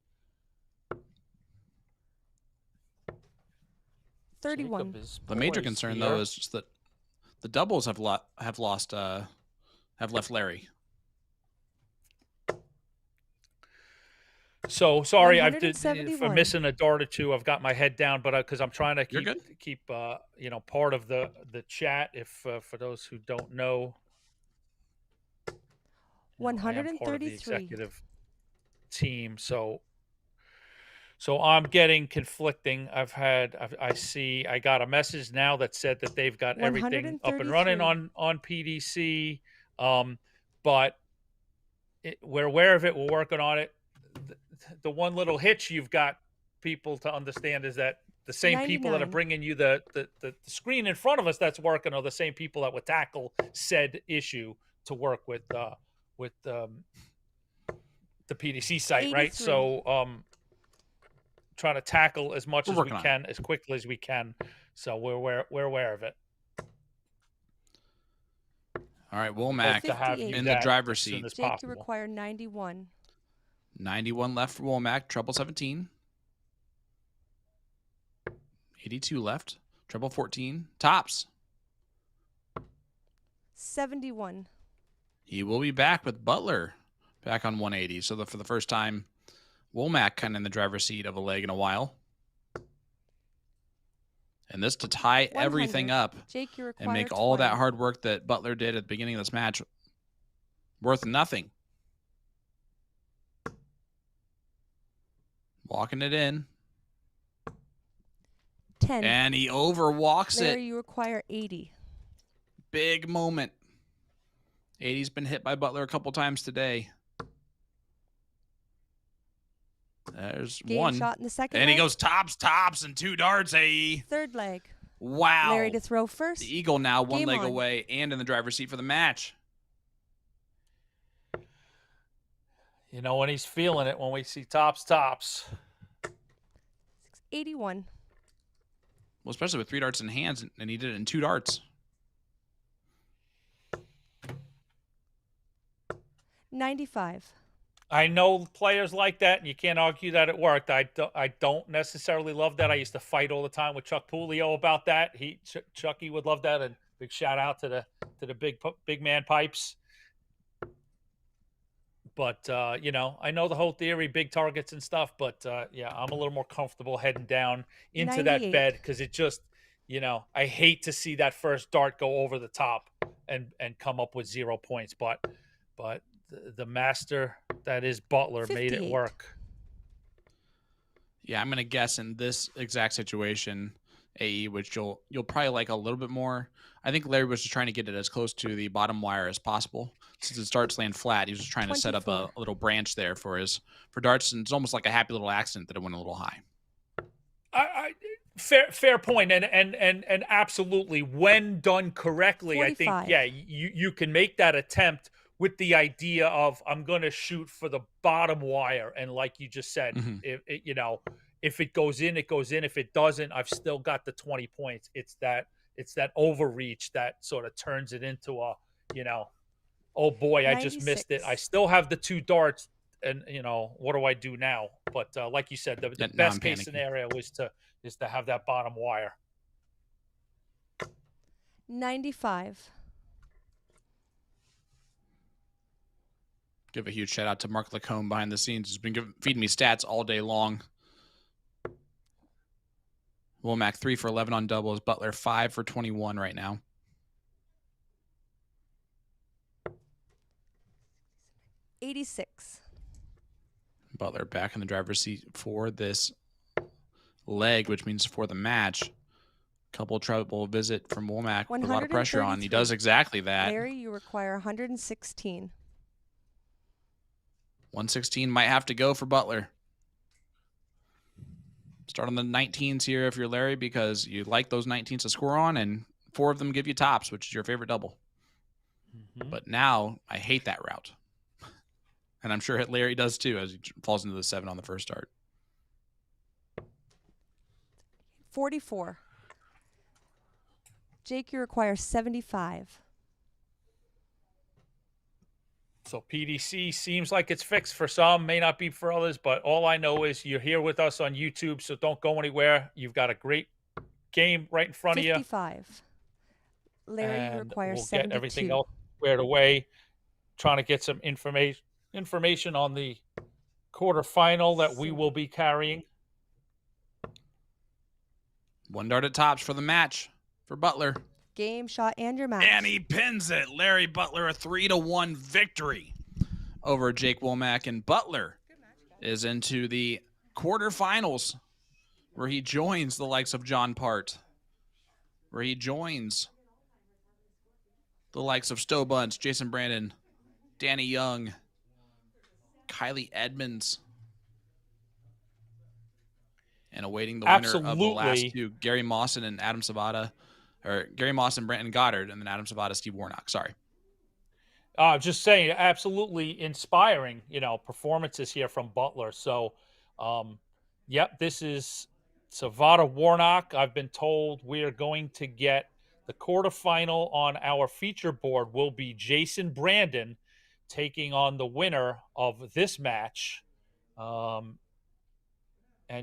31. Jacob is The major poised concern, here. though, is just that the doubles have left Larry. So sorry, for 171. missing a dart or two. I've got my head down, but because I'm trying to You're keep part of the chat. If for those who don't know, I am part of the 133. executive team. So I'm getting conflicting. I got a message now that said that they've got everything up and running 133. on PDC, but we're aware of it. We're working on it. The one little hitch you've got people to understand is that the same people that are 99. bringing you the screen in front of us that's working are the same people that would tackle said issue to work with the PDC site, 83. right? So trying to tackle as much as we can, as quickly as we can. So we're aware of it. All right, Wulmarmac to have you in the driver's as soon seat. as Jake, possible. you require 91. 91 left for Wulmarmac, treble 17. 82 left, treble 14. Tops. 71. He will be back with Butler back on 180. So for the first time, Wulmarmac kind of in the driver's seat of a leg in a while. And this to tie everything up Jake, you and make all that hard work that Butler did at the beginning of this match worth nothing. Walking it in. 10. And he overwalks Larry, it. you require 80. Big moment. 80's been hit by Butler a couple times today. There's Game one. shot in the second And he leg. goes tops, and 2 darts, AE. Third leg. Wow. Larry to throw first. The Eagle now one Game leg on. away and in the driver's seat for the match. You know, when he's feeling it, when we see tops. 81. Well, especially with 3 darts in hands, and he did it in 2 darts. 95. I know players like that, and you can't argue that it worked. I don't necessarily love that. I used to fight all the time with Chuck Pulio about that. Chucky would love that, and big shout out to the big man pipes. But you know, I know the whole theory, big targets and stuff. But yeah, I'm a little more comfortable heading down into 98. that bed because it just, you know, I hate to see that first dart go over the top and come up with 0 points. But the master that is Butler 58. made it work. Yeah, I'm gonna guess in this exact situation, AE, which you'll probably like a little bit more. I think Larry was just trying to get it as close to the bottom wire as possible. Since it starts laying flat, he was just trying to set up a little branch there for darts, and it's almost like a happy little accident that it went a little high. Fair point, and absolutely, when done correctly, 45. I think you can make that attempt with the idea of I'm going to shoot for the bottom wire, and like you just said, if it goes in, it goes in. If it doesn't, I've still got the 20 points. It's that overreach that sort of turns it into a, oh boy, I just missed it. 96. I still have the 2 darts, and what do I do now? But like you said, the best case scenario is to have that bottom wire. 95. Give a huge shout out to Mark Lacombe behind the scenes. He's been feeding me stats all day long. Wulmarmac 3 for 11 on doubles. Butler 5 for 21 right now. 86. Butler back in the driver's seat for this leg, which means for the match. Couple trouble visit from Wulmarmac with a lot of pressure on. He does exactly that. Larry, you require 116. 116 might have to go for Butler. Start on the 19s here if you're Larry, because you like those 19s to score on, and 4 of them give you tops, which is your favorite double. But now I hate that route. And I'm sure Larry does too, as he falls into the 7 on the first start. 44. Jake, you require 75. So PDC seems like it's fixed for some, may not be for others, but all I know is you're here with us on YouTube, so don't go anywhere. You've got a great game right in front 55. of you. 55. Larry, you require we'll 72. get everything else squared away. Trying to get some information on the quarterfinal that we will be carrying. 1 dart at tops for the match for Butler. Game, shot, and your match. And he pins it. Larry Butler, a 3-1 victory over Jake Wulmarmac. And Butler is into the quarterfinals, where he joins the likes of John Part, where he joins the likes of Stowe Bunce, Jason Brandon, Danny Young, Kylie Edmonds, and awaiting the winner of the last 2, Gary Mawson and Adam Sabata. Or Gary Moss and Brandon Goddard, and then Adam Sabata, Steve Warnock. Sorry. Just saying, absolutely inspiring, performances here from Butler. So, yep, this is Savada Warnock. I've been told we are going to get the quarterfinal on our feature board will be Jason Brandon taking on the winner of this match. And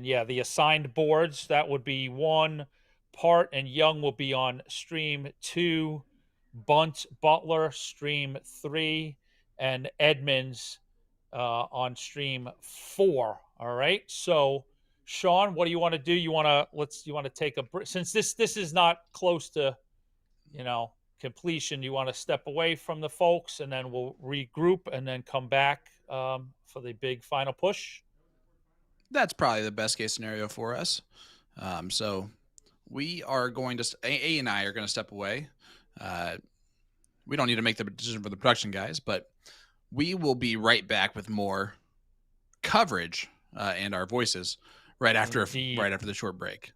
yeah, the assigned boards, that would be 1. Part and Young will be on stream 2. Bunt Butler stream 3, and Edmonds on stream 4. All right. So, Sean, what do you want to do? You want to take a since this is not close to completion. You want to step away from the folks, and then we'll regroup and then come back for the big final push. That's probably the best case scenario for us. So we are going to A and I are going to step away. We don't need to make the decision for the production guys, but we will be right back with more coverage and our voices right after the short break.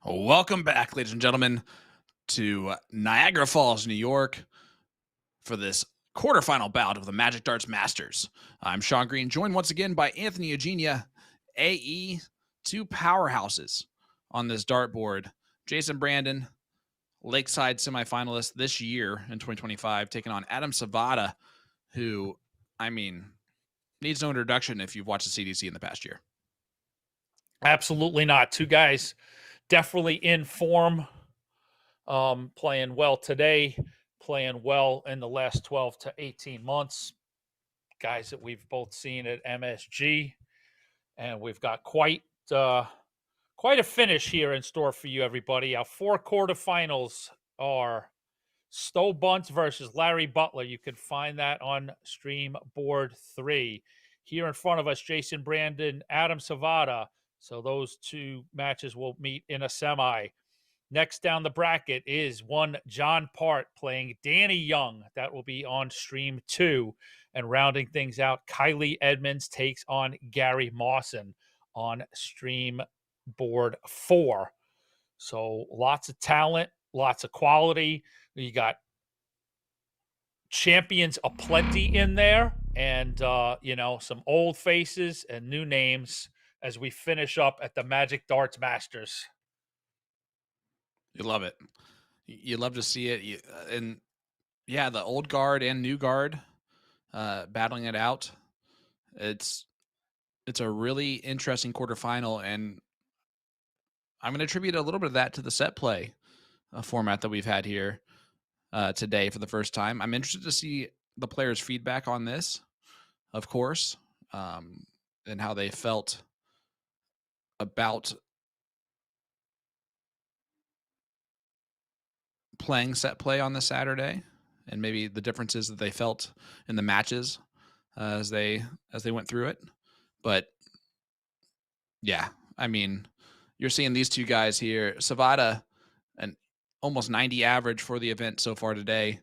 Welcome back, ladies and gentlemen, to Niagara Falls, New York, for this quarterfinal bout of the Magic Darts Masters. I'm Sean Green, joined once again by Anthony Eugenia, AE, two powerhouses on this dartboard. Jason Brandon, Lakeside semifinalist this year in 2025, taking on Adam Savada, who, I mean, needs no introduction if you've watched the CDC in the past year. Absolutely not. Two guys definitely in form, playing well today, playing well in the last 12 to 18 months. Guys that we've both seen at MSG, and we've got quite a finish here in store for you, everybody. Our 4 quarterfinals are Stowe Bunce versus Larry Butler. You can find that on Stream Board 3. Here in front of us, Jason Brandon, Adam Savada. So those two matches will meet in a semi. Next down the bracket is one John Part playing Danny Young. That will be on Stream 2. And rounding things out, Kylie Edmonds takes on Gary Mawson on Stream Board 4. So lots of talent, lots of quality. You got champions aplenty in there, and some old faces and new names as we finish up at the Magic Darts Masters. You love it. You love to see it. And yeah, the old guard and new guard battling it out. It's a really interesting quarterfinal, and I'm going to attribute a little bit of that to the set play format that we've had here today for the first time. I'm interested to see the players' feedback on this, of course, and how they felt about playing set play on this Saturday, and maybe the differences that they felt in the matches as they went through it. But yeah, I mean, you're seeing these two guys here. Savada, an almost 90 average for the event so far today.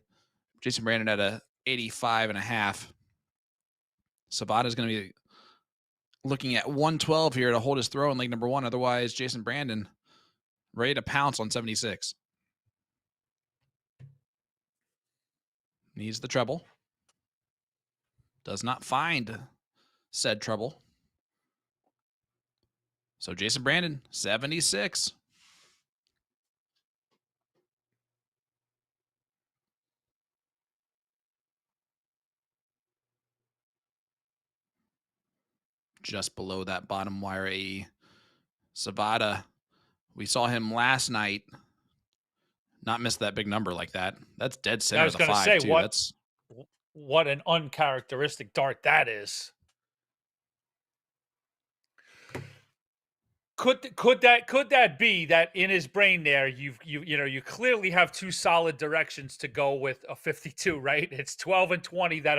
Jason Brandon at a 85.5. Savada is going to be looking at 112 here to hold his throw in leg number 1. Otherwise, Jason Brandon ready to pounce on 76. Needs the treble. Does not find said treble. So Jason Brandon, 76. Just below that bottom wire AE. Savada, we saw him last night not miss that big number like that. That's dead center. I was going to say, too. What an uncharacteristic dart that is. Could that be that in his brain there you clearly have two solid directions to go with a 52, right? It's 12 and 20 that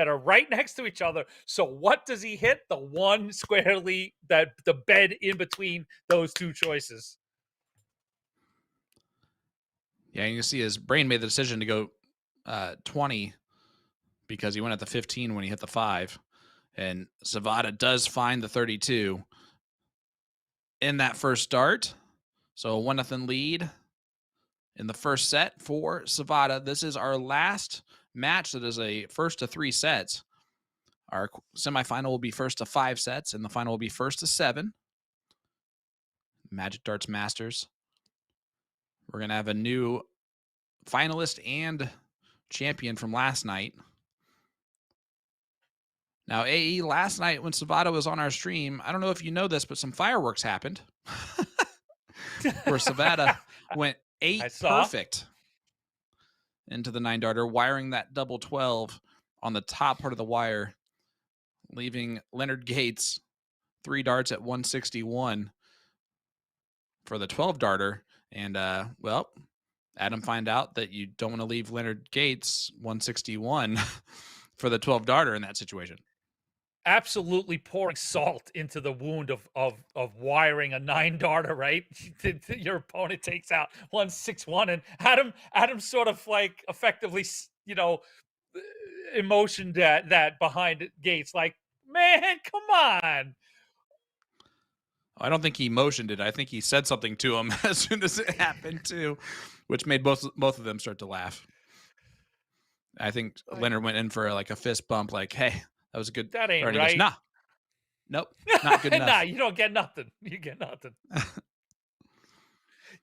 are right next to each other. So what does he hit? The one squarely, that the bed in between those two choices. Yeah, you can see his brain made the decision to go 20 because he went at the 15 when he hit the 5. And Savada does find the 32 in that first start. So a 1-0 lead in the first set for Savada. This is our last match that is a first to 3 sets. Our semifinal will be first to 5 sets, and the final will be first to 7. Magic Darts Masters. We're going to have a new finalist and champion from last night. Now, AE, last night when Savada was on our stream, I don't know if you know this, but some fireworks happened. Where Savada went 8 perfect into the 9-darter, wiring that double 12 on the top part of the wire, leaving Leonard Gates 3 darts at 161 for the 12-darter. And, Adam find out that you don't want to leave Leonard Gates 161 for the 12-darter in that situation. Absolutely pouring salt into the wound of wiring a 9-darter, right? Your opponent takes out 161, and Adam sort of like effectively, emotioned that behind Gates, like, man, come on. I don't think he motioned it. I think he said something to him as soon as it happened too, which made both of them start to laugh. I think Leonard went in for like a fist bump, like, "Hey, that was a good." That ain't right. right. Goes, nah, nope, not good enough. Nah, you don't get nothing. You get nothing.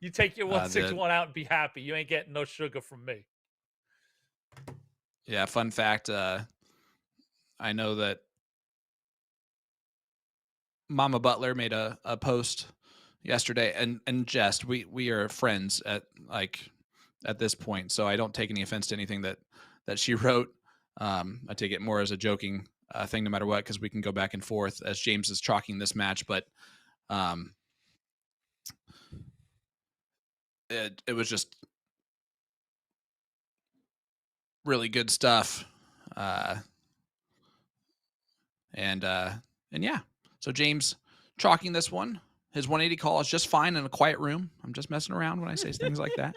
You take your 161 out and be happy. You ain't getting no sugar from me. Yeah, fun fact. I know that Mama Butler made a post yesterday, and jest. We are friends at this point, so I don't take any offense to anything that she wrote. I take it more as a joking thing, no matter what, because we can go back and forth as James is chalking this match, but it was just really good stuff. And yeah, so James chalking this one. His 180 call is just fine in a quiet room. I'm just messing around when I say things like that.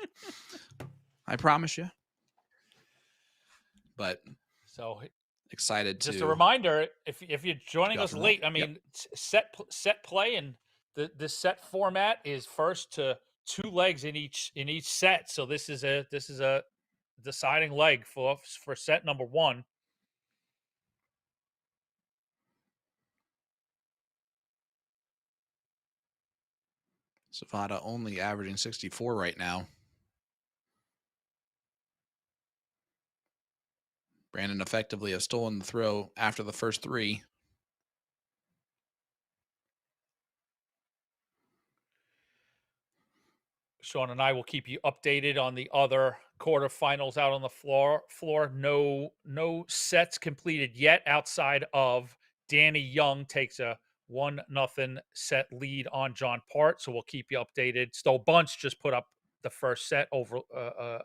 I promise you. But so excited just to. a reminder, if you're joining us late, that. I mean, set play and the set format is first to 2 legs in each set. So this is a deciding leg for set number 1. Savada only averaging 64 right now. Brandon effectively has stolen the throw after the first 3. Sean and I will keep you updated on the other quarterfinals out on the floor. No sets completed yet outside of Danny Young takes a 1-0 set lead on John Part. So we'll keep you updated. Stowe Bunch just put up the first set over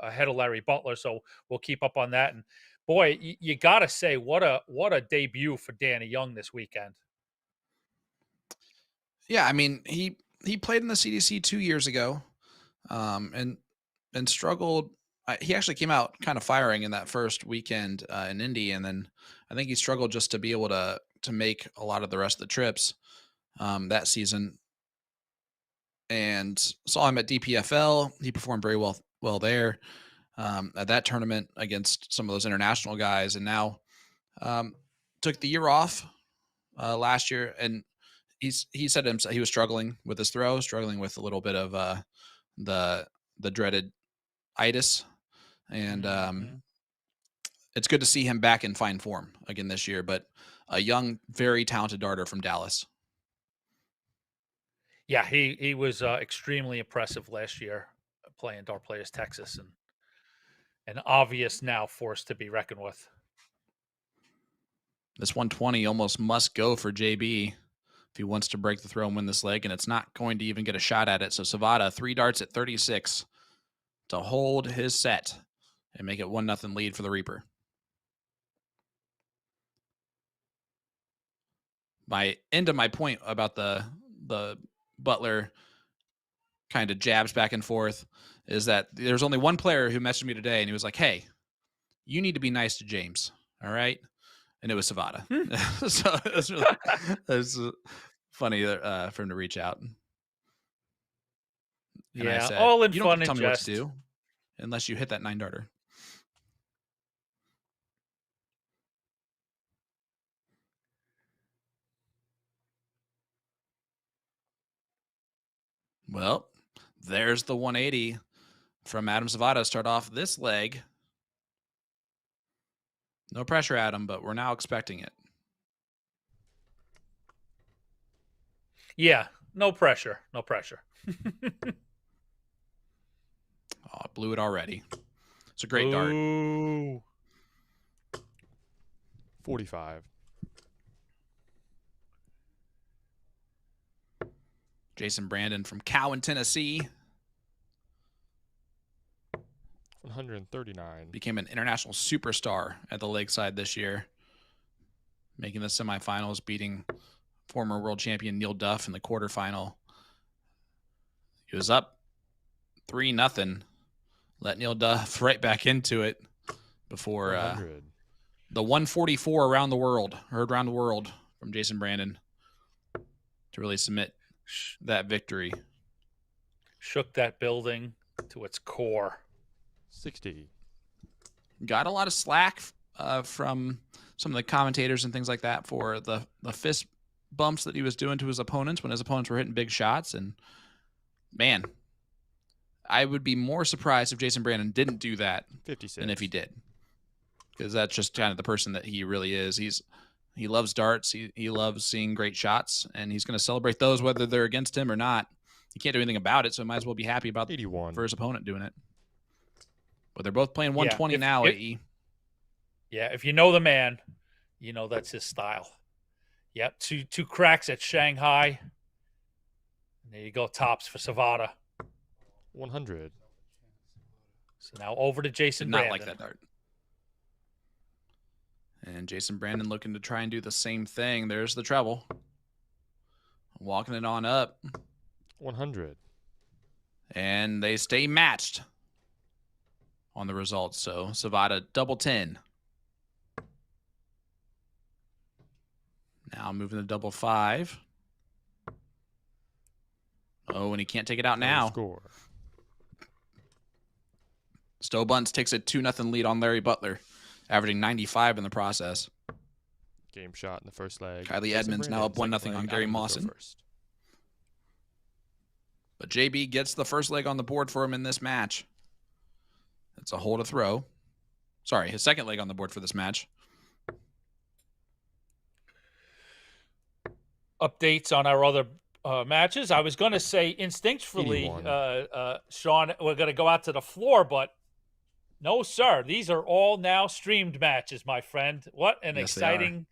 ahead of Larry Butler. So we'll keep up on that. And boy, you got to say, what a debut for Danny Young this weekend. Yeah, I mean, he played in the CDC 2 years ago, and struggled. He actually came out kind of firing in that first weekend in Indy, and then I think he struggled just to be able to make a lot of the rest of the trips that season. And saw him at DPFL. He performed very well there at that tournament against some of those international guys, and now took the year off last year. And he said himself he was struggling with his throw, struggling with a little bit of the dreaded itis, and it's good to see him back in fine form again this year. But a young, very talented darter from Dallas. Yeah, he was extremely impressive last year playing Dart Players Texas, and an obvious now force to be reckoned with. This 120 almost must go for JB if he wants to break the throw and win this leg, and it's not going to even get a shot at it. So Savada 3 darts at 36 to hold his set and make it 1-0 lead for the Reaper. My end of my point about the Butler kind of jabs back and forth is that there's only one player who messaged me today, and he was like, "Hey, you need to be nice to James, all right?" And it was Savada. So it was funny for him to reach out. And yeah, I said, all in you fun don't tell and me what jest. to do unless you hit that 9 darter. Well, there's the 180 from Adam Savada to start off this leg. No pressure, Adam, but we're now expecting it. Yeah, no pressure. No pressure. Oh, blew it already. It's a great dart. 45. Jason Brandon from Cowan, Tennessee. 139. Became an international superstar at the Lakeside this year, making the semifinals, beating former world champion Neil Duff in the quarterfinal. He was up 3-0. Let Neil Duff right back into it before the 144 around the world, heard around the world from Jason Brandon to really submit that victory. Shook that building to its core. 60. Got a lot of slack from some of the commentators and things like that for the fist bumps that he was doing to his opponents when his opponents were hitting big shots. And, man, I would be more surprised if Jason Brandon didn't do that 56. than if he did. Because that's just kind of the person that he really is. He loves darts. He loves seeing great shots, and he's going to celebrate those whether they're against him or not. He can't do anything about it, so he might as well be happy about 81 for his opponent doing it. But they're both playing 120 now, AE. Yeah, if you know the man, you know that's his style. Yep, two cracks at Shanghai. And there you go, tops for Savada. 100. So now over to Jason Did Brandon. not like that dart. And Jason Brandon looking to try and do the same thing. There's the treble. Walking it on up. 100. And they stay matched on the results. So Savada double 10. Now moving to double 5. Oh, and he can't take it out now. Score. Stowe Bunce takes a 2-0 lead on Larry Butler, averaging 95 in the process. Game shot in the first leg. Kylie Edmonds now up 1-0 on Gary Mawson. But JB gets the first leg on the board for him in this match. It's a hole to throw. Sorry, his second leg on the board for this match. Updates on our other matches. I was going to say instinctually, Sean, we're going to go out to the floor, but no, sir. These are all now streamed matches, my friend. What an exciting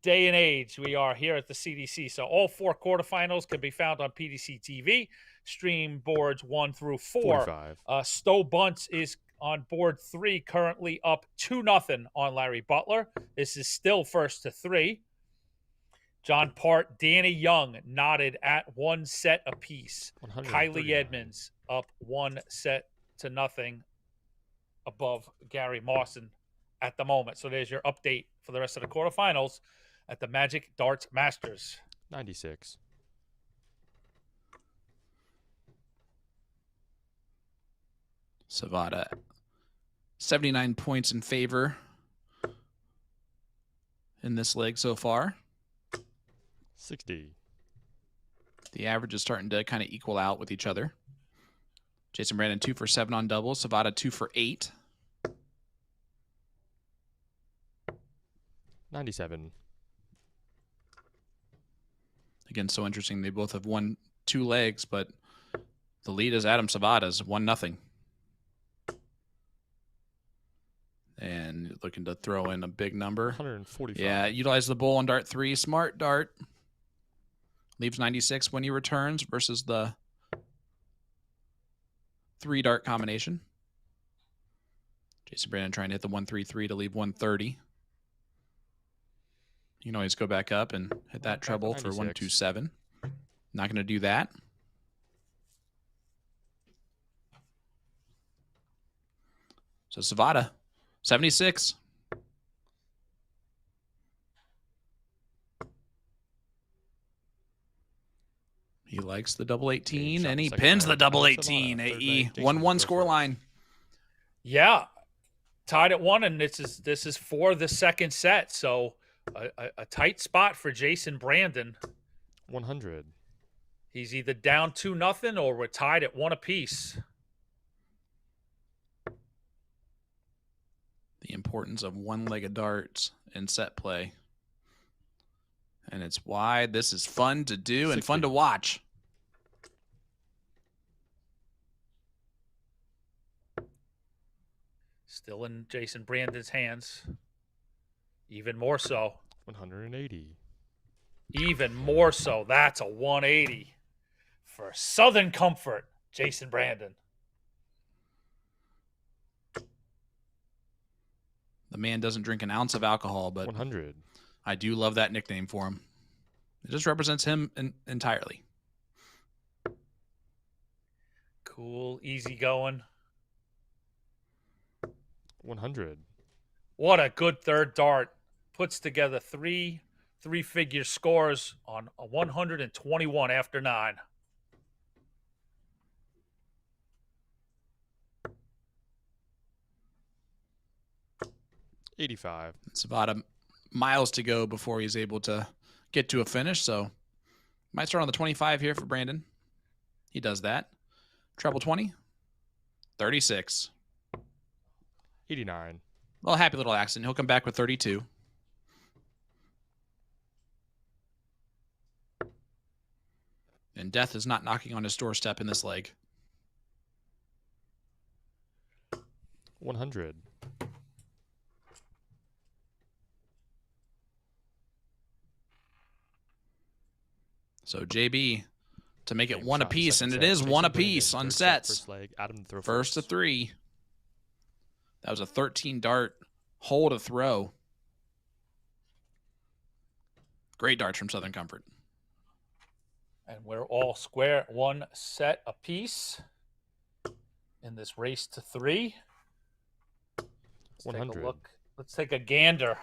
day and age we are here at the CDC. So all 4 quarterfinals can be found on PDC TV. Stream boards 1 through 4. Stowe Bunce is on board 3, currently up 2-0 on Larry Butler. This is still first to 3. John Part, Danny Young knotted at 1 set apiece. Kylie Edmonds up 1-0 above Gary Mawson at the moment. So there's your update for the rest of the quarterfinals at the Magic Darts Masters. 96. Savada, 79 points in favor in this leg so far. 60. The average is starting to kind of equal out with each other. Jason Brandon 2 for 7 on doubles. Savada 2 for 8. 97. Again, so interesting. They both have won 2 legs, but the lead is Adam Savada's 1-0. And looking to throw in a big number. 145. Yeah, utilize the bull on dart 3. Smart dart. Leaves 96 when he returns versus the 3 dart combination. Jason Brandon trying to hit the 1-3-3 to leave 130. You can always go back up and hit that treble for 127. Not going to do that. So Savada, 76. He likes the double 18, and he pins the double 18. AE 1-1 score line. Yeah, tied at 1, and this is for the second set. So a tight spot for Jason Brandon. 100. He's either down 2-0 or we're tied at 1 apiece. The importance of one-legged darts in set play. And it's why this is fun to do and fun to watch. Still in Jason Brandon's hands. Even more so. 180. Even more so. That's a 180 for Southern Comfort, Jason Brandon. The man doesn't drink an ounce of alcohol, but 100. I do love that nickname for him. It just represents him entirely. Cool, easy going. 100. What a good third dart. Puts together 3 three-figure scores on a 121 after 9. $85. It's about a miles to go before he's able to get to a finish, so might start on the 25 here for Brandon. He does that. Treble 20. 36. 89. Well, happy little accident. He'll come back with 32. And death is not knocking on his doorstep in this leg. 100. So JB to make it Game one shot, apiece, second and it set. is Jason one Brandon, apiece on third set, sets. First leg, Adam to throw First to 3. That was a 13 dart hole to throw. Great darts from Southern Comfort. And we're all square, 1 set apiece in this race to 3. Let's 100. take a look. Let's take a gander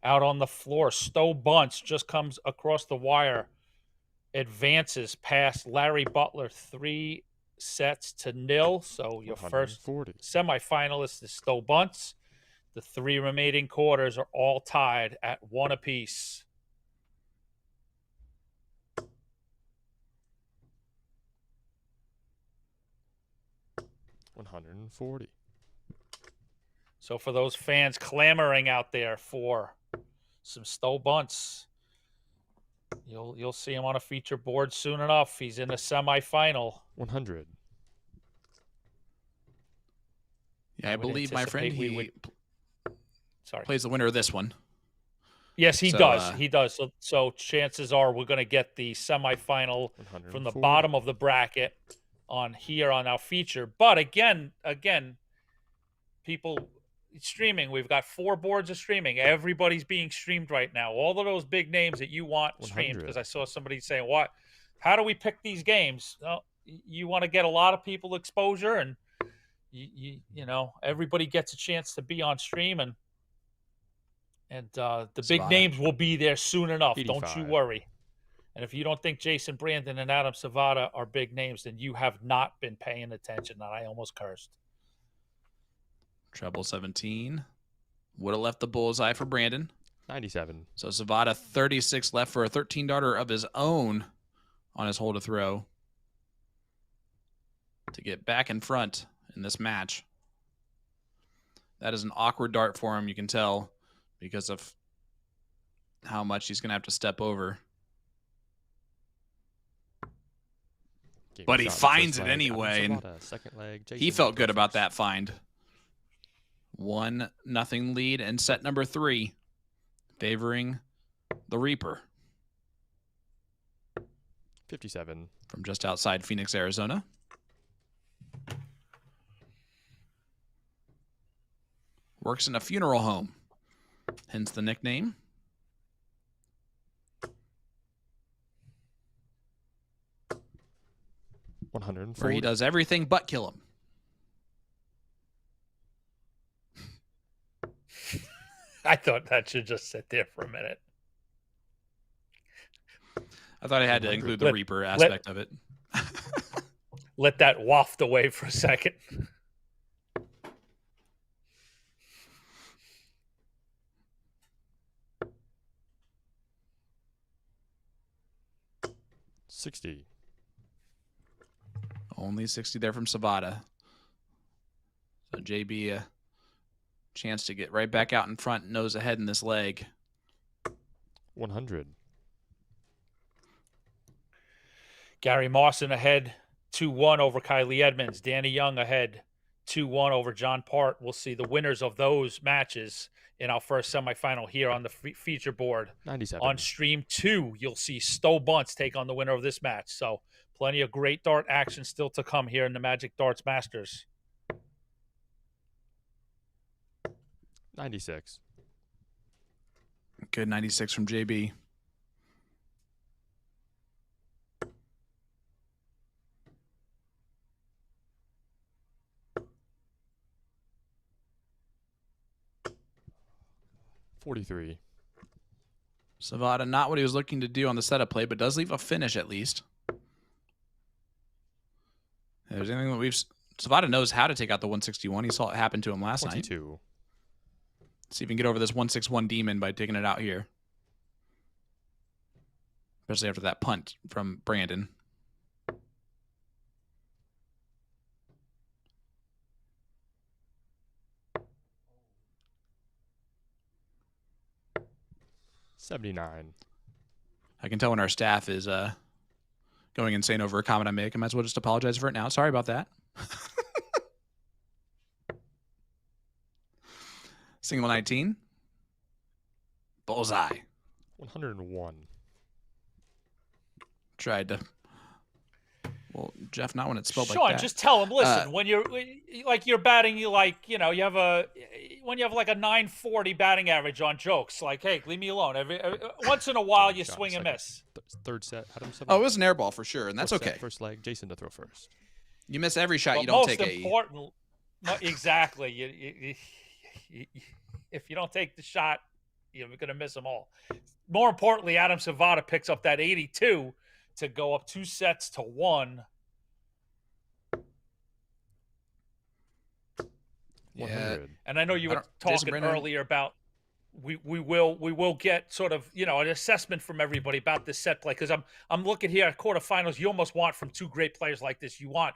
out on the floor. Stowe Bunce just comes across the wire, advances past Larry Butler 3 sets to 0. So your first 140. semifinalist is Stowe Bunce. The 3 remaining quarters are all tied at 1 apiece. $140. So for those fans clamoring out there for some Stowe Bunce, you'll see him on a feature board soon enough. He's in a semifinal. 100. Yeah, I believe my friend sorry, plays the winner of this one. Yes, he So, does. He does. So chances are we're going to get the semifinal from the 140. bottom of the bracket on here on our feature. But again, people streaming. We've got 4 boards of streaming. Everybody's being streamed right now. All of those big names that you want streamed, 100. because I saw somebody saying, "What? How do we pick these games?" Well, you want to get a lot of people exposure, and you know everybody gets a chance to be on stream, and the big names will be there soon enough. 85. Don't you worry. And if you don't think Jason Brandon and Adam Savada are big names, then you have not been paying attention. And I almost cursed. Treble 17. Would have left the bullseye for Brandon. 97. So Savada 36 left for a 13 darter of his own on his hole to throw to get back in front in this match. That is an awkward dart for him, you can tell, because of how much he's going to have to step over. Game But he shot in the finds first it leg, anyway, Adam and Savada, second leg, he Jason felt to throw good about first. that find. 1-0 lead in set number 3, favoring the Reaper 57. from just outside Phoenix, Arizona. Works in a funeral home, hence the nickname. Where 140. he does everything but kill him. I thought that should just sit there for a minute. I thought I had to include the Reaper aspect of it. Let that waft away for a second. $60. Only 60 there from Savada. So JB, a chance to get right back out in front, nose ahead in this leg. 100. Gary Mawson ahead 2-1 over Kylie Edmonds. Danny Young ahead 2-1 over John Part. We'll see the winners of those matches in our first semifinal here on the feature board. 97. On stream 2, you'll see Stowe Bunce take on the winner of this match. So plenty of great dart action still to come here in the Magic Darts Masters. 96. Good 96 from JB. $43. Savada, not what he was looking to do on the setup play, but does leave a finish at least. If there's anything that Savada knows how to take out the 161. He saw it happen to him last 22. night. See if he can get over this 161 demon by taking it out here. Especially after that punt from Brandon. $79. I can tell when our staff is going insane over a comment I make. I might as well just apologize for it now. Sorry about that. Single 19. Bullseye. 101. Tried to. Well, Jeff, not when it's spelled Sean, like that. just tell him. Listen, when you're batting, you have a 940 batting average on jokes. Like, hey, leave me alone. Every once in a while, you swing and miss. Third set, Adam Savada. Oh, it was an air ball for sure, and that's Fourth okay. Set, first leg, Jason to throw first. You miss every shot, But you don't take most it. important, exactly. If you don't take the shot, you're going to miss them all. More importantly, Adam Savada picks up that 82 to go up 2-1. Yeah. And I know you were talking earlier about we will get sort of an assessment from everybody about this set play, because I'm looking here at quarterfinals. You almost want from two great players like this. You want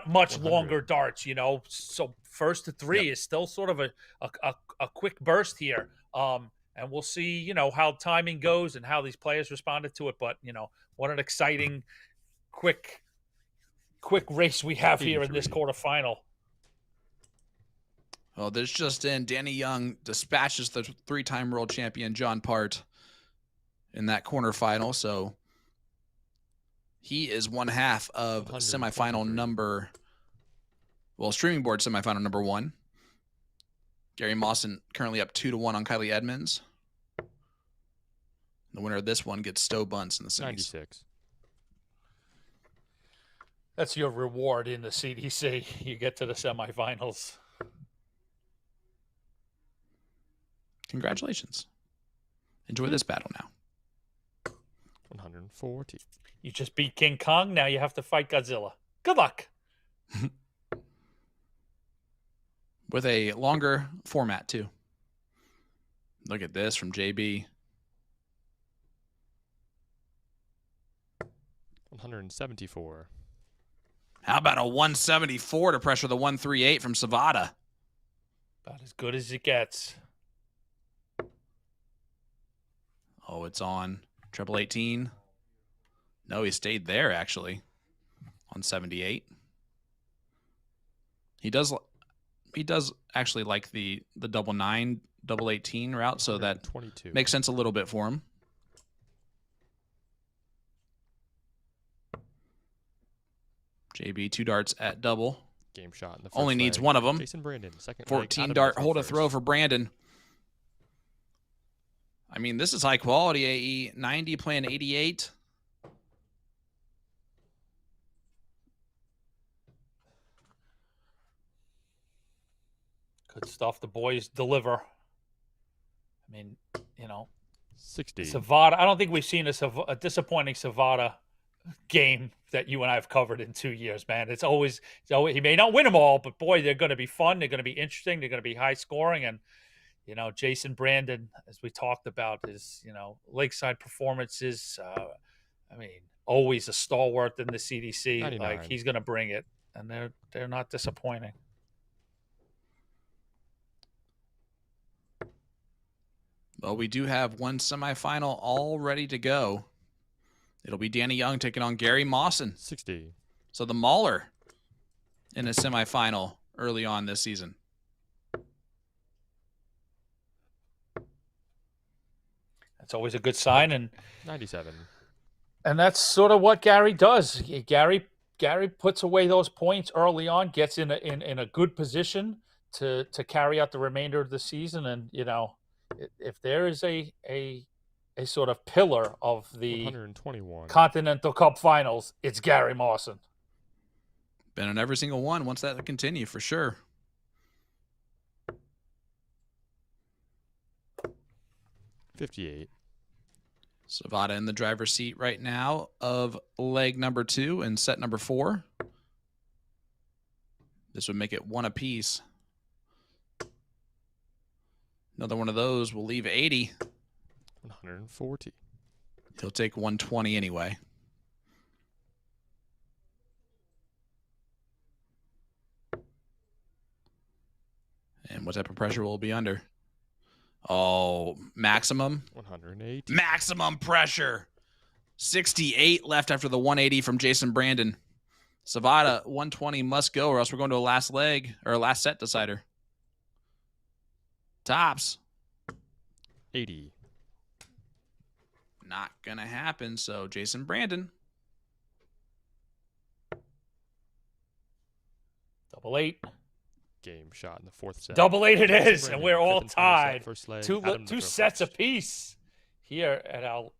much 100. longer darts. So first to three is still sort of a quick burst here. And we'll see how timing goes and how these players responded to it. But what an exciting quick race we have here in this quarterfinal. Well, this just in, Danny Young dispatches the three-time world champion John Part in that quarterfinal. So he is one half of semifinal number, streaming board semifinal number 1. Gary Mawson currently up 2-1 on Kylie Edmonds. The winner of this one gets Stowe Bunce in the semis. 96. That's your reward in the CDC. You get to the semifinals. Congratulations. Enjoy this battle now. 140. You just beat King Kong. Now you have to fight Godzilla. Good luck. With a longer format, too. Look at this from JB. 174. How about a 174 to pressure the 138 from Savada? About as good as it gets. Oh, it's on. Triple 18. No, he stayed there, actually, on 78. He does actually like the double 9, double 18 route, so that 22. Makes sense a little bit for him. JB, 2 darts at double. Game shot in the first Only needs leg. one of them. Jason Brandon, second 14 dart hold a throw for Brandon. I mean, this is high quality AE. 90 playing 88. Good stuff. The boys deliver. I mean, 60. Savada. I don't think we've seen a disappointing Savada game that you and I have covered in 2 years, man. It's always he may not win them all, but boy, they're going to be fun. They're going to be interesting. They're going to be high scoring. And, Jason Brandon, as we talked about, his, lakeside performances, always a stalwart in the CDC. 99. Like, he's going to bring it. And they're not disappointing. Well, we do have one semifinal all ready to go. It'll be Danny Young taking on Gary Mawson. 60. So the Mauler in a semifinal early on this season. That's always a good sign. And 97. And that's sort of what Gary does. Gary puts away those points early on, gets in a good position to carry out the remainder of the season. And, if there is a sort of pillar of the 121 Continental Cup Finals, it's Gary Mawson. Been on every single one. Wants that to continue for sure. 58. Savada in the driver's seat right now of leg number 2 and set number 4. This would make it 1 apiece. Another one of those will leave 80. 140. He'll take 120 anyway. And what type of pressure will it be under? Oh, maximum? 180. Maximum pressure. 68 left after the 180 from Jason Brandon. Savada, 120 must go, or else we're going to a last leg, or a last set decider. Tops. 80. Not going to happen, so Jason Brandon. Double 8. Game shot in the 4th set. Double 8 it is, Brandon, and we're all fifth and final set, tied. first leg, Two Adam to throw sets first. apiece here at our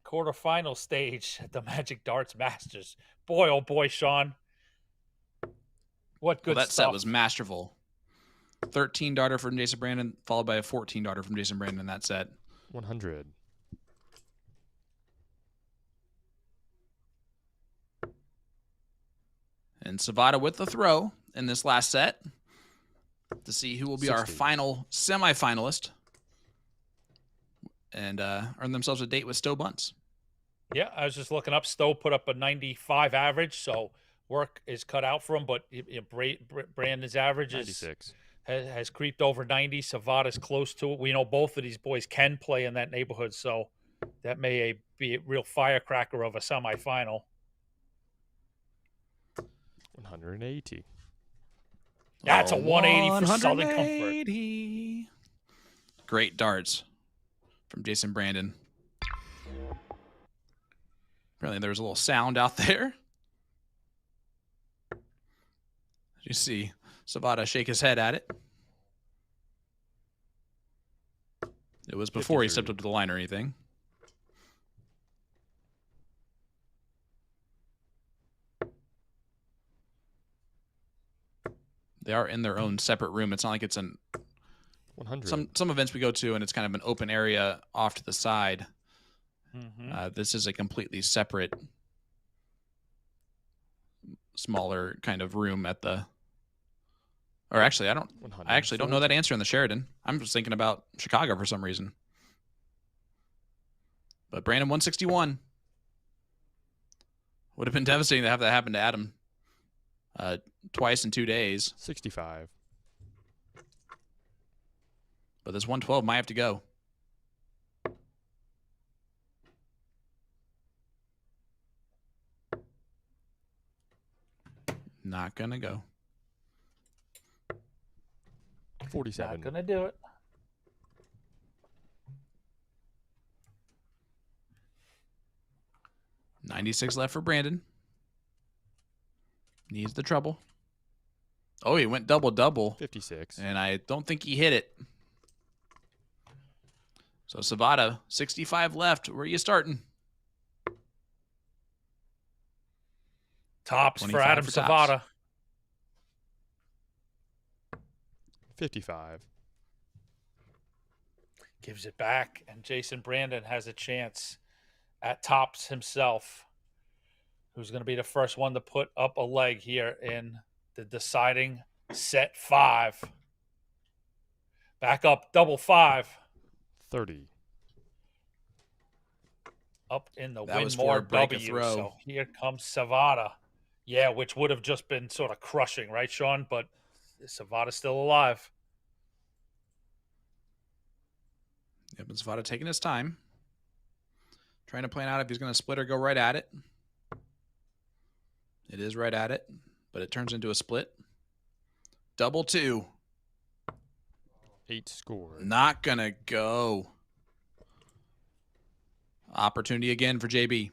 quarterfinal stage at the Magic Darts Masters. Boy, oh boy, Sean. What good Well, that stuff. set was masterful. 13 darter from Jason Brandon, followed by a 14 darter from Jason Brandon in that set. 100. And Savada with the throw in this last set to see who will be our 60. final semifinalist and earn themselves a date with Stowe Bunce. Yeah, I was just looking up. Stowe put up a 95 average, so work is cut out for him. But Brandon's average is 96. has creeped over 90. Savada's close to it. We know both of these boys can play in that neighborhood, so that may be a real firecracker of a semifinal. 180. That's a 180 for Southern Comfort. 180. Great darts from Jason Brandon. Apparently there was a little sound out there. You see Savada shake his head at it. It was before 53. he stepped up to the line or anything. They are in their own separate room. It's not like it's 100. some events we go to and it's kind of an open area off to the side. Mm-hmm. This is a completely separate, smaller kind of room at the. Or actually, I actually don't know that answer in the Sheraton. I'm just thinking about Chicago for some reason. But Brandon 161 would have been devastating to have that happen to Adam twice in 2 days. 65. But this 112 might have to go. Not gonna go. 47. Not gonna do it. $96 left for Brandon. Needs the trouble. Oh, he went double-double. 56. And I don't think he hit it. So Savada, 65 left. Where are you starting? Tops for 25 Adam for tops. Savada. 55. Gives it back, and Jason Brandon has a chance at tops himself, who's going to be the first one to put up a leg here in the deciding set 5. Back up, double 5. 30. Up in the That was Winmau for a break a W. throw. So here comes Savada. Yeah, which would have just been sort of crushing, right, Sean? But Savada's still alive. Yep, and Savada taking his time. Trying to plan out if he's going to split or go right at it. It is right at it, but it turns into a split. Double 2. 8 score. Not going to go. Opportunity again for JB.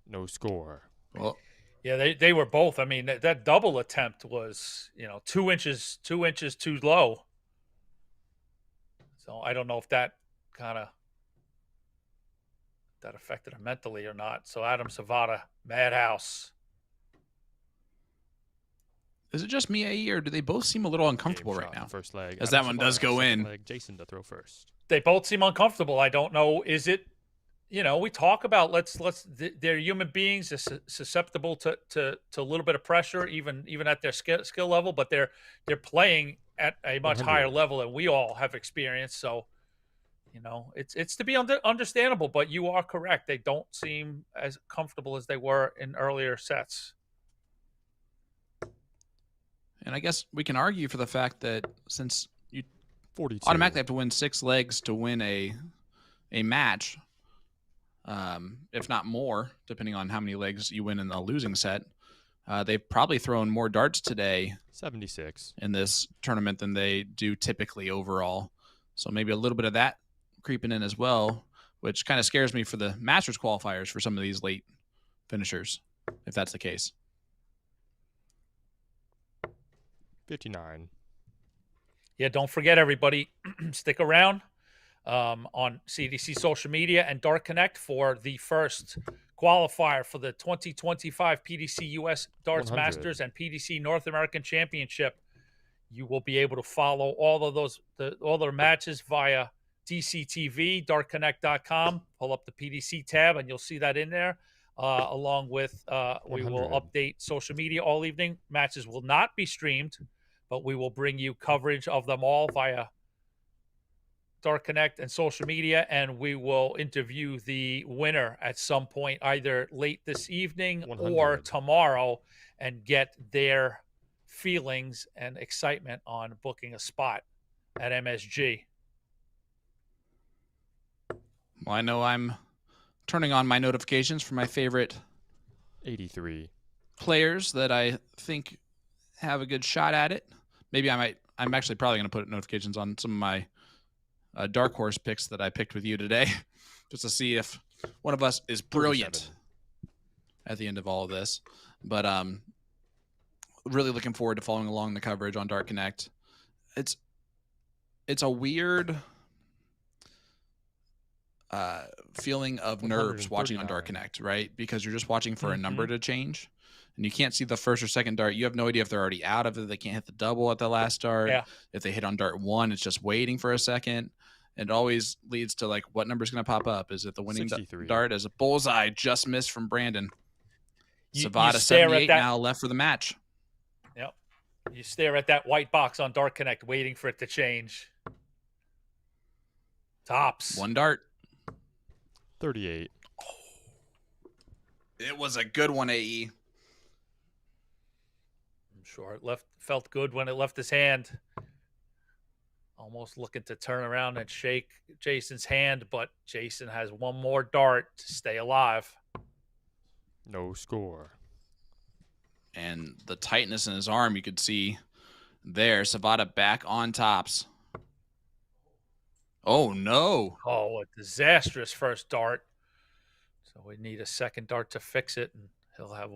No score. Well, yeah, they were both. I mean, that double attempt was, 2 inches too low. So I don't know if that affected him mentally or not. So Adam Savada, madhouse. Is it just me, AE, or do they both seem a little uncomfortable right now? First leg. As that one does go in. Leg, Jason to throw first. They both seem uncomfortable. I don't know. Is it, we talk about they're human beings, they're susceptible to a little bit of pressure, even at their skill level, but they're playing at a much 100. higher level than we all have experienced. So, it's to be understandable, but you are correct. They don't seem as comfortable as they were in earlier sets. And I guess we can argue for the fact that since you 42. automatically have to win 6 legs to win a match, if not more, depending on how many legs you win in the losing set, they've probably thrown more darts today 76 in this tournament than they do typically overall. So maybe a little bit of that creeping in as well, which kind of scares me for the Masters qualifiers for some of these late finishers, if that's the case. 59. Yeah, don't forget, everybody, stick around on CDC social media and Dart Connect for the first qualifier for the 2025 PDC US Darts 100. Masters and PDC North American Championship. You will be able to follow all of those, all their matches via DCTV, dartconnect.com. Pull up the PDC tab, and you'll see that in there. Along with, we will 100. update social media all evening. Matches will not be streamed, but we will bring you coverage of them all via Dart Connect and social media, and we will interview the winner at some point, either late this evening 100. or tomorrow, and get their feelings and excitement on booking a spot at MSG. Well, I know I'm turning on my notifications for my favorite 83 players that I think have a good shot at it. Maybe I'm actually probably going to put notifications on some of my dark horse picks that I picked with you today, just to see if one of us is brilliant 37. at the end of all of this. But really looking forward to following along the coverage on Dart Connect. It's a weird feeling of nerves watching on Dart Connect, right? Because you're just watching for a number to change, and you can't see the first or second dart. You have no idea if they're already out of it. They can't hit the double at the last dart. Yeah. If they hit on dart 1, it's just waiting for a second. It always leads to like, what number is going to pop up? Is it the winning 63. dart? As a bullseye just missed from Brandon. You Savada stare at 78 that- now left for the match. Yep. You stare at that white box on Dart Connect, waiting for it to change. Tops. 1 dart. 38. It was a good one, AE. I'm sure it felt good when it left his hand. Almost looking to turn around and shake Jason's hand, but Jason has one more dart to stay alive. No score. And the tightness in his arm, you could see there. Savada back on tops. Oh, no. Oh, a disastrous first dart. So we need a second dart to fix it, and he'll have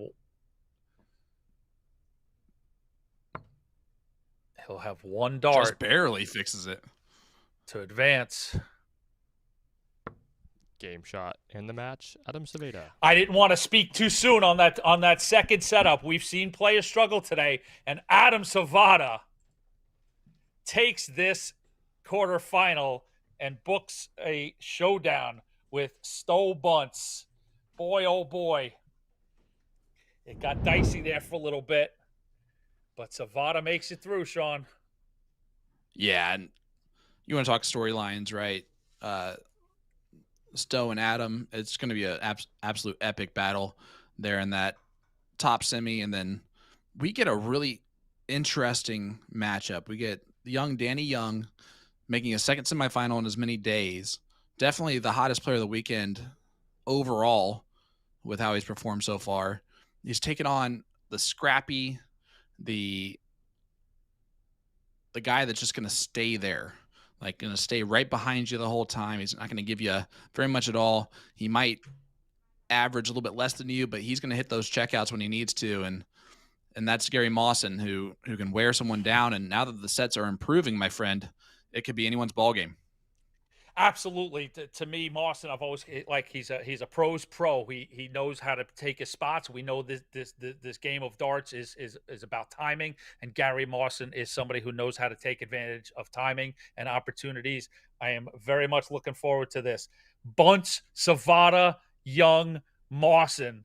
one dart. Just barely fixes it to advance. Game shot in the match, Adam Savada. I didn't want to speak too soon on that second setup. We've seen players struggle today, and Adam Savada takes this quarterfinal and books a showdown with Stowe Bunce. Boy, oh boy. It got dicey there for a little bit, but Savada makes it through, Sean. Yeah, and you want to talk storylines, right? Stowe and Adam, it's going to be an absolute epic battle there in that top semi, and then we get a really interesting matchup. We get young Danny Young making a second semifinal in as many days. Definitely the hottest player of the weekend overall with how he's performed so far. He's taken on the scrappy, the guy that's just going to stay there, like going to stay right behind you the whole time. He's not going to give you very much at all. He might average a little bit less than you, but he's going to hit those checkouts when he needs to. And that's Gary Mawson, who can wear someone down. And now that the sets are improving, my friend, it could be anyone's ball game. Absolutely. To me, Mawson, I've always like he's a pro's pro. He knows how to take his spots. We know this game of darts is about timing, and Gary Mawson is somebody who knows how to take advantage of timing and opportunities. I am very much looking forward to this. Bunce, Savada, Young, Mawson.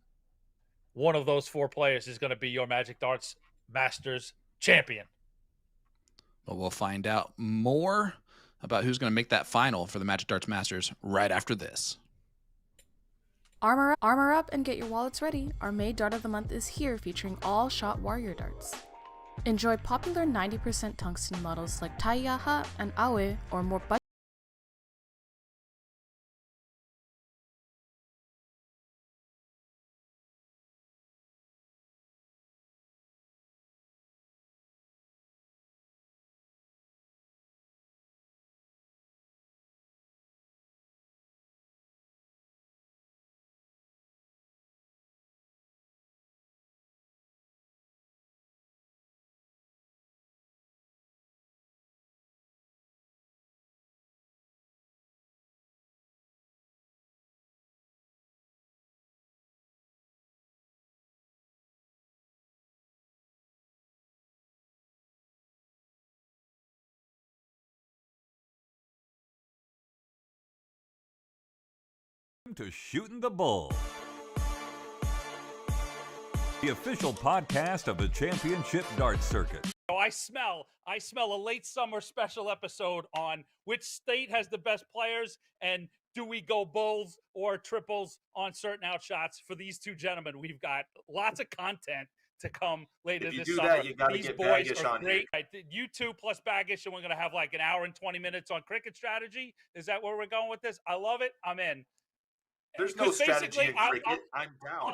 One of those four players is going to be your Magic Darts Masters champion. Well, we'll find out more about who's going to make that final for the Magic Darts Masters right after this. Armor up and get your wallets ready. Our May Dart of the Month is here, featuring all shot warrior darts. Enjoy popular 90% tungsten models like Taiyaha and Awe, or more budget. To Shooting the Bull, the official podcast of the Championship Darts Circuit. I smell a late summer special episode on which state has the best players and do we go bulls or triples on certain outshots for these two gentlemen. We've got lots of content to come later this summer. That, you got to These get boys Baggish are on great. You two plus Baggish, and we're going to have like an hour and 20 minutes on cricket strategy. Is that where we're going with this? I love it. I'm in. There's no strategy in cricket. I'm down.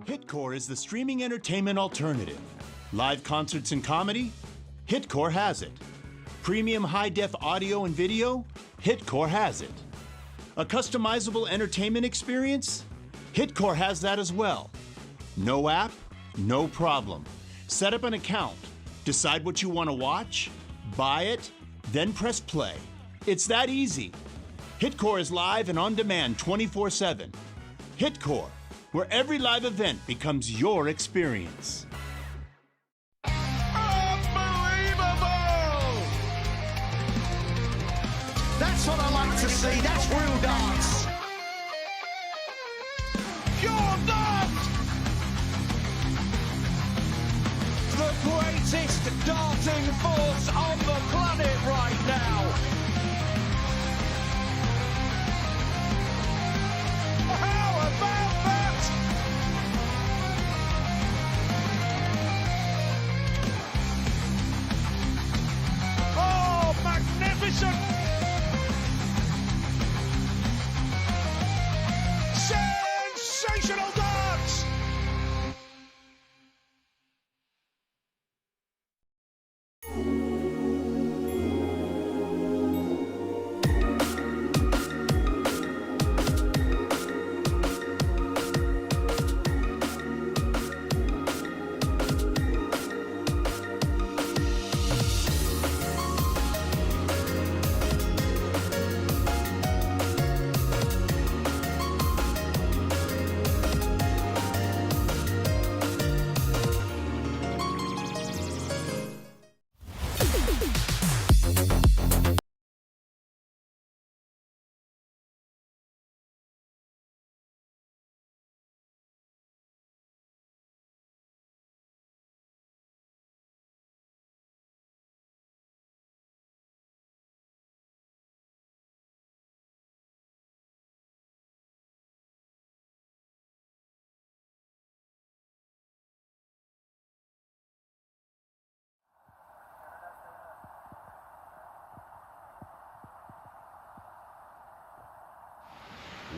Hitcore is the streaming entertainment alternative. Live concerts and comedy? Hitcore has it. Premium high-def audio and video? Hitcore has it. A customizable entertainment experience? Hitcore has that as well. No app? No problem. Set up an account, decide what you want to watch, buy it, then press play. It's that easy. Hitcore is live and on demand 24/7. Hitcore, where every live event becomes your experience. Unbelievable! That's what I like to see. That's real darts. Pure dart! The greatest darting force on the planet right now. How about that? Oh, magnificent! Sensational darts!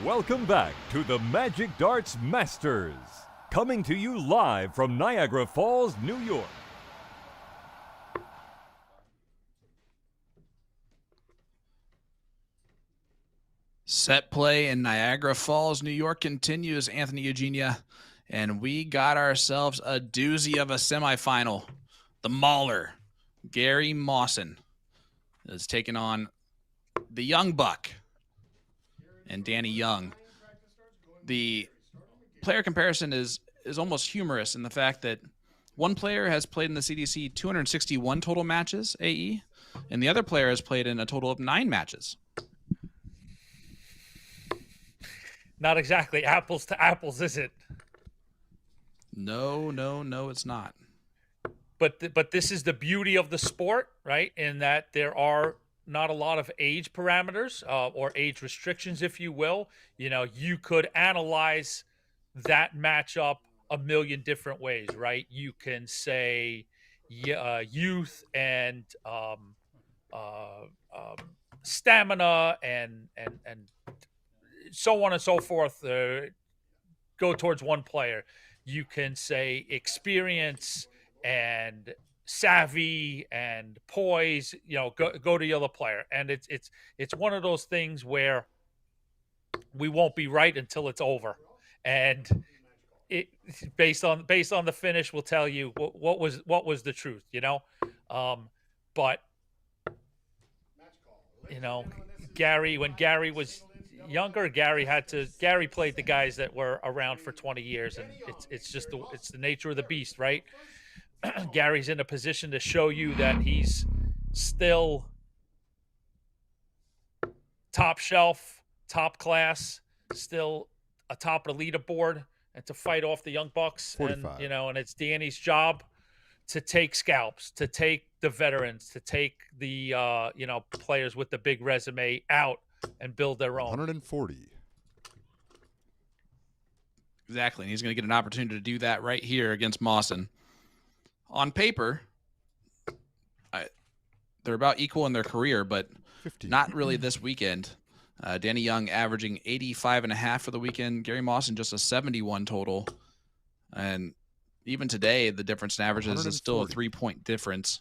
Welcome back to the Magic Darts Masters, coming to you live from Niagara Falls, New York. Set play in Niagara Falls, New York continues, Anthony Eugenia, and we got ourselves a doozy of a semifinal. The Mauler, Gary Mawson, is taking on the Young Buck and Danny Young. The player comparison is almost humorous in the fact that one player has played in the CDC 261 total matches, AE, and the other player has played in a total of 9 matches. Not exactly apples to apples, is it? No, it's not. But this is the beauty of the sport, right? In that there are not a lot of age parameters or age restrictions, if you will. You know, you could analyze that matchup a million different ways, right? You can say youth and stamina and so on and so forth go towards one player. You can say experience and savvy and poise, you know, go to the other player. And it's one of those things where we won't be right until it's over. And it based on the finish will tell you what was the truth, you know. But you know, when Gary was younger, Gary played the guys that were around for 20 years, and it's the nature of the beast, right? Gary's in a position to show you that he's still top shelf, top class, still atop the leaderboard, and to fight off the Young Bucks. 45. And, you know, and it's Danny's job to take scalps, to take the veterans, to take the players with the big resume out and build their own. 140. Exactly, and he's going to get an opportunity to do that right here against Mawson. On paper, they're about equal in their career, but 50. Not really this weekend. Danny Young averaging 85.5 for the weekend. Gary Mawson just a 71 total. And even today, the difference in averages is still a 3-point difference.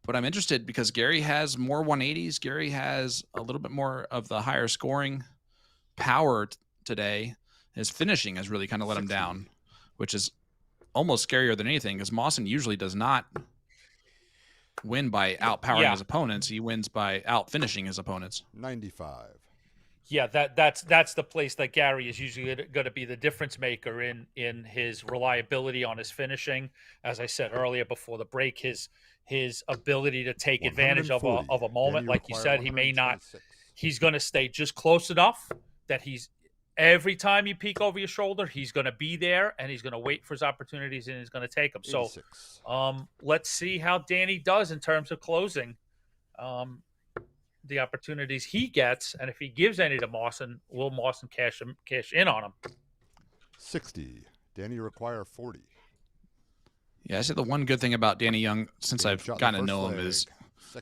But I'm interested because Gary has more 180s. Gary has a little bit more of the higher scoring power today. His finishing has really kind of let him down, which is almost scarier than anything because Mawson usually does not win by outpowering his opponents. He wins by out-finishing his opponents. 95. Yeah, that's the place that Gary is usually going to be the difference maker in his reliability on his finishing. As I said earlier before the break, his ability to take advantage of a moment, like you said, he may not. He's going to stay just close enough that he's every time you peek over your shoulder, he's going to be there and he's going to wait for his opportunities and he's going to take them. 86. So, let's see how Danny does in terms of closing. The opportunities he gets, and if he gives any to Mawson, will Mawson cash in on him? 60. Danny require 40. Yeah, I said the one good thing about Danny Young since I've gotten to know him is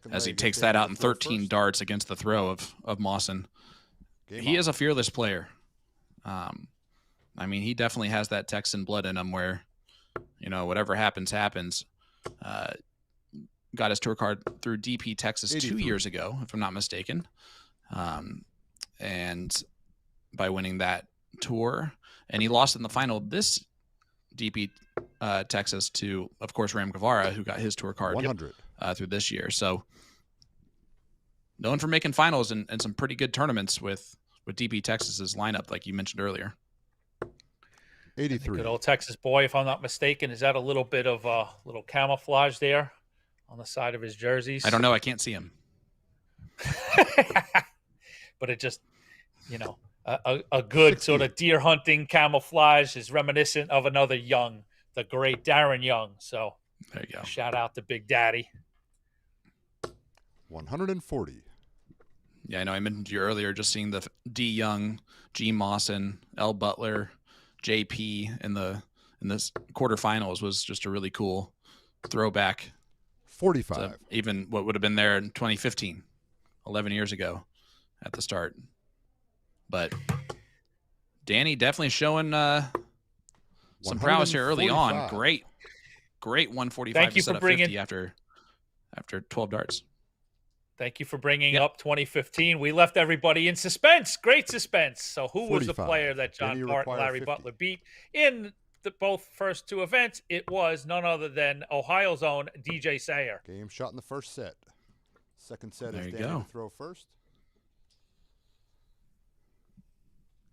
as he takes that out in 13 darts against the throw of Mawson. He is a fearless player. I mean, he definitely has that Texan blood in him where, you know, whatever happens. Got his tour card through DP Texas 2 years ago, if I'm not mistaken. And by winning that tour, and he lost in the final this DP Texas to, of course, Ram Guevara, who got his tour card 100 through this year. So known for making finals and some pretty good tournaments with DP Texas's lineup, like you mentioned earlier. 83. Good old Texas boy, if I'm not mistaken. Is that a little bit of a little camouflage there on the side of his jerseys? I don't know. I can't see him. But it just, you know, a good 60. Sort of deer hunting camouflage is reminiscent of another Young, the great Darren Young. So there you go. Shout out to Big Daddy. 140. Yeah, I know I mentioned to you earlier just seeing the D Young, G Mawson, L Butler, JP in this quarterfinals was just a really cool throwback. 45. Even what would have been there in 2015, 11 years ago at the start. But Danny definitely showing some prowess here early on. Great 145 to set up 50 after 12 darts. Thank you for bringing up 2015. We left everybody in suspense. Great suspense. So who was the player that John Part and Larry Butler beat in both first two events? It was none other than Ohio's own DJ Sayer. Game shot in the first set. Second set is Danny to throw first.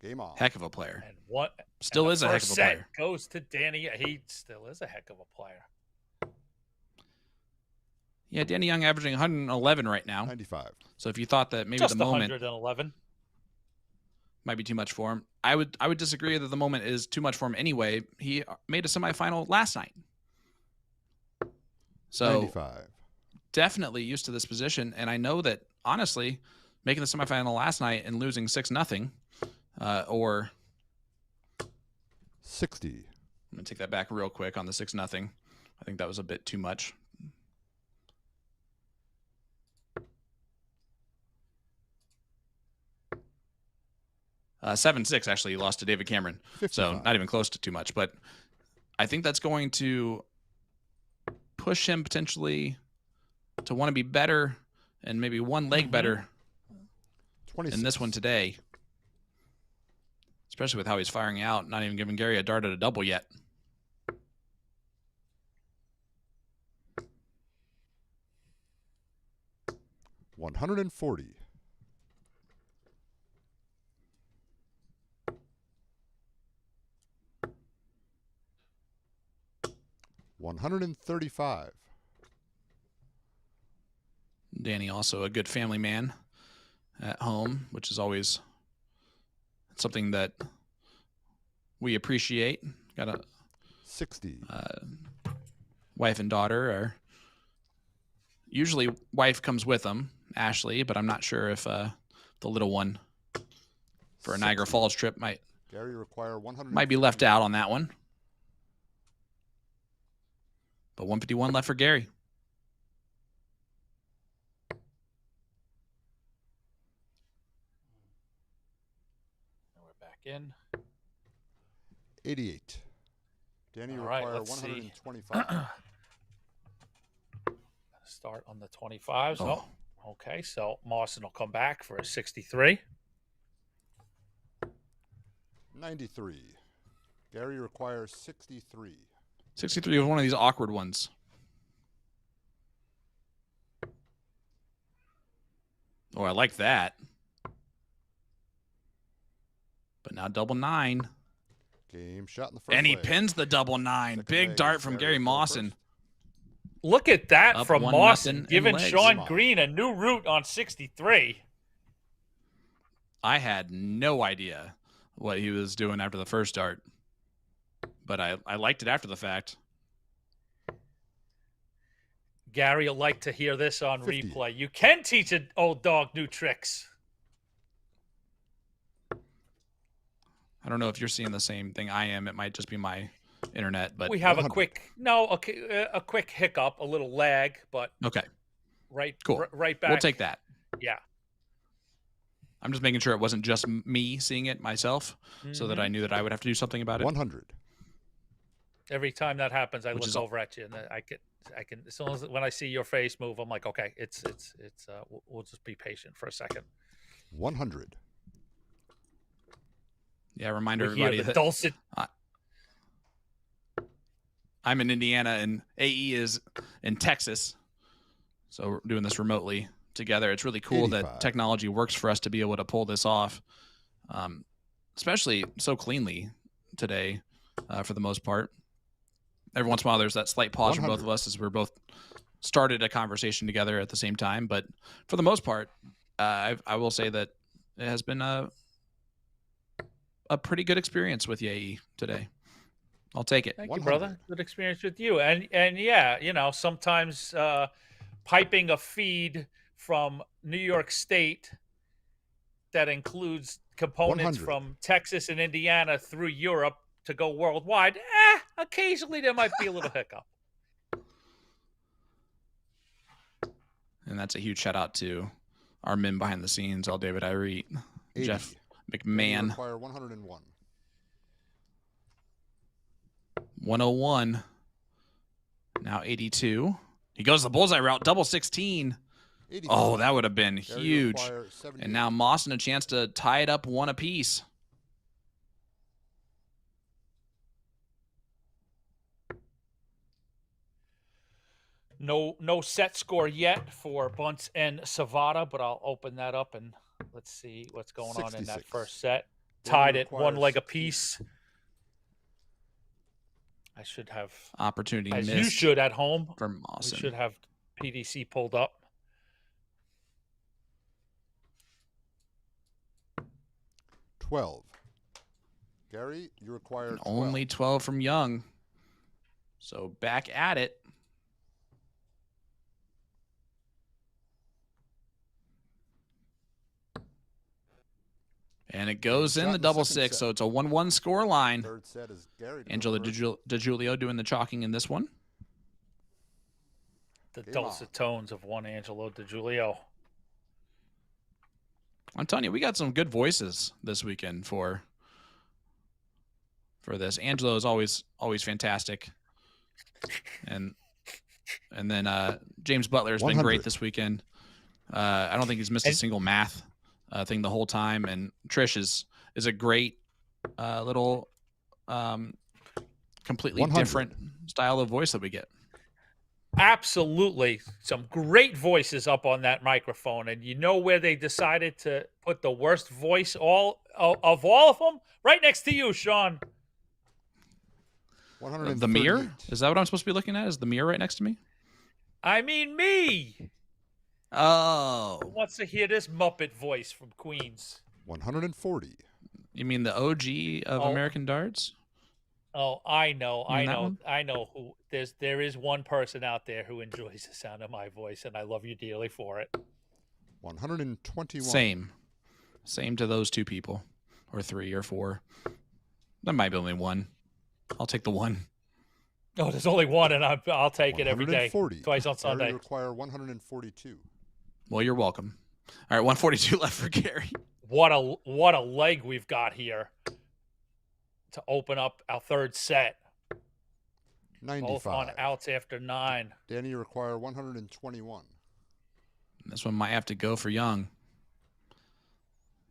Game on. Heck of a player. And what still is a heck of a player. Goes to Danny. He still is a heck of a player. Yeah, Danny Young averaging 111 right now. 95. So if you thought that maybe just the moment 111 might be too much for him, I would disagree that the moment is too much for him anyway. He made a semifinal last night. So 95. Definitely used to this position, and I know that honestly, making the semifinal last night and losing 6-0 or 60. I'm gonna take that back real quick on the 6-0. I think that was a bit too much. 7-6 actually lost to David Cameron. 55. So not even close to too much, but I think that's going to push him potentially to want to be better and maybe one leg better 26. in this one today. Especially with how he's firing out, not even giving Gary a dart at a double yet. $140. $135. Danny also a good family man at home, which is always something that we appreciate. Got a 60. Wife and daughter are usually wife comes with them, Ashley, but I'm not sure if the little one for a Niagara Falls trip might be left out on that one. But 151 left for Gary. We're back in. 88. Danny require 125. Start on the 25s. Oh, okay. So Mawson will come back for a 63. 93. Gary requires 63. 63 was one of these awkward ones. Oh, I like that. But now double 9. Game shot in the first and he leg. pins the double 9. Big dart from Gary Mawson. Look at that Up from 1-0 Mawson, and giving legs. Sean Green a new route on 63. I had no idea what he was doing after the first dart. But I liked it after the fact. Gary will like to hear this on 50. replay. You can teach an old dog new tricks. I don't know if you're seeing the same thing I am. It might just be my internet. But We have a quick hiccup, a little lag, but okay, cool. Right back. We'll take that. Yeah. I'm just making sure it wasn't just me seeing it myself, so that I knew that I would have to do something about it. 100. Every time that happens, I look over at you, and I can. As soon as when I see your face move, I'm like, okay, it's. We'll just be patient for a second. 100. Yeah, reminder everybody that dulcet. I'm in Indiana and AE is in Texas, so we're doing this remotely together. It's really cool 85. that technology works for us to be able to pull this off, especially so cleanly today, for the most part. Every once in a while, there's that slight pause from both of us as we're both started a conversation together at the same time. But for the most part, I will say that it has been a pretty good experience with AE today. I'll take it. Thank you, brother. Good experience with you. And yeah, sometimes piping a feed from New York State that includes components 100. from Texas and Indiana through Europe to go worldwide, occasionally there might be a little hiccup. And that's a huge shout out to our men behind the scenes, all David Irete, McMahon. Require 101. 101. Now 82. He goes the bullseye route, double 16. 85. Oh, that would have been Gary huge. require 78. And now Mawson a chance to tie it up one apiece. No set score yet for Bunce and Savata, but I'll open that up and let's see what's going on in that 66. first set. Gary Tied at one requires leg apiece. I should have Opportunity as missed. you should at home. For We Mawson. should have PDC pulled up. 12. Gary, you require 12. Only 12 from Young. So back at it. And it goes Shot in in the the double second six, set. so it's a 1-1 score line. Third set is Gary. to go Angelo first. DiGiulio doing the chalking in this one. The Game dulcet on. tones of one Angelo DiGiulio. I'm telling you, we got some good voices this weekend for this. Angelo is always fantastic, and then James Butler has been 100. great this weekend. I don't think he's missed a single math thing the whole time. And Trish is a great little completely 100. different style of voice that we get. Absolutely. Some great voices up on that microphone. And you know where they decided to put the worst voice of all of them? Right next to you, Sean. 138. The mirror? Is that what I'm supposed to be looking at? Is the mirror right next to me? I mean me. Oh. Who wants to hear this Muppet voice from Queens? 140. You mean the OG of Oh. American Darts? Oh, I know. You mean that one? I know who. There is one person out there who enjoys the sound of my voice, and I love you dearly for it. 121. Same to those two people, or three or four. That might be only one. I'll take the one. Oh, there's only one, and I'll take it every day, 140. twice on Gary Sunday. require 142. Well, you're welcome. All right, 142 left for Gary. What a leg we've got here to open up our third set. 95. Both on outs after 9. Danny, you require 121. This one might have to go for Young.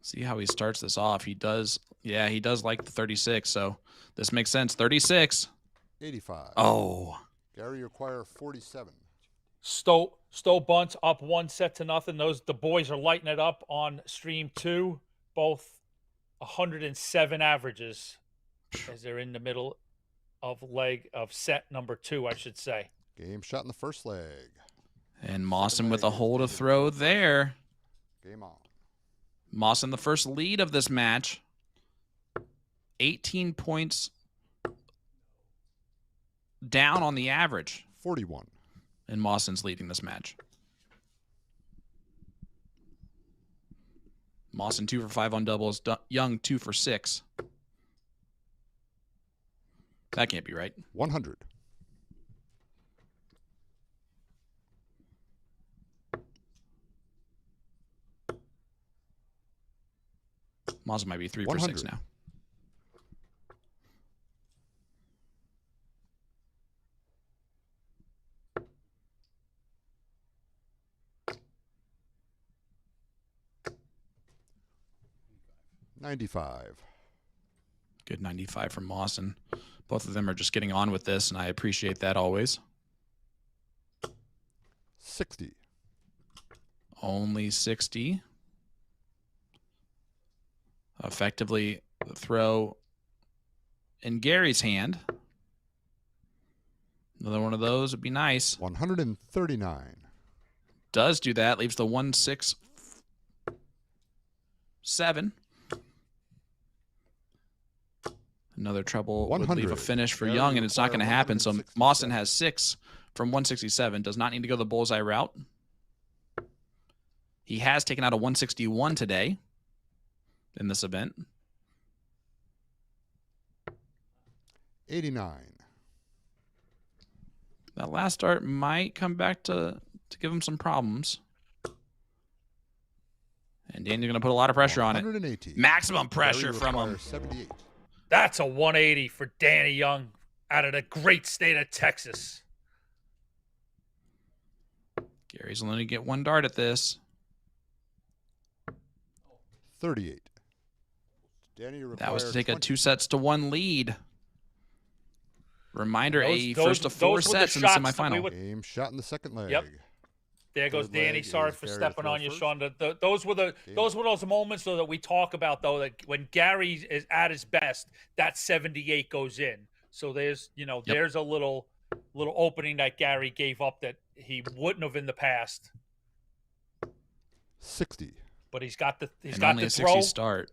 See how he starts this off. He does like the 36, so this makes sense. 36. 85. Oh. Gary, you require 47. Stowe Bunce up 1-0. The boys are lighting it up on stream 2. Both 107 averages as they're in the middle of set number 2, I should say. Game shot in the first leg. And Mawson with a hole to throw there. Game on. Mawson the first lead of this match. 18 points down on the average. 41. And Mawson's leading this match. Mawson 2 for 5 on doubles. Young 2 for 6. That can't be right. 100. Mawson might be 3 for 6 now. $95. Good 95 from Mawson. Both of them are just getting on with this, and I appreciate that always. 60. Only 60. Effectively the throw in Gary's hand. Another one of those would be nice. 139. Does do that. Leaves the 1-6-7. Another trouble would leave a finish for Young, and it's not going to happen. So Mawson has 6 from 167. Does not need to go the bullseye route. He has taken out a 161 today in this event. 89. That last start might come back to give him some problems. And Danny's going to put a lot of pressure on it. 180. Maximum pressure Gary from him. requires 78. That's a 180 for Danny Young out of the great state of Texas. Gary's only going to get one dart at this. 38. Danny requires That was to take 20. a 2-1 lead. Reminder, first of 4 sets in the semifinal. Game shot in the second leg. Yep. There goes Third Danny. leg Sorry is for Gary to stepping throw on you, first. Sean. Those were those moments though that we talk about though, that when Gary is at his best, that 78 goes in. So there's there's a little opening that Gary gave up that he wouldn't have in the past. 60. But he's got the only a 60 throw. start.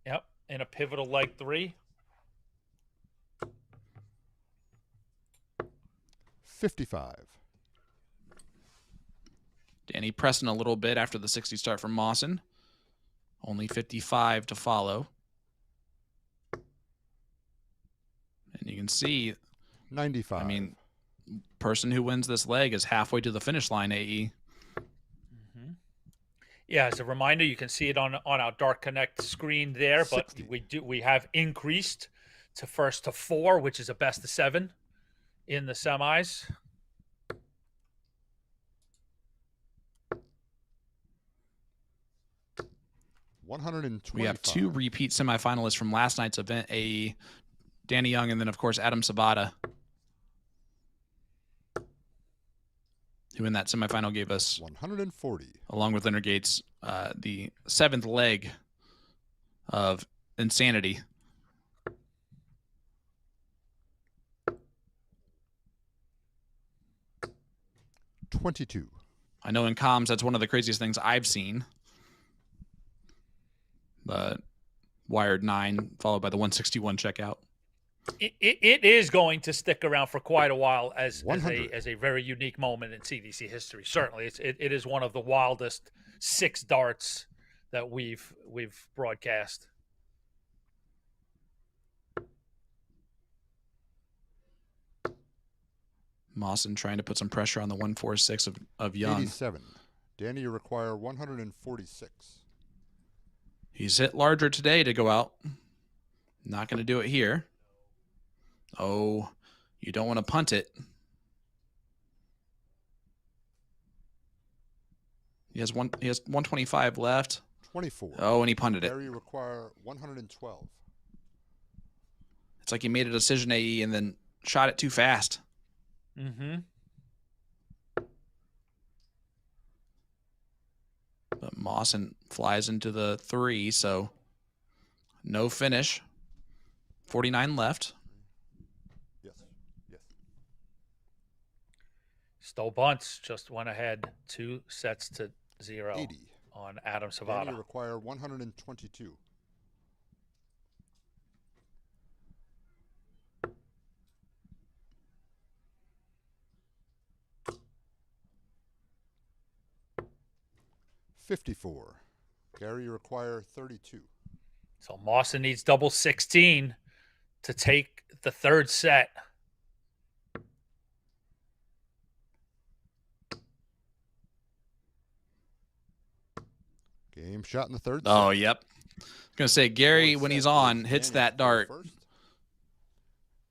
Yep, in a pivotal leg 3. 55. Danny pressing a little bit after the 60 start from Mawson. Only 55 to follow. And you can see, 95. I mean, person who wins this leg is halfway to the finish line, AE. Yeah, as a reminder, you can see it on our Dark Connect screen there, but 60. we have increased to first to 4, which is a best of 7 in the semis. $125. We have 2 repeat semifinalists from last night's event, AE. Danny Young and then, of course, Adam Sabata, who in that semifinal gave us 140. Along with Leonard Gates, the 7th leg of Insanity. $22. I know in comms that's one of the craziest things I've seen. The wired 9 followed by the 161 checkout. It is going to stick around for quite a while as a very unique moment in CDC history. Certainly, it is one of the wildest 6 darts that we've broadcast. Mawson trying to put some pressure on the 146 of Young. 87. Danny, you require 146. He's hit larger today to go out. Not going to do it here. Oh, you don't want to punt it. He has 125 left. 24. Oh, and he punted it. Gary require 112. It's like he made a decision, AE, and then shot it too fast. Mm-hmm. But Mawson flies into the 3, so no finish. 49 left. Yes. Stowe Bunts just went ahead 2 sets to 0 80. on Adam Savata. Danny require 122. $54. Gary, you require 32. So Mawson needs double 16 to take the 3rd set. Game shot in the 3rd set. Oh, yep. I was going to say, Gary, when he's on, hits that dart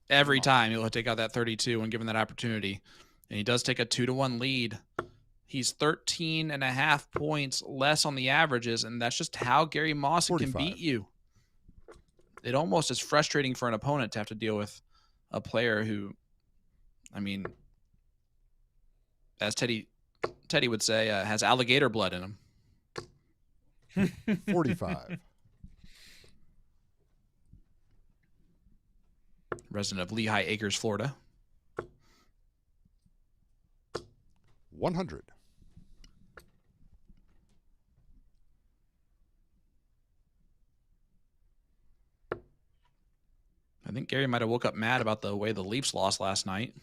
every time. He'll take out that 32 when given that opportunity. And he does take a 2-1 lead. He's 13.5 points less on the averages, and that's just how Gary Mawson 45. can beat you. It almost is frustrating for an opponent to have to deal with a player who, I mean, as Teddy would say, has alligator blood in him. 45. Resident of Lehigh Acres, Florida. 100. I think Gary might have woke up mad about the way the Leafs lost last night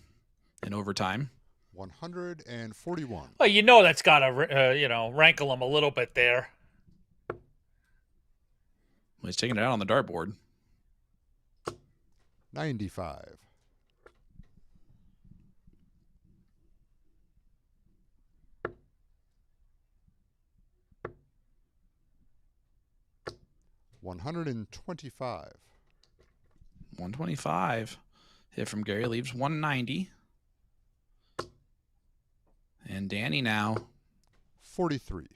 in overtime. 141. Well, you know that's got to rankle him a little bit there. Well, he's taking it out on the dartboard. 95. 125. 125. Hit from Gary leaves 190. And Danny now 43.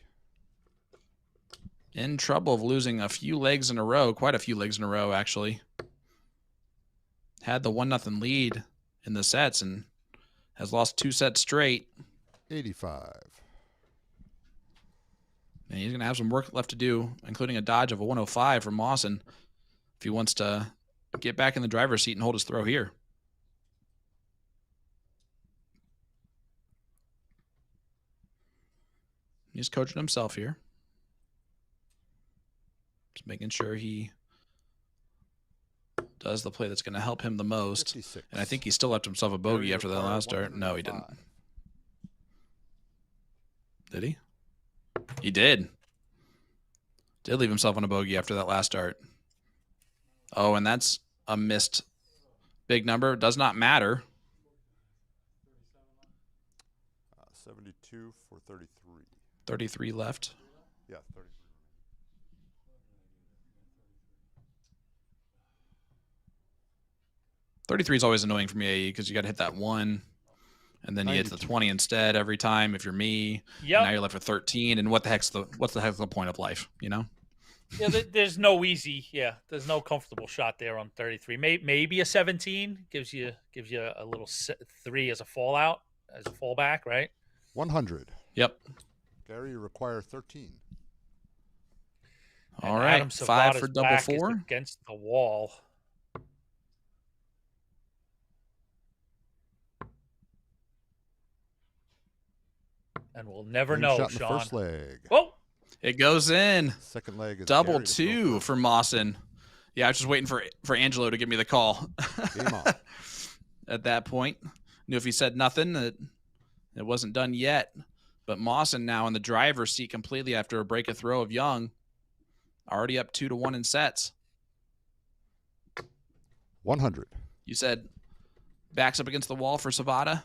In trouble of losing a few legs in a row, quite a few legs in a row, actually. Had the 1-0 lead in the sets and has lost 2 sets straight. 85. And he's going to have some work left to do, including a dodge of a 105 from Mawson if he wants to get back in the driver's seat and hold his throw here. He's coaching himself here. Just making sure he does the play that's going to help him the most. 56. And I think he still left himself a bogey after that last start. No, he didn't. Did he? He did. Did leave himself on a bogey after that last start. Oh, and that's a missed big number. Does not matter. 72 for 33. 33 left. Yeah, 33. 33 is always annoying for me because you got to hit that 1, and then you hit the 20 instead every time. If you're me, now you're left with 13. And what's the heck's the point of life? You know? Yeah, there's no easy. Yeah, there's no comfortable shot there on 33. Maybe a 17 gives you a little 3 as a fallout, as a fallback, right? 100. Yep. Gary, you require 13. All right, Adam 5 for Savada's double back 4 is against the wall. And we'll never know, shot in Sean. the first leg. Oh, it goes in. Second leg is double Gary 2 for Mawson. Yeah, I was just waiting for Angelo to give me the call. Game on. At that point, knew if he said nothing that it wasn't done yet. But Mawson now in the driver's seat completely after a break of throw of Young. Already up 2-1 in sets. 100. You said backs up against the wall for Savada?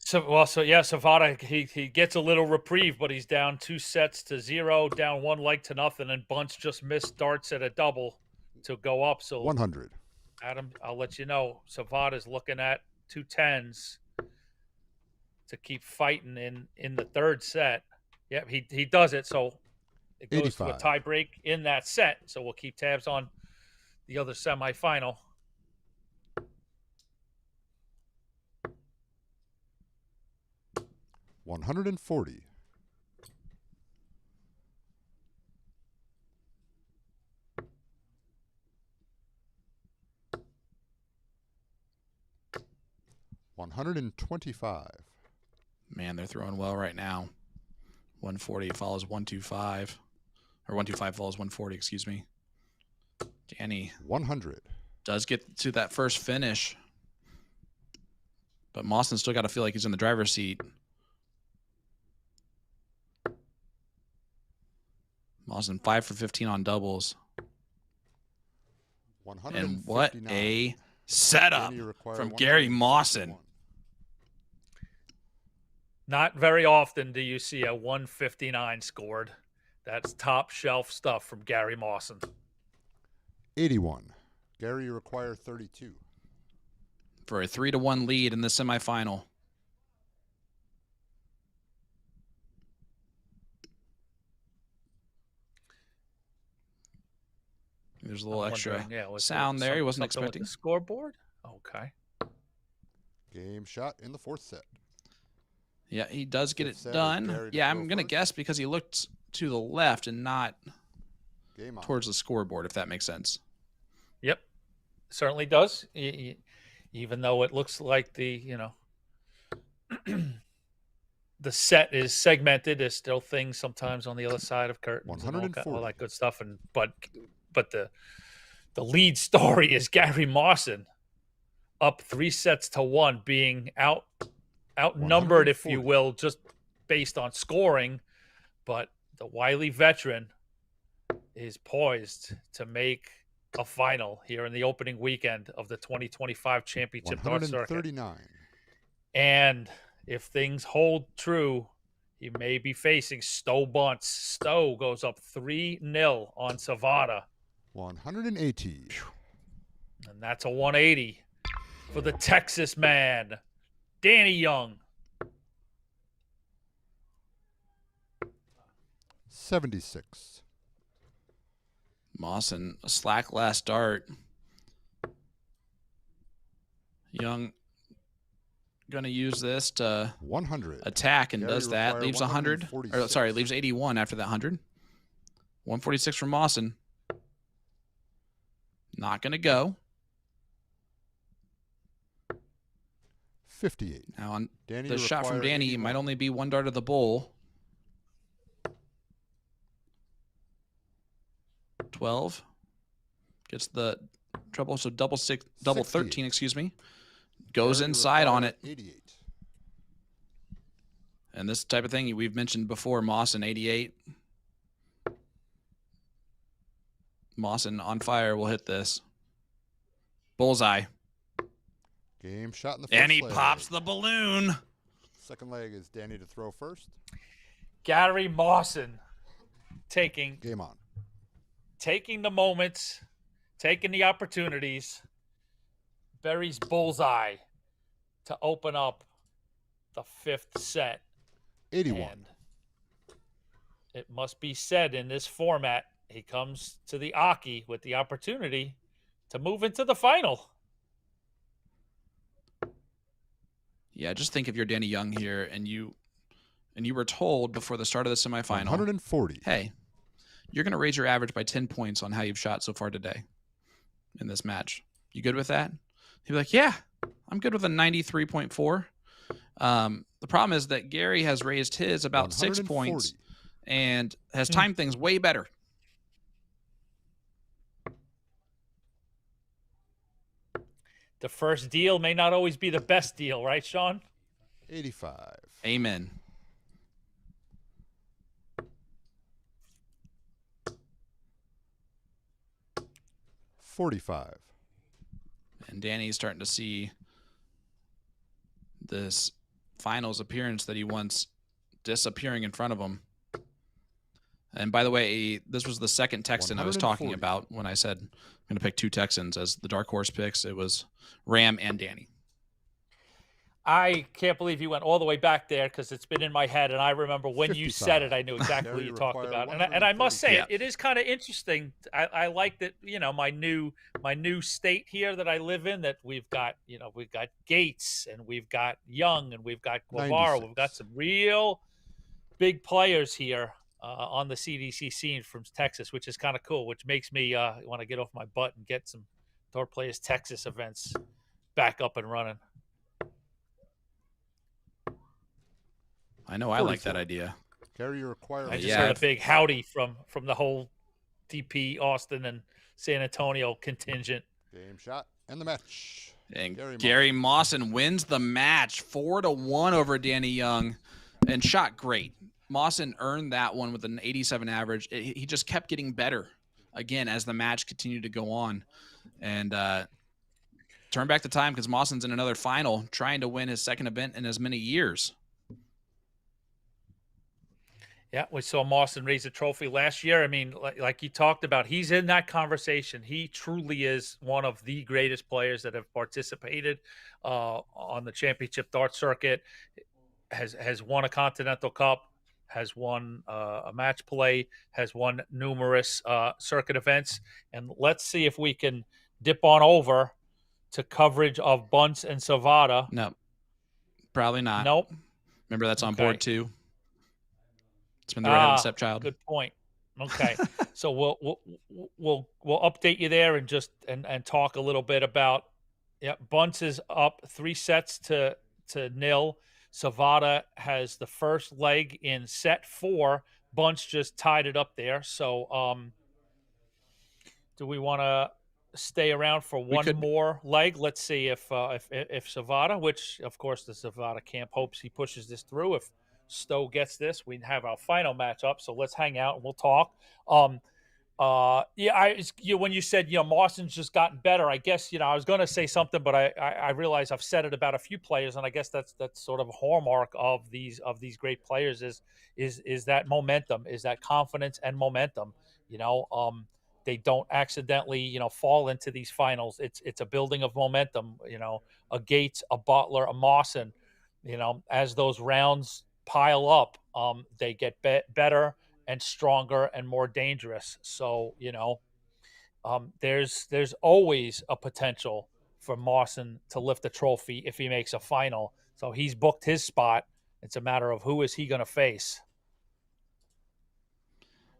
Savada, he gets a little reprieve, but he's down 2 sets to 0, down 1 leg to nothing, and Bunce just missed darts at a double to go up. So 100. Adam, I'll let you know, Savada's looking at 2 10s to keep fighting in the third set. Yep, he does it, so it goes 85. to a tie break in that set. So we'll keep tabs on the other semifinal. $140. $125. Man, they're throwing well right now. 140 follows 125. Or 125 follows 140, excuse me. Danny 100. Does get to that first finish. But Mawson's still got to feel like he's in the driver's seat. Mawson 5 for 15 on doubles. And what a setup from Gary Mawson. Not very often do you see a 159 scored. That's top shelf stuff from Gary Mawson. 81. Gary, you require 32. For a 3-1 lead in the semifinal. There's a little extra sound there. He wasn't expecting. The scoreboard? Okay. Game shot in the fourth set. Yeah, he does get it done. Yeah, I'm going to guess because he looked to the left and not towards the scoreboard, if that makes sense. Yep, certainly does. Even though it looks like the set is segmented, there's still things sometimes on the other side of curtains and all that good stuff. But the lead story is Gary Mawson up 3 sets to 1, being outnumbered, if you will, just based on scoring. But the wily veteran is poised to make a final here in the opening weekend of the 2025 Championship Darts Circuit. 139. And if things hold true, he may be facing Stowe Bunce. Stowe goes up 3-0 on Savada. 180. And that's a 180 for the Texas man, Danny Young. 76. Mawson, a slack last start. Young going to use this to 100 attack and Gary does that. require Leaves 100. Or, sorry, leaves 81 after that 100. 146 from Mawson. Not going to go. 58. Now on Danny, the shot from Danny 81. might only be 1 dart of the bowl. 12. Gets the treble, so double 13, excuse me. Goes Gary inside on it. 88. And this type of thing we've mentioned before, Mawson 88. Mawson on fire will hit this. Bullseye. Game shot in the first And he leg. pops the balloon. Second leg is Danny to throw first. Gary Mawson taking Game on. the moments, taking the opportunities. Buries bullseye to open up the 5th set. 81. And it must be said in this format, he comes to the Aki with the opportunity to move into the final. Yeah, just think if you're Danny Young here and you were told before the start of the semifinal, 140. hey, you're going to raise your average by 10 points on how you've shot so far today in this match. You good with that? He'd be like, yeah, I'm good with a 93.4. The problem is that Gary has raised his about 6 points and has timed things way better. The first deal may not always be the best deal, right, Sean? 85. Amen. $45. And Danny's starting to see this finals appearance that he wants disappearing in front of him. And by the way, this was the second Texan I was talking about when I said I'm going to pick 2 Texans as the dark horse picks. It was Ram and Danny. I can't believe you went all the way back there because it's been in my head, and I remember when 55. you said it, I knew exactly what you talked about. And I must say, it is kind of interesting. I like that, my new state here that I live in, that we've got Gates and we've got Young and we've got Guevara. 96. We've got some real big players here on the CDC scene from Texas, which is kind of cool, which makes me want to get off my butt and get some Dart Players Texas events back up and running. I know, I like that idea. Gary require. I just heard a big howdy from the whole DP Austin and San Antonio contingent. Game shot and the match. And Gary Mawson wins the match 4-1 over Danny Young and shot great. Mawson earned that one with an 87 average. He just kept getting better again as the match continued to go on. And turn back the time because Mawson's in another final trying to win his second event in as many years. Yeah, we saw Mawson raise a trophy last year. I mean, like you talked about, he's in that conversation. He truly is one of the greatest players that have participated on the championship dart circuit, has won a Continental Cup, has won a match play, has won numerous circuit events. And let's see if we can dip on over to coverage of Bunce and Savada. No, probably not. Nope. Remember, that's on board too. It's been the redheaded stepchild. Good point. Okay, so we'll update you there and just and talk a little bit about. Yeah, Bunce is up 3 sets to 0. Savada has the first leg in set 4. Bunce just tied it up there. So, do we want to stay around for one more leg? Let's see if Savada, which of course the Savada camp hopes he pushes this through. If Stowe gets this, we have our final matchup. So let's hang out and we'll talk. When you said Mawson's just gotten better, I guess I was going to say something, but I realize I've said it about a few players, and I guess that's sort of a hallmark of these great players is that momentum, is that confidence and momentum. they don't accidentally, fall into these finals. It's a building of momentum, a Gates, a Butler, a Mawson, as those rounds pile up, they get better and stronger and more dangerous. So, there's always a potential for Mawson to lift the trophy if he makes a final. So he's booked his spot. It's a matter of who is he going to face.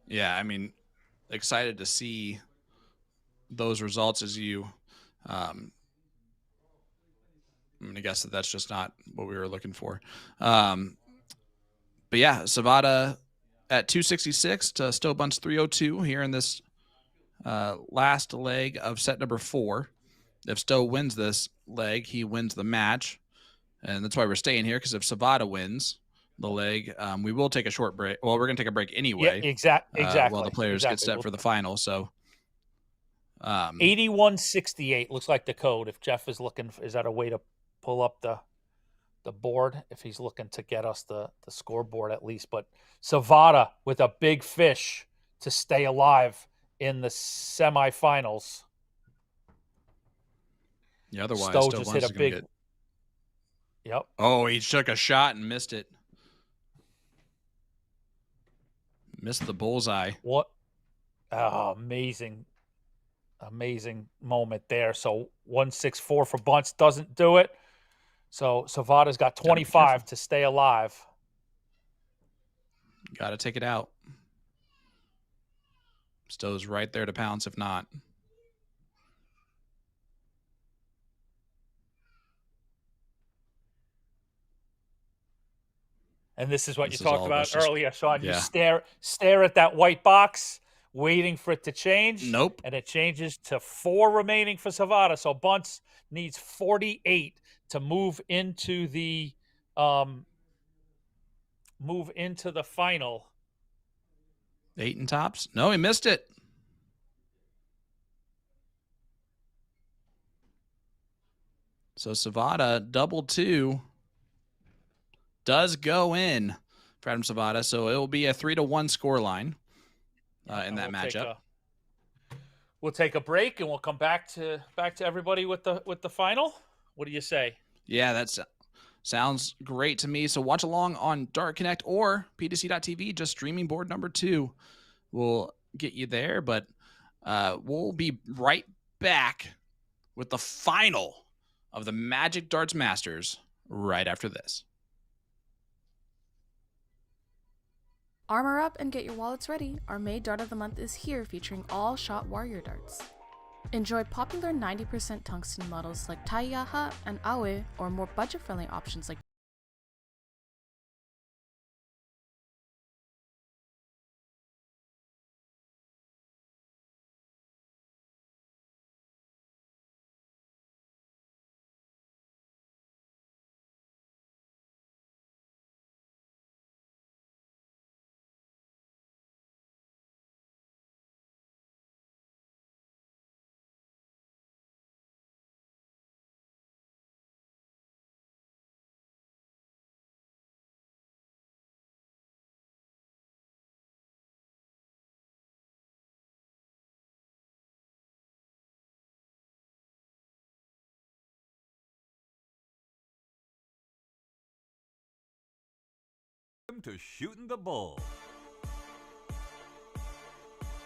Yeah, I mean, excited to see those results as you. I'm going to guess that that's just not what we were looking for. But yeah, Savada at 266 to Stowe Bunch 302 here in this last leg of set number 4. If Stowe wins this leg, he wins the match. And that's why we're staying here, because if Savada wins the leg, we will take a short break. Well, we're going to take a break anyway. Yeah, exactly. While the players get set for the final. So 8168 looks like the code. If Jeff is looking, is that a way to pull up the board? If he's looking to get us the scoreboard at least. But Savada with a big fish to stay alive in the semifinals. Yeah, otherwise, Stowe just hit a big. Yep. Oh, he took a shot and missed it. Missed the bullseye. What? Oh, amazing moment there. So 164 for Bunce doesn't do it. So Savada's got 25 to stay alive. Got to take it out. Stowe's right there to pounce if not. And this is what you talked about earlier, Sean. Yeah. You stare at that white box, waiting for it to change. Nope. And it changes to 4 remaining for Savada. So Bunce needs 48 to move into the final. 8 and tops. No, he missed it. So Savada double 2 does go in for Adam Savada. So it will be a 3-1 score line in that matchup. We'll take a break and we'll come back to everybody with the final. What do you say? Yeah, that sounds great to me. So watch along on Dart Connect or PTC.TV. Just streaming board number 2 will get you there. But we'll be right back with the final of the Magic Darts Masters right after this. Armor up and get your wallets ready. Our May Dart of the Month is here, featuring all shot warrior darts. Enjoy popular 90% tungsten models like Taiyaha and Awe, or more budget-friendly options like To Shooting the Bull,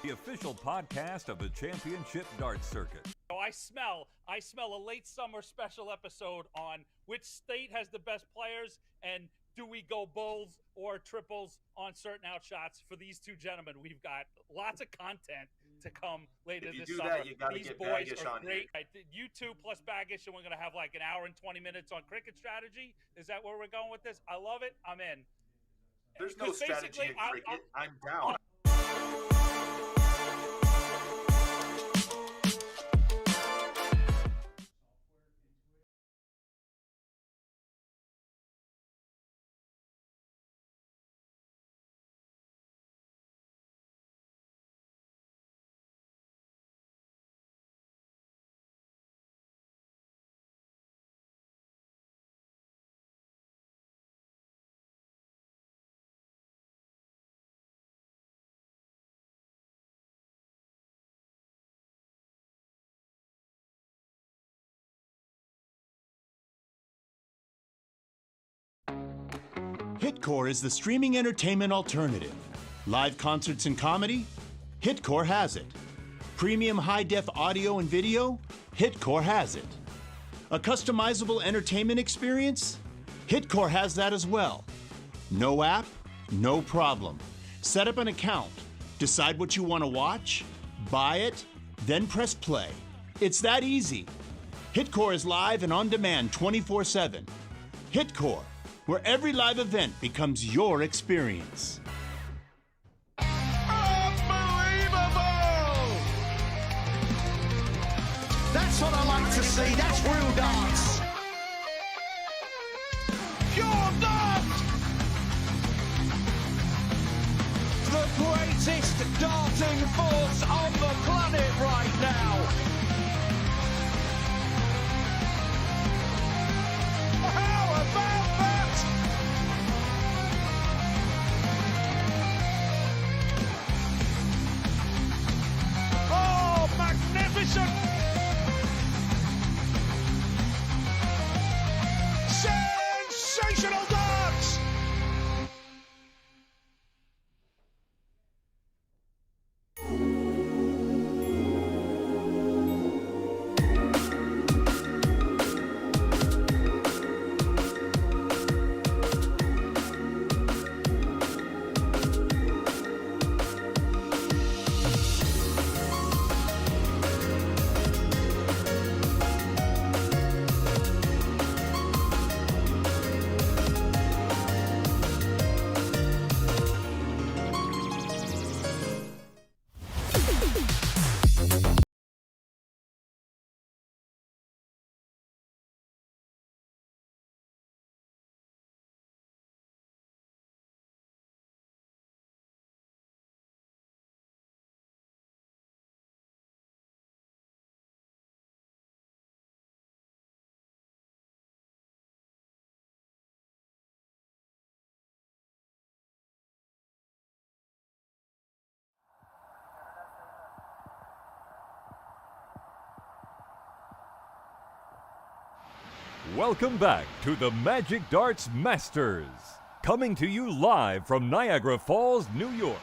the official podcast of the Championship Dart Circuit. I smell a late summer special episode on which state has the best players and do we go bulls or triples on certain outshots for these two gentlemen. We've got lots of content to come later this summer. That, you gotta these get boys Baggish are on great. You two plus Baggish, and we're going to have like an hour and 20 minutes on cricket strategy. Is that where we're going with this? I love it. I'm in. There's no strategy in cricket. I'm down. Hitcore is the streaming entertainment alternative. Live concerts and comedy? Hitcore has it. Premium high-def audio and video? Hitcore has it. A customizable entertainment experience? Hitcore has that as well. No app? No problem. Set up an account, decide what you want to watch, buy it, then press play. It's that easy. Hitcore is live and on demand 24/7. Hitcore, where every live event becomes your experience. Unbelievable! That's what I like to see. That's real darts. Pure dart! The greatest darting force on the planet right now. How about that? Oh, magnificent! Sensational darts! Welcome back to the Magic Darts Masters, coming to you live from Niagara Falls, New York.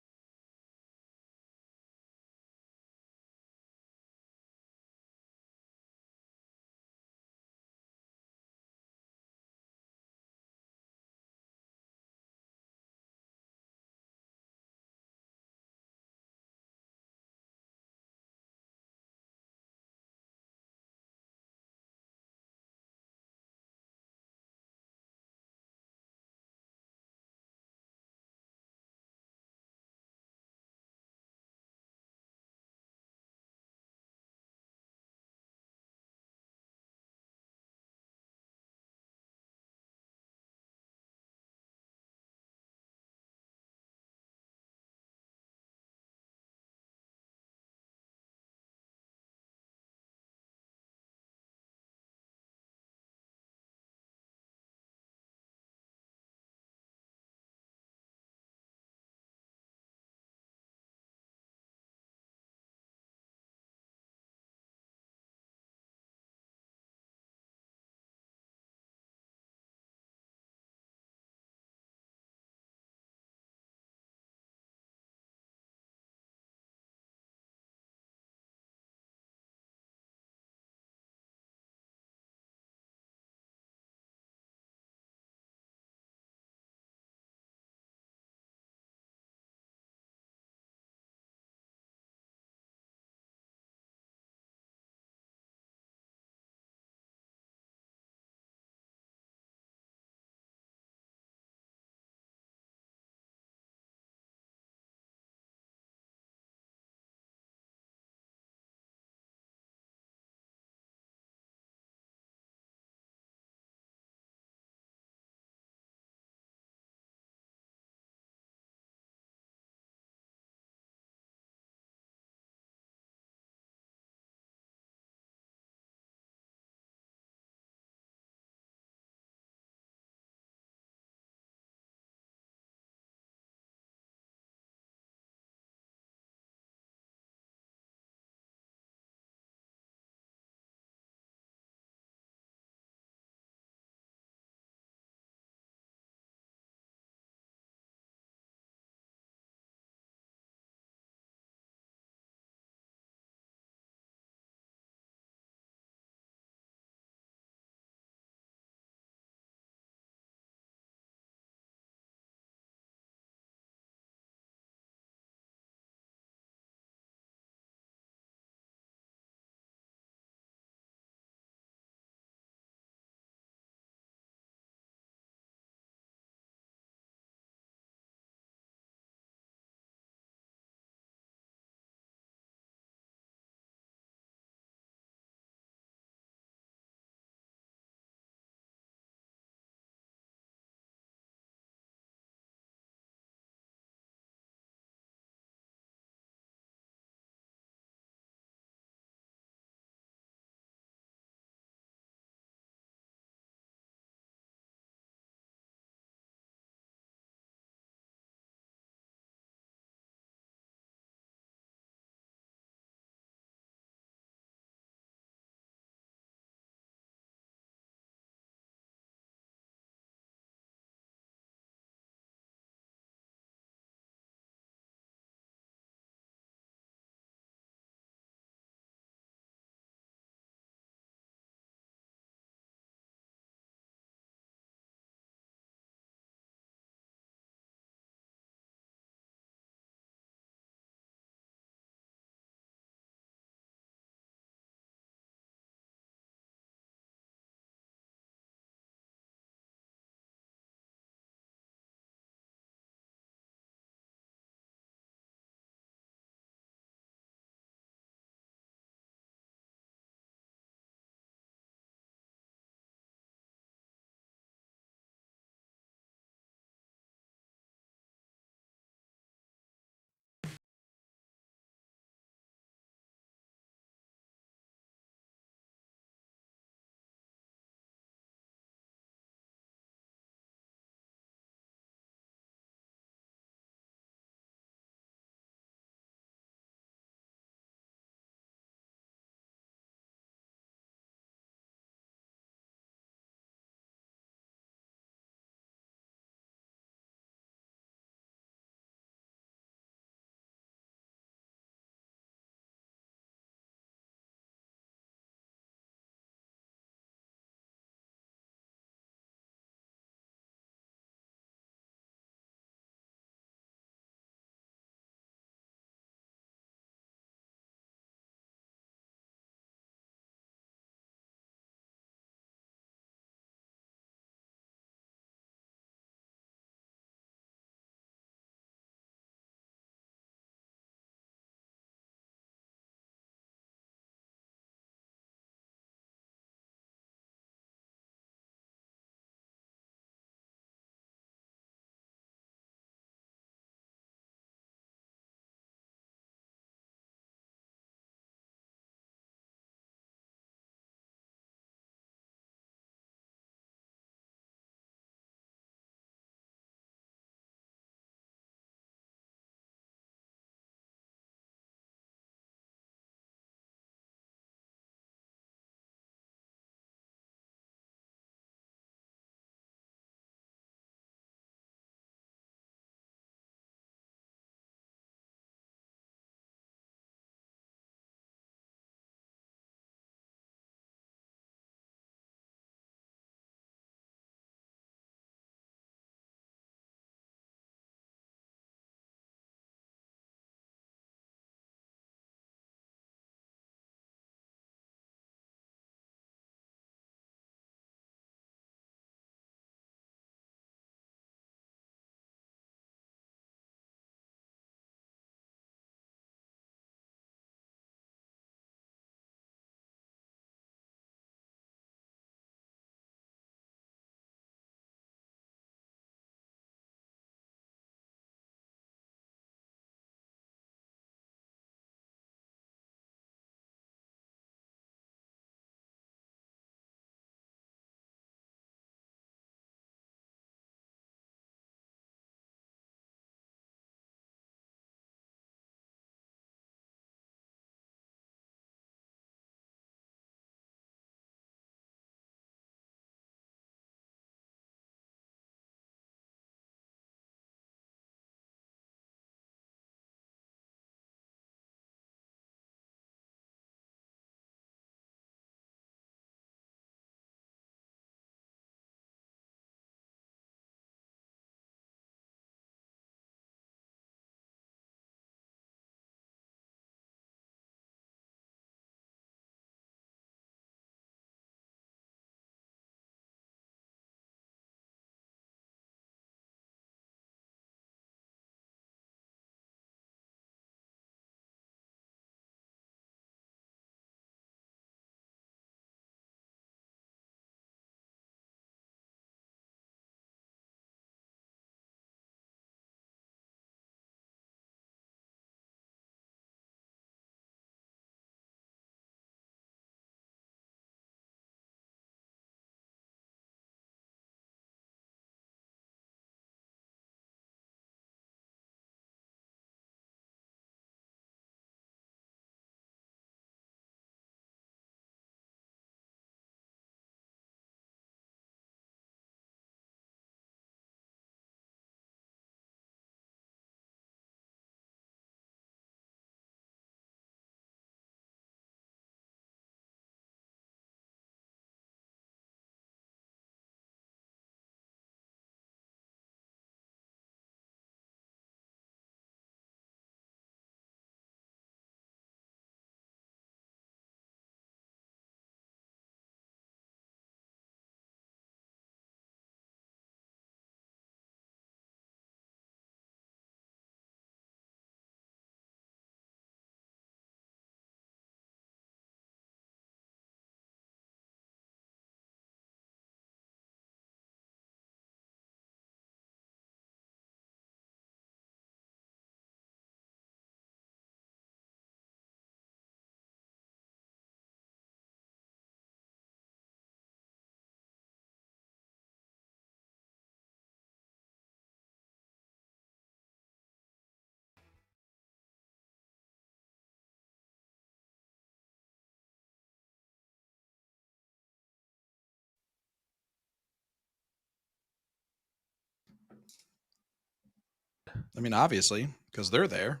I mean, obviously, because they're there.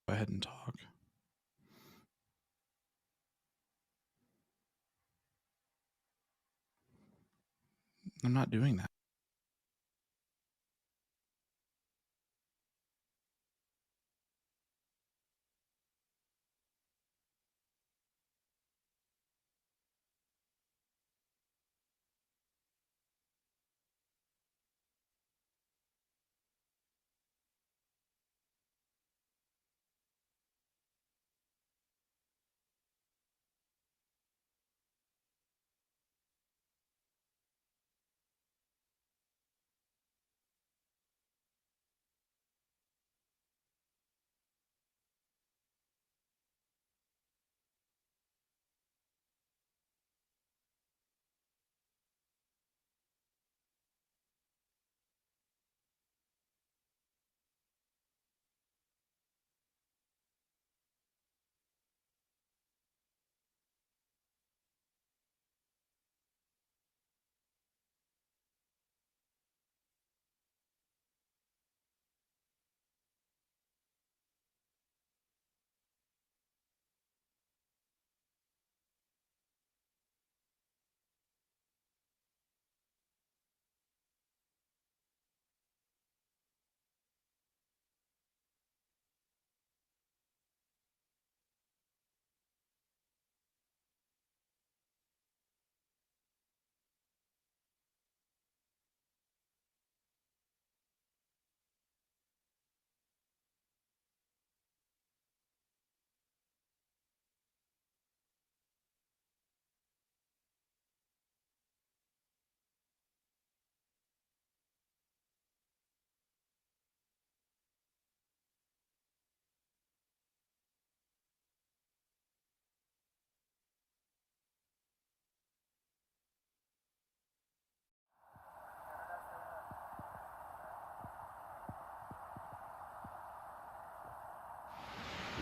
Go ahead and talk. I'm not doing that.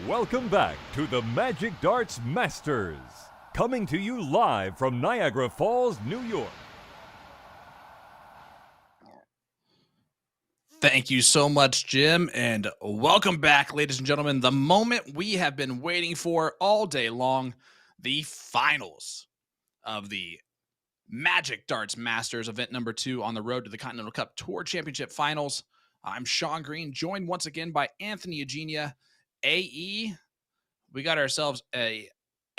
Welcome back to the Magic Darts Masters, coming to you live from Niagara Falls, New York. Thank you so much, Jim, and welcome back, ladies and gentlemen. The moment we have been waiting for all day long, the finals of the Magic Darts Masters, event number 2 on the road to the Continental Cup Tour Championship Finals. I'm Sean Green, joined once again by Anthony Eugenia. AE, we got ourselves a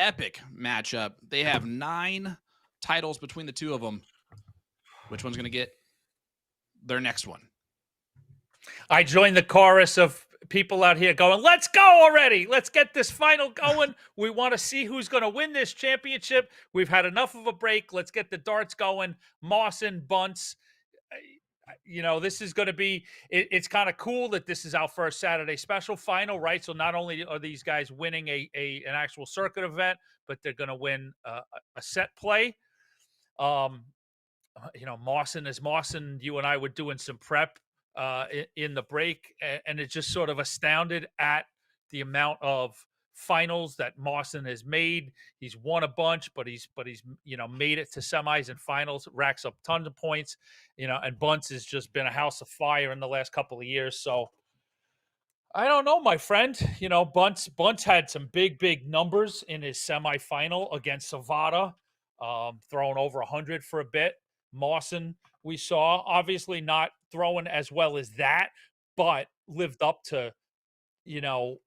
epic matchup. They have 9 titles between the two of them. Which one's going to get their next one? I joined the chorus of people out here going, let's go already. Let's get this final going. We want to see who's going to win this championship. We've had enough of a break. Let's get the darts going. Mawson, Bunce. You know, this is going to be, it's kind of cool that this is our first Saturday special final, right? So not only are these guys winning an actual circuit event, but they're going to win a set play. You know, Mawson is Mawson. You and I were doing some prep in the break, and it just sort of astounded at the amount of finals that Mawson has made. He's won a bunch, but he's you know, made it to semis and finals, racks up tons of points, you know, and Bunce has just been a house of fire in the last couple of years. So I don't know, my friend. You know, Bunce had some big numbers in his semifinal against Savada, throwing over 100 for a bit. Mawson, we saw, obviously not throwing as well as that, but lived up to, you know,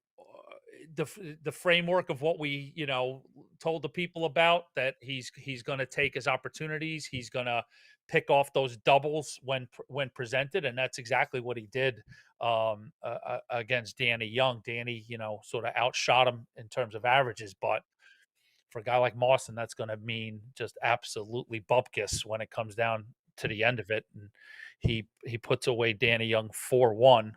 the framework of what we, you know, told the people about, that he's going to take his opportunities. He's going to pick off those doubles when presented, and that's exactly what he did against Danny Young. Danny, you know, sort of outshot him in terms of averages, but for a guy like Mawson, that's going to mean just absolutely bupkis when it comes down to the end of it. And he puts away Danny Young 4-1.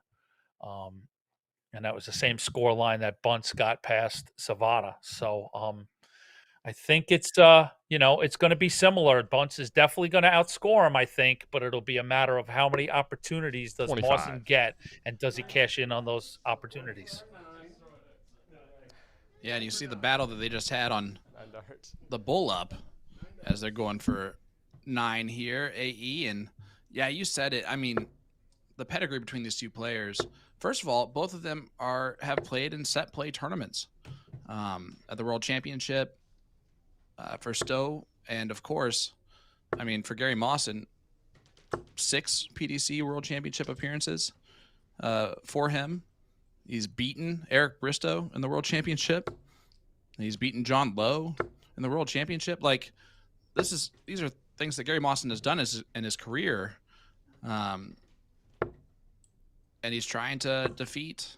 And that was the same score line that Bunce got past Savada. So I think it's you know, it's going to be similar. Bunce is definitely going to outscore him, I think, but it'll be a matter of how many opportunities does 25. Mawson get, and does he cash in on those opportunities? Yeah, and you see the battle that they just had on the bull up as they're going for 9 here, AE. And yeah, you said it. I mean, the pedigree between these two players. First of all, both of them have played in set play tournaments at the World Championship for Stowe. And of course, I mean, for Gary Mawson, 6 PDC World Championship appearances for him. He's beaten Eric Bristow in the World Championship. He's beaten John Lowe in the World Championship. Like, these are things that Gary Mawson has done in his career. And he's trying to defeat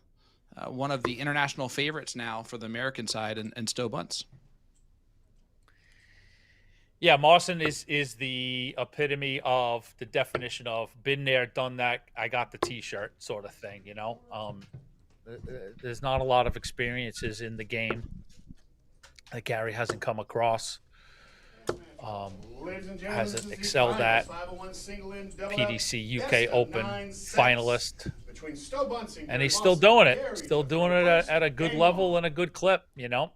one of the international favorites now for the American side, and Stowe Bunce. Yeah, Mawson is the epitome of the definition of been there, done that, I got the T-shirt sort of thing, you know? There's not a lot of experiences in the game that Gary hasn't come across. Hasn't excelled at. PDC UK Open finalist. And he's still doing it. Still doing it at a good level and a good clip, you know?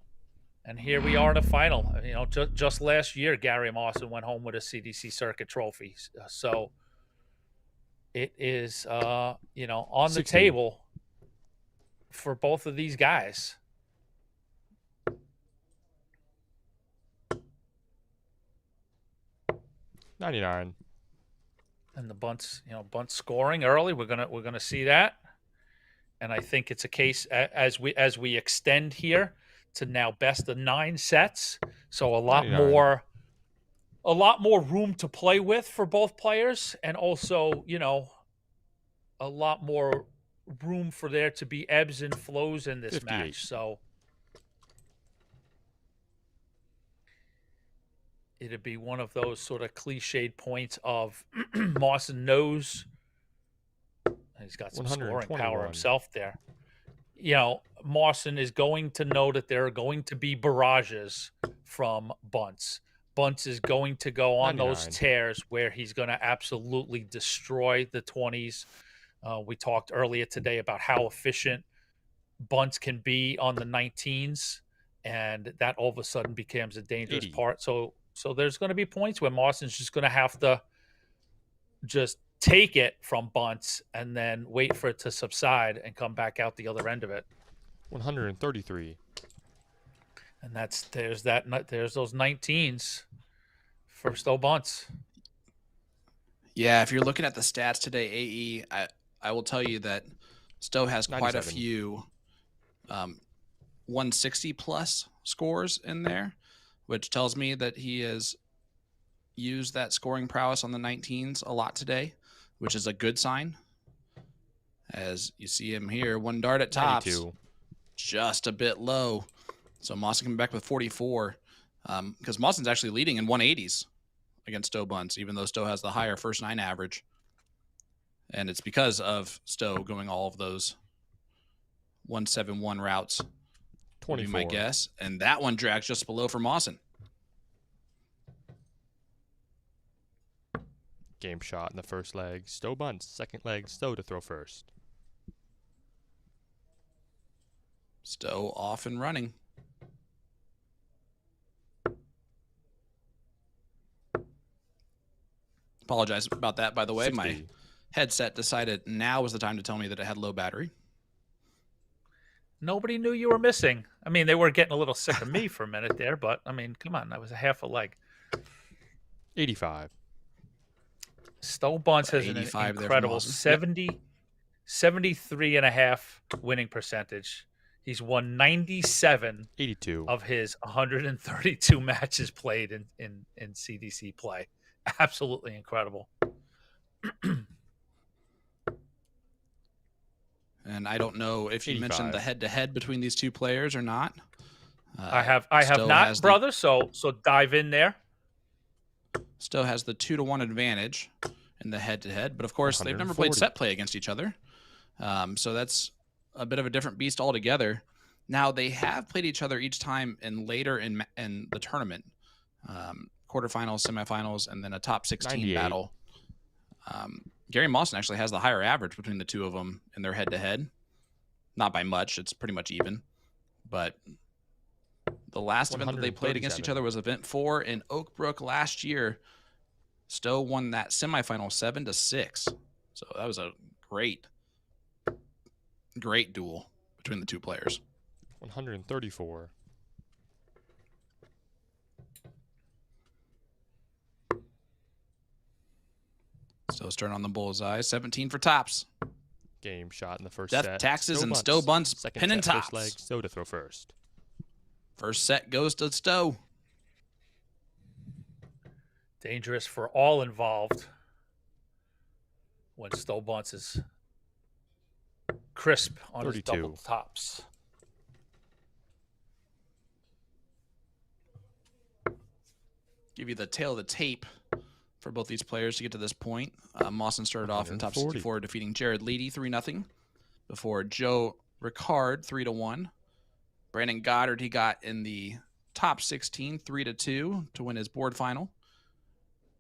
And here we are in the final. You know, just last year, Gary Mawson went home with a CDC Circuit trophy. So it is, you know, on the 16. table for both of these guys. $99. And the Bunce, you know, Bunce scoring early. We're gonna see that. And I think it's a case as we extend here to now best of 9 sets. So a lot 99. more room to play with for both players, and also, you know, a lot more room for there to be ebbs and flows in this 58. match. So it'd be one of those sort of cliched points of Mawson knows he's got some scoring power himself there. You know, Mawson is going to know that there are going to be barrages from Bunce. Bunce is going to go on 99. those tears where he's going to absolutely destroy the 20s. We talked earlier today about how efficient Bunce can be on the 19s, and that all of a sudden becomes a dangerous 80. part. So there's going to be points where Mawson's just going to have to just take it from Bunce and then wait for it to subside and come back out the other end of it. 133. And there's those 19s for Stowe Bunce. Yeah, if you're looking at the stats today, AE, I will tell you that Stowe has quite 97. a few 160 plus scores in there, which tells me that he has used that scoring prowess on the 19s a lot today, which is a good sign. As you see him here, 1 dart at tops, 92. just a bit low. So Mawson coming back with 44, because Mawson's actually leading in 180s against Stowe Bunce, even though Stowe has the higher first 9 average. And it's because of Stowe going all of those 171 routes. 24. Would be my guess. And that one drags just below for Mawson. Game shot in the first leg. Stowe Bunce. Second leg, Stowe to throw first. Stowe off and running. Apologize about that, by the way. 60. My headset decided now was the time to tell me that it had low battery. Nobody knew you were missing. I mean, they were getting a little sick of me for a minute there, but I mean, come on, that was a half a leg. 85. Stowe Bunce has an incredible 73.5 winning percentage. He's won 97 82 of his 132 matches played in CDC play. Absolutely incredible. And I don't know if you 85. mentioned the head-to-head between these two players or not. I have not, brother. So dive in there. Stowe has the 2-1 advantage in the head-to-head, but of course they've never played set play against each other. So that's a bit of a different beast altogether. Now, they have played each other each time in later in the tournament. Quarterfinals, semifinals, and then a top 16 98. battle. Gary Mawson actually has the higher average between the two of them in their head-to-head. Not by much. It's pretty much even. But the last event that they played against each other was Event 4 in Oak Brook last year. Stowe won that semifinal 7-6. So that was a great duel between the two players. 134. Stowe's turn on the bullseye. 17 for tops. Game shot in the first Death set. Taxes and Stowe bunts. Second Pin and set, tops. First leg, Stowe to throw first. First set goes to Stowe. Dangerous for all involved when Stowe bunts is crisp on 32. his double tops. Give you the tail of the tape for both these players to get to this point. Mawson started off in top 64, defeating Jared Leedy 3-0. Before Joe Ricard 3-1. Brandon Goddard he got in the top 16 3-2 to win his board final.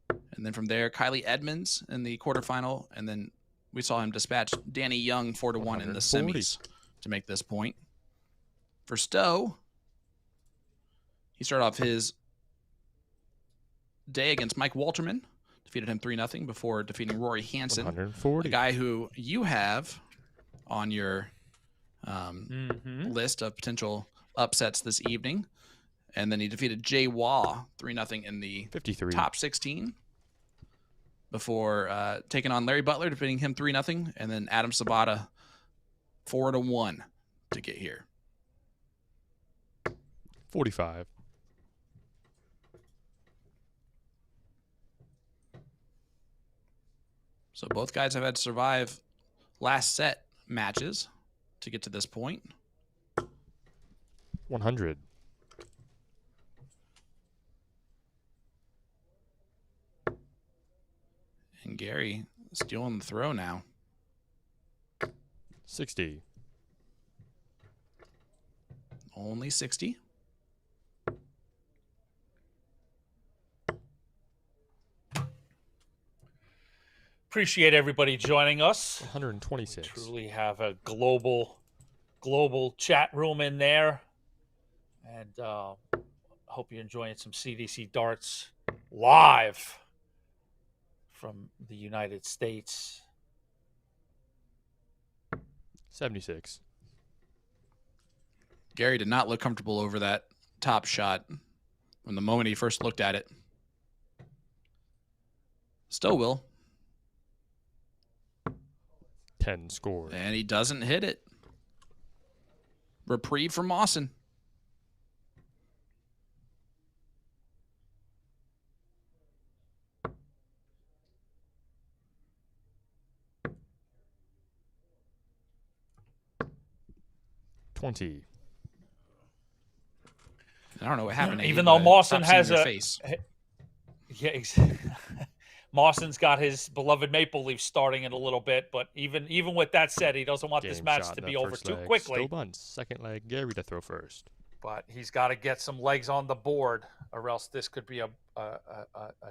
And then from there, Kylie Edmonds in the quarterfinal, and then we saw him dispatch Danny Young 4-1 in the semis to make this point. For Stowe, he started off his day against Mike Walterman, defeated him 3-0 before defeating Rory Hansen, a guy who you have on your list of potential upsets this evening. And then he defeated Jay Waugh 3-0 in the 53. top 16 before taking on Larry Butler, defeating him 3-0, and then Adam Sabata 4-1 to get here. 45. So both guys have had to survive last set matches to get to this point. 100. And Gary stealing the throw now. 60. Only 60. Appreciate everybody joining us. 126. We truly have a global chat room in there. And hope you're enjoying some CDC darts live from the United States. 76. Gary did not look comfortable over that top shot from the moment he first looked at it. Stowe will. 10 scored. And he doesn't hit it. Reprieve for Mawson. $20. I don't know what happened. Even though Mawson has a face. Yeah, Mawson's got his beloved Maple Leafs starting in a little bit, but even with that said, he doesn't want this match to be over too quickly. Stowe bunts. Second leg, Gary to throw first. But he's got to get some legs on the board, or else this could be a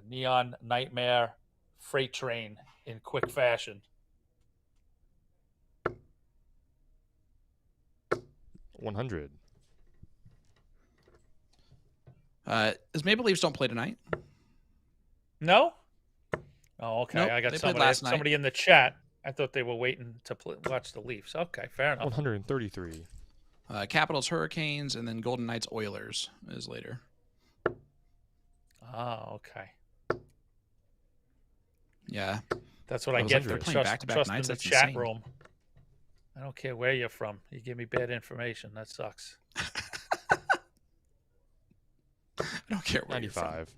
neon nightmare freight train in quick fashion. 100. His Maple Leafs don't play tonight. No? Oh, okay. Nope, I got they played last somebody in the chat. I thought they were waiting to watch the Leafs. Okay, fair enough. 133. Capitals, Hurricanes, and then Golden Knights, Oilers is later. Oh, okay. Yeah. That's what I get for trusting nights. the That's chat insane. room. I don't care where you're from. You give me bad information. That sucks. I don't care where 95. you're from.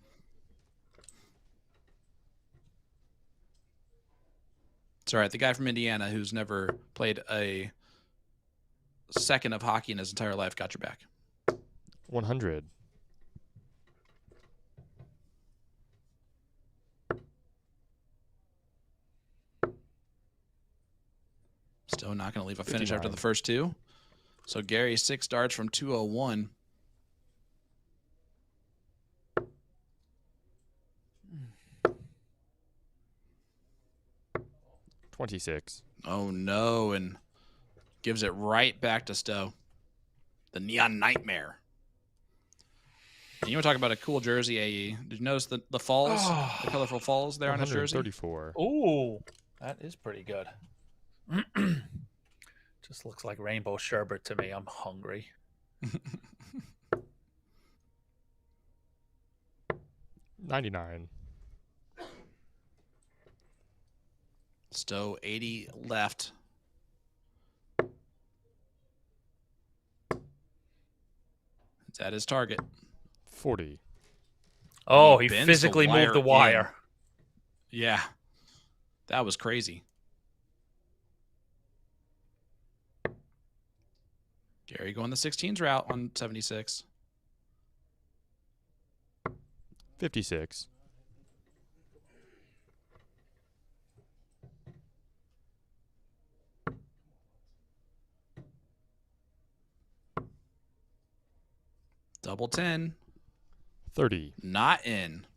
It's all right. The guy from Indiana who's never played a second of hockey in his entire life got your back. 100. Still not going to leave a finish 59. after the first two. So Gary 6 darts from 201. $26. Oh no, and gives it right back to Stowe. The Neon Nightmare. And you want to talk about a cool jersey, AE? Did you notice the falls, the colorful falls there on his jersey? 134. Ooh, that is pretty good. Just looks like rainbow sherbet to me. I'm hungry. 99. Stowe 80 left. It's at his target. 40. Oh, he bends physically moved the wire. In. Yeah, that was crazy. Gary going the 16s route on 76. 56. Double 10. 30. Not in.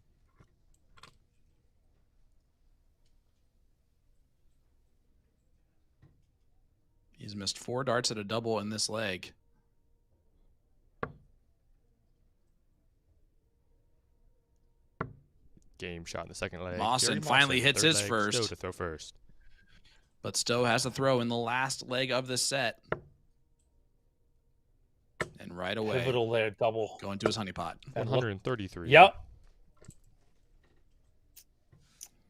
He's missed 4 darts at a double in this leg. Game shot in the second leg. Mawson finally hits his first. Stowe to throw first. But Stowe has to throw in the last leg of this set. And right away. Pivotal there, double. Going to his honeypot. 133. Yep.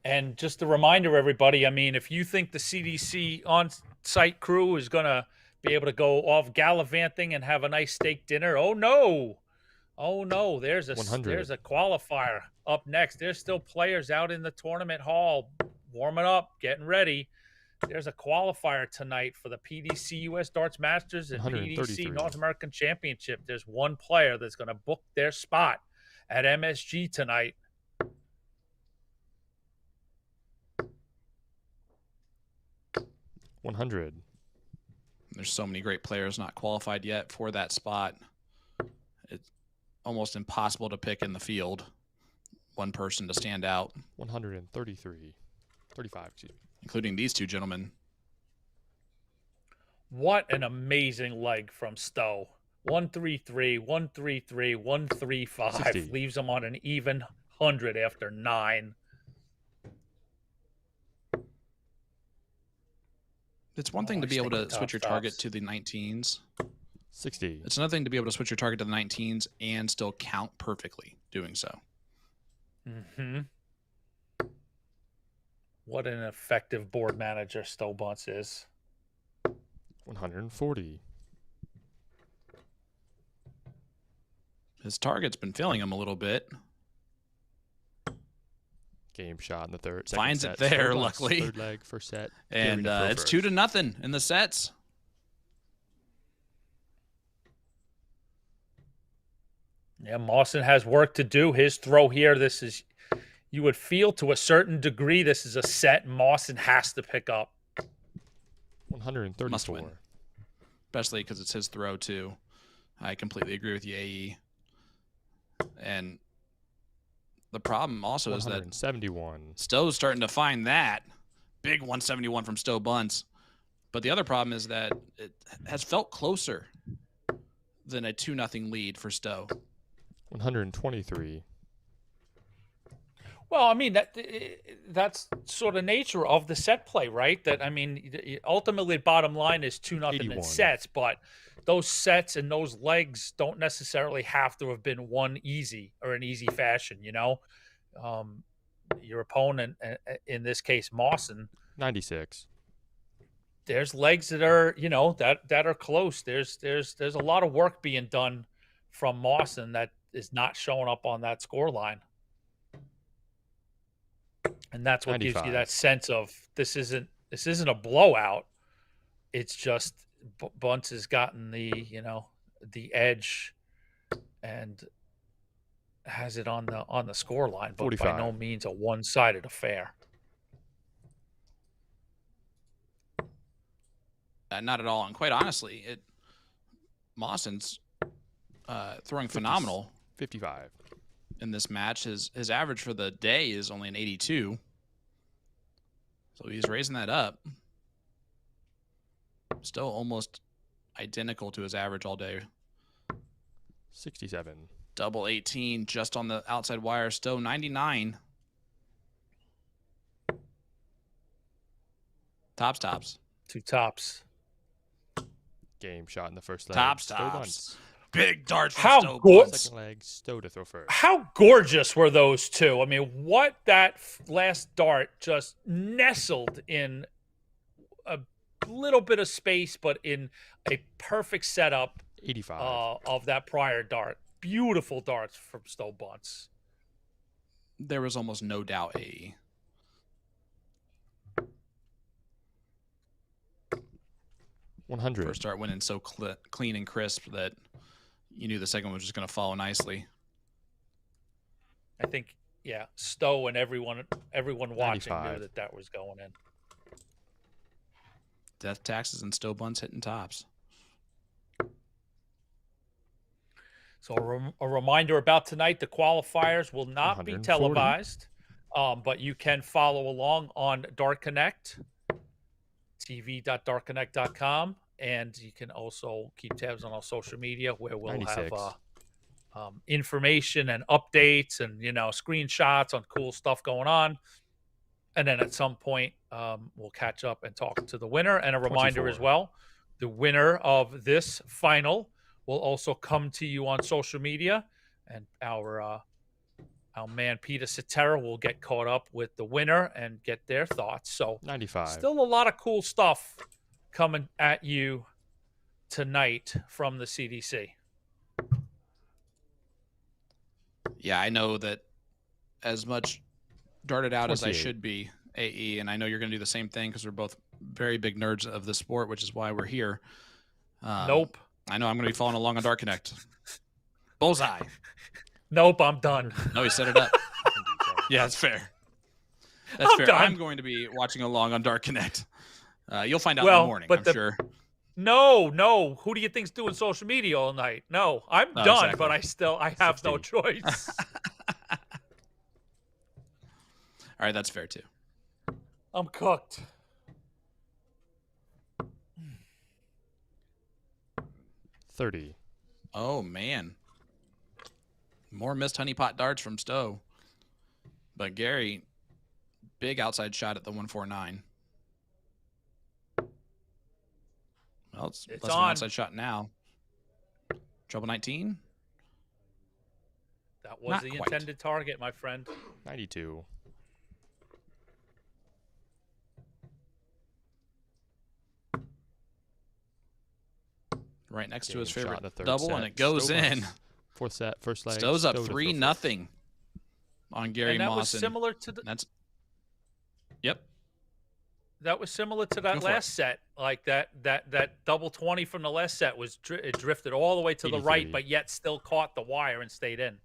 And just a reminder, everybody, I mean, if you think the CDC on-site crew is going to be able to go off gallivanting and have a nice steak dinner, oh, no. Oh, no. There's a qualifier up next. There's still players out in the tournament hall warming up, getting ready. There's a qualifier tonight for the PDC US Darts Masters and PDC North American Championship. There's one player that's going to book their spot at MSG tonight. $100. There's so many great players not qualified yet for that spot. It's almost impossible to pick in the field one person to stand out. 133. 35, excuse me. Including these two gentlemen. What an amazing leg from Stowe. 133, 133, 135. 60. Leaves him on an even 100 after 9. It's one thing to be able to switch your target to the 19s. 60. It's another thing to be able to switch your target to the 19s and still count perfectly doing so. Mm-hmm. What an effective board manager Stowe Bunce is. 140. His target's been failing him a little bit. Game shot in the third. Finds set. it there, luckily. Third leg, first set. And it's 2-0 in the sets. Yeah, Mawson has work to do. His throw here, this is, you would feel to a certain degree, this is a set Mawson has to pick up. 134. Must win. Especially because it's his throw, too. I completely agree with you, AE. And the problem also is that 171. Stowe's starting to find that. Big 171 from Stowe Bunce. But the other problem is that it has felt closer than a 2-0 lead for Stowe. 123. Well, I mean, that's sort of nature of the set play, right? That, I mean, ultimately, bottom line is 2-0 in sets, but those sets and those legs don't necessarily have to have been won easy or in easy fashion, you know? Your opponent, in this case, Mawson. 96. There's legs that are, you know, that are close. There's a lot of work being done from Mawson that is not showing up on that score line. And that's what 95. gives you that sense of this isn't a blowout. It's just Bunce has gotten the edge and has it on the score line, but 45. by no means a one-sided affair. Not at all. And quite honestly, Mawson's throwing phenomenal. 55. In this match. His average for the day is only an 82. So he's raising that up. Still almost identical to his average all day. 67. Double 18 just on the outside wire. Stowe 99. Tops. 2 tops. Game shot in the first leg. Tops. Big darts from How Stowe. gorgeous. Second leg, Stowe to throw first. How gorgeous were those two? I mean, what that last dart just nestled in a little bit of space, but in a perfect setup 85. of that prior dart. Beautiful darts from Stowe Bunce. There was almost no doubt AE. $100. First dart went in so clean and crisp that you knew the second one was just going to follow nicely. I think, yeah, Stowe and everyone watching 95. knew that was going in. Death taxes and Stowe Bunce hitting tops. So a reminder about tonight, the qualifiers will not be 140. televised, but you can follow along on Dart Connect, tv.dartconnect.com, and you can also keep tabs on our social media where we'll 96. have information and updates and, screenshots on cool stuff going on. And then at some point, we'll catch up and talk to the winner. And a reminder 24. as well, the winner of this final will also come to you on social media, and our man Peter Cetera will get caught up with the winner and get their thoughts. So 95. still a lot of cool stuff coming at you tonight from the CDC. Yeah, I know that as much darted out as I 28. should be, AE, and I know you're going to do the same thing because we're both very big nerds of the sport, which is why we're here. Nope. I know I'm going to be following along on Dart Connect. Bullseye. Nope, I'm done. No, he set it up. Yeah, that's fair. That's fair. done. I'm going to be watching along on Dart Connect. You'll find out in Well, the morning, but I'm sure. No. Who do you think's doing social media all night? No, I'm done, exactly. but I have 60. no choice. All right, that's fair too. I'm cooked. $30. Oh, man. More missed honeypot darts from Stowe. But Gary, big outside shot at the 149. Well, it's less of an on. outside shot now. Trouble 19? That was Not the quite. intended target, my friend. 92. Right next to Game his shot in favorite the third double, set. and it goes Stowe in. Bunce. Fourth set, first leg. Stowe's up Stowe to throw 3-0 on Gary And that Mawson. was similar to the That's Yep. That was similar to that Go for last set. Like that double 20 from the last set was it drifted all the way to the right, 83. but yet still caught the wire and stayed in.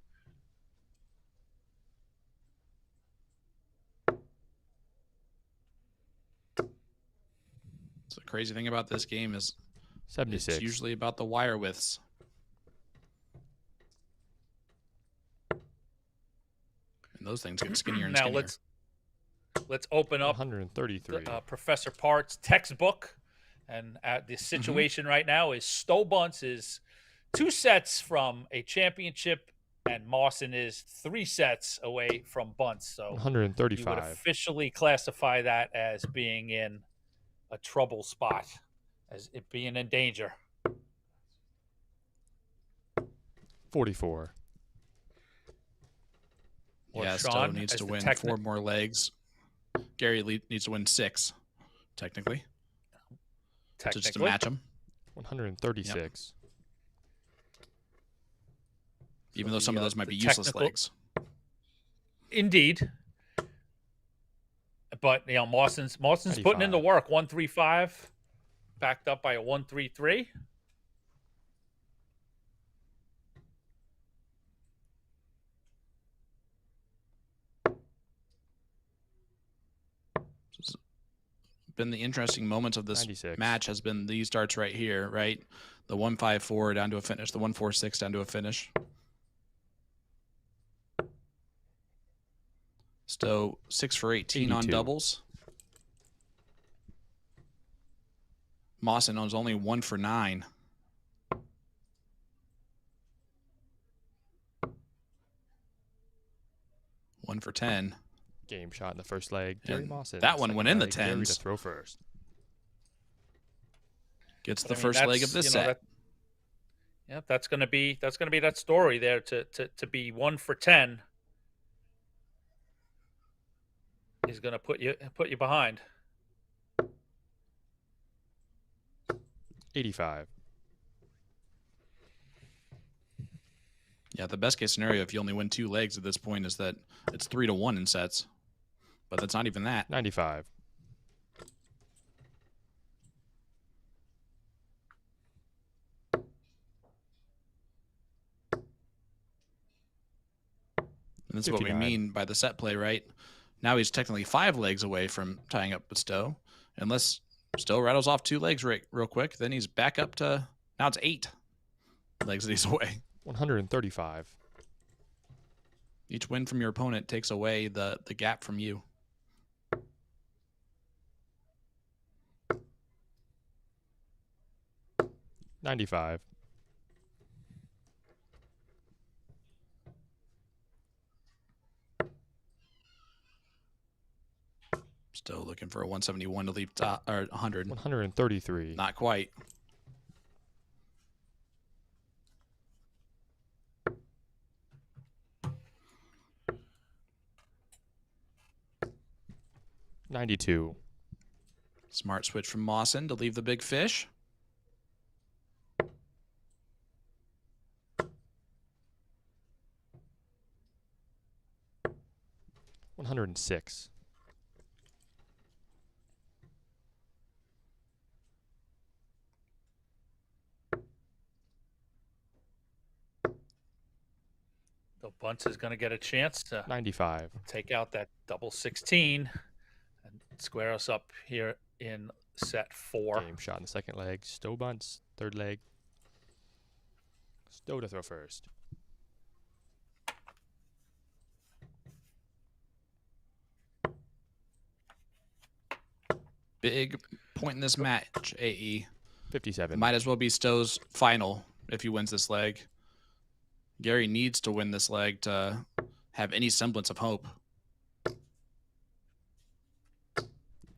So the crazy thing about this game is 76. it's usually about the wire widths. And those things get skinnier and Now skinnier. let's open up 133. Professor Part's textbook, and the situation right now is Stowe Bunce is 2 sets from a championship, and Mawson is 3 sets away from Bunce. So you would 135. officially classify that as being in a trouble spot, as it being in danger. 44. Or Yeah, Stowe Sean, needs as to the win techni- 4 more legs. Gary needs to win 6, technically, just to Technically. match him. 136. Even though some of those might the be useless technical- legs. Indeed. But Mawson's putting in the 95. work. 135, backed up by a 133. Been the interesting moments of this 96. match has been these darts right here, right? The 154 down to a finish. The 146 down to a finish. Stowe 6 for 18 on 82. doubles. Mawson owns only 1 for 9. One for 10. Game shot in the first leg. Gary Mawson. That one went in the Gary to tens. throw first. Gets the first leg of this set. Yep, that's gonna be that story there to be 1 for 10. Is gonna put you behind. 85. Yeah, the best case scenario, if you only win 2 legs at this point, is that it's 3-1 in sets. But that's not even that. 95. And this is what we mean by the set play, right? Now he's technically 5 legs away from tying up with Stowe. Unless Stowe rattles off 2 legs real quick, then he's back up to, now it's 8 legs that he's away. 135. Each win from your opponent takes away the gap from you. $95. Still looking for a 171 to leave top, or 100. 133. Not quite. $92. Smart switch from Mawson to leave the big fish. $106. The Bunce is going to get a chance to 95. take out that double 16 and square us up here in set 4. Game shot in the second leg. Stowe bunts. Third leg. Stowe to throw first. Big point in this match, AE. 57. Might as well be Stowe's final if he wins this leg. Gary needs to win this leg to have any semblance of hope.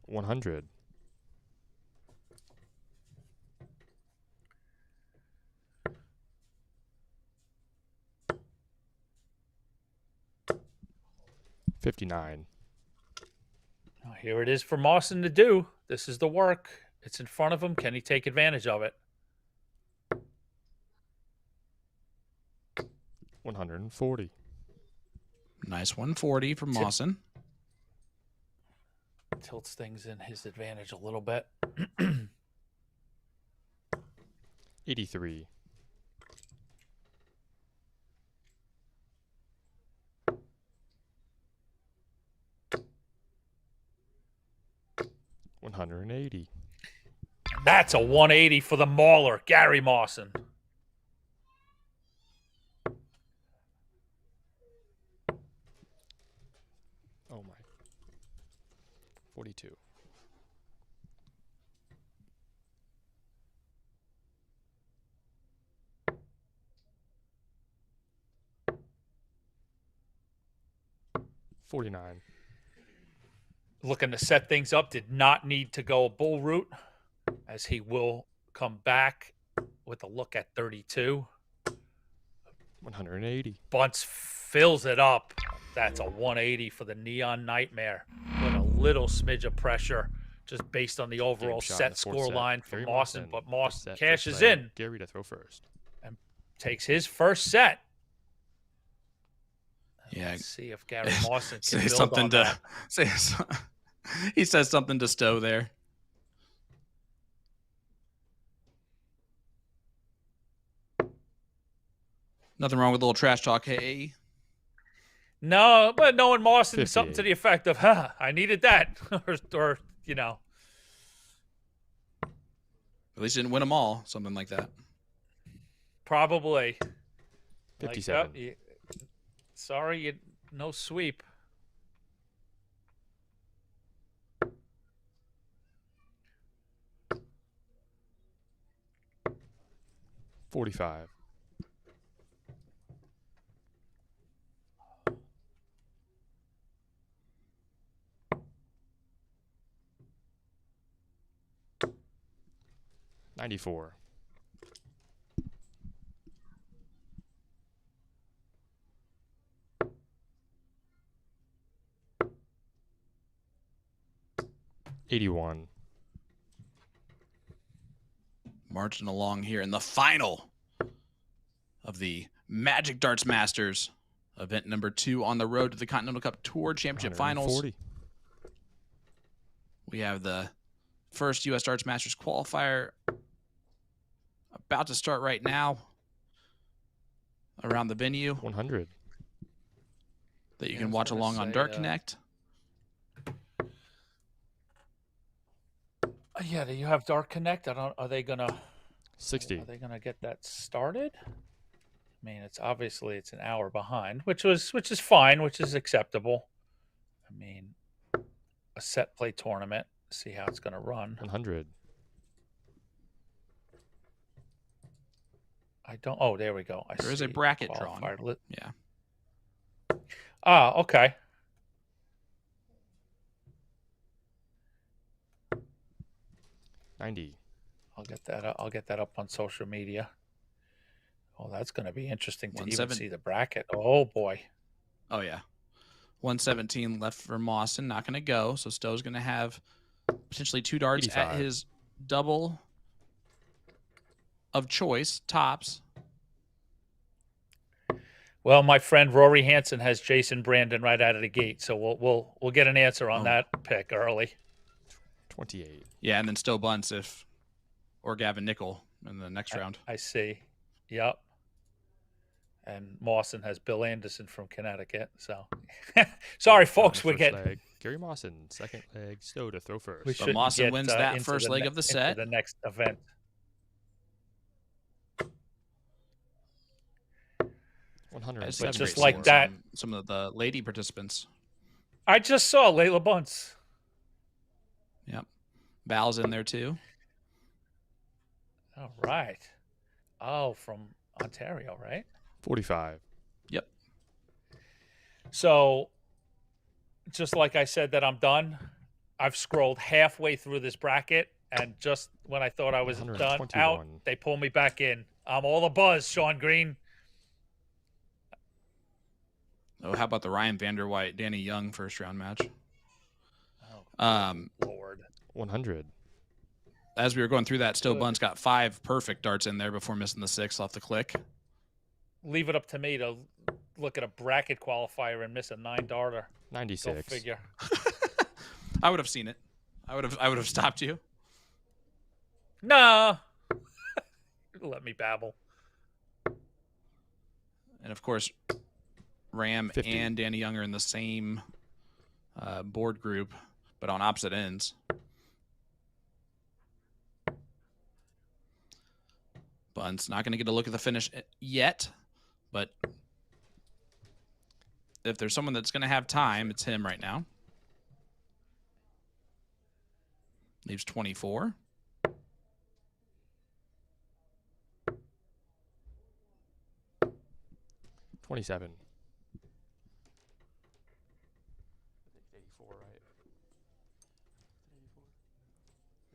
100. $59. Now, here it is for Mawson to do. This is the work. It's in front of him. Can he take advantage of it? 140. Nice 140 from Mawson. Tilts things in his advantage a little bit. 83. $180. That's a 180 for the mauler, Gary Mawson. Oh my. 42. $49. Looking to set things up, did not need to go a bull route, as he will come back with a look at 32. 180. Bunce fills it up. That's a 180 for the Neon Nightmare. With a little smidge of pressure, just based on the overall set score line for Mawson. But Mawson cashes in. Gary to throw first. And takes his first set. Yeah. Let's see if Gary Mawson can say build something on to that. say. He says something to Stowe there. Nothing wrong with a little trash talk. Hey. No, but knowing Mawson, 58. something to the effect of, I needed that. or, you know. At least he didn't win them all. Something like that. Probably. 57. Sorry, no sweep. $45. $94. $81. Marching along here in the final of the Magic Darts Masters, event number 2 on the road to the Continental Cup Tour Championship Finals. 140. We have the first U.S. Darts Masters qualifier about to start right now around the venue. 100. That you can watch along on Dart Connect. Yeah, do you have Dart Connect? Are they gonna 60? Are they gonna get that started? I mean, it's obviously it's an hour behind, which is fine, which is acceptable. I mean, a set play tournament. See how it's gonna run. 100. I don't. Oh, there we go. There is a bracket drawing. Yeah. Ah, okay. $90. I'll get that up on social media. Oh, that's going to be interesting to even see the bracket. Oh boy. Oh yeah. 117 left for Mawson. Not going to go. So Stowe's going to have potentially 2 darts 85. at his double of choice tops. Well, my friend Rory Hansen has Jason Brandon right out of the gate, so we'll get an answer on that pick early. 28. Yeah, and then Stowe bunts or Gavin Nickel in the next round. I see. Yep. And Mawson has Bill Anderson from Connecticut. So, sorry, folks, we get leg. Gary Mawson, second leg, Stowe to throw first. But Mawson wins that first leg of the set. The next event. Just like that. Some of the lady participants. I just saw Layla Bunce. Yep. Val's in there too. All right. Oh, from Ontario, right? 45. Yep. So, just like I said that I'm done, I've scrolled halfway through this bracket, and just when I thought I was done out, they pull me back in. I'm all a buzz, Sean Green. Oh, how about the Ryan Vanderwhite, Danny Young first round match? Lord. 100. As we were going through that, Stowe Bunce got 5 perfect darts in there before missing the 6th off the click. Leave it up to me to look at a bracket qualifier and miss a 9-darter. 96. Go figure. I would have seen it. I would have stopped you. No. Let me babble. And of course, Ram 50. and Danny Young are in the same board group, but on opposite ends. Bunce not going to get a look at the finish yet, but if there's someone that's going to have time, it's him right now. Leaves 24. $27. 84, right?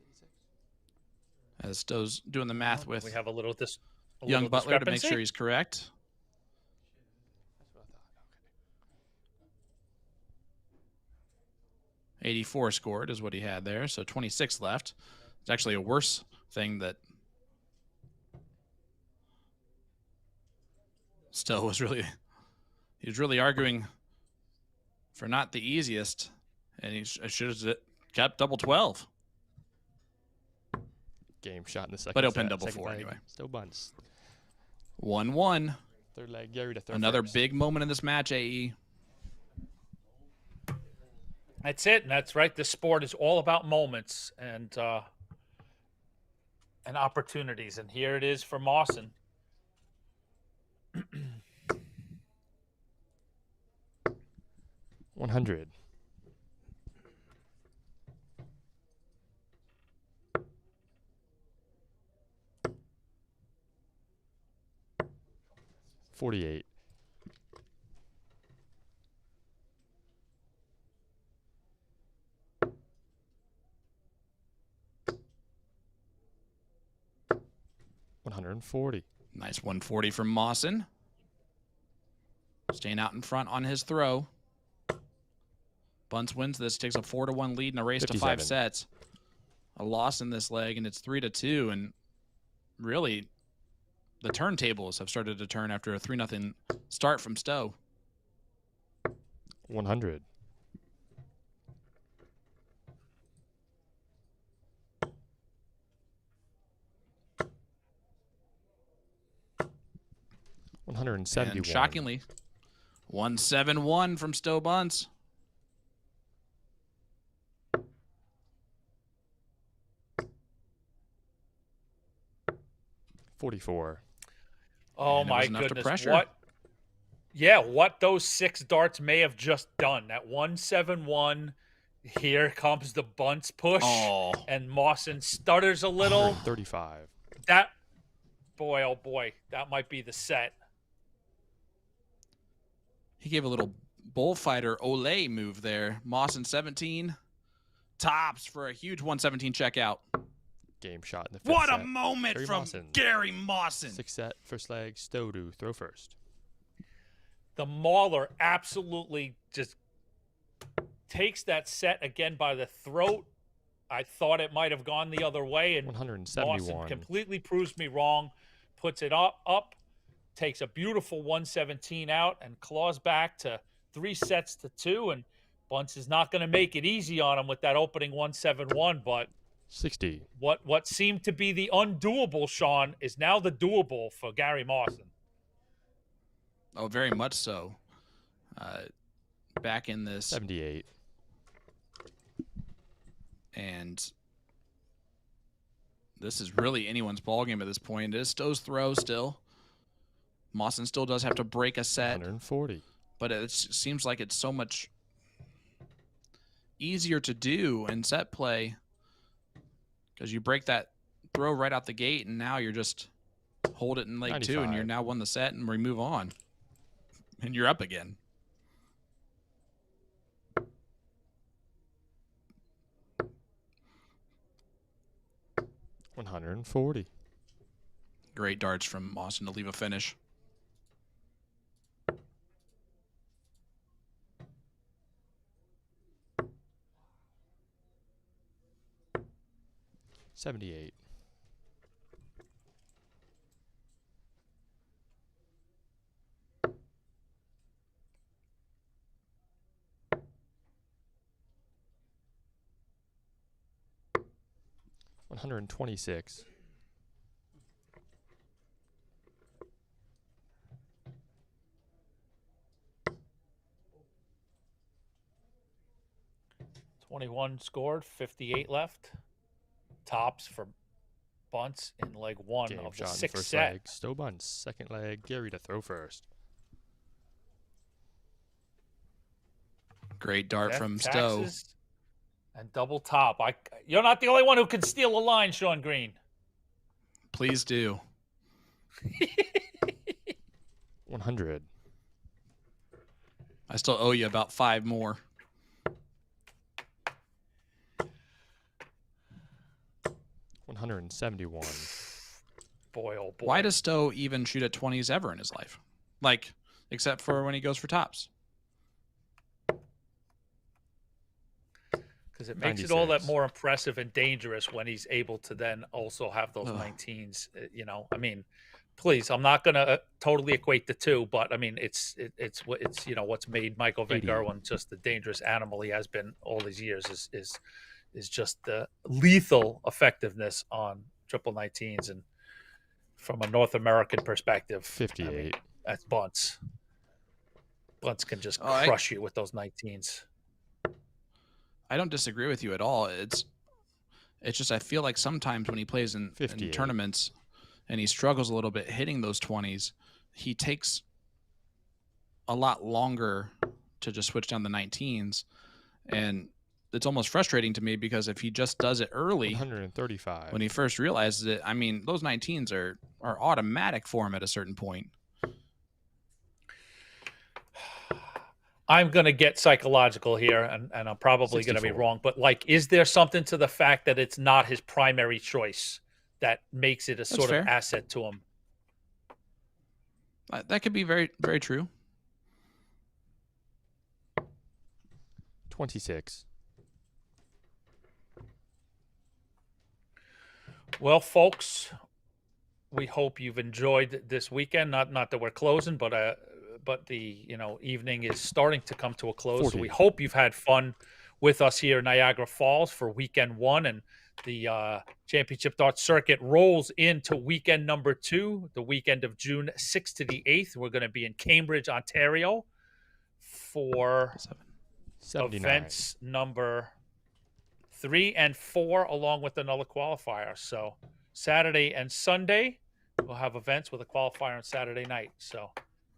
86. As Stowe's doing the math with we have a little young little Butler to make discrepancy. sure he's correct. That's what I thought. Okay. 84 scored is what he had there, so 26 left. It's actually a worse thing that Stowe was really arguing for not the easiest, and he should have kept double 12. Game shot in the second. But he'll pin set, double second 4 leg, anyway. Stowe Bunce. 1-1. Third leg, Gary to throw Another first. big moment in this match, AE. That's it, and that's right. This sport is all about moments and opportunities, and here it is for Mawson. 100. $48. $140. Nice 140 from Mawson. Staying out in front on his throw. Bunce wins this, takes a 4-1 lead in a race 57. to 5 sets. A loss in this leg, and it's 3-2. And really, the turntables have started to turn after a 3-0 start from Stowe. 100. $171. And shockingly, 171 from Stowe Bunce. $44. Oh my goodness! What? Yeah, what those 6 darts may have just done. That 171. Here comes the Bunce push, and Mawson stutters a little. 35. That, boy, oh boy, that might be the set. He gave a little bullfighter Olay move there. Mawson 17. Tops for a huge 117 checkout. Game shot in the fifth What set. a moment Gary from Mawson. Gary Mawson. 6th set, first leg, Stowe to throw first. The Mauler absolutely just takes that set again by the throat. I thought it might have gone the other way, and 171. Mawson completely proves me wrong. Puts it up, takes a beautiful 117 out, and claws back to 3-2. And Bunce is not going to make it easy on him with that opening 171, but 60. What seemed to be the undoable, Sean, is now the doable for Gary Mawson. Oh, very much so. Back in this. 78. And this is really anyone's ballgame at this point. It is Stowe's throw still. Mawson still does have to break a set. 140. But it seems like it's so much easier to do in set play because you break that throw right out the gate, and now you're just hold it in leg 95. 2, and you're now won the set, and we move on. And you're up again. $140. Great darts from Mawson to leave a finish. $78. $126. $21 scored, 58 left. Tops for Bunce in leg 1 Game of the shot in the 6th first set. leg. Stowe Bunce. 2nd leg, Gary to throw first. Great dart from Stowe. And double top. You're not the only one who can steal a line, Sean Green. Please do. 100. I still owe you about 5 more. $171. Boy, oh boy. Why does Stowe even shoot at 20s ever in his life? Like, except for when he goes for tops. Because it makes 96. it all that more impressive and dangerous when he's able to then also have those 19s. You know, I mean, please, I'm not going to totally equate the two, but I mean, it's you know what's made Michael Van 80. Gerwen just the dangerous animal he has been all these years is just the lethal effectiveness on triple 19s, and from a North American perspective, 58. I mean, that's Bunce. Bunce can just crush you with those 19s. I don't disagree with you at all. It's just I feel like sometimes when he plays in tournaments and he struggles a little bit hitting those 20s, he takes a lot longer to just switch down the 19s. And it's almost frustrating to me because if he just does it early, 135. when he first realizes it, I mean, those 19s are automatic for him at a certain point. I'm going to get psychological here, and I'm probably going to be wrong, but like, is there something to the fact that it's not his primary choice that makes it a sort of asset to him? That could be very, very true. 26. Well, folks, we hope you've enjoyed this weekend. Not that we're closing, but the evening is starting to come to a close. 40. So we hope you've had fun with us here in Niagara Falls for weekend 1, and the Championship Darts Circuit rolls into weekend number 2, the weekend of June 6th to the 8th. We're going to be in Cambridge, Ontario for 79. events number 3 and 4, along with another qualifier. So Saturday and Sunday, we'll have events with a qualifier on Saturday night. So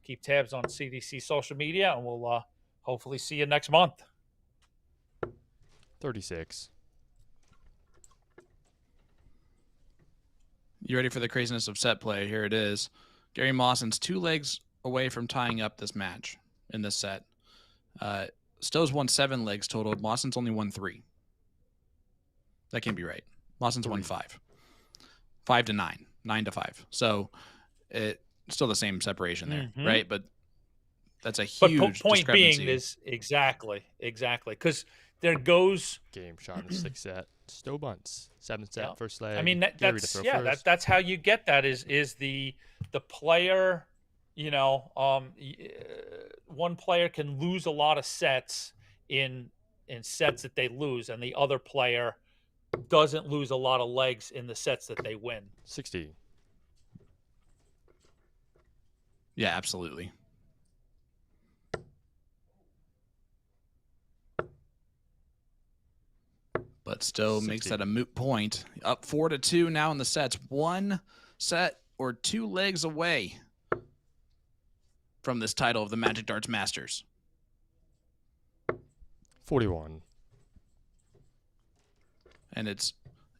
keep tabs on CDC social media, and we'll hopefully see you next month. 36. You ready for the craziness of set play? Here it is. Gary Mawson's 2 legs away from tying up this match in this set. Stowe's won 7 legs total. Mawson's only won 3. That can't be right. Mawson's won 5. 5-9. 9-5. So it's still the same separation there, right? But that's a huge point being discrepancy. is exactly because there goes game shot in the 6th set. Stowe bunts 7th set, first leg. I mean that's how you get that is the player. One player can lose a lot of sets in sets that they lose, and the other player doesn't lose a lot of legs in the sets that they win. 60. Yeah, absolutely. But Stowe 60. makes that a moot point. Up 4-2 now in the sets. 1 set or 2 legs away from this title of the Magic Darts Masters. 41. And it's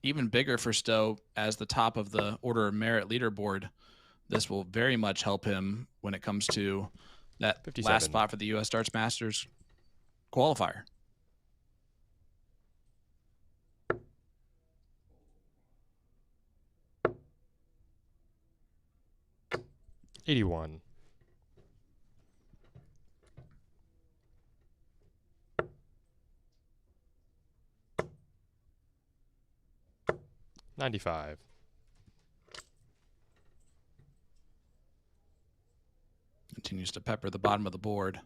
even bigger for Stowe as the top of the Order of Merit leaderboard. This will very much help him when it comes to that 57. last spot for the U.S. Darts Masters qualifier. 81. 95. Continues to pepper the bottom of the board.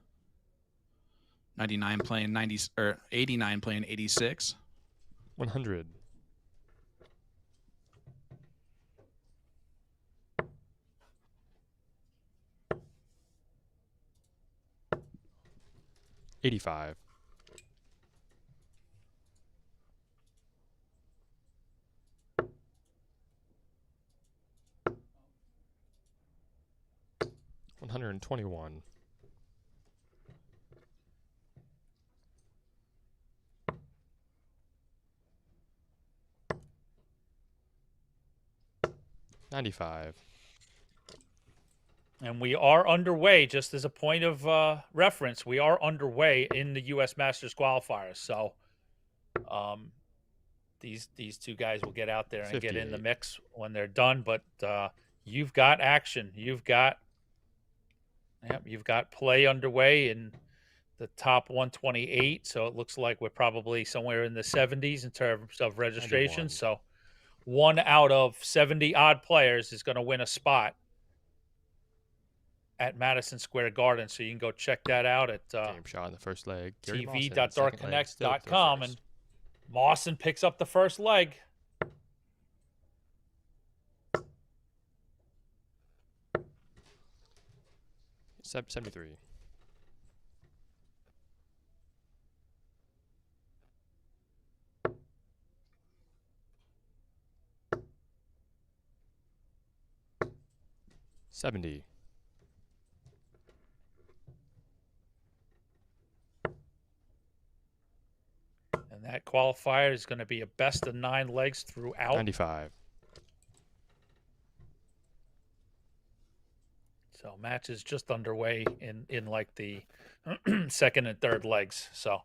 99 playing 90 or 89 playing 86. 100. 85. 121. 95. And we are underway, just as a point of reference, we are underway in the U.S. Masters qualifiers. So these two guys will get out there and 58. get in the mix when they're done. But you've got action. You've got play underway in the top 128. So it looks like we're probably somewhere in the 70s in terms of registration. 91. So 1 out of 70-odd players is going to win a spot at Madison Square Garden. So you can go check that out at game shot in the first leg. tv.dartconnect.com. And Mawson picks up the first leg. Seb 73. 70. And that qualifier is going to be a best of 9 legs throughout. 95. So match is just underway in like the second and third legs. So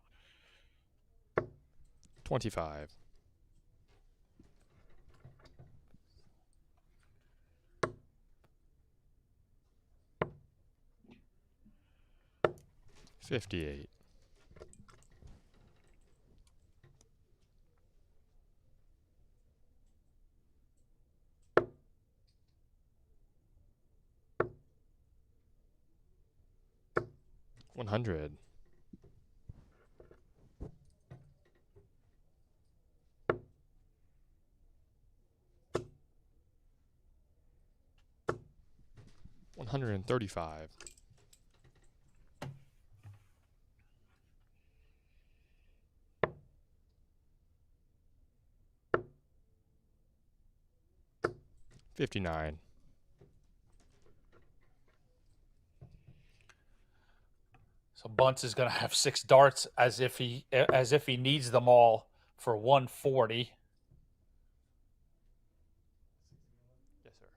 25. 58. 100. 135. 59. So Bunce is going to have 6 darts as if he needs them all for 140. Yes, sir.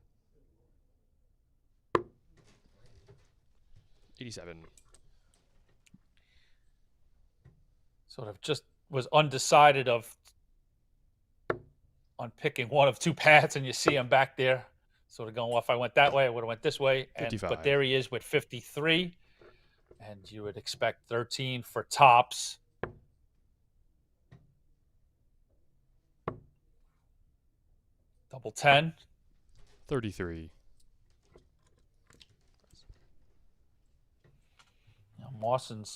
87. Sort of just was undecided on picking one of 2 paths, and you see him back there sort of going, well, if I went that way, I would have went this way. But there he is with 53. And you would expect 13 for tops. Double 10. 33. Now, Mawson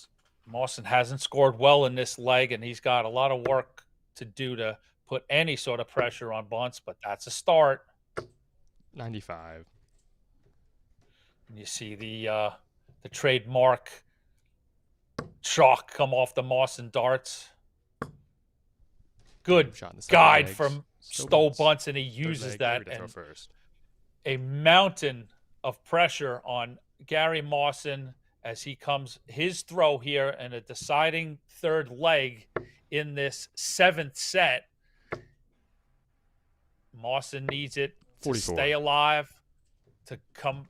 hasn't scored well in this leg, and he's got a lot of work to do to put any sort of pressure on Bunce, but that's a start. 95. And you see the trademark chalk come off the Mawson darts. Good guide from Stowe Bunce, and he uses that. And a mountain of pressure on Gary Mawson as he comes his throw here in a deciding third leg in this 7th set. Mawson needs it to 44. stay alive, to come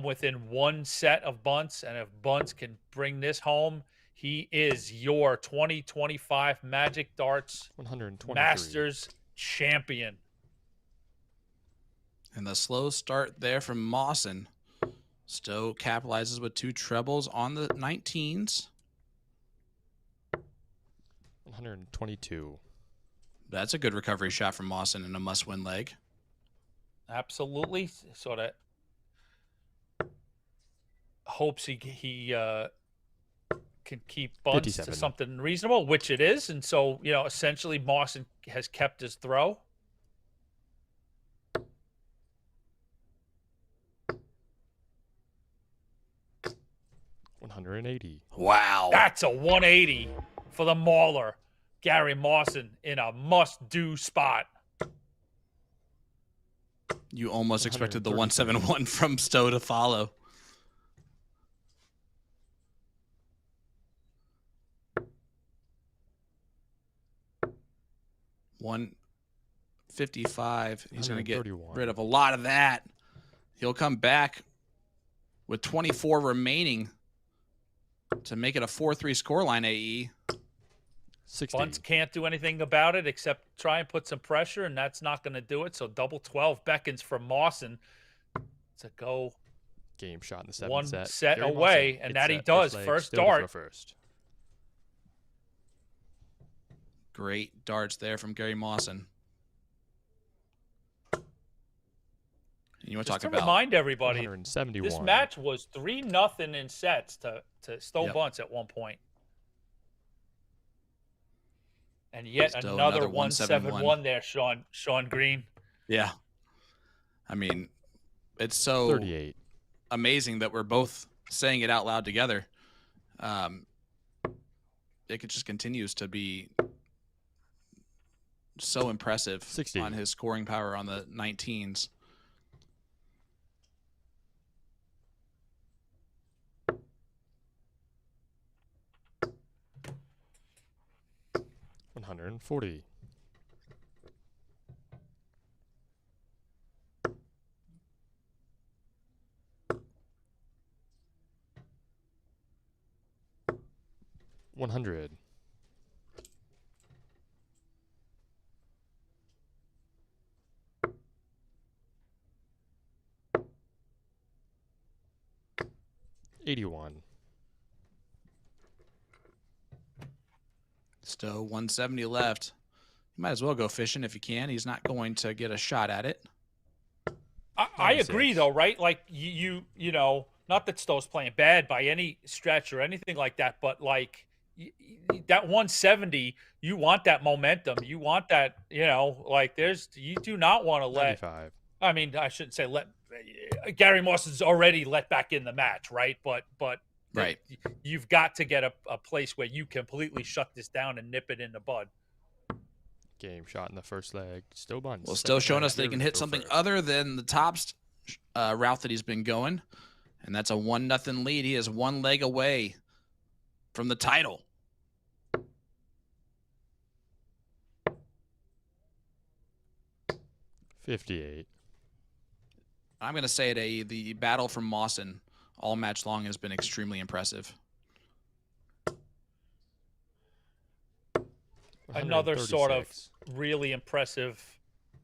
within 1 set of Bunce, and if Bunce can bring this home, he is your 2025 Magic Darts Masters champion. And the slow start there from Mawson. Stowe capitalizes with 2 trebles on the 19s. 122. That's a good recovery shot from Mawson in a must-win leg. Absolutely. Sort of hopes he can keep Bunce 57. to something reasonable, which it is. And so, essentially Mawson has kept his throw. $180. Wow. That's a 180 for the mauler. Gary Mawson in a must-do spot. You almost expected the 171 from Stowe to follow. $155. He's going to get rid of a lot of that. He'll come back with 24 remaining to make it a 4-3 scoreline, AE. 60. Bunce can't do anything about it except try and put some pressure, and that's not going to do it. So double 12 beckons for Mawson to go game shot in the 7th 1 set. set Gary away, Mawson, and it's that he does. First dart. First. Great darts there from Gary Mawson. You want to talk about? Remind everybody, 171. this match was 3-0 in sets to Stowe Bunce at one point. And yet another 171 there, Sean Green. Yeah. I mean, it's so 38. Amazing that we're both saying it out loud together. It just continues to be so impressive 60. On his scoring power on the 19s. 140. $100. $81. Stowe, 170 left. You might as well go fishing if you can. He's not going to get a shot at it. I agree, though, right? Like, you know, not that Stowe's playing bad by any stretch or anything like that, but, like, that 170, you want that momentum. You want that, you know, like, you do not want to let. 95. I mean, I shouldn't say let. Gary Mawson's already let back in the match, right? But right, you've got to get a place where you completely shut this down and nip it in the bud. Game shot in the first leg. Stowe bunts. Well, still showing us they can hit something other than the tops route that he's been going, and that's a 1-0 lead. He is one leg away from the title. $58. I'm going to say the battle from Mawson all match long has been extremely impressive. Another sort of really impressive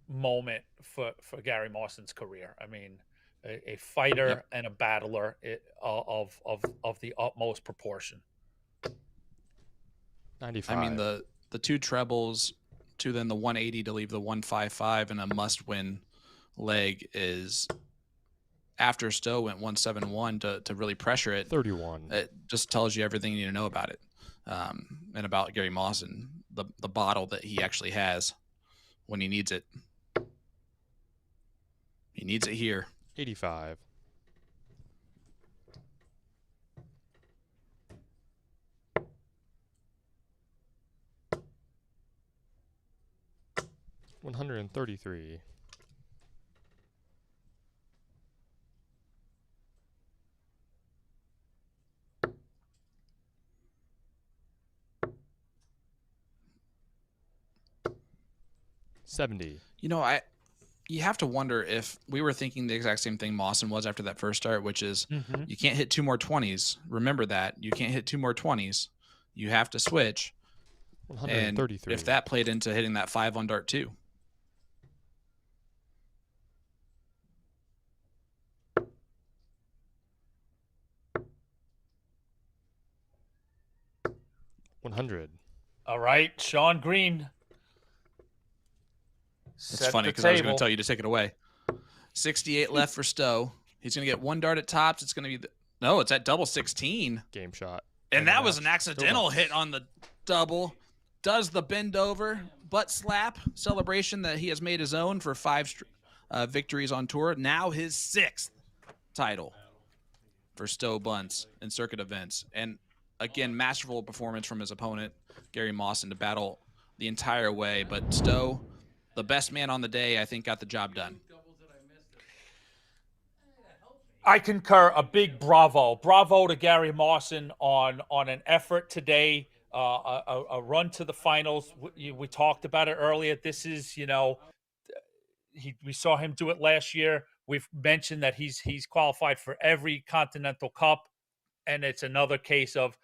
moment for Gary Mawson's career. I mean, a fighter and a battler of the utmost proportion. 95. I mean, the two trebles to then the 180 to leave the 155 and a must-win leg is after Stowe went 171 to really pressure it. 31. It just tells you everything you need to know about it, and about Gary Mawson, the bottle that he actually has when he needs it. He needs it here. 85. $133. $70. You know, you have to wonder if we were thinking the exact same thing Mawson was after that first start, which is you can't hit two more 20s. Remember that. You can't hit two more 20s. You have to switch. 133. And if that played into hitting that 5 on dart too. $100. All right, Sean Green. It's funny because I was going to tell you to take it away. 68 left for Stowe. He's going to get one dart at tops. It's going to be no, it's at double 16. Game shot. And that was an accidental hit on the double. Does the bend over butt slap celebration that he has made his own for 5 victories on tour. Now his 6th title for Stowe bunts in circuit events. And again, masterful performance from his opponent, Gary Mawson, to battle the entire way. But Stowe, the best man on the day, I think got the job done. I concur. A big bravo. Bravo to Gary Mawson on an effort today, a run to the finals. We talked about it earlier. This is, you know, we saw him do it last year. We've mentioned that he's qualified for every Continental Cup, and it's another case of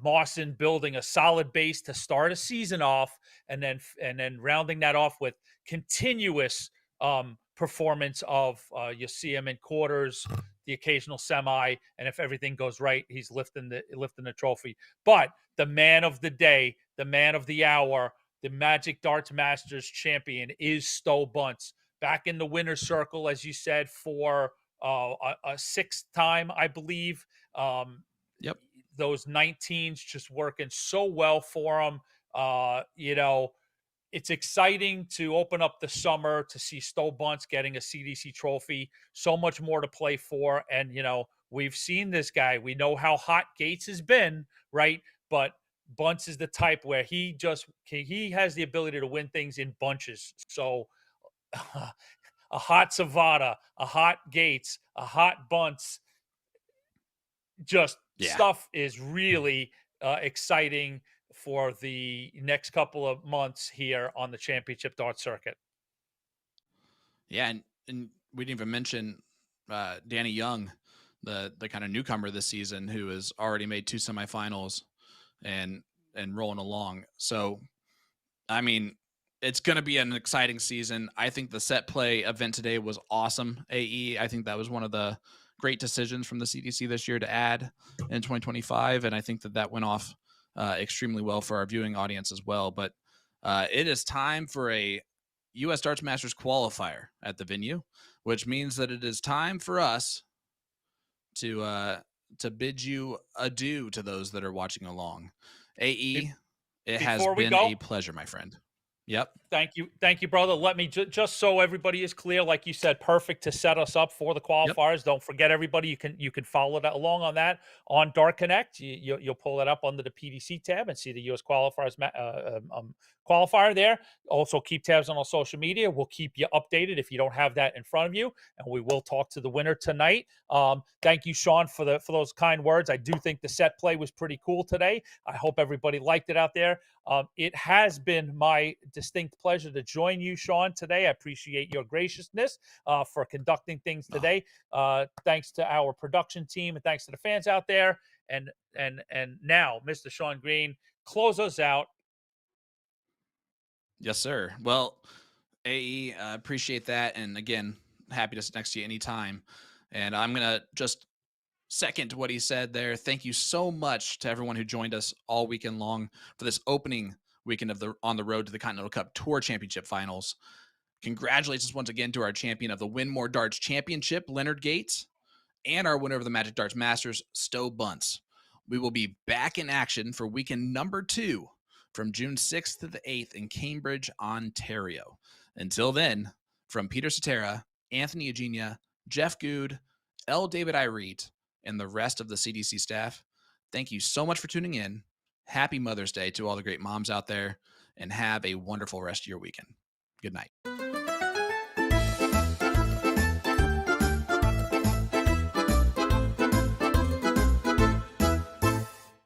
Mawson building a solid base to start a season off, and then rounding that off with continuous performance of you see him in quarters, the occasional semi, and if everything goes right, he's lifting the trophy. But the man of the day, the man of the hour, the Magic Darts Masters champion is Stowe Bunts, back in the winner's circle, as you said, for a 6th time, I believe. Yep. Those 19s just working so well for him. You know, it's exciting to open up the summer to see Stowe Bunts getting a CDC trophy. So much more to play for. And, you know, we've seen this guy. We know how hot Gates has been, right? But Bunts is the type where he has the ability to win things in bunches. So a hot Savada, a hot Gates, a hot Bunts, just stuff is really exciting for the next couple of months here on the championship dart circuit. Yeah, and we didn't even mention Danny Young, the kind of newcomer this season, who has already made 2 semifinals and rolling along. So, I mean, it's going to be an exciting season. I think the set play event today was awesome. AE, I think that was one of the great decisions from the CDC this year to add in 2025, and I think that went off extremely well for our viewing audience as well. But it is time for a U.S. Darts Masters qualifier at the venue, which means that it is time for us to bid you adieu to those that are watching along. AE, it has been a pleasure, my friend. Yep. Thank you, brother. Let me just so everybody is clear, like you said, perfect to set us up for the qualifiers. Yep. Don't forget, everybody, you can follow that along on that on Dart Connect. You'll pull it up under the PDC tab and see the U.S. qualifiers qualifier there. Also, keep tabs on our social media. We'll keep you updated if you don't have that in front of you, and we will talk to the winner tonight. Thank you, Sean, for those kind words. I do think the set play was pretty cool today. I hope everybody liked it out there. It has been my distinct pleasure to join you, Sean, today. I appreciate your graciousness for conducting things today. Thanks to our production team and thanks to the fans out there. And now, Mr. Sean Green, close us out. Yes, sir. Well, AE, appreciate that. And again, happy to sit next to you anytime. And I'm going to just second to what he said there. Thank you so much to everyone who joined us all weekend long for this opening weekend of on the road to the Continental Cup Tour Championship Finals. Congratulations once again to our champion of the Winmau Darts Championship, Leonard Gates, and our winner of the Magic Darts Masters, Stowe Bunce. We will be back in action for weekend number 2 from June 6th to the 8th in Cambridge, Ontario. Until then, from Peter Cetera, Anthony Eugenia, Jeff Good, L. David Irete, and the rest of the CDC staff, thank you so much for tuning in. Happy Mother's Day to all the great moms out there, and have a wonderful rest of your weekend. Good night.